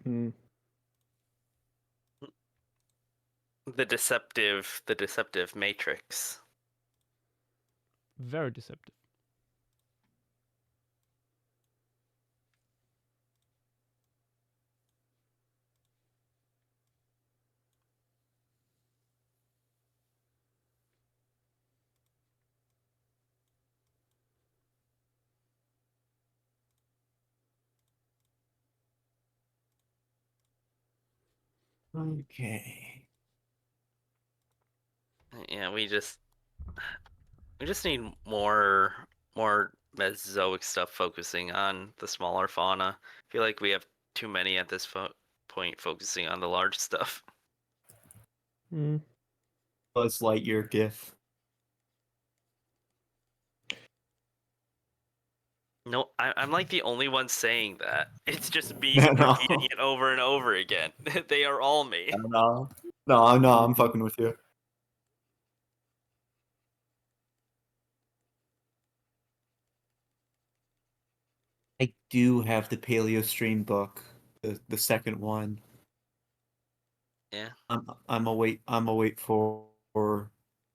The deceptive matrix. Very deceptive. Okay. Yeah, we just need more Mesozoic stuff focusing on the smaller fauna. I feel like we have too many at this point focusing on the large stuff. Buzz Lightyear gif. No, I'm like the only one saying that. It's just me No. repeating it over and over again. They are all me. No, I'm fucking with you. I do have the Paleostream book, the second one. Yeah. I'm a wait for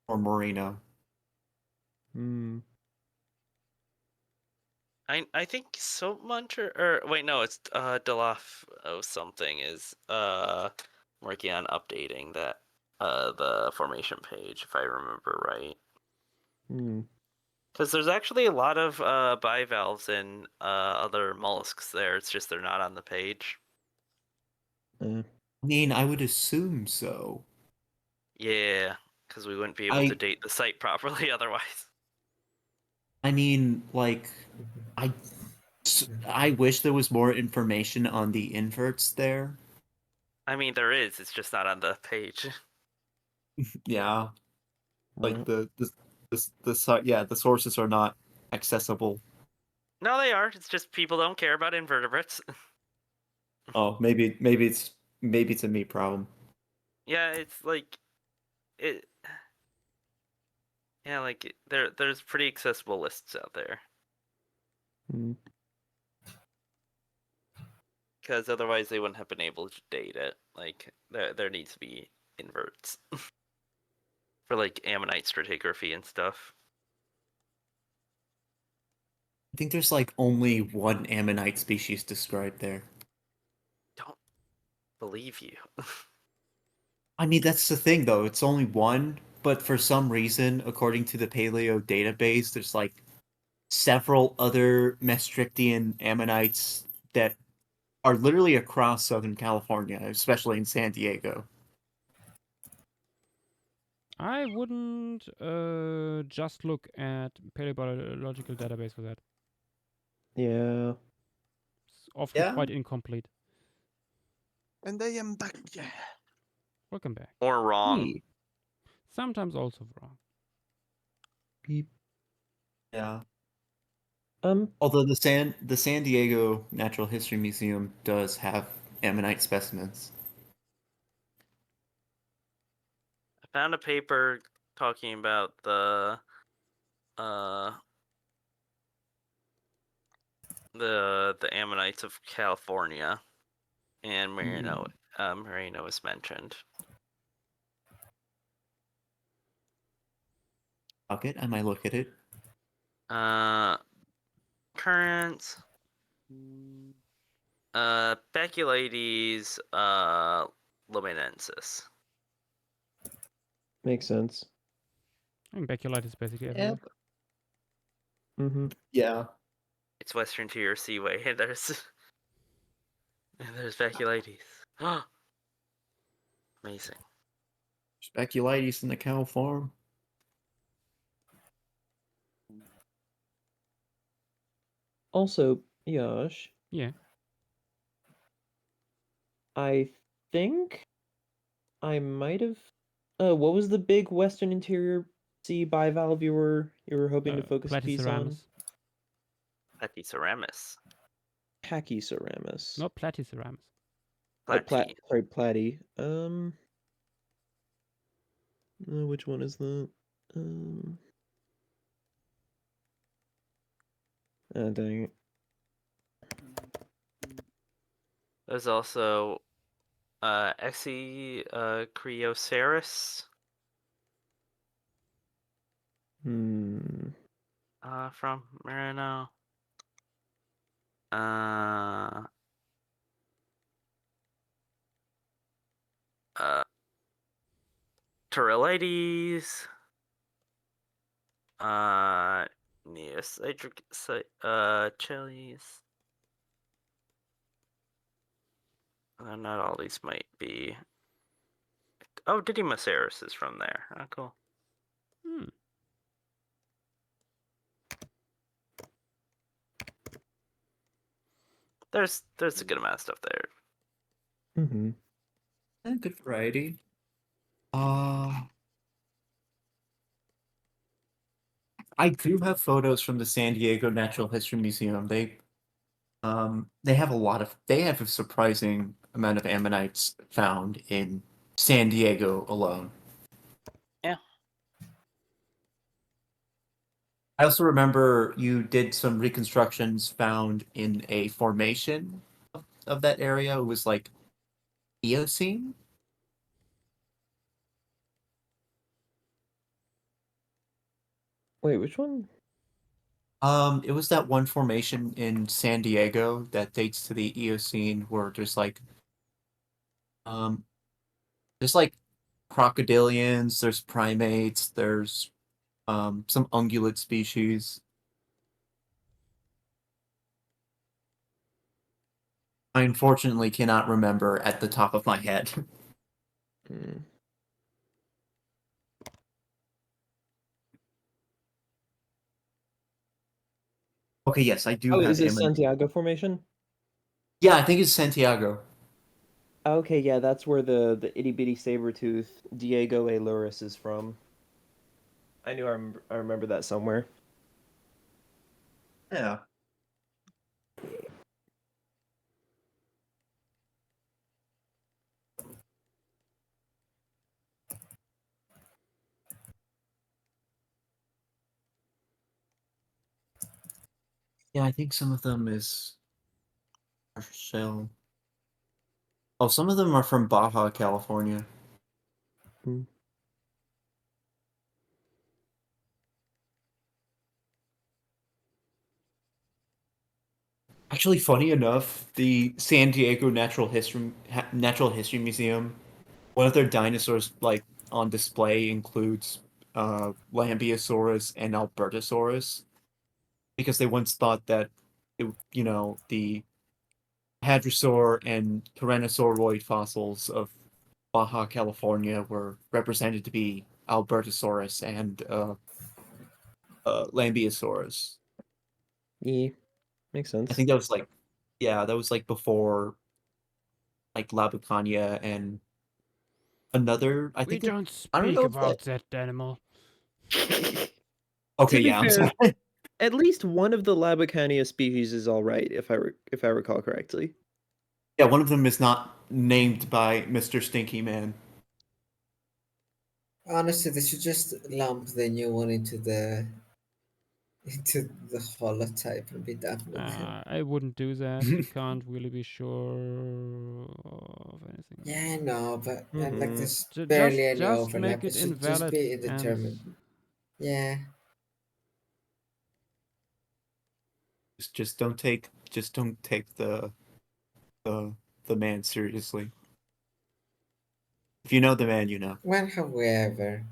Moreno. Hmm. I think so much or wait, no, it's Delaf something is working on updating that the formation page, if I remember right. Hmm. Because there's actually a lot of bivalves and other mollusks there. It's just they're not on the page. Eh. I mean, I would assume so. Yeah, because we wouldn't be able to I date the site properly otherwise. I mean, like, I I wish there was more information on the inverts there. I mean, there is. It's just not on the page. Yeah, like Well, the sources are not accessible. No, they are. It's just people don't care about invertebrates. Oh, maybe it's a me problem. Yeah, it's like it. Yeah, like there's pretty accessible lists out there. hmm. Because otherwise they wouldn't have been able to date it. Like there needs to be inverts for like ammonite stratigraphy and stuff. I think there's like only one ammonite species described there. Don't believe you. I mean, that's the thing though. It's only one, but for some reason, according to the Paleo database, there's like several other Maastrichtian ammonites that are literally across Southern California, especially in San Diego. I wouldn't just look at paleobiological database for that. Yeah. It's often Yeah. quite incomplete. And I am back. Yeah. Welcome back. Or wrong. Hey. Sometimes also wrong. Beep. Yeah. Um. Although the San Diego Natural History Museum does have ammonite specimens. I found a paper talking about uh the ammonites of California, and Merino was mentioned. Okay, I might look at it. Currents. Baculites luminensis. Makes sense. I mean, baculite is basically Yeah. everywhere. Mm-hmm. Yeah. It's western tier seaway, and there's baculites. Amazing. Speculitis in the cow farm. Also, Yash, Yeah. I think I might have. What was the big Western Interior Sea bivalve you were hoping to focus a piece on? Platyceramus. Platyceramus. Pachyceramus. No, platyceramus. Platy. Sorry, platy. Which one is that? Dang it. There's also Crioceras Hmm. from Merino. Uh, Turrilites. Neocidric chilies. Not all these might be. Oh, Didymoceras is from there. Oh, cool. Hmm. There's a good amount of stuff there. Mm-hmm. Good variety. I do have photos from the San Diego Natural History Museum. They have a surprising amount of ammonites found in San Diego alone. Yeah. I also remember you did some reconstructions found in a formation of that area. It was like Eocene. Wait, which one? It was that one formation in San Diego that dates to the Eocene where um there's like crocodilians, there's primates, there's some ungulate species. I unfortunately cannot remember at the top of my head. Hmm. Okay, yes, I do Oh, have is it Amazon. Santiago Formation? Yeah, I think it's Santiago. Okay, yeah, that's where the itty bitty saber tooth Diego A. Luris is from. I knew I remember that somewhere. Yeah. Yeah, I think some of them is shell. Oh, some of them are from Baja, California. Hmm. Actually, funny enough, the San Diego Natural History Museum, one of their dinosaurs like on display includes Lambeosaurus and Albertosaurus, because they once thought that the hadrosaur and tyrannosauroid fossils of Baja California were represented to be Albertosaurus and Lambeosaurus. Yeah, makes I sense. think that was like before like Labucania and another. I We think that don't I don't speak know if about that animal. okay, To be yeah, I'm fair, sorry. at least one of the Labicania species is all right, if I recall correctly. Yeah, one of them is not named by Mr. Stinky Man. Honestly, they should just lump the new one into the holotype and be done with it. I wouldn't do that. We can't really be sure of anything. Yeah, I know, but like Mm-hmm. there's Just barely any make overlap. It it should just invalid be and indeterminate. Yeah. Just don't take the the man seriously. If you know the man, you know. Well, however,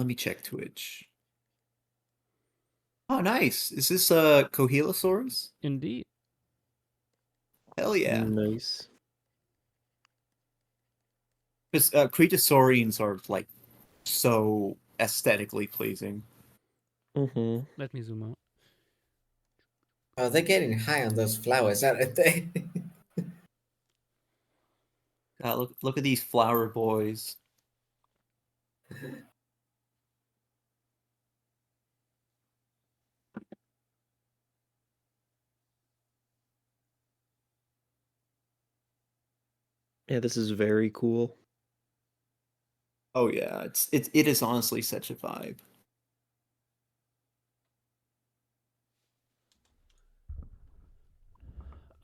Let me check Twitch. Oh, nice. Is this Cohelosaurus? indeed. Hell yeah. Nice. Because Cretosaurians are like so aesthetically pleasing. Mm-hmm. Let me zoom out. oh, they're getting high on those flowers, aren't they? Look at these flower boys. Yeah, this is very cool. Oh yeah, it is honestly such a vibe.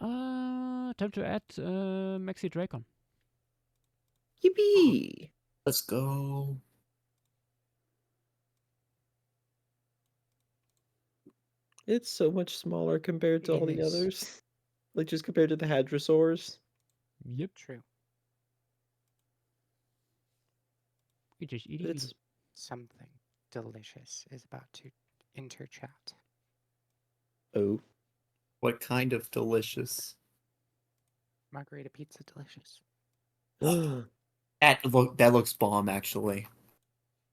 Time to add Maxi Dracon. Yippee! Let's go. It's so much smaller compared to It all the is. others. Like just compared to the hadrosaurs. Yep. True. We just eat It's Something delicious is about to enter chat. oh. What kind of delicious? Margarita pizza delicious. That looks bomb actually.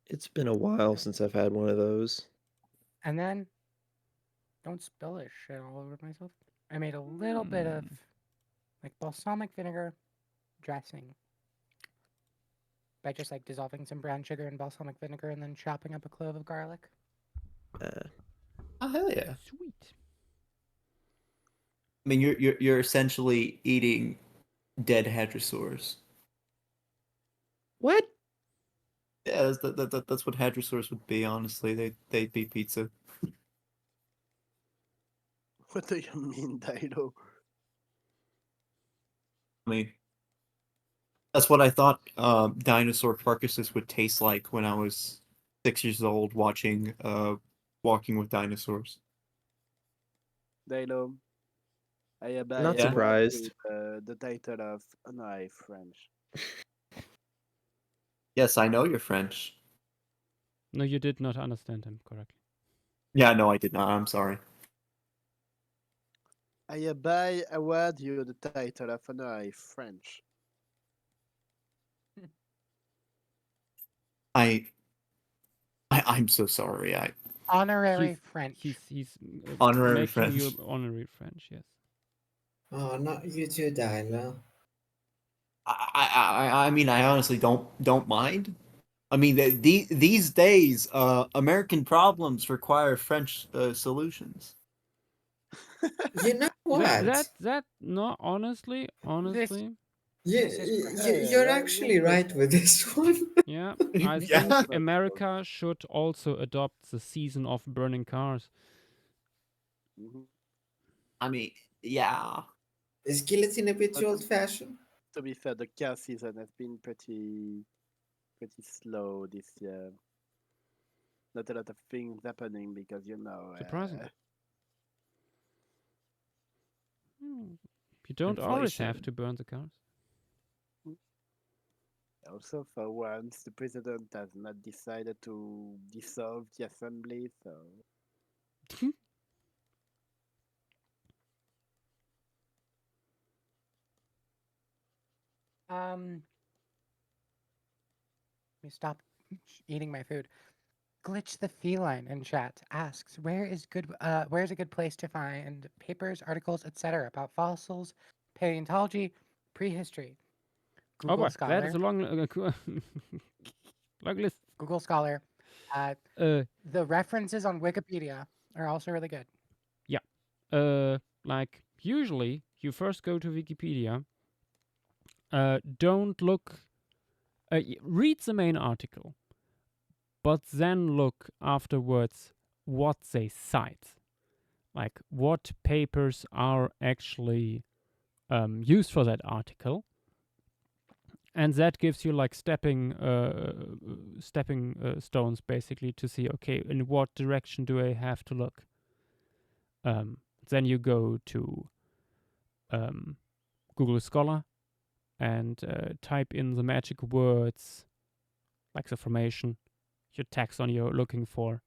It's been a while since I've had one of those. And then, don't spill this shit all over myself. I made a little bit of like balsamic vinegar dressing by just like dissolving some brown sugar in balsamic vinegar and then chopping up a clove of garlic. Oh hell yeah! Sweet. I mean, you're essentially eating dead hadrosaurs. What? Yeah, that's what hadrosaurs would be. Honestly, they'd be pizza. What do you mean, Dilo? I mean, that's what I thought dinosaur carcasses would taste like when I was 6 years old watching Walking with Dinosaurs. Dilo, I hereby Not Yeah. award surprised. you the title of an eye French. Yes, I know you're French. No, you did not understand him correctly. Yeah, no, I did not. I'm sorry. I hereby award you the title of an eye French. I'm so sorry. Honorary French. He's Honorary making French. you honorary French. Yes. Oh, not you too, Dyla. I mean, I honestly don't mind. I mean, these days, American problems require French solutions. You know what? That no, honestly, This You're actually right with this one. yeah, I Yeah. think America should also adopt the season of burning cars. I mean, yeah. Is guillotine a bit But- old-fashioned? To be fair, the car season has been pretty slow this year. Not a lot of things happening because Surprising. You don't always have Inflation. to burn the cars. Also, for once, the president has not decided to dissolve the assembly, so Let me stop eating my food. Glitch the feline in chat asks, where's a good place to find papers, articles, etc. about fossils, paleontology, prehistory? Oh Google boy, Scholar. that is a long, long list. Google Scholar. The references on Wikipedia are also really good. Yeah. Like usually, you first go to Wikipedia. Don't look. Read the main article, but then look afterwards what they cite. Like what papers are actually used for that article, and that gives you like stepping stones basically to see, okay, in what direction do I have to look. Then you go to Google Scholar and type in the magic words, like the formation, your taxon you're looking for,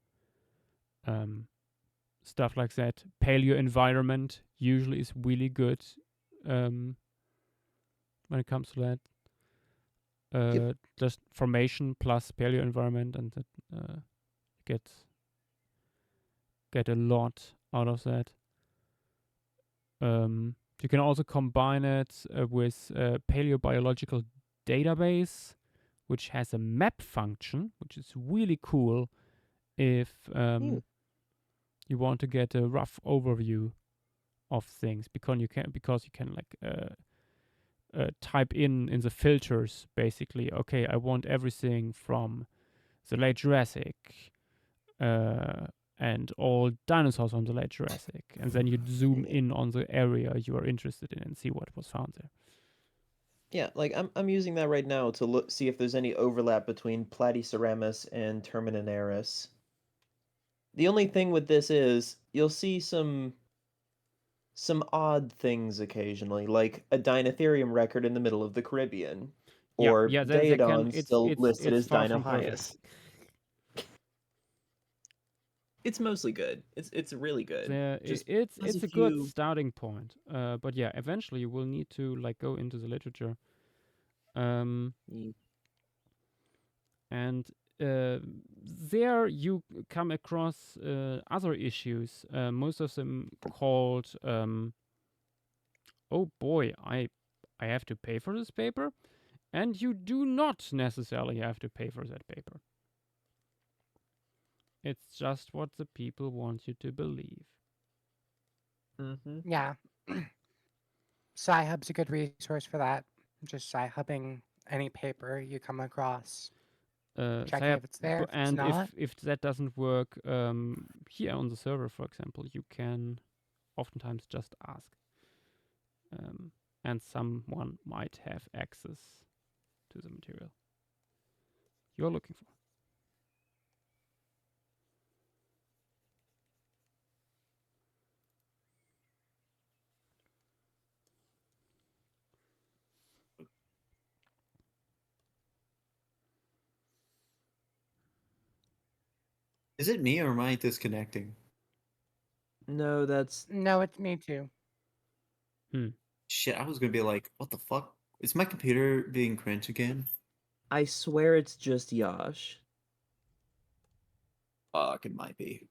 stuff like that. Paleo environment usually is really good when it comes to that. Just formation plus paleo environment, and that get a lot out of that. You can also combine it with a paleobiological database, which has a map function, which is really cool if you want to get a rough overview of things, because you can like type in the filters basically, okay, I want everything from the late Jurassic and all dinosaurs from the late Jurassic, and then you zoom in on the area you are interested in and see what was found there. Yeah, like I'm using that right now to see if there's any overlap between Platyceramus and Terminaneris. The only thing with this is you'll see some odd things occasionally, like a Dinotherium record in the middle of the Caribbean, or they can. Daedon still listed It's as far from perfect. Dinohyus. It's mostly good. It's really good. It's a good starting point. But yeah, eventually you will need to like go into the literature. And there you come across other issues. Most of them called, oh boy, I have to pay for this paper, and you do not necessarily have to pay for that paper. It's just what the people want you to believe. Yeah. Sci-Hub's a good resource for that. Just sci-hubbing any paper you come across. Checking if it's there, if it's and not. if that doesn't work here on the server, for example, you can oftentimes just ask. And someone might have access to the material you're looking for. Is it me or am I disconnecting? No, that's No, it's me too. Shit, I was gonna be like, what the fuck? Is my computer being cringe again? I swear it's just Yash. Fuck, it might be.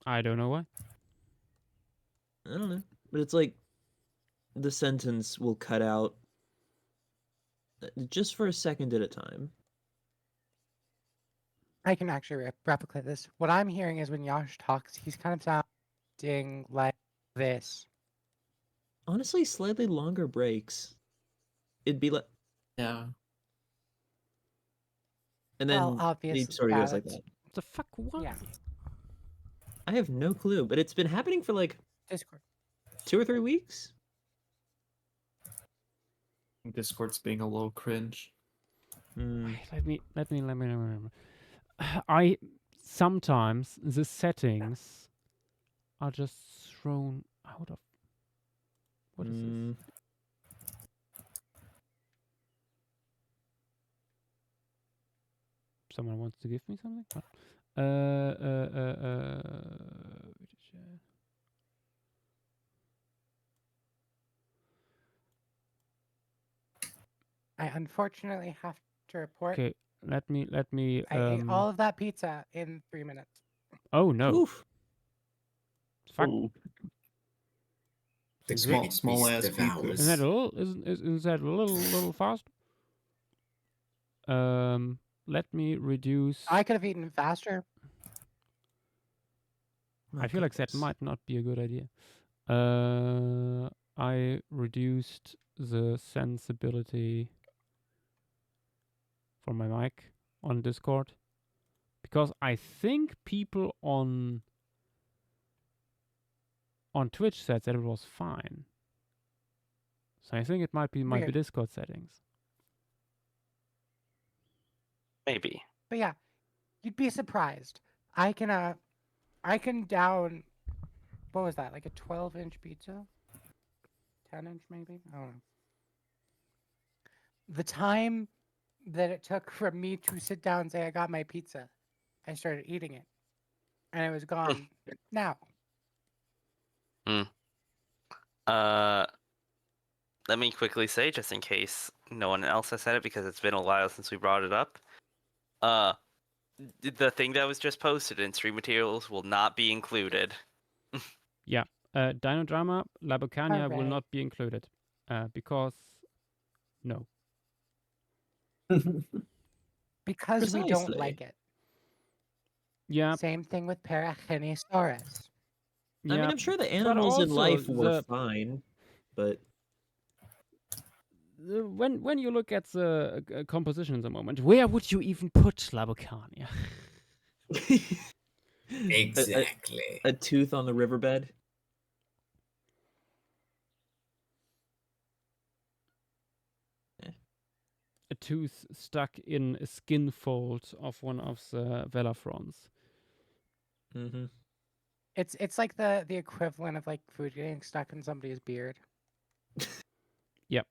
I don't know why. I don't know. But it's like the sentence will cut out just for a second at a time. I can actually replicate this. What I'm hearing is when Yash talks, he's kind of sounding like this. Honestly, slightly longer breaks. It'd be like, Yeah. and Well, then he obviously, sort of yeah, goes like that's- that. The fuck? Why? Yeah. I have no clue, but it's been happening for like Discord. 2 or 3 weeks. Discord's being a little cringe. Let me remember. I sometimes the settings are just thrown out of. What is this? Someone wants to give me something? What? I unfortunately have to report. Okay, let me. I ate all of that pizza in 3 minutes. Oh no! Oof. Fuck. Ooh. The Small great ass beast devours. Isn't that a little? Isn't that a little fast? Let me reduce. I could have eaten faster. My I feel like that goodness. might not be a good idea. I reduced the sensibility for my mic on Discord because I think people on Twitch said that it was fine. So I think it might be Weird. Discord settings. Maybe. But yeah, you'd be surprised. I can down, what was that, like a 12-inch pizza? 10-inch maybe? I don't know. The time that it took for me to sit down and say I got my pizza, I started eating it. And it was gone now. Let me quickly say, just in case no one else has said it, because it's been a while since we brought it up. The thing that was just posted in stream materials will not be included. Yeah. Dino Drama, Labocania will Hooray. not be included. Because no. Because we don't Precisely. like it. Yeah. Same thing with Parachinisaurus. I mean, Yeah. I'm sure the But animals in also life were the fine, but when you look at the composition in the moment, where would you even put Labocania? Exactly. a tooth on the riverbed. A tooth stuck in a skin fold of one of the Velafrons. Mm-hmm. It's like the equivalent of like food getting stuck in somebody's beard. Yep.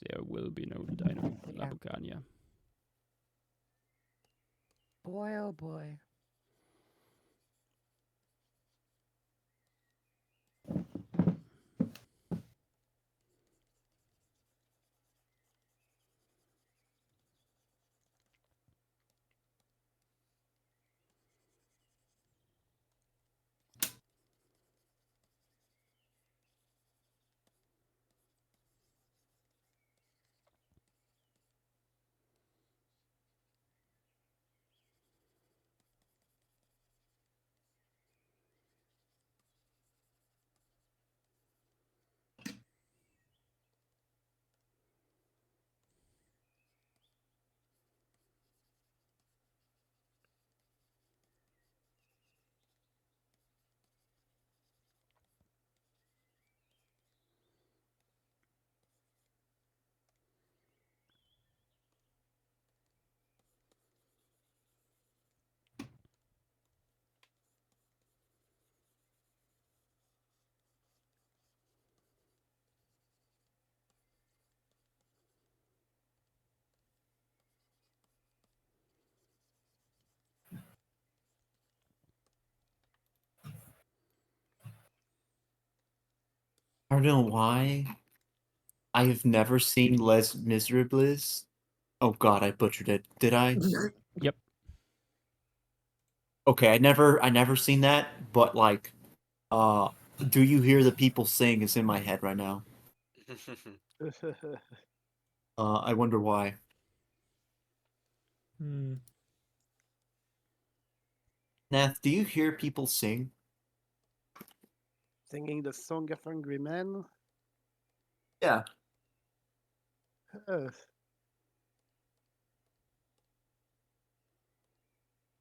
There will be no Dino Yeah. Labocania. Boy, oh boy. don't know why. I have never seen Les Miserables. Oh God, I butchered it. Did I? Yep. Okay, I never seen that. But like, do you hear the people sing? Is in my head right now. I wonder why. Nath, do you hear people sing? Singing the Song of Hungry Men. Yeah. Uh,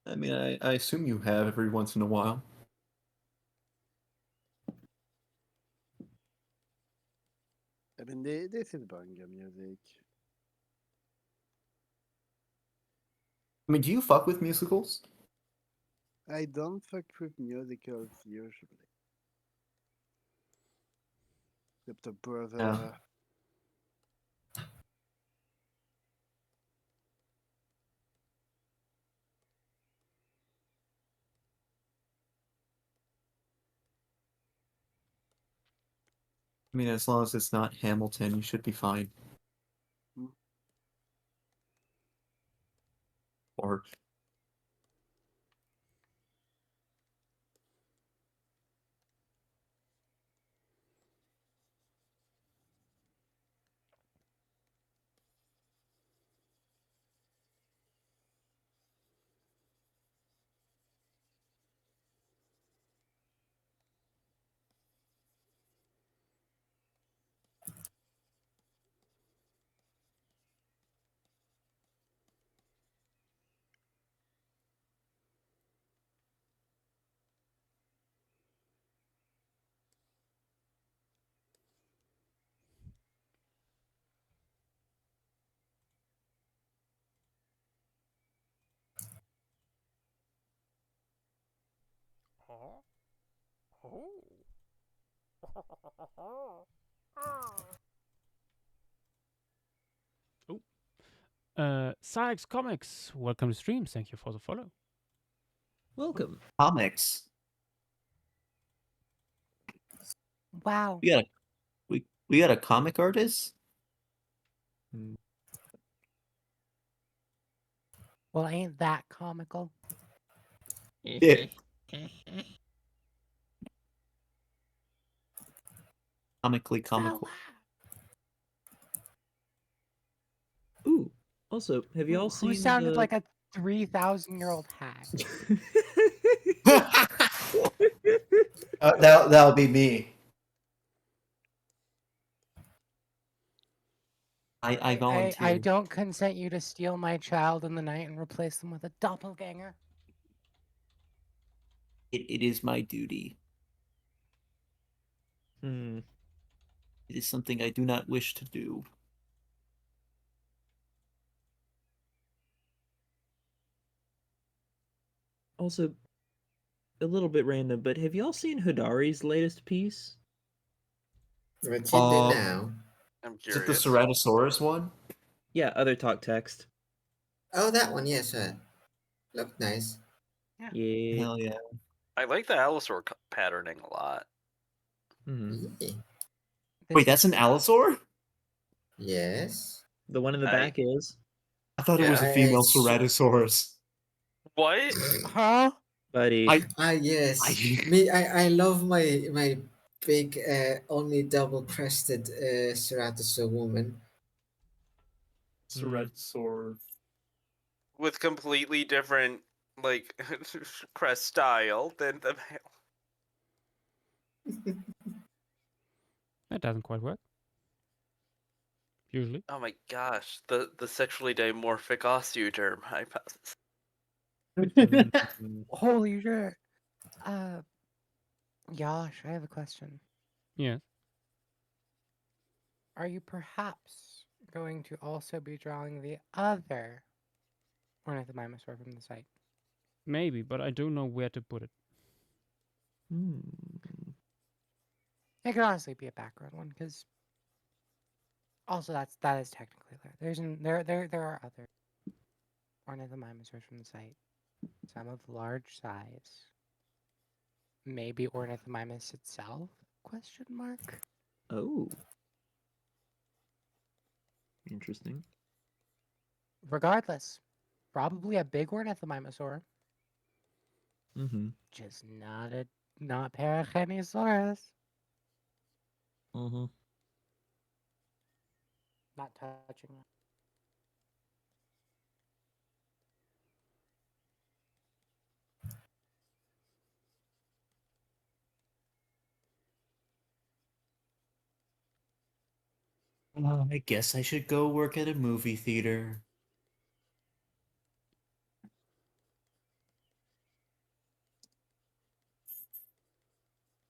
I mean, I assume you have every once in a while. I mean, this is banger music. I mean, do you fuck with musicals? I don't fuck with musicals usually. Except the brother. Yeah. I mean, as long as it's not Hamilton, you should be fine. Hmm. Or Sykes Comics, welcome to stream. Thank you for the follow. Welcome. comics. Wow. We got a comic artist. Well, ain't that comical? Yeah. Comically comical. Ooh. Also, have you all Who seen sounded the? like a 3,000-year-old hag? That'll be me. I volunteer. I don't consent you to steal my child in the night and replace them with a doppelganger. It is my duty. Hmm. It is something I do not wish to do. Also, a little bit random, but have y'all seen Hodari's latest piece? What's he do now? I'm Is it the curious. Ceratosaurus one? Yeah, other talk text. Oh, that one, yes, sir. Looked nice. Yeah. Hell yeah. I like the Allosaur patterning a lot. Yeah. Wait, that's an Allosaur? Yes. The one in the I- back is. I thought it was a Yeah, female it's- Ceratosaurus. What? Huh? Buddy. Yes. I love my big only double crested Ceratosaur woman. Ceratosaur. With completely different like crest style than the male. That doesn't quite work. Usually. Oh my gosh, the sexually dimorphic osteoderm hypothesis. Holy shit. Josh, I have a question. Yes. Are you perhaps going to also be drawing the other ornithomimosaur from the site? Maybe, but I don't know where to put it. It could honestly be a background one, because also that is technically there are other ornithomimosaurs from the site. Some of large size. Maybe Ornithomimus itself? Question mark. Oh. Interesting. Regardless, probably a big ornithomimosaur, Mm-hmm. just not Parachenesaurus. Mm-hmm. Not touching that. I guess I should go work at a movie theater.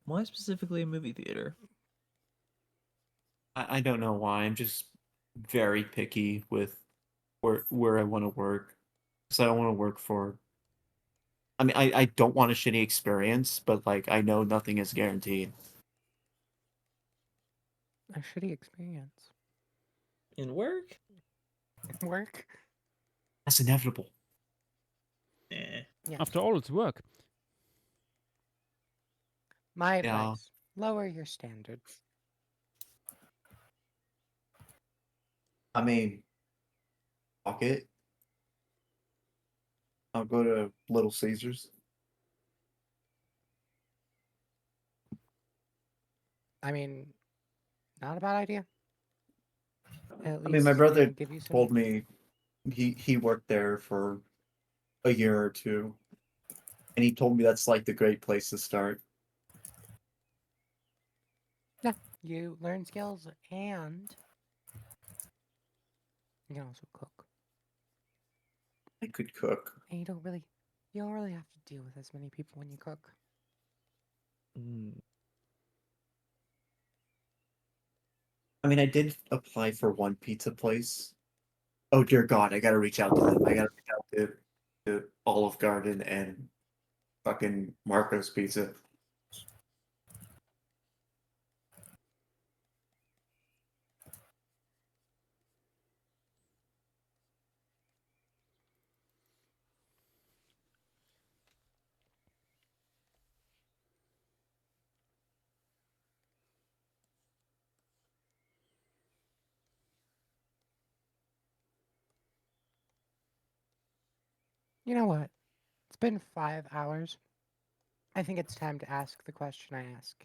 Why specifically a movie theater? I don't know why. I'm just very picky with where I want to work. Because I don't want to work for. I mean, I don't want a shitty experience, but like I know nothing is guaranteed. A shitty experience. In work? Work? That's inevitable. Eh. Yeah. After all, it's work. My Yeah. advice: lower your standards. I mean, fuck it. I'll go to Little Caesars. I mean, not a bad idea. At I mean, my least brother it'll give you some. told me he worked there for a year or two, and he told me that's like the great place to start. Yeah, you learn skills and you can also cook. I could cook. And you don't really have to deal with as many people when you cook. Mm. I mean, I did apply for one pizza place. Oh dear God, I gotta reach out to them. I gotta reach out to Olive Garden and fucking Marco's Pizza. You know what? It's been 5 hours. I think it's time to ask the question I ask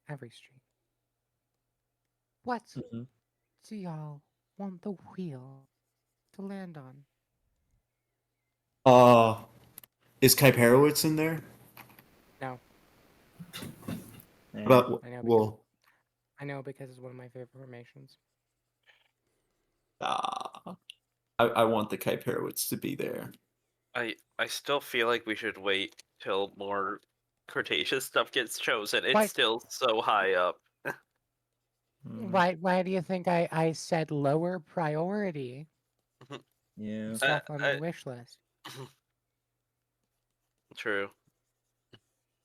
every stream. What Mm-hmm. do y'all want the wheel to land on? Is Kuiperowitz in there? No, Eh. But I know well, because it's one of my favorite formations. I want the Kuiperowitz to be there. I still feel like we should wait till more Cretaceous stuff gets chosen. It's Why- still so high up. Mm. Why do you think I said lower priority Yeah. stuff on my wish list? True.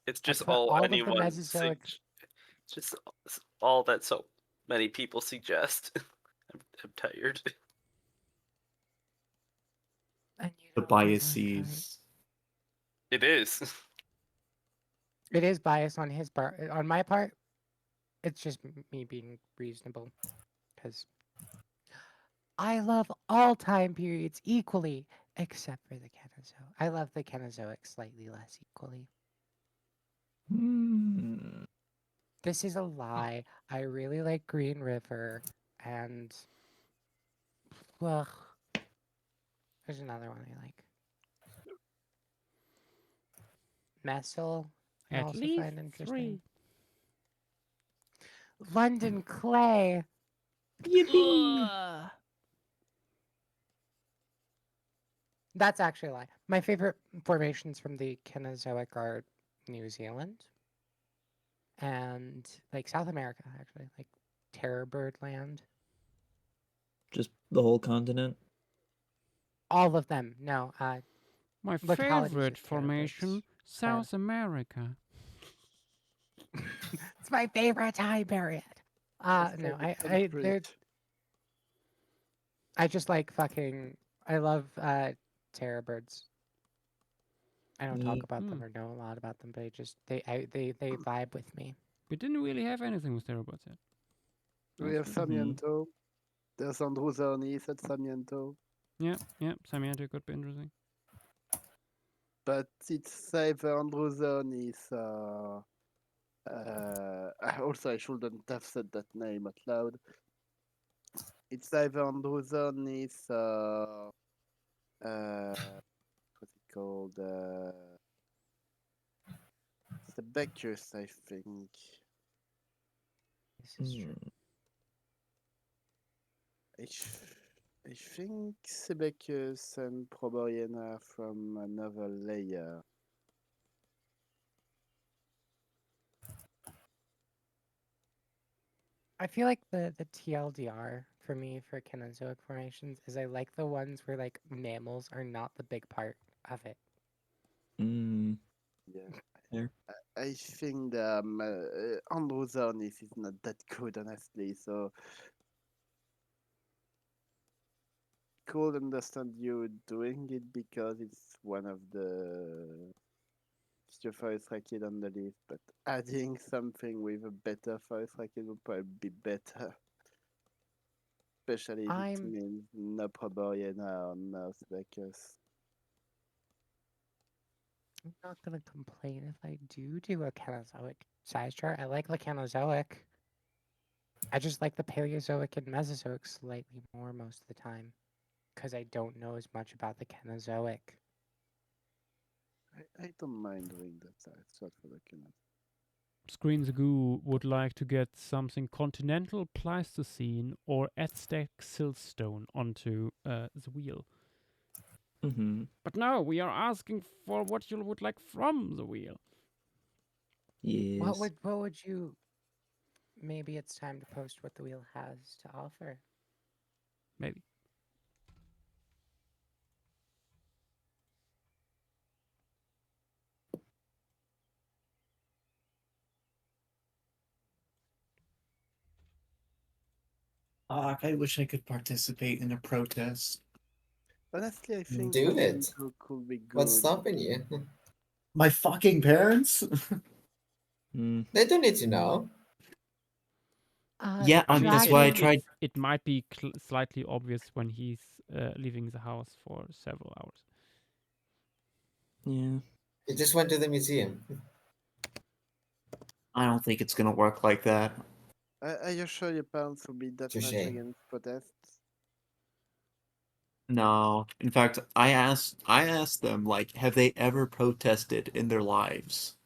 It's I just put all all of the anyone. Mesozoic. It's just all that so many people suggest. I'm tired. And you The know what, Mankind? biases. It is. It is biased on his part. On my part, it's just me being reasonable. Because I love all time periods equally, except for the Kenozoic. I love the Kenozoic slightly less equally. Mm. This is a lie. I really like Green River, and ugh, there's another one I like. Messel, I At also least find interesting. 3. London Clay. Ugh. That's actually a lie. My favorite formations from the Kenozoic are New Zealand and like South America, actually, like Terror Bird Land. Just the whole continent. All of them. No, My localities favorite of terror formation, birds. South America. It's my favorite time period. No, I just like fucking. I love terror birds. I don't talk about them or know a lot about them, but they vibe with me. We didn't really have anything with robots yet. We have Sarmiento. There's Andruzoni's at Sarmiento. Yeah, Sarmiento could be interesting. But it's either Andruzoni's. Also, I shouldn't have said that name out loud. It's either Andruzoni's. What's it called? It's the Beckers, I think. This is true. I think Sebecus and Proboriana are from another layer. I feel like the TLDR for me for Cenozoic formations is I like the ones where like mammals are not the big part of it. Yeah. There. I think Androzonis is not that good, honestly. So could understand you doing it because it's one of the forest racket on the list, but adding something with a better forest racket would probably be better. Especially if it means no Proboriana or no Sebecus. I'm not gonna complain if I do a Cenozoic size chart. I like the Cenozoic. I just like the Paleozoic and Mesozoic slightly more most of the time, because I don't know as much about the Cenozoic. I don't mind doing that size chart for the Cenozoic. Screen's would like to get something continental Pleistocene or Aztec siltstone onto the wheel. But no, we are asking for what you would like from the wheel. Yes. What would you? Maybe it's time to post what the wheel has to offer. Maybe. I wish I could participate in a protest. Honestly, I think Do it. Sarmiento could be good. What's stopping you? My fucking parents? They don't need to know. Yeah, that's why I tried. It might be slightly obvious when he's leaving the house for several hours. Yeah. You just went to the museum. I don't think it's gonna work like that. Are you sure your parents will be that much Touché. against protests? No. In fact, I asked them, like, have they ever protested in their lives?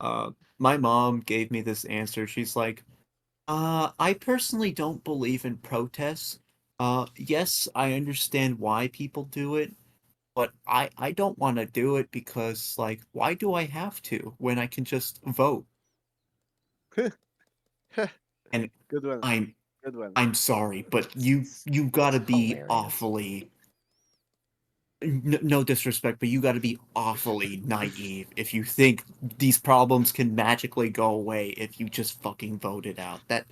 My mom gave me this answer. She's like, I personally don't believe in protests. Yes, I understand why people do it, but I don't want to do it because, like, why do I have to when I can just vote? And Good one. Good one. I'm sorry, but you gotta be awfully. No disrespect, but you got to be awfully naive if you think these problems can magically go away if you just fucking vote it out. That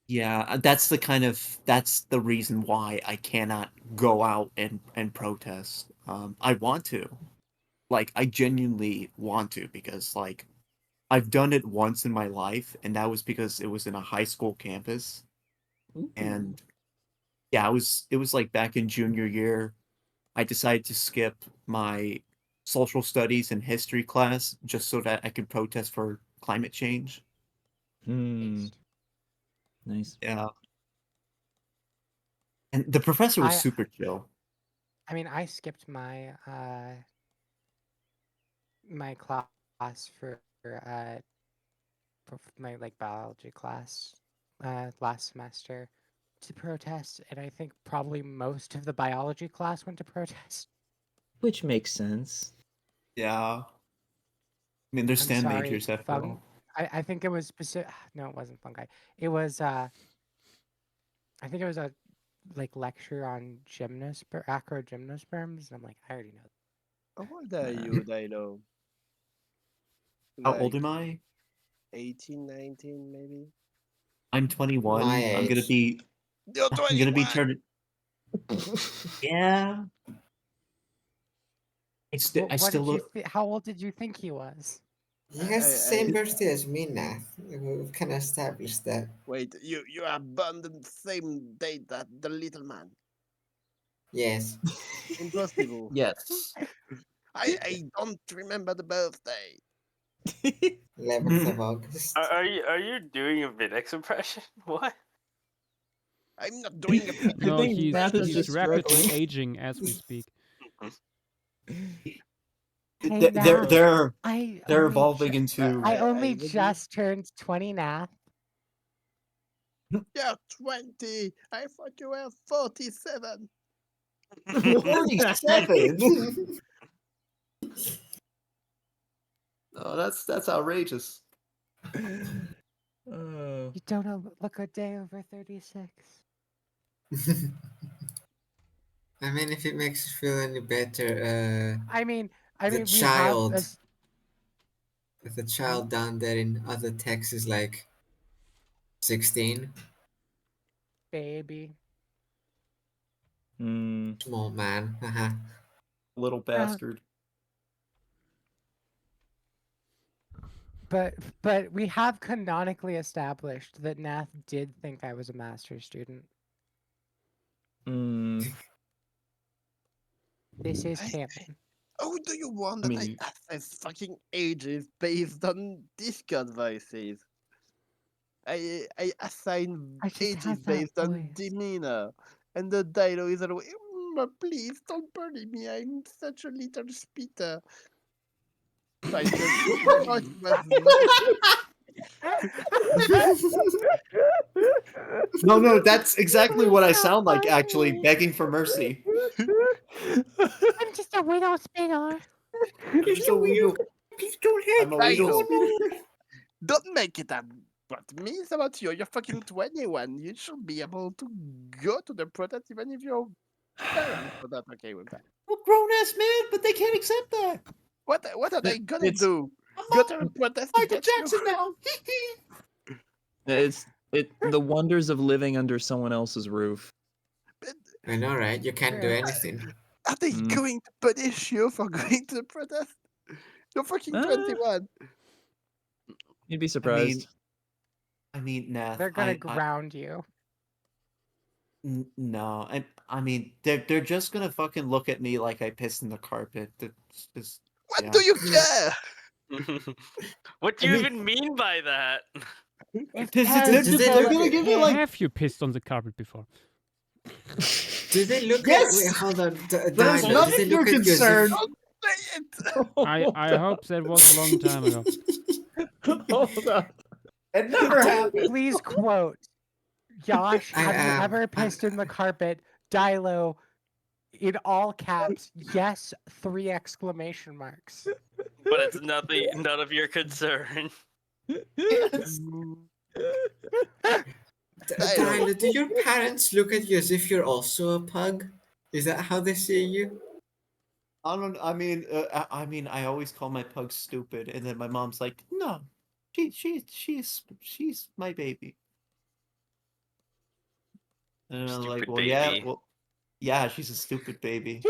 yeah, that's the reason why I cannot go out and protest. I want to, like, I genuinely want to because like I've done it once in my life, and that was because it was in a high school campus, and yeah, it was like back in junior year. I decided to skip my social studies and history class just so that I could protest for climate change. Nice. Yeah. And the professor was super chill. I mean, I skipped my my class for my like biology class last semester to protest, and I think probably most of the biology class went to protest. Which makes sense. Yeah. I mean, they're I'm STEM sorry, majors after all. I think it was specific. No, it wasn't fungi. It was I think it was a like lecture on acrogymnosperms, and I'm like, I already know. How old are you, Dilo? How old Like am I? 18, 19, maybe? I'm 21. My I'm gonna age. be. You're I'm gonna be 21. turning. Yeah. What did you how old did you think he was? He has the same birthday as me, Nath. We've kind of established that. Wait, you are born the same date that the little man. Yes. Impossible. Yes. I don't remember the birthday. 11th of August. Are you doing a Vinix impression? What? I'm not doing a No, think he's Nath is he's just rapidly struggling. aging as we speak. Hey, Nath, They're I they're only evolving ju- into. I only would- just turned 20, Nath. You're 20. I thought you were 47. 47. Oh, that's outrageous. You don't look a day over 36. I mean, if it makes you feel any better, I mean, the we have child, a the child down there in other Texas, like 16, baby. small man. Little bastard. But we have canonically established that Nath did think I was a master's student. This is canon. Oh, do you want I that mean- I assess fucking ages based on Discord voices? I assign I just ages have that based on voice. demeanor. And the dialogue is always, please don't bully me, I'm such a little spitter. Like, the voice was No, that's exactly what I sound like, actually, begging for mercy. I'm just a widow spinner. Just a weedle. Please don't hurt I'm a I weedle know. spinner. Don't make it about me, it's about you. You're fucking 21. You should be able to go to the protest even if your parents are not okay with that. I'm a grown ass man, but they can't accept that. What are they gonna It's- do? Go to the protest to Michael get Jackson you? now. It's the wonders of living under someone else's roof. I know, right? You can't do anything. Are they going to punish you for going to the protest? You're fucking 21. You'd be surprised. I mean, Nath. They're gonna ground you. No, I mean, they're just gonna fucking look at me like I pissed in the carpet. That's just. What do you care? What do you even mean by that? They're gonna give me like. Have you pissed on the carpet before? Do they look Yes! at? Wait, hold on. There's Dino, none do they of your look at you as concern. if- I hope that was a long time ago. Hold on. It never happened. Please quote, Josh, I have you am. ever pissed in the carpet? Dilo, in all caps, yes, 3 exclamation marks. But it's none of your concern. Yes. Dino, do your parents look at you as if you're also a pug? Is that how they see you? I don't. I mean, I always call my pug stupid, and then my mom's like, "No, she's my baby." And I'm like, Stupid "Well, yeah, baby. yeah, she's a stupid baby."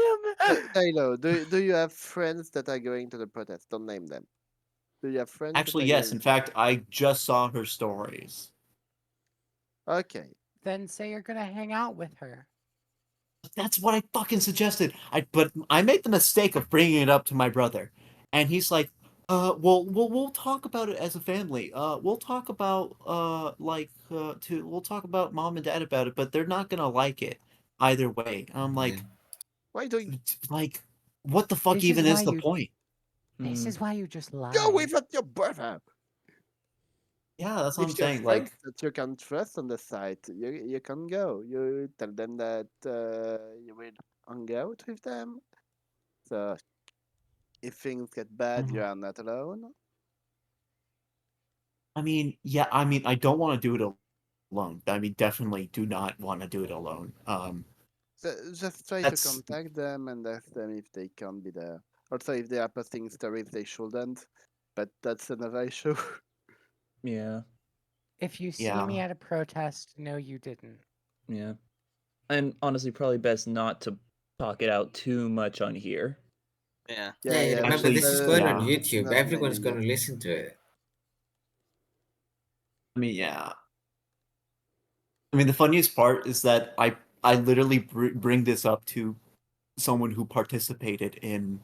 Dilo, do you have friends that are going to the protest? Don't name them. Do you have friends? Actually, yes. In fact, I just saw her stories. Okay. Then say you're gonna hang out with her. That's what I fucking suggested. But I made the mistake of bringing it up to my brother, and he's like, well, we'll talk about it as a family. We'll talk about we'll talk about mom and dad about it, but they're not gonna like it either way." And I'm like, why do you like, what the fuck This even is is why the you- point? This is why you just lie. go with your brother? Yeah, that's what I'm If your saying. friends Like, that you can trust on the site, you can go. You tell them that you will hang out with them. So if things get bad, you are not alone. I mean, yeah, I mean, I don't want to do it alone. I mean, definitely do not want to do it alone. So just try That's- to contact them and ask them if they can be there. Also, if they are posting stories, they shouldn't. But that's another issue. Yeah. If you see me at a protest, no, you didn't. Yeah. And honestly, probably best not to talk it out too much on here. Yeah. Yeah, remember Actually, this is going on yeah. YouTube. not Everyone's many going to listen to it. I mean, yeah. I mean, the funniest part is that I literally bring this up to someone who participated in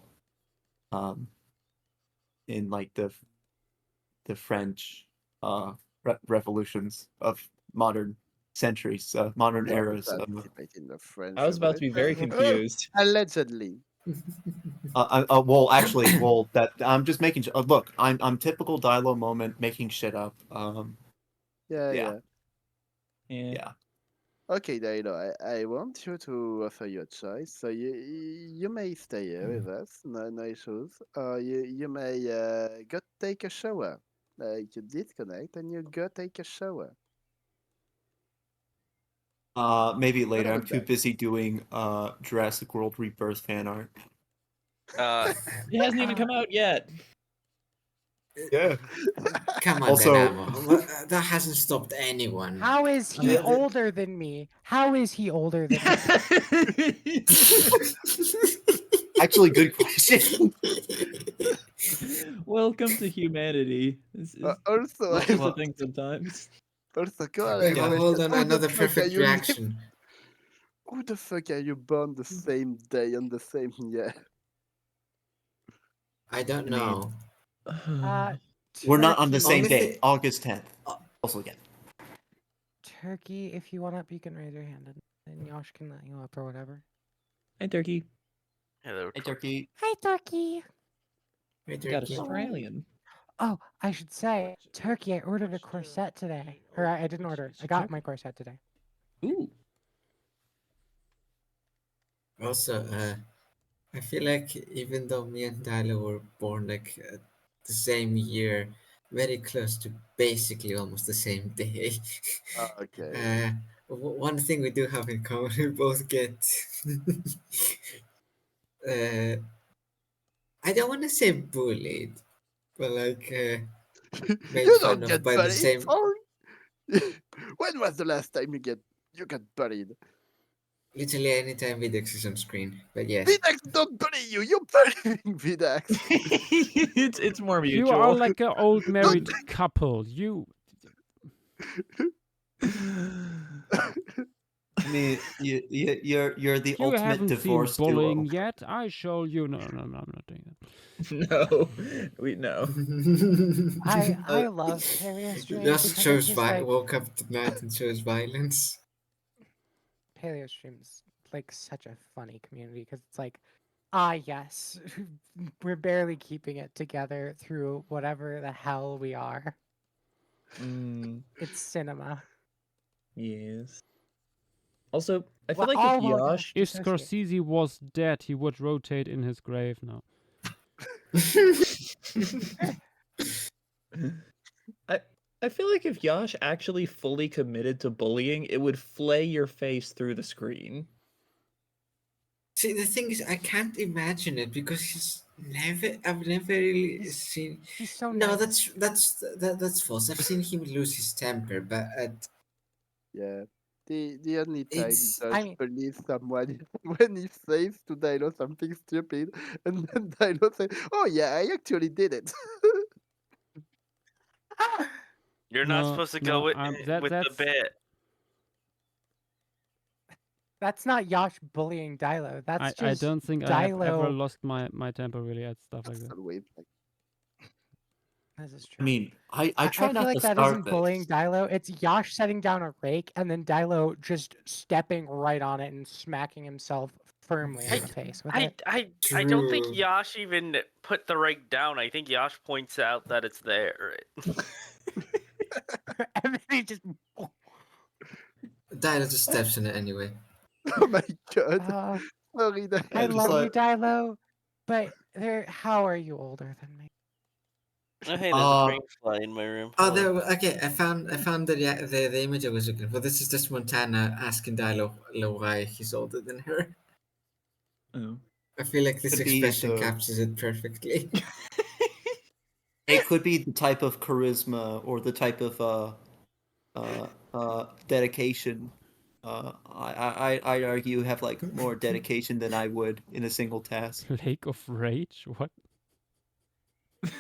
like the French revolutions of modern centuries, modern Don't eras. participate in the French I was about to be very Revolution. confused. Allegedly. Well, actually, well, that I'm just making. Look, I'm typical Dilo moment, making shit up. Yeah, Yeah. yeah. Yeah. Okay, Dino, I want you to offer you a choice. So you may stay here with us, no issues, or you may go take a shower. Like you disconnect and you go take a shower. Maybe later. What I'm about too that? busy doing Jurassic World Rebirth fan art. It hasn't even come out yet. Yeah. Come on, Also- Dynamo. That hasn't stopped anyone. How is he Yeah, older than me? How is he older than me? Actually, good question. Welcome to humanity. This is Also, not I just a want thing sometimes. also come on, Wait, I want hold to on. who the Another fuck are perfect you reaction. Who the fuck are you born the same day on the same year? I don't I mean, know. We're not on the Turkey- same Only day. thi- August 10th. Also, again. Turkey, if you want up, you can raise your hand and Yosh can let you up or whatever. Hi, Turkey. Hello, Hey, Turkey. Hi, Turkey. Wait, Got Turkey. Australian. Oh, I should say, Turkey, I ordered a corset today. Or I didn't order. I got my corset today. Ooh. Also, I feel like even though me and Tyler were born like the same year, very close to basically almost the same day. Okay. One thing we do have in common, we both get. I don't want to say bullied, but like made You fun don't of get by the bullied. same. Sorry. When was the last time you got bullied? Literally anytime Videx is on screen, but yes. Vidax don't bully you. You're bullying Vidax. It's more mutual. You are like an old married couple. You. I mean, you're the You ultimate haven't seen divorce bullying duo. yet. I show you. No, I'm not doing that. No, we know. I love Paleostream Just because chose it's just like woke up tonight and chose violence. Paleostream's like such a funny community because it's like, yes, we're barely keeping it together through whatever the hell we are. Mm, It's cinema. yes. Also, I feel Well, like all if well Yosh, If dissociate. Scorsese was dead, he would rotate in his grave now. I feel like if Yosh actually fully committed to bullying, it would flay your face through the screen. See, the thing is, I can't imagine it because I've never really seen. He's so No, nice. that's false. I've seen him lose his temper, but Yeah. The only time It's- Josh I mean- believes someone is when he says to Dino something stupid, and then Dino says, "Oh yeah, I actually did it." You're not No, supposed to no, go with, with the that's- bit. That's not Yosh bullying Dilo. That's just I don't think I have ever Dilo. lost my temper really at stuff like that. Always like, This is true. I mean, I try feel not like to that start isn't this. bullying Dilo. It's Yosh setting down a rake and then Dilo just stepping right on it and smacking himself firmly in the face with it. I don't think True. Yash even put the rake down. I think Yash points out that it's there. And then he just. Dino just steps in it anyway. oh my god, Oh, sorry, Dino. I just love you, like- Dilo, but how are you older than me? Oh, hey, there's a crane fly in my room. Oh, Hello. there. Okay, I found the image I was looking for. This is just Montana asking Dilo why he's older than her. Oh. I feel like this Could be expression the- captures it perfectly. It could be the type of charisma or the type of dedication I argue have like more dedication than I would in a single task. Lake of Rage? What?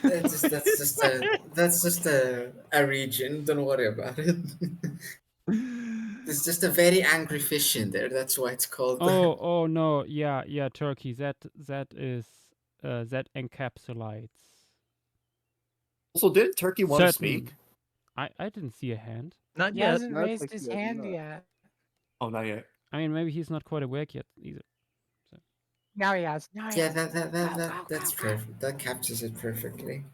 That's just a region. Don't worry about it. There's just a very angry fish in there. That's why it's called. Oh no, yeah, Turkey. That encapsulates. Also, didn't Turkey want to certain. speak? I didn't see a hand. Not He yet. hasn't Not raised like his that, hand no. yet. Oh, not yet. I mean, maybe he's not quite awake yet either. Now he has. Now he Yeah, has. that's perfect. That captures it perfectly.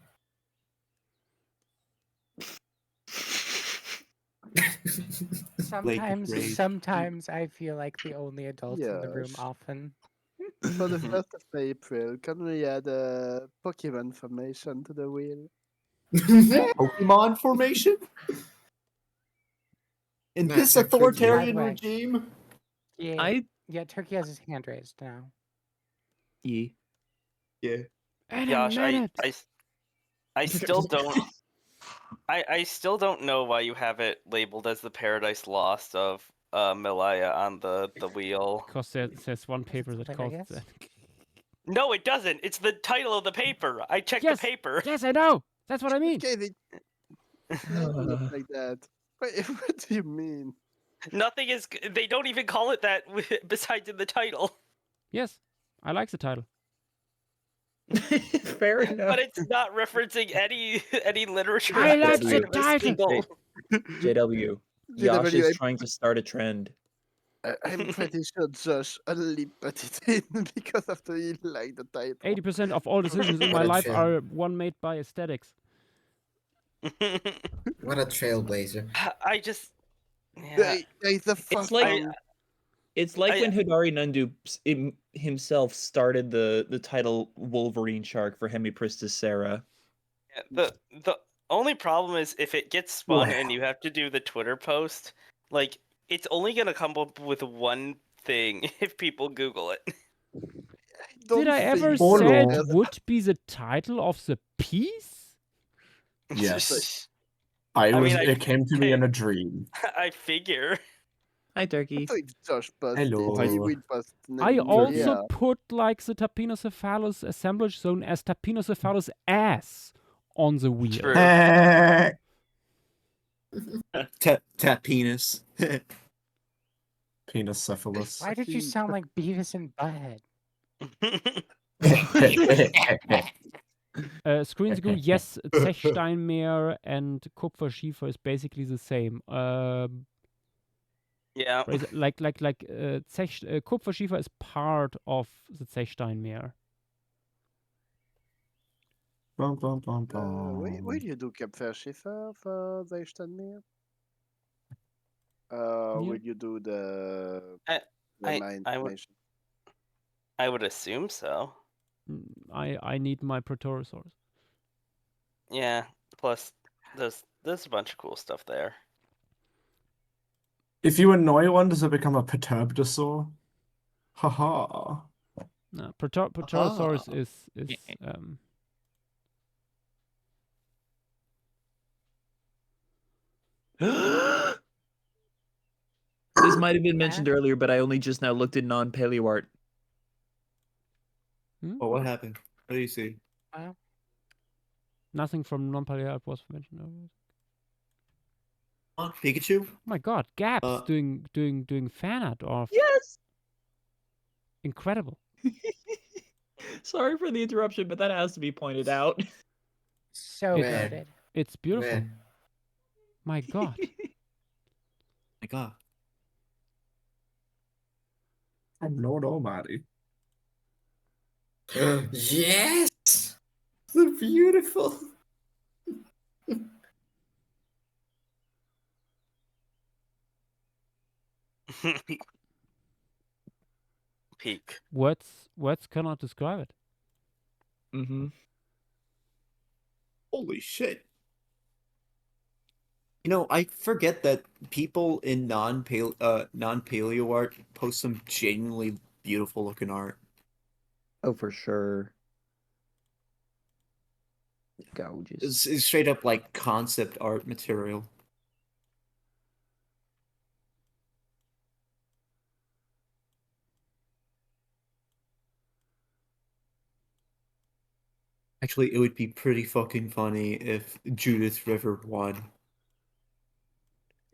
Sometimes I feel like the only adults in the room. Yes. Often. For the 1st of April, can we add a Pokemon formation to the wheel? Pokemon formation? In No, this they're pretty. authoritarian By the way. regime? Yeah, Turkey has his hand raised now. Yeah. Josh, I still don't. I still don't know why you have it labeled as the Paradise Lost of Malaya on the wheel. Because there's one paper that calls it that. No, it doesn't. It's the title of the paper. I checked Yes, the paper. Yes, I know. That's what I mean. It doesn't look like that. Wait, what do you mean? Nothing is. They don't even call it that besides in the title. Yes, I like the title. Fair enough. But it's not referencing any literature. I like outside the of a title. single- JW. Josh is trying to start a trend. I'm pretty sure Josh only put it in because of the like the title. 80% of all decisions in my life are one made by aesthetics. What a trailblazer! I just. Yeah. It's like when Hidari Nundu himself started the title Wolverine Shark for Hemipristis Sarah. Yeah, the only problem is if it gets spun and you have to do the Twitter post, like it's only gonna come up with one thing if people Google it. Did I ever say it would be the title of the piece? Yes. It came to me in a dream. I figure. Hi, Turkey. Hello. I also put like the Tapinocephalus assemblage zone as Tapinocephalus ass on the wheel. Tap penis. Peniscephalus. Why did you sound like Beavis and Butthead? Screens go, yes, Zechsteinmeer and Kupferschiefer is basically the same. Yeah. Kupferschiefer is part of the Zechsteinmeer. Will you do Kupferschiefer for Zechsteinmeer? Will you do the I would assume so. I need my Protorosaurus. Yeah. Plus, there's a bunch of cool stuff there. If you annoy one, does it become a Perturbadosaur? Haha. No, Protorosaurus is This might have been mentioned earlier, but I only just now looked at non-paleo art. Oh, what happened? What do you see? Nothing from non-paleo art was mentioned earlier. Pikachu? Oh my god, Gaps doing fan art of Yes. Incredible. Sorry for the interruption, but that has to be pointed out. So noted. It's beautiful. My god. My god. From Lord Almighty. Yes! So beautiful. Peak. Words cannot describe it. Mm-hmm. Holy shit. You know, I forget that people in non-paleo art post some genuinely beautiful looking art. Oh, for sure. Gorgeous. It's straight up like concept art material. Actually, it would be pretty fucking funny if Judith River won.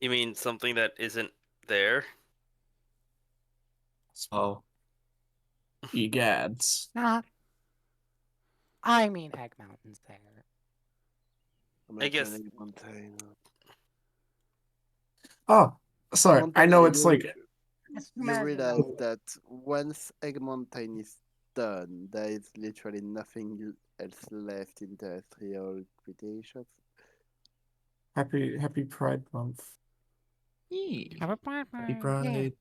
You mean something that isn't there? So, Egads. Nah. I mean, Egg Mountain's there. I guess- Egg Mountain. Oh, sorry. I know it's like You realize that once Egg Mountain is done, there is literally nothing else left in terrestrial Cretaceous. happy Pride Month. Happy Pride.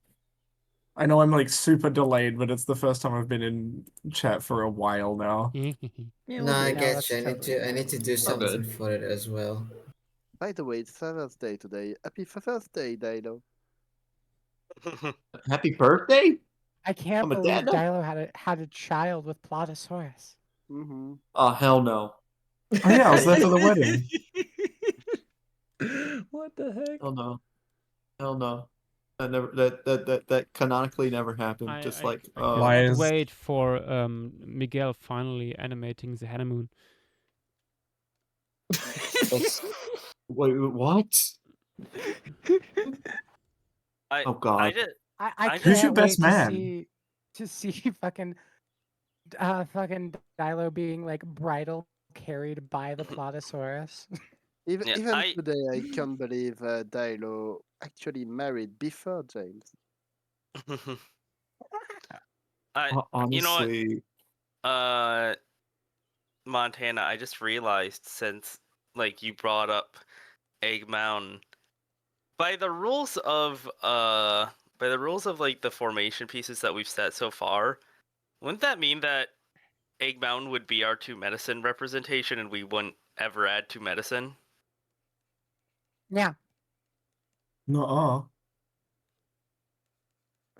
I know I'm like super delayed, but it's the first time I've been in chat for a while now. No, I No, get that's you. totally I need to do good. something for it as well. By the way, it's Father's Day today. Happy Father's Day, Dilo. Happy birthday? I can't I'm a believe dad now. Dilo had a child with Plotosaurus. Mm-hmm. Oh, hell no. Oh yeah, I was there for the wedding. What the heck? Hell no. Hell no. That canonically never happened. I Just Why cannot is- wait for Miguel finally animating the honeymoon. Wait, what? Oh god. I I can't Who's your wait best man? to see fucking Dilo being like bridal carried by the Plotosaurus. Even Yeah, even today, I can't believe Dilo actually married before James. You know what? Honestly, Montana, I just realized since like you brought up Egg Mountain, by the rules of like the formation pieces that we've set so far, wouldn't that mean that Egg Mountain would be our 2 medicine representation and we wouldn't ever add 2 medicine? Yeah, No.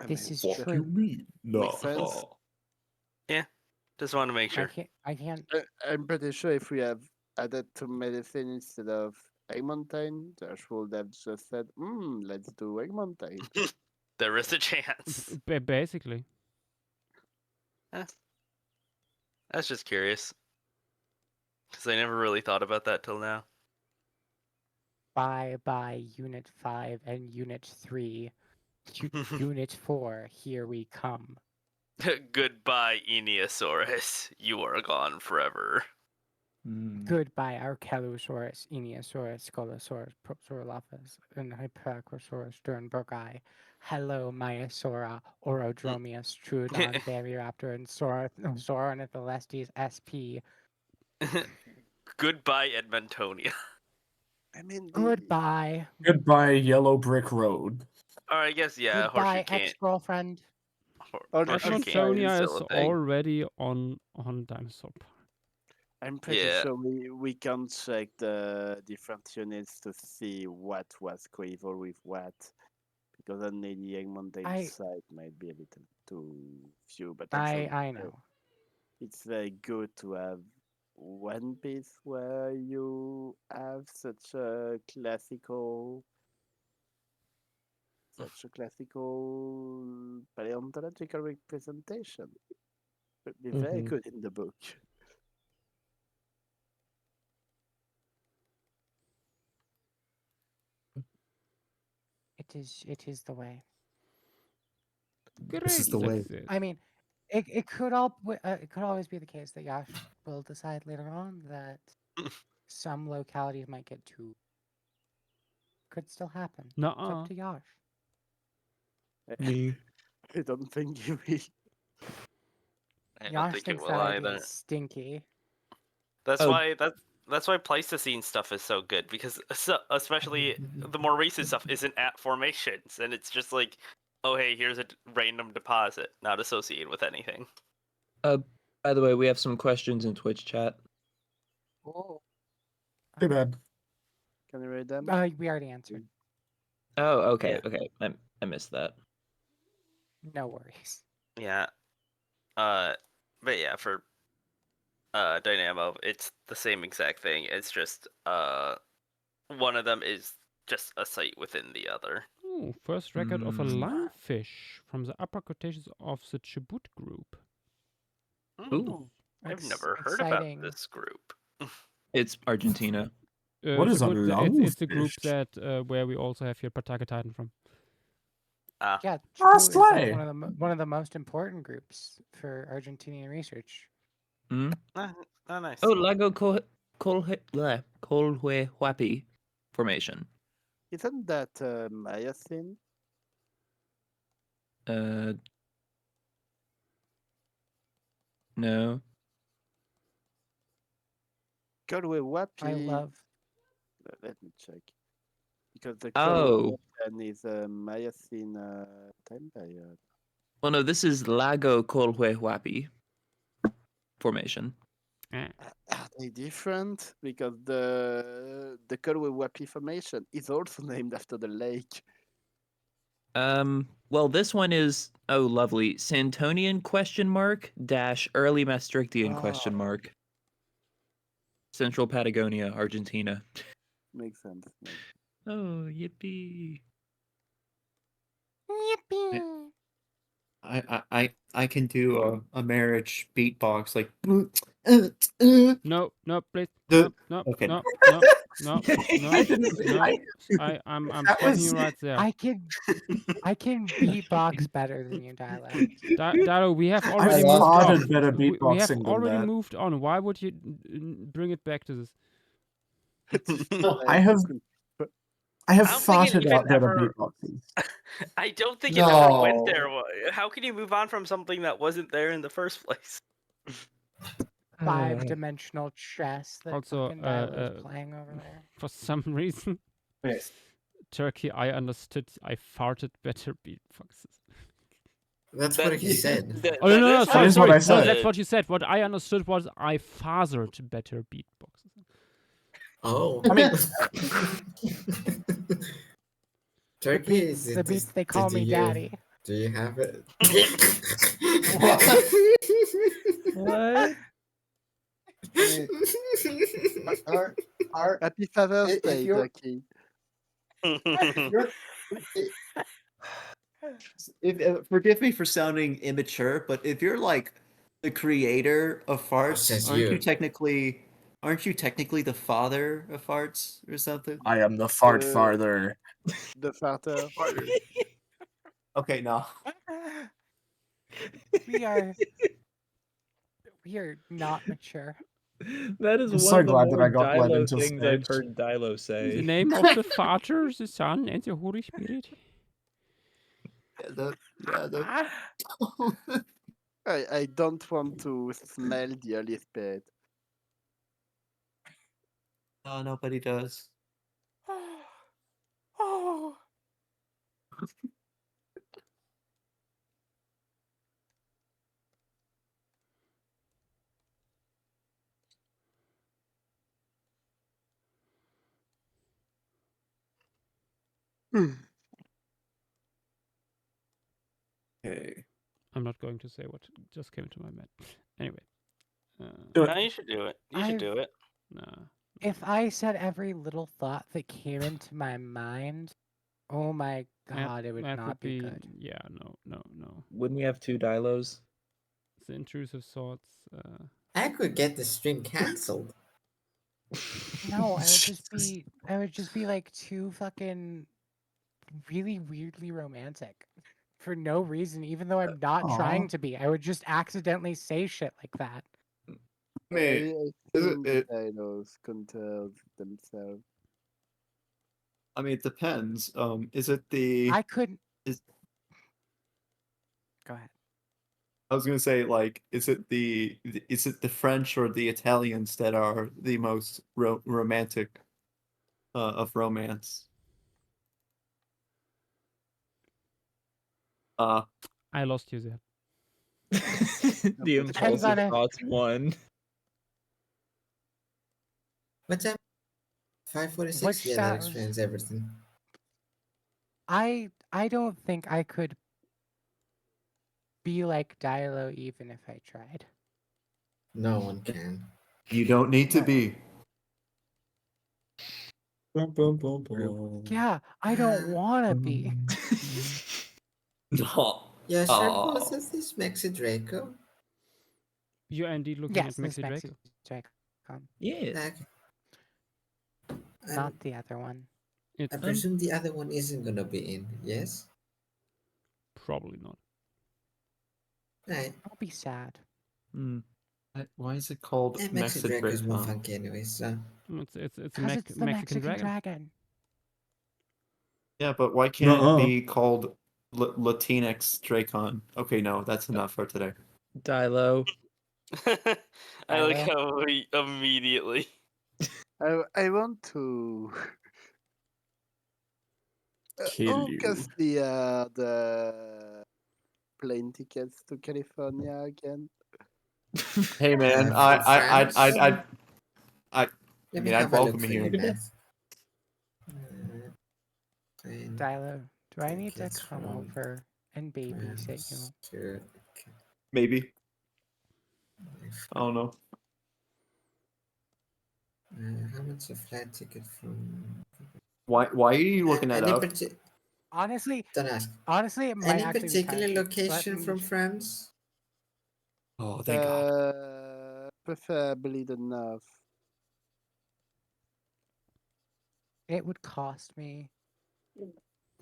this is what do true. you mean? No. Makes sense. Yeah, just want to make sure. I can't. I'm pretty sure if we have added to medicine instead of Egg Mountain, Josh would have just said, let's do Egg Mountain. There is a chance. Basically. That's just curious. Because I never really thought about that till now. Bye Unit 5 and Unit 3. Unit 4, here we come. Goodbye, Eneosaurus. You are gone forever. Goodbye, Archelosaurus, Eneosaurus, Scolosaurus, Propsorolophus, and Hyperacrosaurus, Sternbergi. Hello, Maiasaura, Orodromius, Troodon, Baviraptor, and Sauronathalestes SP. Goodbye, Edmontonia. I mean, Goodbye. Goodbye, Yellow Brick Road. Or I guess, yeah, Goodbye, Horseshoe can't. ex-girlfriend. Horseshoe can't Edmontonia is still a thing. already on Dinosaur Park. I'm pretty Yeah. sure we can check the different units to see what was co-evolved with what. Because only the Egg Mountain side might be a little too few, but also I know. it's very good to have one piece where you have such a classical paleontological representation. Would be very good in the book. It is the way. Great. This is the way. I mean, it could always be the case that Yash will decide later on that some localities might get too. Could still happen. It's Nuh-uh. up to Yash. Me. I don't think you will. I don't Yash think it thinks will that idea either. is stinky. That's why Pleistocene stuff is so good, because especially the more recent stuff isn't at formations, and it's just like, oh hey, here's a random deposit, not associated with anything. By the way, we have some questions in Twitch chat. Oh. Too bad. Can you read them? We already answered. Oh, okay, Yeah. okay. I missed that. No worries. Yeah. But yeah, for Dynamo, it's the same exact thing. It's just one of them is just a site within the other. Ooh, first record of a lionfish from the upper Cretaceous of the Chubut group. Ooh. I've It's never heard exciting. about this group. It's Argentina. What is a It's a group lungfish? that where we also have your Pataka Titan from. Ah, Yeah, Oh, Chibu is like slay. one of the most important groups for Argentinian research. Hmm? nice. Oh, Lago Colhuehuapi Formation. Isn't that Miocene? No. Colhuehuapi. I love. Let me check. Because the Oh. Colhuehuapan is a Miocene time period. Well, no, this is Lago Colhuehuapi Formation. Are they different? Because the Colhuehuapi Formation is also named after the lake. Well, this one is lovely. Santonian -- early Maastrichtian ? Central Patagonia, Argentina. Makes sense. Oh, yippee. Yippee! I can do a marriage beatbox like. No, please. The- No, okay. no. I didn't. No. I, I'm That stopping was- you right there. I can beatbox better than you, Dilo. Dalo, we have I already moved spotted on. better We have beatboxing than already that. moved on. Why would you bring it back to this? I have I don't think thought it even about better ever- beatboxing. I don't think it ever went there. No. How can you move on from something that wasn't there in the first place? 5-dimensional chess that Also, fucking Dilo is playing over there. For some reason, Yes. Turkey, I understood. I farted better beatboxes. That's That- what he said. Oh no, that is That is sorry. what I No, said. that's what you said. What I understood was I fathered better beatboxes. Oh. I mean, Turkey is The beats they call me daddy. Do you have it? What? Happy Father's if Day, you're- Turkey. Forgive me for sounding immature, but if you're like the creator of farts, says aren't you? you technically the father of farts or something? I am the fart farther. The farter. Okay, no. We are not mature. That is I'm one so of the glad that more I got led Dilo into things I've stage. heard Dilo The say. name of the Father, the Son, and the Holy Spirit. I don't want to smell the Holy Spirit. No, nobody does. Oh. Okay. I'm not going to say what just came to my mind. Anyway. No, you should do it. You should I've- do it. Nah. If I said every little thought that came into my mind, oh my god, it would that not be good. Yeah, no. Wouldn't we have 2 Dilos? The intrusive thoughts. I could get the stream cancelled. No, I would just be like too fucking really weirdly romantic for no reason, even though I'm not trying to be. I would just accidentally say shit like that. I mean, I think the dinos control themselves. I mean, it depends. Is it the? I couldn't. Is Go ahead. I was gonna say, like, is it the French or the Italians that are the most romantic of romance? I lost you there. The Depends on impulsive it. thoughts one. What's that? 5:46. Which Yeah, that sounds- explains everything. I don't think I could be like Dilo even if I tried. No one can. You don't need to be. Yeah, I don't want to be. No. Yeah, Circle Oh. says this Mexi Draco. You're indeed looking Yes, at this Mexi Draco. Dracon, Yes. not the other one. It's I presume the other one isn't gonna be in, yes? probably not. Right. I'll be sad. Why is it called And Mexi Draco is more Mexidracon? funky anyway, so. It's a Because it's the Mexican Mexican dragon. dragon. Yeah, but why can't Nuh-uh. it be called Latinx Dracon? Okay, no, that's enough for today. Dilo. I like Dilo? how we immediately. I want to. Kill Who you. cost the plane tickets to California again? Hey man, From I France? Let me mean, I'd have a look welcome for you you, here. Math. Plane Dilo, do I need to tickets come from over and babysit you? France to Maybe. I don't know. how much a flight ticket from? Why are you looking that Any up? Honestly, Don't ask. honestly, it might Any actually be particular kind of cheap. location Let me from France? Oh, thank God. Preferably the north. It would cost me.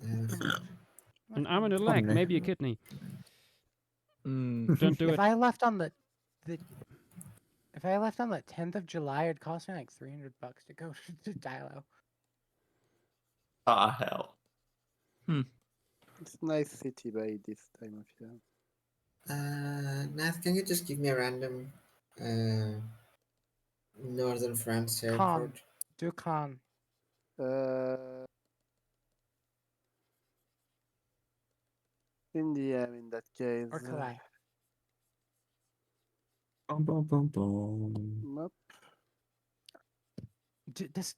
An arm and a leg, Pardon me. maybe a kidney. Don't do If it. I left on the if I left on the 10th of July, it'd cost me like $300 to go to Dilo. Ah, hell. It's a nice city by this time of year. Nath, can you just give me a random northern France airport? Ducan. India in that case. Or Calais. Nope.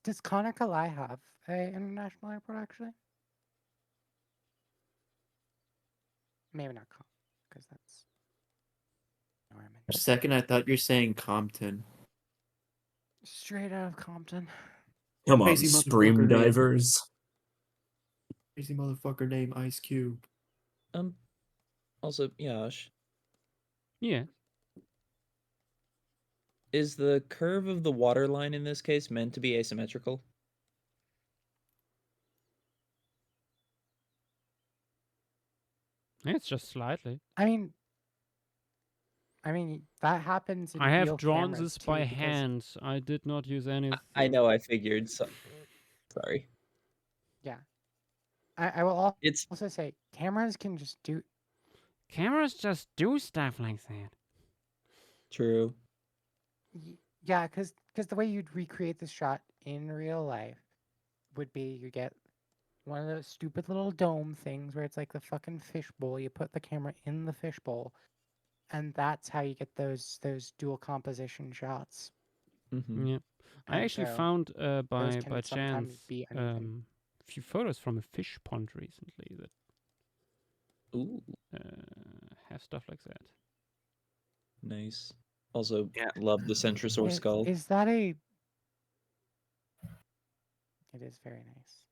Does Connor Calais have a international airport actually? Maybe not Con, because that's Norman. For a second, I thought you were saying Compton. Straight out of Compton. Come on, Crazy motherfucker stream name. divers. Crazy motherfucker name Ice Cube. Also, Yash, Yeah. is the curve of the water line in this case meant to be asymmetrical? It's just slightly. I mean, that happens in I have real drawn cameras this too, by because hand. I did not use anything. I know, I figured. So, sorry. yeah. I will It's also say cameras can just do. Cameras just do stuff like that. true. Yeah, because the way you'd recreate this shot in real life would be you get one of those stupid little dome things where it's like the fucking fishbowl. You put the camera in the fishbowl, and that's how you get those dual composition shots. Mm-hmm. Yeah. I And actually so found those by can sometimes chance be anything. a few photos from a fish pond recently that Ooh, have stuff like that. nice. Also, Yeah. love the Centrosaur skull. Is that a? It is very nice.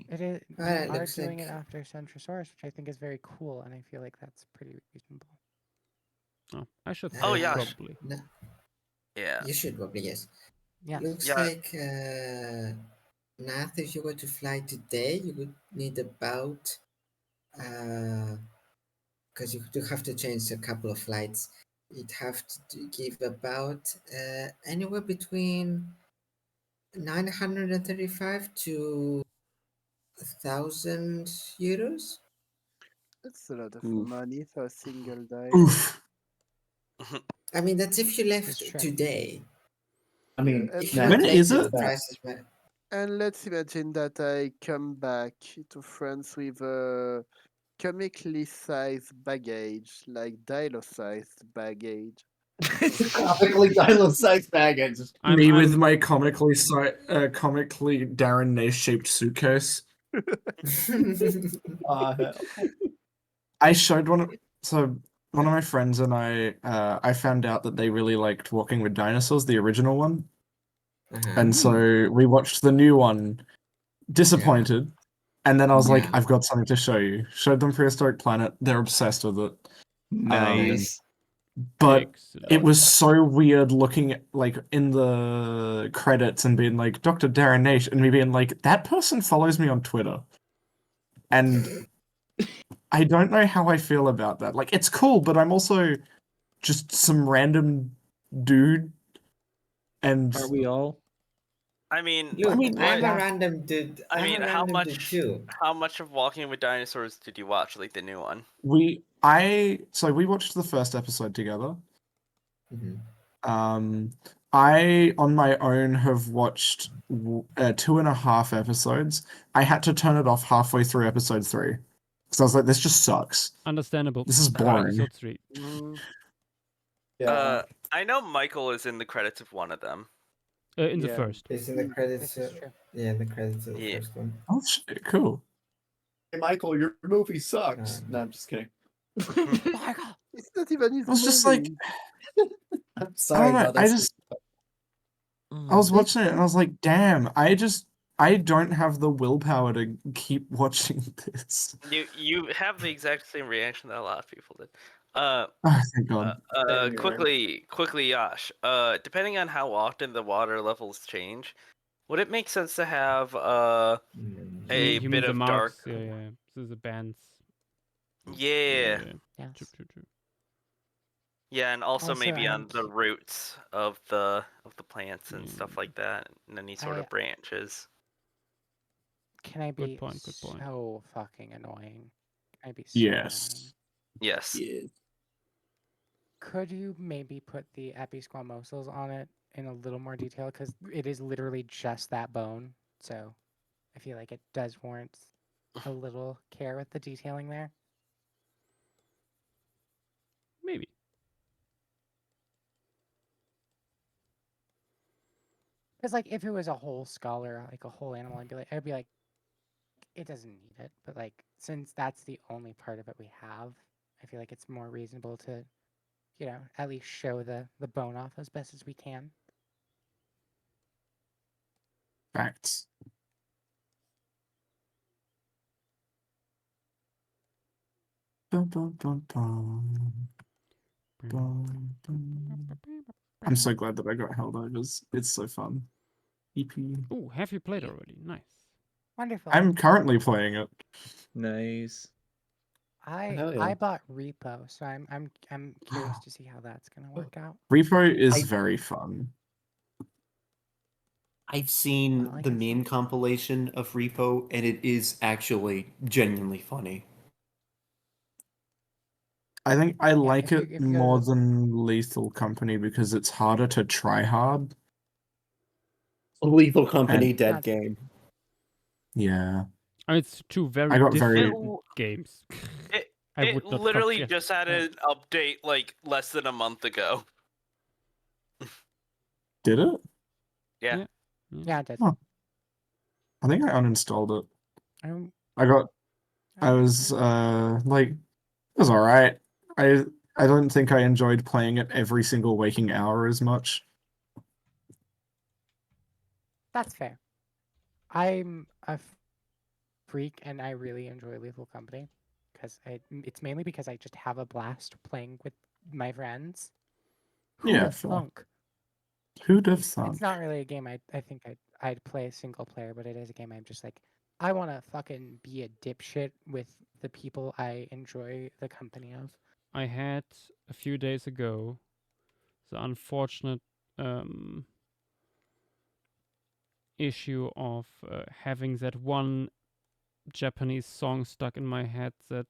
It is. Alright, They are looks doing like it after Centrosaurus, which I think is very cool, and I feel like that's pretty reasonable. Oh, I should Oh, say yeah. probably. No, Yeah. you should probably, yes. Yes. Looks Yeah. like Nath, if you were to fly today, you would need about because you do have to change a couple of flights. You'd have to give about anywhere between 935 to 1,000 euros. That's a lot of Oof. money for a single day. Oof. I mean, that's if you It's left true. today. I mean, And If you Nath, left When is later, it? the prices might. And let's imagine that I come back to France with a comically sized baggage, like Dilo-sized baggage. comically dialogue-sized baggage. Me with my comically Darren shaped suitcase. Hell. I showed one of my friends and I found out that they really liked Walking with Dinosaurs, the original one. And so we watched the new one, disappointed. And then I was like, Yeah. I've got something to show you. Showed them Prehistoric Planet. They're obsessed with it. Nice. but it Excellent. was so weird looking at, like, in the credits and being like, Dr. Darren Nate, and me being like, that person follows me on Twitter. And I don't know how I feel about that. Like, it's cool, but I'm also just some random dude. And Aren't we all? I mean, Look, I'm a what- random dude. I I'm mean, a how random dude much? too. How much of Walking with Dinosaurs did you watch? Like the new one? we watched the first episode together. Mhm. I on my own have watched 2.5 episodes. I had to turn it off halfway through episode 3 because I was like, this just sucks. Understandable. This is boring. Episode 3. Yeah. I know Michael is in the credits of one of them. In the Yeah. first. It's in the credits. This is true. Yeah, in the credits of the Yeah. first one. Oh shit, cool. Hey, Michael, your movie sucks. No, I'm just kidding. Michael! It's not even his I was just like, movie. I'm I sorry. don't know. No, that's I was watching it and I was like, damn, I don't have the willpower to keep watching this. You have the exact same reaction that a lot of people did. Oh, thank God. Same here. Quickly, Yash. Depending on how often the water levels change, would it make sense to have a You mean bit the of marks? dark? Yeah. So the bands. Yeah. Yes. True. Yeah, and also maybe on and the roots of the plants and stuff Yeah. like that, and any sort I- of branches. Can I be Good point. so fucking annoying? Can I be so Yes. annoying? Yes. yeah. Could you maybe put the episquamosals on it in a little more detail? Because it is literally just that bone. So I feel like it does warrant a little care with the detailing there. Maybe. Because like if it was a whole skull or like a whole animal, I'd be like, it doesn't need it. But like since that's the only part of it we have, I feel like it's more reasonable to, at least show the bone off as best as we can. Facts. Dun, dun, dun, dun. Dun, dun. I'm so glad that I got Helldivers. It's so fun. EP. Oh, have you played already? Nice. Wonderful. I'm currently playing it. Nice. Hell yeah. I bought Repo, so I'm curious to see how that's gonna work out. Repo is I- very fun. I've seen Well, I the guess- meme compilation of Repo, and it is actually genuinely funny. I think I like if you- it if you go more to the- than Lethal Company because it's harder to try hard. Lethal Company, And- dead Not- game. Yeah. I mean, it's two very I got different very- games. It, I it would not literally confess. just had an update like less than a month ago. Did it? Yeah. Yeah, it did. Huh. I think I uninstalled it. I'm- I was like, it was alright. I don't think I enjoyed playing it every single waking hour as much. That's fair. I'm a freak, and I really enjoy Lethal Company because it's mainly because I just have a blast playing with my friends. Who'd Yeah, have fair. thunk? Who'd have It's thunk? not really a game I think I'd play single player, but it is a game I'm just like, I want to fucking be a dipshit with the people I enjoy the company of. I had a few days ago the unfortunate issue of having that one Japanese song stuck in my head that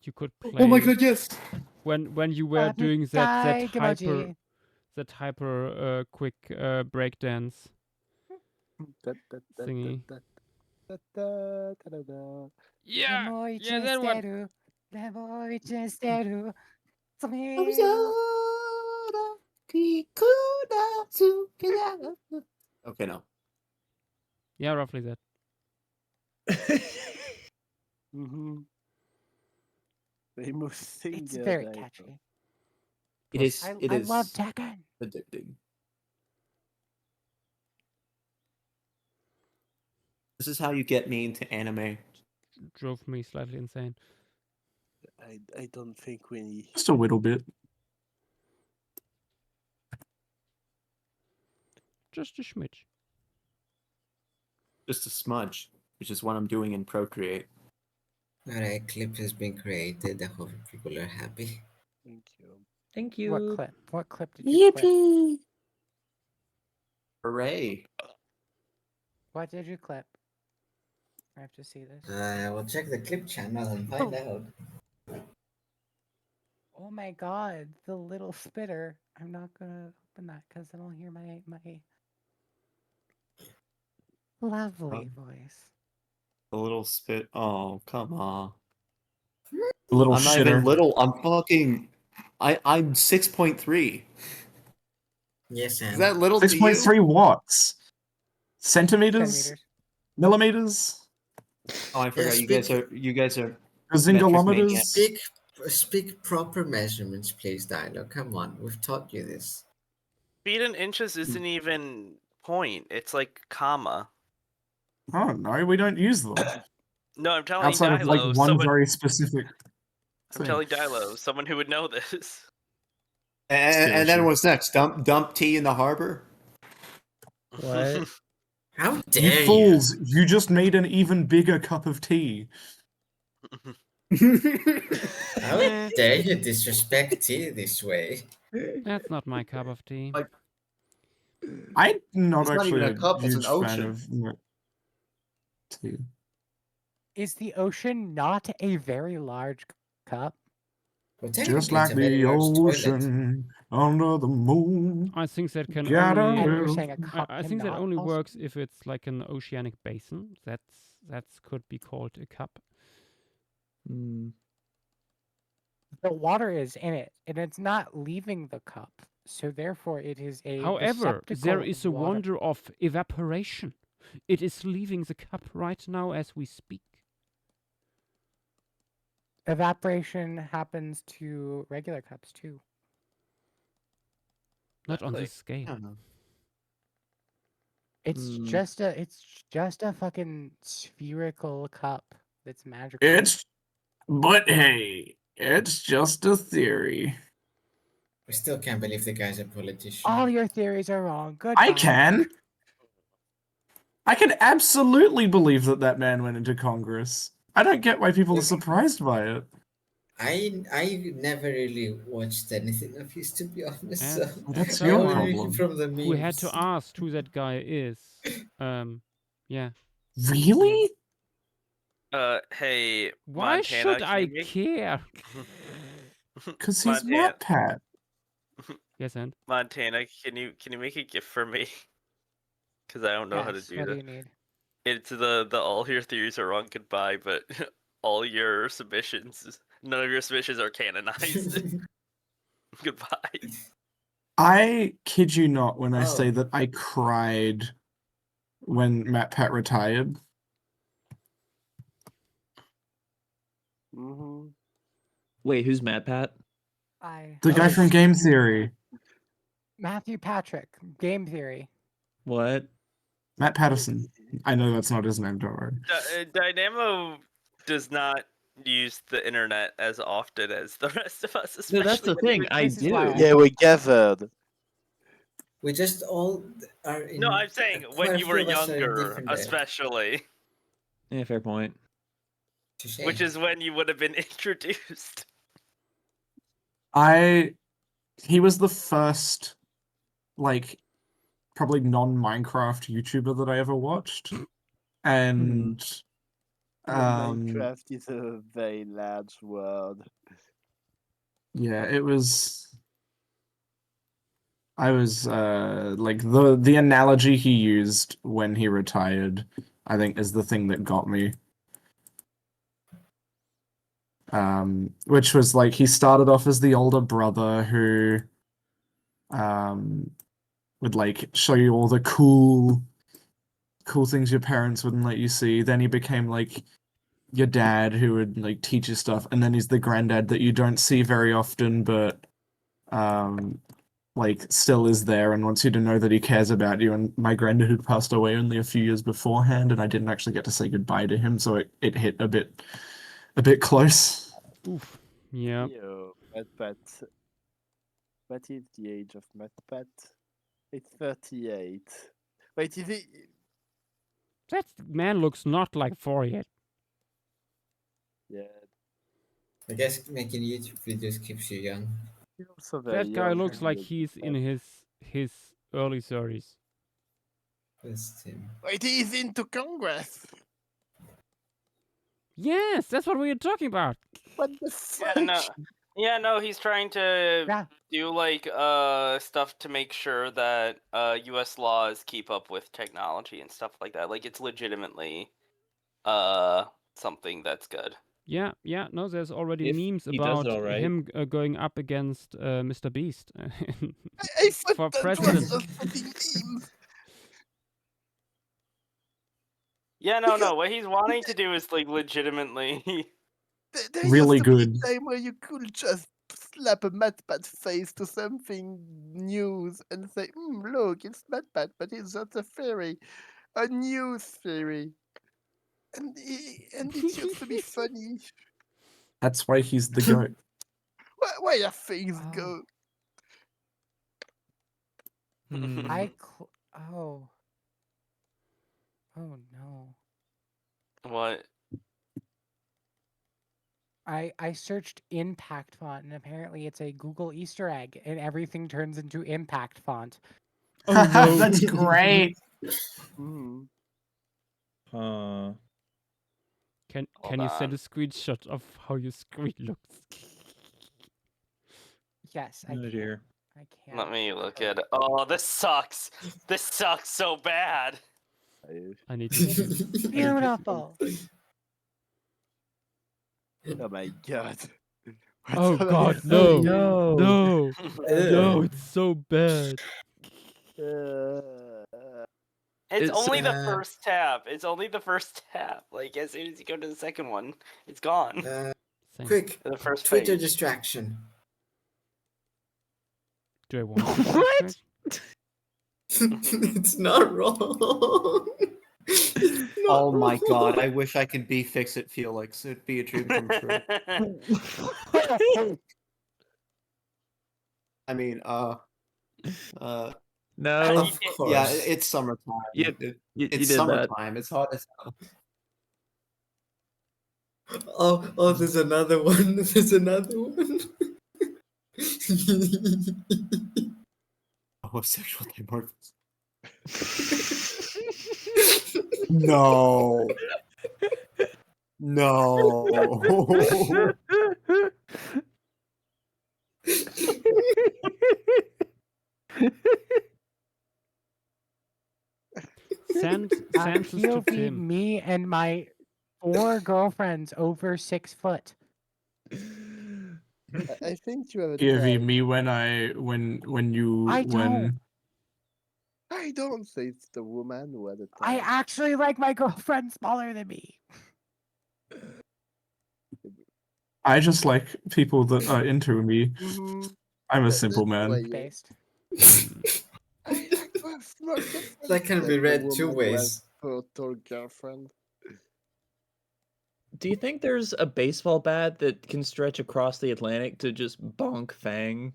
you could play. Oh my god, yes! When you were doing Dai that Gamoji. hyper quick breakdance thingy. Yeah, that one. Okay, no. Yeah, roughly that. Mm-hmm. Famous singer. It's very Dai. catchy. It is. I love Tekken. addicting. This is how you get me into anime. Drove me slightly insane. I don't think we. Just a little bit. Just a smidge. Just a smudge, which is what I'm doing in Procreate. Alright, clip has been created. I hope people are happy. Thank you. Thank you. What clip? What clip did you clip? Yippee! Hooray! What did you clip? I have to see this. We'll check the clip channel and find out. Oh my god, the little spitter. I'm not gonna open that because then I'll hear my lovely voice. A little spit. Oh, come on. A little I'm not even shitter. little. I'm fucking. I'm 6.3. Yes, Sam. Is that little to you? 6.3 watts. Centimeters? Centimeters. Millimeters? Oh, I forgot. You guys are. Gazingometres? Speak proper measurements, please, Dino. Come on, we've taught you this. Feet and inches isn't even point. It's like comma. Oh no, we don't use them. No, I'm telling Outside of like Dilo, one someone. very specific I'm thing. telling Dilo, someone who would know this. And then what's next? Dump tea in the harbor? What? How dare You fools, you just made an even bigger cup of tea. How dare you disrespect tea this way? That's not my cup of tea. I'm not It's not actually even a cup, it's huge an fan ocean. of tea. Is the ocean not a very large cup? Well, Just like the ocean under the moon. I think that can Gotta only. And you're live. saying a cup I think that cannot only also works if it's like an oceanic basin. That's could be called a cup. Hmm. The water is in it, and it's not leaving the cup. So therefore, it is a However, there receptacle is of a water. wonder of evaporation. It is leaving the cup right now as we speak. Evaporation happens to regular cups too. Not on this scale. It's Hmm. just a fucking spherical cup that's magical. But hey, it's just a theory. I still can't believe the guy's a politician. All your theories are wrong. Goodbye. I can absolutely believe that man went into Congress. I don't get why people are surprised by it. I never really watched anything of his, to be honest. So That's I your only problem. from the memes. Who had to ask who that guy is. Yeah. Really? Hey, Why Montana, should can I you make- care? Because he's Montana. Matt Pat. Yes, and Montana, can you make a gift for me? Because I don't know how to Yes, do what that. do you need? It's the all your theories are wrong. Goodbye, but all your submissions, none of your submissions are canonized. Goodbye. I kid you not when I say Oh. that I cried when Matt Pat retired. Mm-hmm. Wait, who's Matt Pat? The guy from Game Theory. Matthew Patrick, Game Theory. What? Matt Patterson. I know that's not his name, don't worry. Dynamo does not use the internet as often as the rest of us. No, that's the especially when thing. we- I This is why do. I- Yeah, we gathered. We just all are in. No, I'm saying when quite a you were few of us are in younger, different days. especially, Yeah, fair point. Touché. which is when you would have been introduced. He was the first, like, probably non-Minecraft YouTuber that I ever watched. And Minecraft is a very large world. yeah, it was like the analogy he used when he retired, I think, is the thing that got me. Which was like he started off as the older brother who would like show you all the cool things your parents wouldn't let you see. Then he became like your dad who would like teach you stuff, and then he's the granddad that you don't see very often, but like still is there and wants you to know that he cares about you. And my granddad had passed away only a few years beforehand, and I didn't actually get to say goodbye to him, so it hit a bit close. Oof. Yeah. Yo, Matt Pat. What is the age of Matt Pat? It's 38. Wait, is it? That man looks not like 4 yet. Yeah, I guess making YouTube videos keeps you young. he's also very That guy young. looks and like he he's in looks his early 30s. That's him. Wait, he's into Congress. Yes, that's what we were talking about. What the Yeah, fuck? no. Yeah, no, he's trying to Yeah. do like stuff to make sure that US laws keep up with technology and stuff like that. Like it's legitimately something that's good. Yeah, no, there's already If memes he does about it all right. him going up against Mr. Beast I thought for that was president. just putting memes. Yeah, no. What he's wanting to do is like legitimately. There Really used to be good. a time where you could just slap a MatPat face to something news and say, look, it's MatPat, but it's just a fairy, a news fairy. And it used to be funny. That's why he's the goat. Where are things Oh. go? Oh. Oh no. What? I searched impact font and apparently it's a Google Easter egg and everything turns into impact font. Oh no. That's great. Mm. Huh. Can Hold you send on. a screenshot of how your screen looks? Yes, I Oh can. dear. I can. Let me look at it. Oh, this sucks. This sucks so bad. I need to see. It's beautiful. Oh my god. Oh What am I god, no. saying? No. No, Ew. it's so bad. It's It's only the first tab. It's only the first tab. Like as soon as you go to the second one, it's gone. Same. Quick, The first Twitter page. distraction. Do I want to be What? distracted? It's not wrong. It's not Oh my god, wrong. I wish I could be Fix It Felix. It'd be a dream come true. I mean, No. Of course. yeah, it's summertime. You It's did that. summertime. It's hot as hell. Oh, there's another one. There's another one. Homosexual dimorphism. No. No. Send this to POV Tim. me and my 4 girlfriends over 6 foot. I think you have a POV time. me when you I when I don't say it's the woman who had a I time. actually like my girlfriend smaller than me. I just like people that are into me. Mhm. I'm a simple That's why man. you- Based. I like to have small girlfriends That can be than the read two woman who has ways. a tall girlfriend. Do you think there's a baseball bat that can stretch across the Atlantic to just bonk Fang?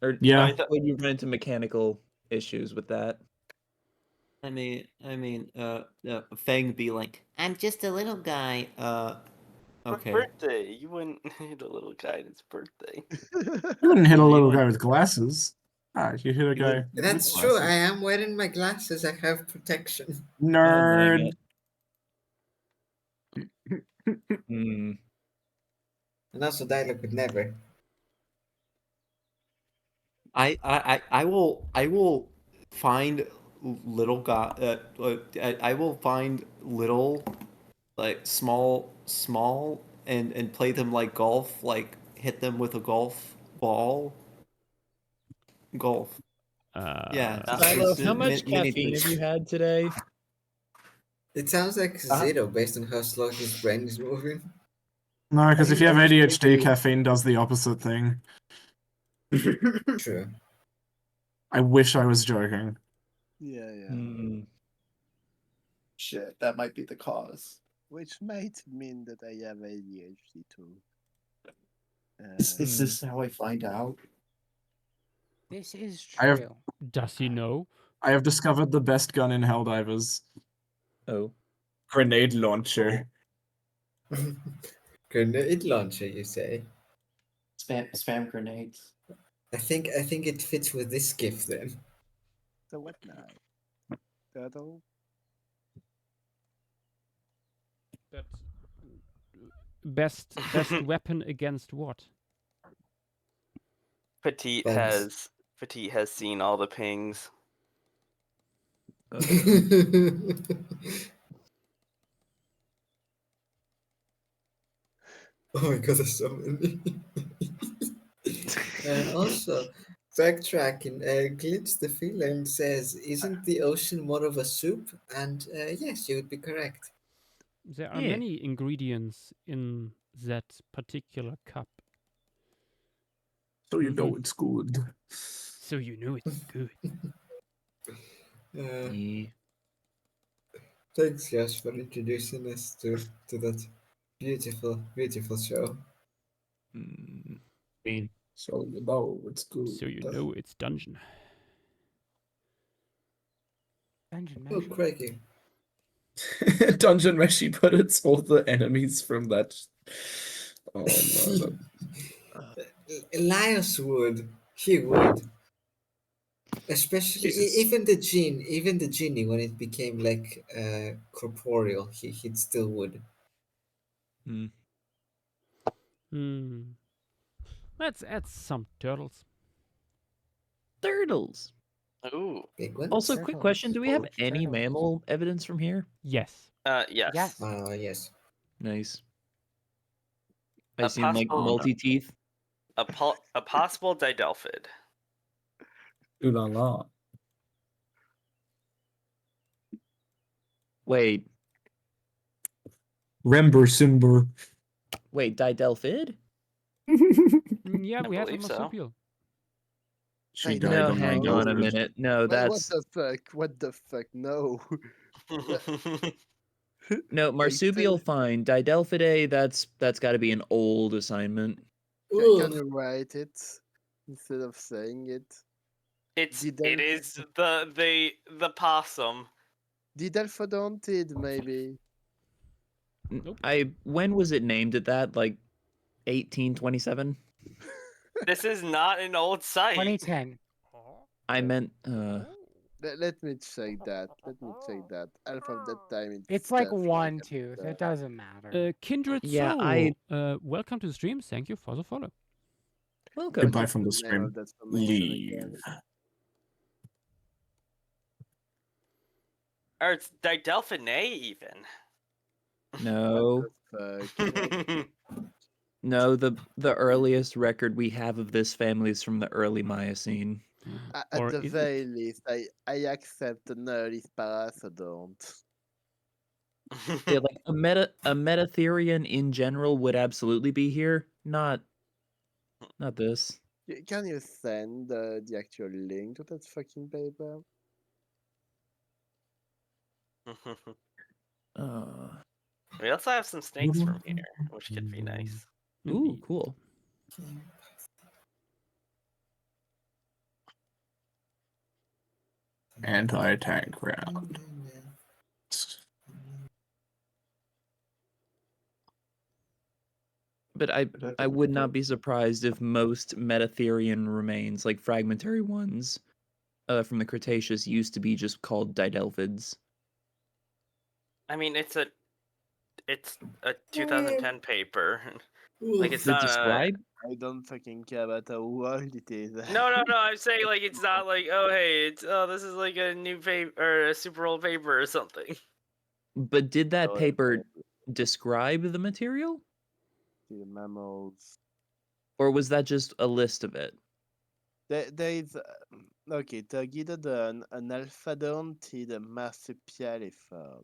Or Yeah. would you run into mechanical issues with that? I mean, Fang be like, I'm just a little guy. Okay. Birthday. You wouldn't hit a little guy in his birthday. You wouldn't hit a Yeah, you little wouldn't guy with hit that. glasses. Ah, you hit a You guy. wouldn't- with That's true. I glasses. am wearing my glasses. I have protection. Oh, dang Nerd. it. Hmm. And also, dialogue would never. I will find little guy. I will find little, like small, and play them like golf. Like hit them with a golf ball. Golf. Yeah. Silo, it's how a much mini caffeine have thing. you had today? It sounds like zero based on how slow his brain is moving. No, because if you have I just ADHD, maybe- caffeine does the opposite thing. True. I wish I was joking. Yeah, yeah. Hmm. Shit, that might be the cause. Which might mean that I have ADHD too. Is this how I find out? This is I have- true. Does he know? I have discovered the best gun in Helldivers. Oh. Grenade launcher. Grenade launcher, you say? Spam grenades. I think it fits with this gift then. So what now? Turtle? But best weapon against what? Petite Bugs. has seen all the pings. Oh my god, there's so many. Also, backtracking, Glitch the Feline says, isn't the ocean more of a soup? And yes, you would be correct. There are Yeah. many ingredients in that particular cup. So you know it's good. So you know it's good. Yeah. Thanks, Josh, for introducing us to that beautiful, beautiful show. So you know it's good. So you know it's dungeon. Dungeon Oh, Mesh. crikey. Dungeon Meshi, but it's all the enemies from that. Oh no. Elias would. He would. Especially Jesus. even the genie when it became like corporeal, he'd still would. Let's add some turtles. Turtles. Ooh. Big ones. Also, quick question: do we have any Turtles. mammal evidence from here? Yes. Yes. Yes. Yes. Nice. A I seen like possible- multi-teeth. A possible didelphid. Ooh la la. Wait, Rember. wait, didelphid? Yeah, we have a believe so. marsupial. She I died No, on hang my on a road. minute. No, What that's the fuck? What the fuck? No. no marsupial. still- Fine, didelphidae. That's got to be an old assignment. Can Ugh. you write it instead of saying it? it Didelph- is the possum. Didelphodontid, maybe. Nope. When was it named at that? Like 1827? This is not an old site. 2010. I meant Let me check that. Alpha of that time. It's like definitely one got tooth. that. It doesn't matter. Kindred Yeah, Soul. Welcome to the stream. Thank you for the follow. welcome. Goodbye What is from the name stream. of that formation Leave. again? Or it's didelphinae even. No, What the fuck? no. The earliest record we have of this family is from the early Miocene. Or At the is very it? least, I accept an early parasaudont. Yeah, like a metatherian in general would absolutely be here. Not this. Can you send the actual link to that fucking paper? We also have some snakes from here, which could be nice. Ooh, Indeed. cool. Anti-tank round. But I would not be surprised if most metatherian remains, like fragmentary ones, from the Cretaceous, used to be just called didelphids. I mean, it's a 2010 paper. Like it's The not. describe? I don't fucking care about how old it is. No. I'm saying like it's not like this is like a new paper or a super old paper or something. But did that Oh, paper describe the material? The mammals. Or was that just a list of it? There is okay. Targeted an alphadontid marsupialiform.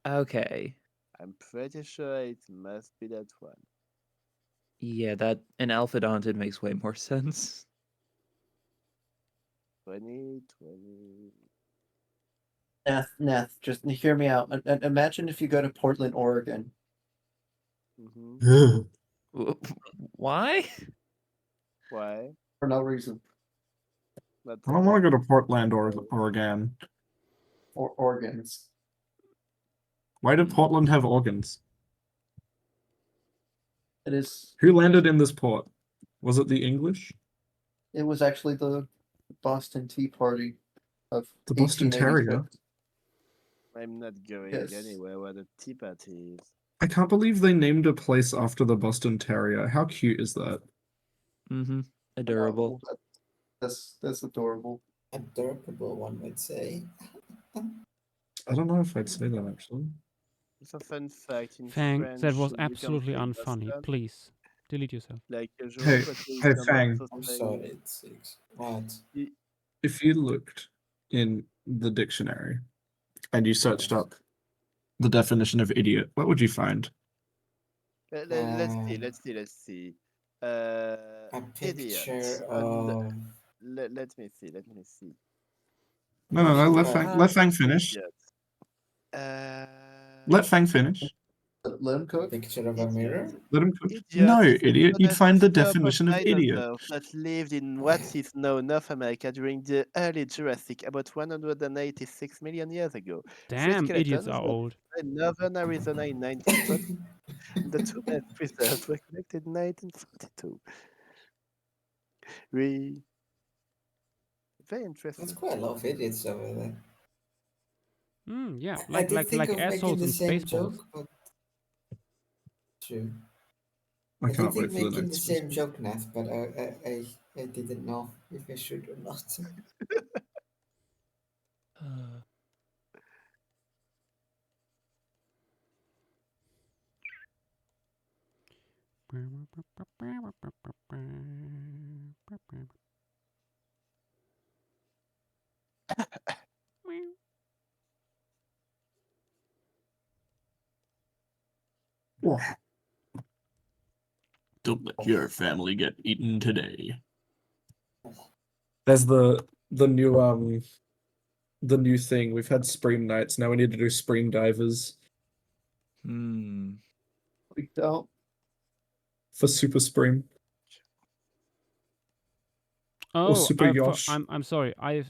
Okay. I'm pretty sure it must be that one. Yeah, that an alphadontid makes way more sense. 2020. Neth, just hear me out. Imagine if you go to Portland, Oregon. Mm-hmm. Why? Why? For no reason. Not I don't want to go to Portland or Oregon. Or organs. Why did Portland have organs? It is. Who landed in this port? Was it the English? It was actually the Boston Tea Party of The Boston 1886. Terrier? I'm not going Yes. anywhere where the tea party is. I can't believe they named a place after the Boston Terrier. How cute is that? Mm-hmm. Adorable. Oh, that's adorable. Adorable, one would say. I don't know if I'd say that actually. It's a fun fact in Fang, French. that was you can absolutely say unfunny. Boston Please, delete yourself. like a Hey, joke, but you hey, can Fang. also I'm say sorry, it's 6. What? If you looked in the dictionary and you searched up the definition of idiot, what would you find? Let's see. A Idiot. picture And of... let me see. No, let Fang finish. Idiot. Let Fang finish. Let him cook. Picture of a mirror? Let him cook. Idiot No, is idiot. a You'd find the group of definition of idiot. dinosaurs that lived in what is now North America during the early Jurassic, about 186 million years ago. Damn, Three idiots skeletons are were old. found in northern Arizona in 1940. The two best preserved were collected in 1942. Very interesting. That's quite a lot of idiots over there. Yeah, I did think of making assholes the in same Spaceballs. joke, but... True. I I did can't think wait for the making the next same joke, Nath, but I didn't know if I should or not. Don't let your family get eaten today. There's the new thing. We've had Spring Nights. Now we need to do Spring Divers. Hmm. We don't. For Super Spring. Oh, Super Yosh. I'm sorry. I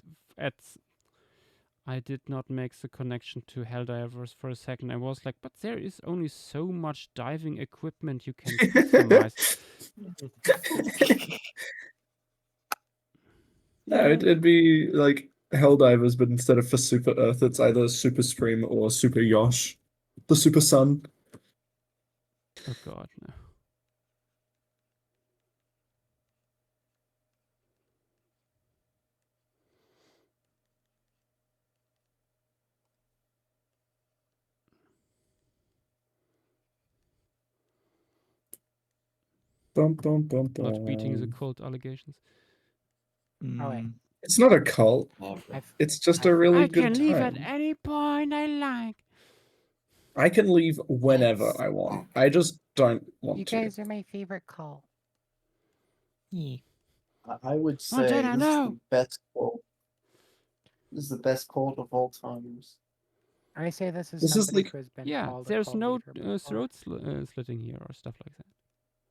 did not make the connection to Helldivers for a second. I was like, but there is only so much diving equipment you can customize. No, it'd be like Helldivers, but instead of for Super Earth, it's either Super Stream or Super Yosh. The Super Sun. Oh god, no. Not beating the cult allegations. Oh wait, It's not a cult. It's just a really I good can leave at time. any point I like. I can leave whenever I want. I just don't want you to. guys are my favorite call. I would say Montana, this is no! the best cult. This is the best cult of all times. I say this is This is somebody like- who has been Yeah, called a there's cult no leader before. throat slitting here or stuff like that.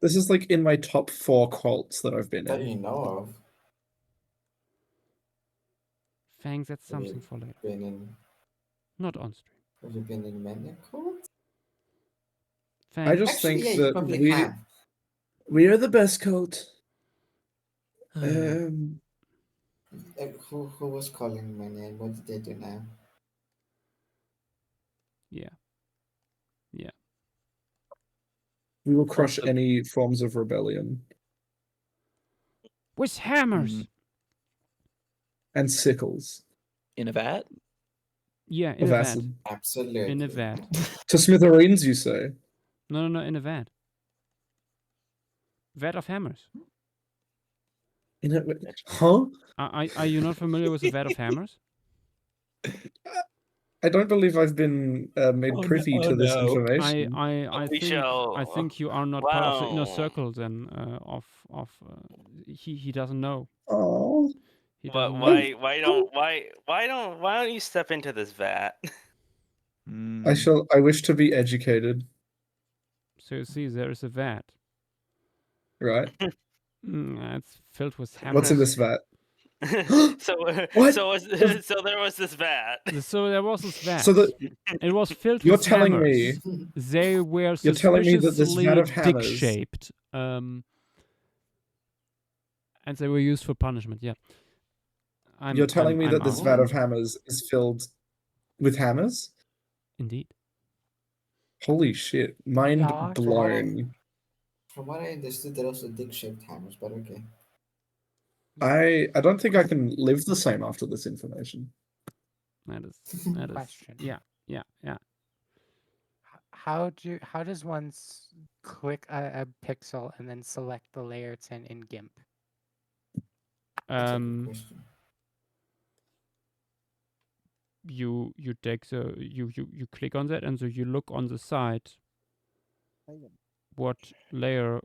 This is like in my top 4 cults that I've been That in. you know of. Fang, that's Have you something for later. been in... Not on stream. Have you been in many cults? Fang. I just Actually, think yeah, you that probably have. we are the best cult. Who was calling my name? What did they do now? Yeah. Yeah. We will crush any forms of rebellion. With hammers! And sickles. In a vat? Yeah, in Of a vat. acid. Absolutely. In a vat. To smithereens, you say? No, in a vat. Vat of hammers. In a... Huh? Are you not familiar with a vat of hammers? I don't believe I've been made privy to this information. I think you are not part of the inner circle then he doesn't know. Oh. He But doesn't know. why don't you step into this vat? I wish to be educated. So you see there is a vat. Right. It's filled with hammers. What's in this vat? so What? so there was this vat. So there was this vat. So the It was filled You're with telling me- hammers. They were You're telling me that this vat suspiciously of hammers- dick-shaped. And they were used for punishment, yeah. You're telling me that this vat of out. hammers is filled with hammers? Indeed. Holy shit. Mind Yeah, blown. From what I understood, they're also dick-shaped hammers, but okay. I don't think I can live the same after this information. That is Question. yeah. How does one click a pixel and then select the layer it's in GIMP? That's a good question. You take the you click on that, and so you look on the side what layer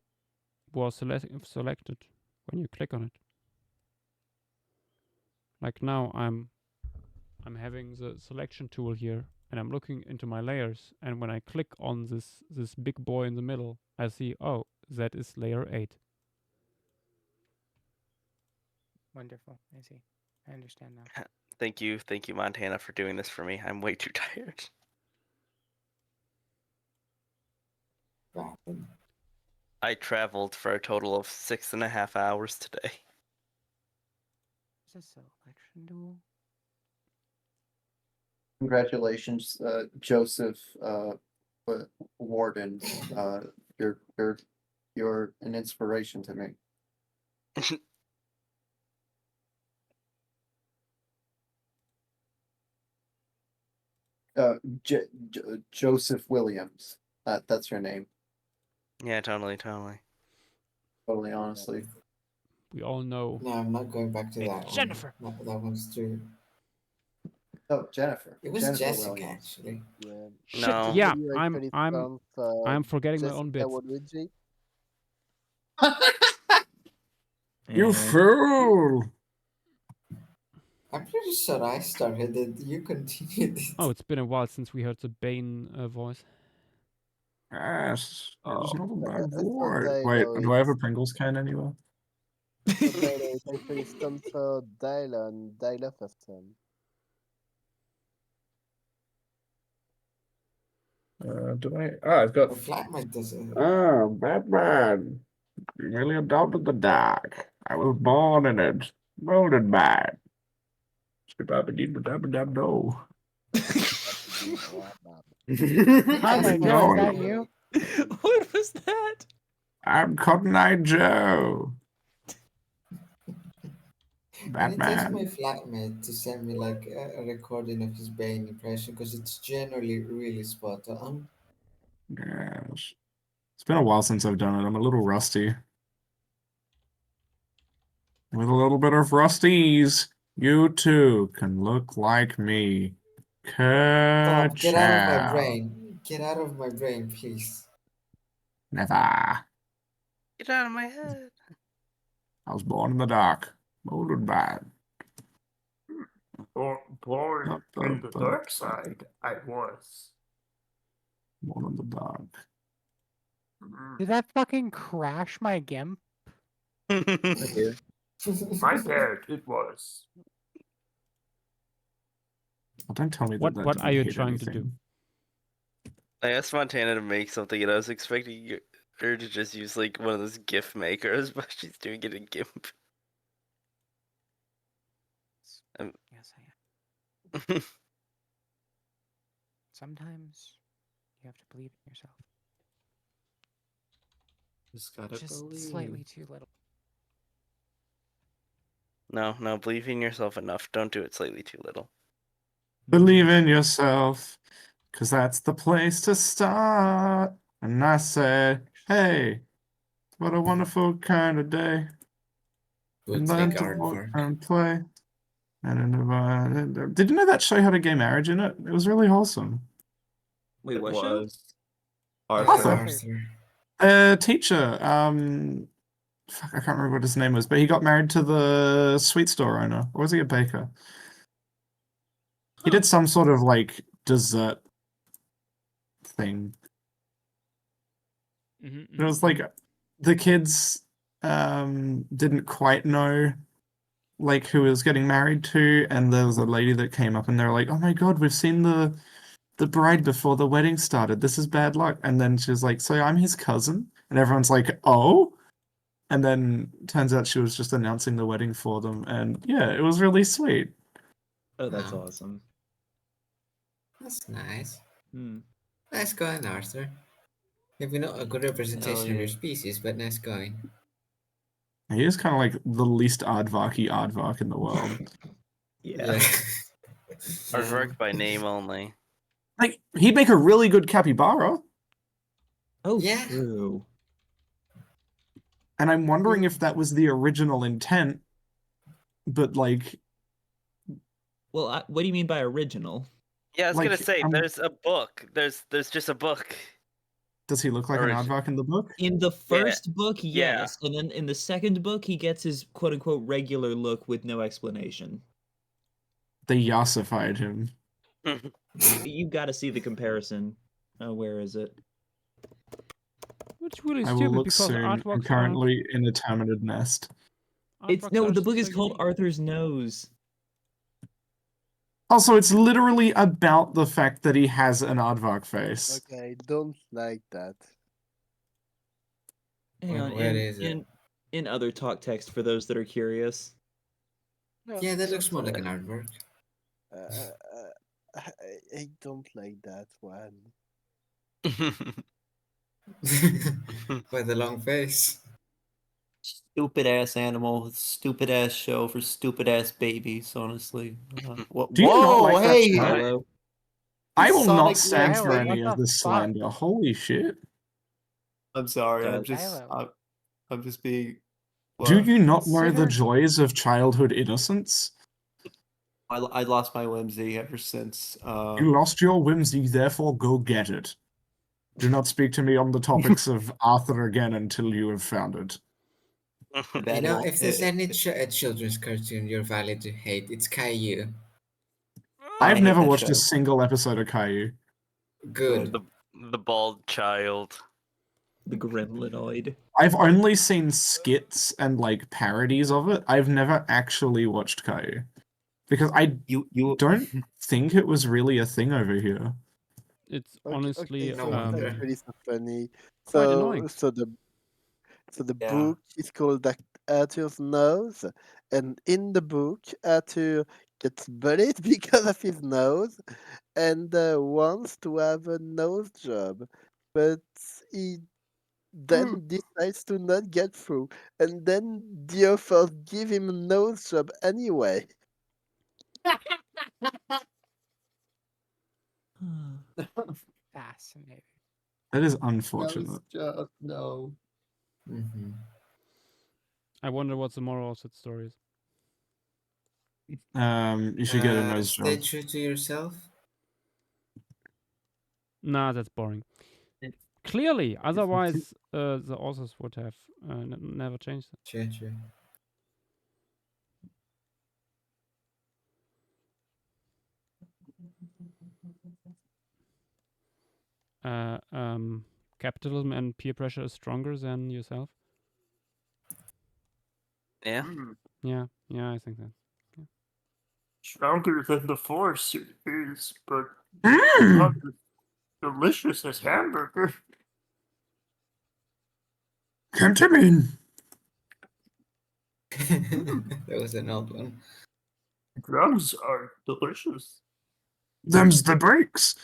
was selected when you click on it. Like now I'm having the selection tool here, and I'm looking into my layers, and when I click on this big boy in the middle, I see, oh, that is layer 8. Wonderful. I see. I understand now. Thank you, Montana, for doing this for me. I'm way too tired. I traveled for a total of 6.5 hours today. Is this selection tool? Congratulations, Joseph Warden. You're an inspiration to me. Joseph Williams. That's your name. Yeah, totally. Totally, honestly. We all know. No, I'm not going back to that Jennifer. one. That one's true. Oh, Jennifer. It was Jennifer Jessica, Williams. actually. Yeah. Shit, No. yeah, You I'm actually found, forgetting my own Jessica bits. Waluigi. You fool! I'm pretty sure I started it. You continued it. Oh, it's been a while since we heard the Bane voice. Yes, it's not a bad So boy. Wait, do I have a Pringles can anywhere? It actually stands for Dylan, Dylan. Do I? Oh, I've got. The flatmate does it. Oh, Batman. You really adopted the dark. I was born in it. Molded by it. Skip-a-ba-dee-ba-da-ba-da-do. Oh my god, is that you? What was that? I'm Cotton Eye Joe. I need to ask Batman. my flatmate to send me like a recording of his Bane impression because it's generally really spot on. Yes. It's been a while since I've done it. I'm a little rusty. With a little bit of rusties, you too can look like me. Bob, get out of my Ka-chow. brain. Get out of my brain, please. Never. Get out of my head. I was born in the dark. Molded by it. Born in the dark side, I was. Born in the dark. Did that fucking crash my GIMP? My bad, it was. Well, don't tell me What that. are you trying to do? I asked Montana to make something, and I was expecting her to just use like one of those GIF makers, but she's doing it in GIMP. Yes, I am. Sometimes you have to believe in yourself. Just gotta Just believe. slightly too little. No, believe in yourself enough. Don't do it slightly too little. Believe in yourself, because that's the place to start. And I said, hey, what a wonderful kind of day. And learn to walk and play. And did you know that show had a gay marriage in it? It was really wholesome. Wait, It what show? was. Arthur. Teacher. Fuck, I can't remember what his name was, but he got married to the sweet store owner. Or was he a baker? He did some sort of like dessert thing. It was like the kids didn't quite know like who he was getting married to, and there was a lady that came up and they were like, "Oh my God, we've seen the bride before the wedding started. This is bad luck." And then she was like, "So I'm his cousin," and everyone's like, "Oh." And then turns out she was just announcing the wedding for them, and yeah, it was really sweet. Oh, that's Wow. awesome. That's nice. Hmm. Nice going, Arthur. Maybe not a good representation of your species, but nice going. He is kind of like the least aardvarky aardvark in the world. Yeah. Aardvark by name only. Like, he'd make a really good capybara. Oh, Yeah. true. And I'm wondering if that was the original intent, but like, Well, what do you mean by original? Yeah, I was Like, gonna say there's a book. There's just a book. does he look like an Origi- aardvark in the book? In the first book, Yeah. yes, and then in the second book, he gets his quote unquote regular look with no explanation. They yassified him. You got to see the comparison. Where is it? Which really I will stupid look because soon. I'm artworks are currently in a terminated nest. It's artworks no, are the book so is called unique. Arthur's Nose. Also, it's literally about the fact that he has an aardvark face. Okay, don't like that. Hang on, Where is it? in other talk text for those that are curious. No, Yeah, that so- looks more so, like an aardvark. I don't like that one. By the long face. Stupid ass animal, stupid ass show for stupid ass babies. Honestly, what? Do you not Whoa, like that hey, show? Milo. I will not Sonic stand Lynx for thing. any what of the this fuck? slander. Holy shit. I'm sorry. I'm Does just. Milo? I'm just being. Do What? you not know the Consider- joys of childhood innocence? I lost my whimsy ever since. You lost your whimsy, therefore go get it. Do not speak to me on the topics of Arthur again until you have found it. You know, if there's any children's cartoon you're valid to hate, it's Caillou. I've hate never that watched show. a single episode of Caillou. Good. The bald child. The Gremlinoid. I've only seen skits and like parodies of it. I've never actually watched Caillou. Because I you don't think it was really a thing over here. It's Okay, honestly so it's actually so funny. quite So annoying. the Yeah. book is called Arthur's Nose, and in the book, Arthur gets bullied because of his nose, and wants to have a nose job, but he then decides to not get through, and then the authors give him a nose job anyway. Fascinating. That is That unfortunate. was just no. Mm-hmm. I wonder what the moral of that story is. You should get a nose Stay job. true to yourself. Nah, that's boring. Clearly, otherwise the authors would have never changed it. True. Capitalism and peer pressure is stronger than yourself. Yeah. Yeah, I think that. Stronger than the Force it is, but not as delicious as hamburger. Ketamine. That was an old one. Drums are delicious. Them's the breaks.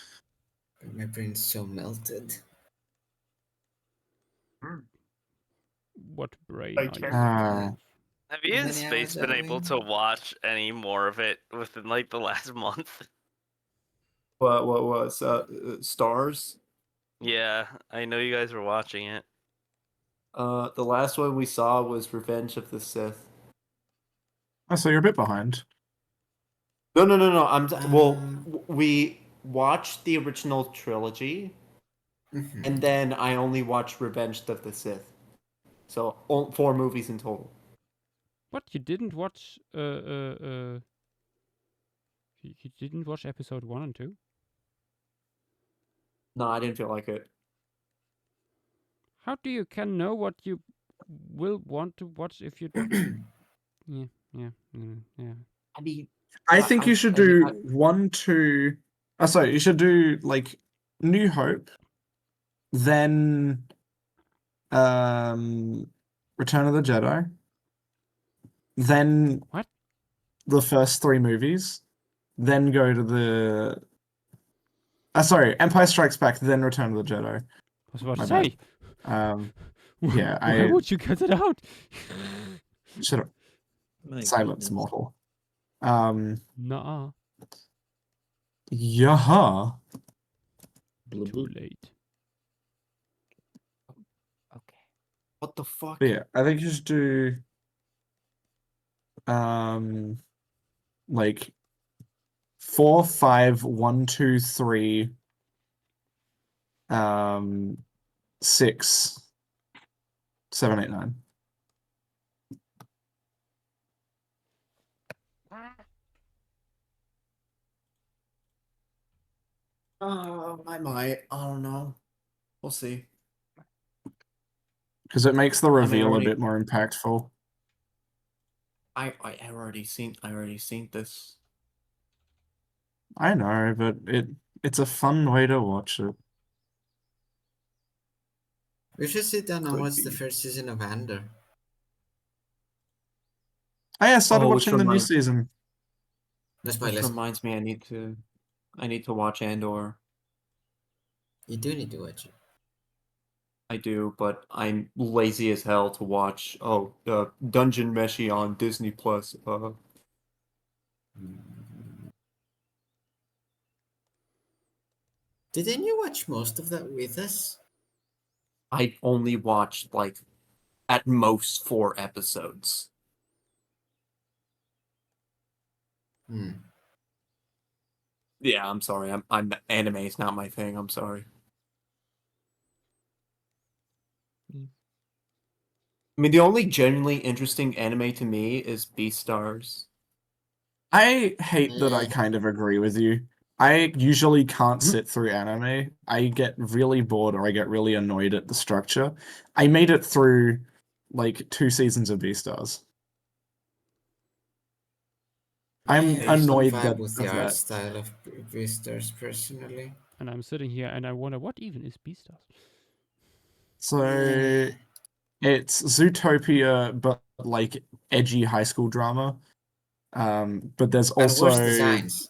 My brain's so melted. What brain I are you? can't- thinking Have you in space been able to watch any more of it within like the last month? What was Stars? Yeah, I know you guys were watching it. The last one we saw was Revenge of the Sith. Oh, so you're a bit behind. No. We watched the original trilogy, and then I only watched Revenge of the Sith. So 4 movies in total. What, you didn't watch you didn't watch episode 1 and 2? No, I didn't feel like it. How do you can know what you will want to watch if you. Yeah, yeah, yeah. I mean, I think you should do 1, 2. Oh, sorry, you should do like New Hope, then Return of the Jedi, then What? the first 3 movies, then go to the. Sorry, Empire Strikes Back, then Return of the Jedi. I was about My to bad. say. Yeah, Why would you cut it out? Shut up. My Silence, goodness. mortal. Nuh-uh. Yeah. Too late. Okay. What the fuck? But yeah, I think you should do like 4, 5, 1, 2, 3, 6, 7, 8, 9. I might. I don't know. We'll see. Because it makes the I reveal already- a bit more impactful. I already seen this. I know, but it's a fun way to watch it. We should sit down and Could watch the be. first season of Andor. Oh yeah, I started which watching the new reminds- season. No Which spoilers. reminds me, I need to watch Andor. You do need to watch it. I do, but I'm lazy as hell to watch. Dungeon Meshi on Disney Plus. Didn't you watch most of that with us? I only watched like at most 4 episodes. Yeah, I'm sorry. I'm anime is not my thing. I'm sorry. I mean, the only genuinely interesting anime to me is Beastars. I hate that I kind of agree with you. I usually can't sit through anime. I get really bored or I get really annoyed at the structure. I made it through like 2 seasons of Beastars. I'm I don't annoyed vibe with the of art that. style of Beastars personally. And I'm sitting here and I wonder what even is Beastars. So it's Zootopia, but like edgy high school drama. But there's And also. worse designs.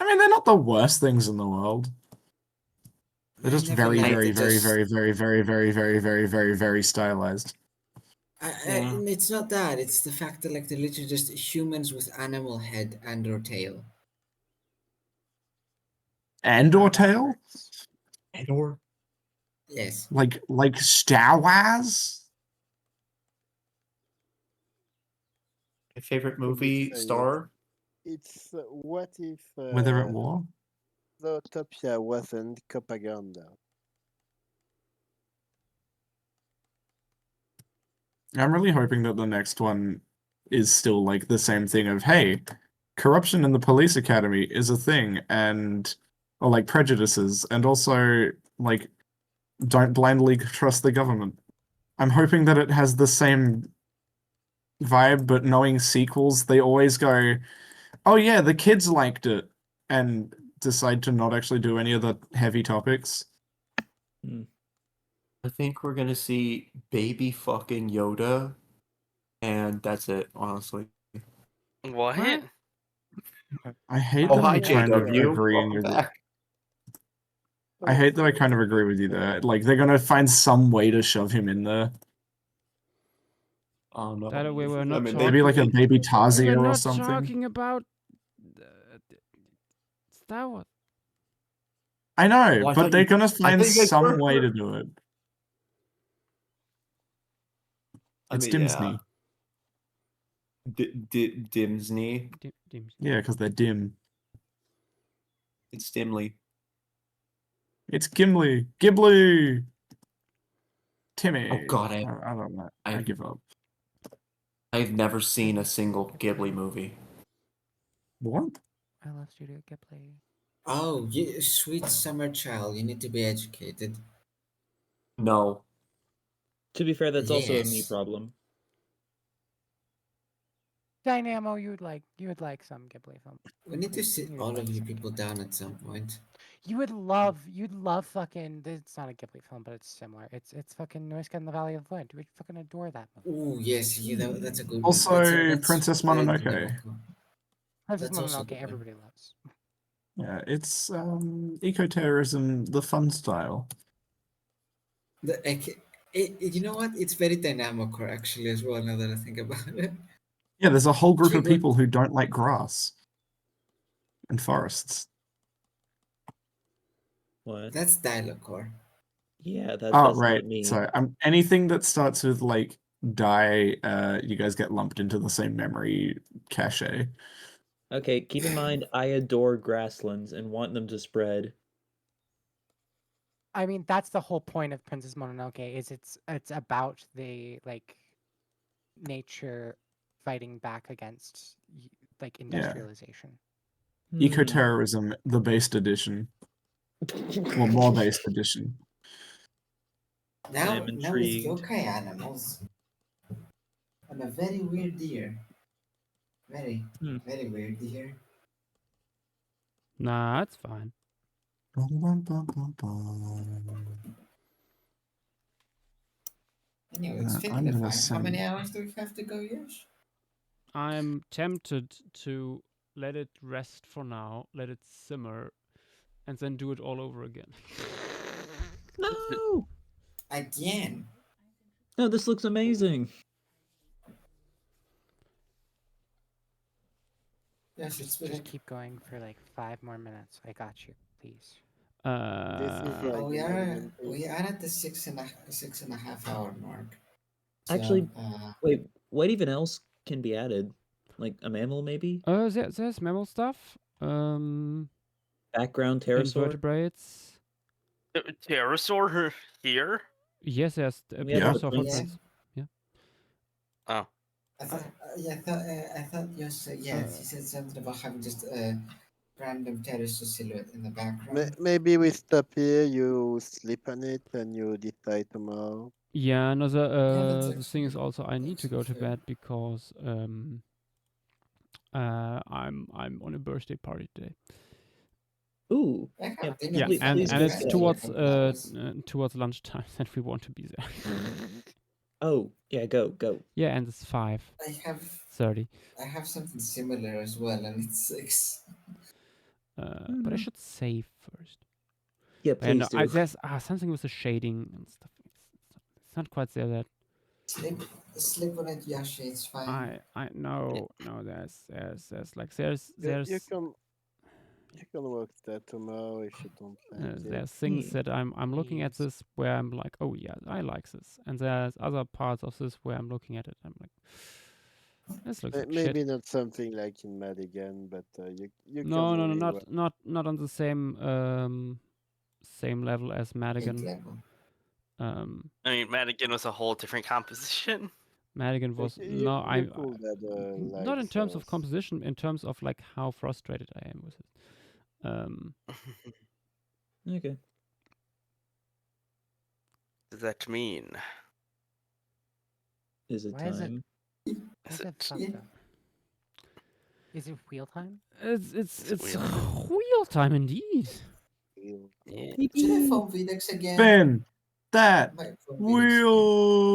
I mean, they're not the worst things in the world. They're I just never very, liked very, it, very, just- very, very, very, very, very, very, very, very stylized. And it's not that. It's the fact that like they're literally just humans with animal head and or tail. And/or tail? And/or? Yes. Like Star Wars? My favorite To be movie serious, star? It's what if Whether at war? Zootopia wasn't propaganda? I'm really hoping that the next one is still like the same thing of, hey, corruption in the police academy is a thing, or like prejudices, and also like don't blindly trust the government. I'm hoping that it has the same vibe, but knowing sequels, they always go, oh yeah, the kids liked it, and decide to not actually do any of the heavy topics. I think we're gonna see baby fucking Yoda, and that's it, honestly. What? I hate Oh, that hi, I'm kind of JW. agreeing Welcome with it. back. I hate that I kind of agree with you there. Like, they're gonna find some way to shove him in there. Oh no. That way we're not mean, talking. Maybe like a baby We're Tarzia or not something. talking about Star Wars. I know, Well, I but thought they're you- gonna I find thought you guys some were- way to do it. It's Dimsney. Dimsney. Yeah, because they're dim. It's Dimly. It's Gimli. Ghibli! Timmy. Oh god, I don't know. I give up. I've never seen a single Ghibli movie. What? I love Studio Ghibli. Oh, you sweet summer child, you need to be educated. No. To be fair, that's also a me Yes. problem. Dynamo, you would like some Ghibli film. We need to sit You'd all like of you some people Ghibli. down at some point. You'd love fucking. It's not a Ghibli film, but it's similar. It's fucking Noisca in the Valley of the Wind. You would fucking adore that movie. Oh yes, that's a good one. Also, That's Princess very Mononoke. Dynamical. Princess That's also a Mononoke, good one. everybody loves. Yeah, it's eco-terrorism, the fun style. You know what? It's very dynamical actually as well. Now that I think about it. Yeah, there's a whole group of Triggered. people who don't like grass and forests. What? That's dialogue core. Yeah, that's right. not me. So anything that starts with like die, you guys get lumped into the same memory cache. Okay, keep in mind I adore grasslands and want them to spread. I mean, that's the whole point of Princess Mononoke. Is it's about the like nature fighting back against like industrialization. Eco-terrorism, the based edition. Well, more based edition. Now I'm with intrigued. yokai animals. I'm a very weird deer. Very weird deer. Nah, it's fine. Anyways, speaking of fine, how many hours do we have to go, Yosh? I'm tempted to let it rest for now, let it simmer, and then do it all over again. No! Again. No, this looks amazing. Yes, it's Just keep going for like 5 more minutes. I got you, please. We are at the six and a half hour mark. So, Actually, wait, what even else can be added? Like a mammal, maybe? There's mammal stuff. Background pterosaur? Invertebrates. Pterosaur here? Yes, there's We have pterosaur footprints. footprints. Yeah. Oh. I thought you said yes. You said something about having just a random pterosaur silhouette in the background. Maybe we stop here, you sleep on it, and you decide tomorrow. Yeah, no, that's the thing is also I need to go to bed because I'm on a birthday party today. Ooh. Yeah, and it's towards lunchtime that we want to be there. Oh, yeah, go. Yeah, and it's 5:30. I have something similar as well, and it's 6. But I should save first. Yeah, But please do. there's something with the shading and stuff. It's not quite there that. Sleep on it, Yoshi. It's fine. I no. There's You can work that tomorrow if you don't like it. there's things that I'm looking at this where I'm like, oh yeah, I like this, and there's other parts of this where I'm looking at it, I'm like, this looks like Maybe shit. not something like in Madigan, but you No, can really work. not on the same level as Madigan. I mean, Madigan was a whole different composition. Madigan was You pulled that, not in terms of composition, in terms of like how frustrated I am with it. Okay. What does that mean? Is it Why is it- time? Is it fucked up? Is it wheel time? It's wheel time indeed. Should I phone Videx again? Spin that I wheel.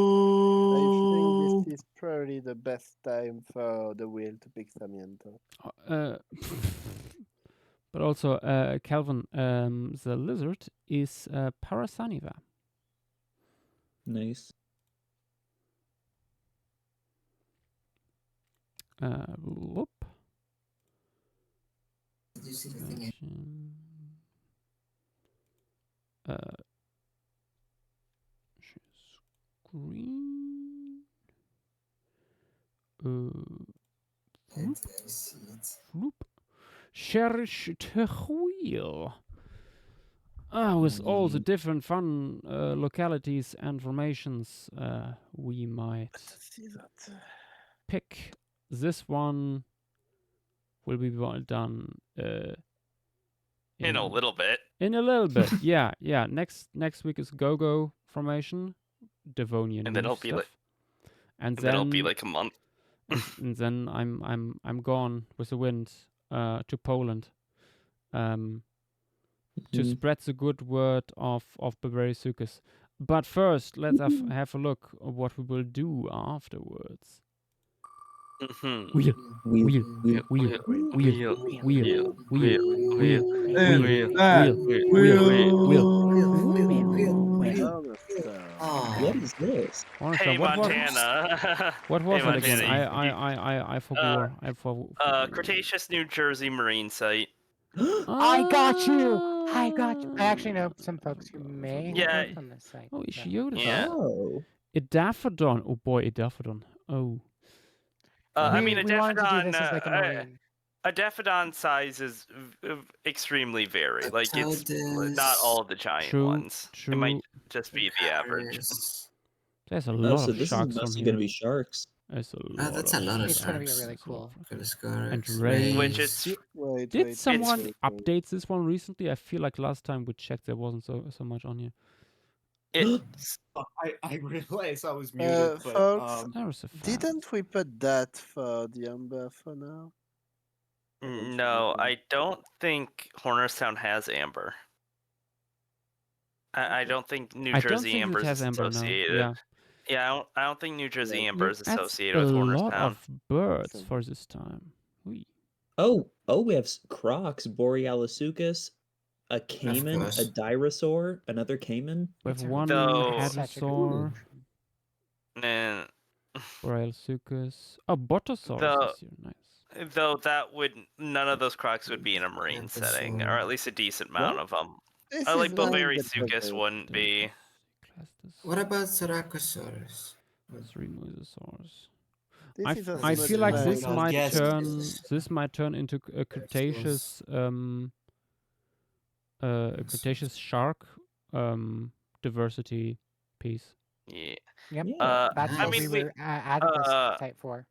think this is probably the best time for the wheel to pick Samiento. But also, Calvin, the lizard is Parasaniva. Nice. Whoop. Did you see the thing? Screen. I see it. Whoop. Cherish the wheel. With all the different fun localities and formations, we might pick this one. Will be done In a little bit. In a little bit, yeah. Next week is Go-Go formation. Devonian And then new it'll be stuff. like, and then it'll be then like a month. and then I'm gone with the wind to Poland. To spread the good word of Bavaria-Sucus. But first, let's have a look at what we will do afterwards. Wheel, wheel, wheel, wheel, wheel, wheel, wheel, wheel, What is this? Hey, What was Montana. what was Hey, it again? Montana. I forgot. I forgot. Cretaceous New Jersey marine site. I got you. I actually know some folks who may have Yeah. worked on this site. Oh, so- Ishioda. Yeah. Oh. Idaphodon. Oh boy, Idaphodon. Oh. I mean, a we wanted to do this Daffodon, as like a marine. a Daffodon sizes extremely vary. Like, it's not all the giant True, ones. It might true. just be the average. There's a Oh, lot so of this sharks is from mostly here. gonna be sharks. There's a Oh, lot that's of a lot of It's gonna be sharks. really cool. And Philoscorax, rays. Which is Wait, Did someone wait. update this one recently? I feel like last time we checked there wasn't so much on here. It's I realized I was muted, but Folks, That was a fact. didn't we put that for the amber for now? no, I don't think Hornerstown has amber. I don't think New I don't Jersey think it amber has is amber, no. associated. Yeah. Yeah, I don't think New Jersey Yeah. amber is That's associated a with lot Hornerstown. of birds for this time. Whee. Oh, we have crocs, Borealisucus, a caiman, a course. dinosaur, another caiman. We have It's a- one Though- Such a good hadrosaur, And Borealisucus. Oh, Botosaurus The- is here. Nice. though that would none of those crocs would be in a marine setting, or at least a decent amount of them. This Like is not Bavaria-Sucus the- wouldn't be. What about Ceratosaurus? Three mosasaurs. This I, is f- as I much feel like as this I- might Yes. turn into a Cretaceous Cretaceous shark diversity piece. Yeah. Yep. Yeah. That's I what mean, we were added this site for.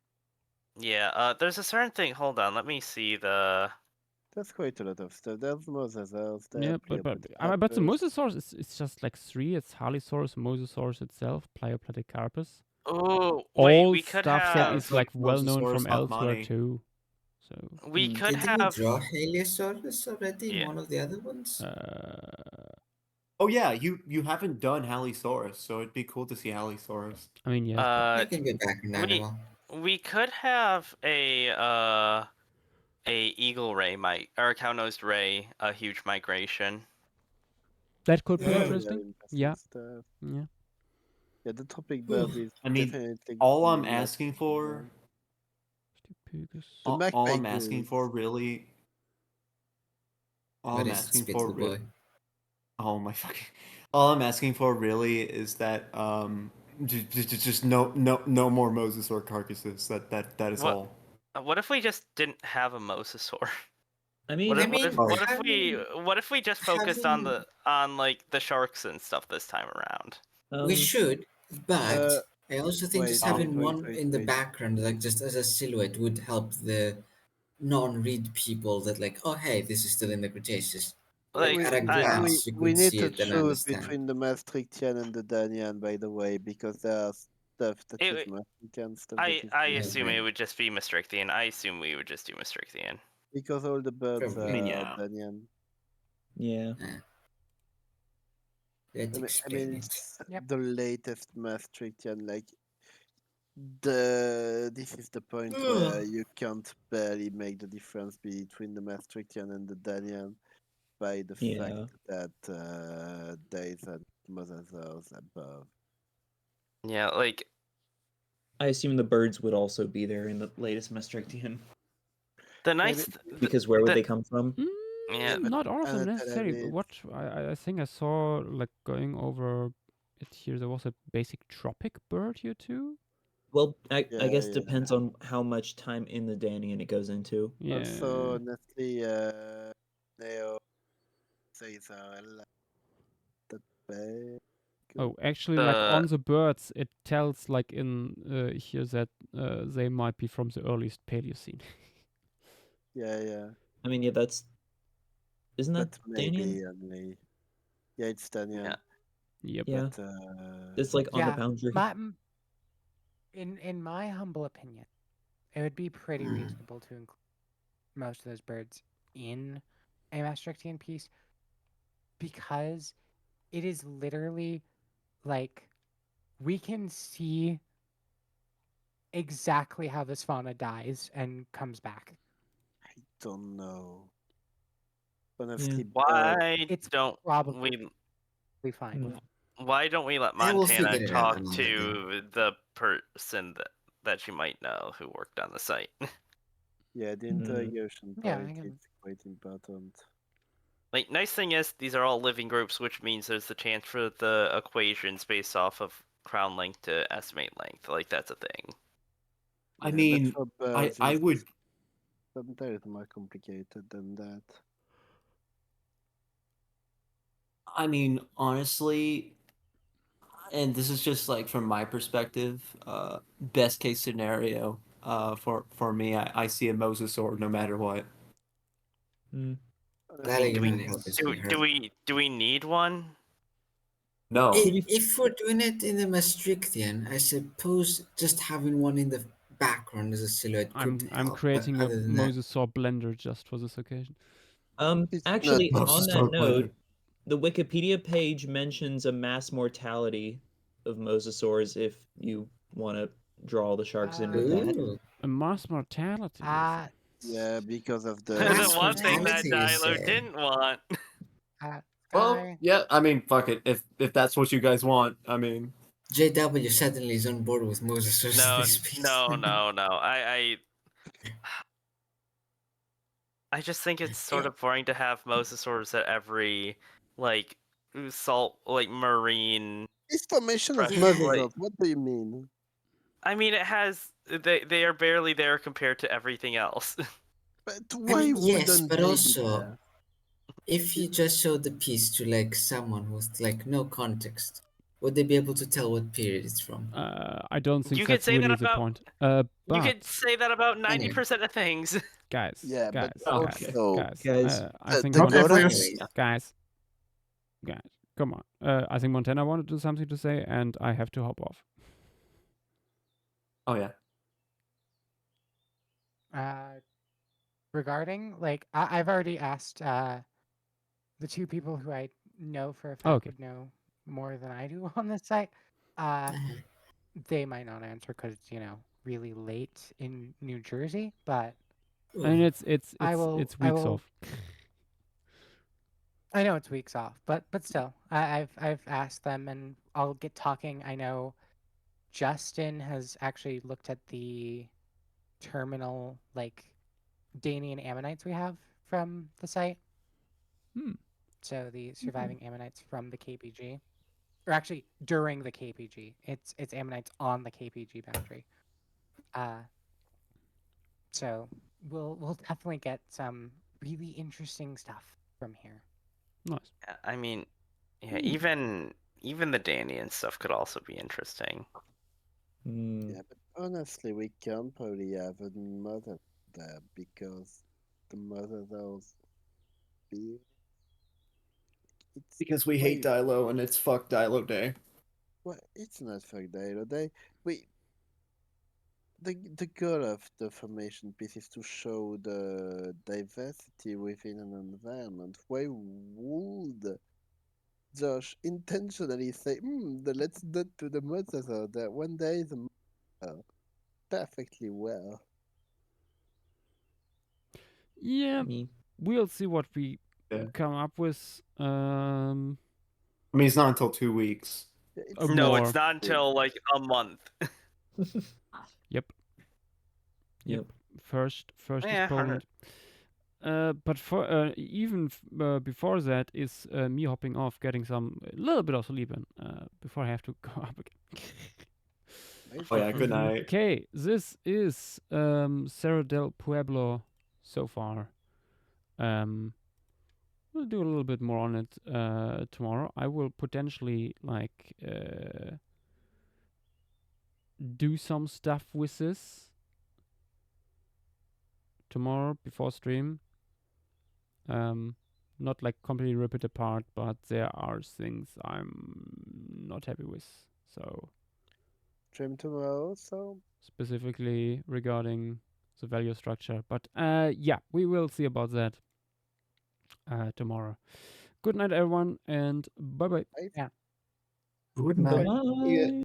Yeah. There's a certain thing. Hold on. Let me see the. That's quite a lot of stuff. There's mosasaurs. There Yeah, are but Pleopodicarpus. the mosasaurs it's just like three. It's Harlisaurus, Mosasaurus itself, Plioplatycarpus. Oh, All wait. We could stuff that have. is like well known Mosasaurus from elsewhere hoffmanni. too. So We could Didn't have. we draw Haliosaurus already in Yeah. one of the other ones? Oh yeah, you haven't done Halisaurus, so it'd be cool to see Halisaurus. I mean, yes. It can be back in animal. We could have a eagle ray or a cow-nosed ray, a huge migration. That could be Yeah, interesting. Yeah. stuff. Yeah. Yeah, the tropic bird is I mean, definitely all gonna I'm be like asking for, Stupigus. The all magpie I'm asking goose. for really, all I'm What is it, asking Spittle for, Boy? oh my fucking, all I'm asking for really is that just no more mosasaur carcasses. That is What- all. What if we just didn't have a mosasaur? I mean, What if having- we just focused on like the sharks and stuff this time around? We should, but I also think wait, just wait, having wait, one wait, in the wait. background, like just as a silhouette, would help the non-read people that like, oh hey, this is still in the Cretaceous. Like, at a glance, you we could need see to it and choose understand. between the Maastrichtian and the Danian, by the way, because there are stuff that is Maastrichtian, stuff that is I Danian. assume it would just be Maastrichtian. I assume we would just do Maastrichtian. Because all the birds Probably. are I mean, yeah. Danian. Yeah. I mean, it's the latest Maastrichtian. Like this is the point where you can't barely make the difference between the Maastrichtian and the Danian by the fact that there is a mosasaurus above. Yeah, like I assume the birds would also be there in the latest Maastrichtian. the nice Because where would they come from? Yeah, Not all of them necessarily. But what I think I saw, like going over it here, there was a basic tropic bird here too. Well, I guess depends on how much time in the Danian it goes into. Yeah. Also, honestly, Neo Caesar, that bad. Oh, actually, like on the birds, it tells like in here that they might be from the earliest Paleocene. Yeah. I mean, yeah, isn't that But maybe Danian? only. Yeah, it's Danian. Yeah. Yep. Yeah. But It's like on the boundary. In my humble opinion, it would be pretty Mm. reasonable to include most of those birds in a Maastrichtian piece because it is literally like we can see exactly how this fauna dies and comes back. I don't know. Honestly, Why it's don't probably we? fine. Why don't we let I will Montana figure it out talk another day. to the person that you might know who worked on the site? Yeah, the interrogation Yeah, part I can- is quite important. Like, nice thing is these are all living groups, which means there's the chance for the equations based off of crown length to estimate length. Like, that's a thing. I Yeah, mean, but for birds, I would. sometimes more complicated than that. I mean, honestly, and this is just like from my perspective, best case scenario, for me, I see a mosasaur no matter what. I mean, Honestly, do we need one? No. If we're doing it in the Maastrichtian, I suppose just having one in the background as a silhouette could I'm help. creating but a other than that, mosasaur blender just for this occasion. Actually, not on Mosasaur that blender. note, the Wikipedia page mentions a mass mortality of mosasaurs if you want to draw the sharks in with that. Ooh. A mass mortality. Yeah, because of the The one thing that mortality, you Dilo say? didn't want. Well, yeah, I mean, fuck it. If that's what you guys want, I mean, JW suddenly is on board with Moses. No, This piece. no. I just think it's sort of boring to have mosasaurs at every like salt like marine. This formation of fresh- mosasaurs, what do you mean? I mean, it has they are barely there compared to everything else. But I why mean, yes, wouldn't but they be also, there? if you just showed the piece to like someone with like no context, would they be able to tell what period it's from? I don't think You could that's say really that the about point. you But could say that about 90% of things. guys, Yeah, but guys, also, I think the Okay, goal please. guys, come on. I think Montana wanted to do something to say, and I have to hop off. oh yeah. Regarding I've already asked the two people who I know for a fact Okay. would know more than I do on this site. They might not answer because it's really late in New Jersey, but I mean, it's I will weeks off. I know it's weeks off, but still, I've asked them, and I'll get talking. I know Justin has actually looked at the terminal Danian ammonites we have from the site. So the surviving ammonites from the KPG, or actually during the KPG, it's ammonites on the KPG boundary. So we'll definitely get some really interesting stuff from here. Nice. I mean, yeah, even the Danian stuff could also be interesting. Yeah, but honestly, we can't probably have a mother there because the mother those be. Because we hate Dilo and it's fuck Dilo day. Well, it's not for Dilo Day. The goal of the formation piece is to show the diversity within an environment. Why would Josh intentionally say, let's not do the mother that one day is a mother perfectly well. Yeah, we'll see what we come up with. I mean, it's not until 2 weeks. No, more. it's not until like a month. Yep. First Yeah, is Poland. But for even before that is me hopping off, getting a little bit of sleep in before I have to go up again. Oh yeah, good night. Okay, this is Cerro del Pueblo so far. We'll do a little bit more on it tomorrow. I will potentially do some stuff with this tomorrow before stream. Not like completely rip it apart, but there are things I'm not happy with. So Trim tomorrow, so specifically regarding the value structure. But yeah, we will see about that tomorrow. Good night, everyone, and bye bye. I Yeah. Good night. Yeah. Bye.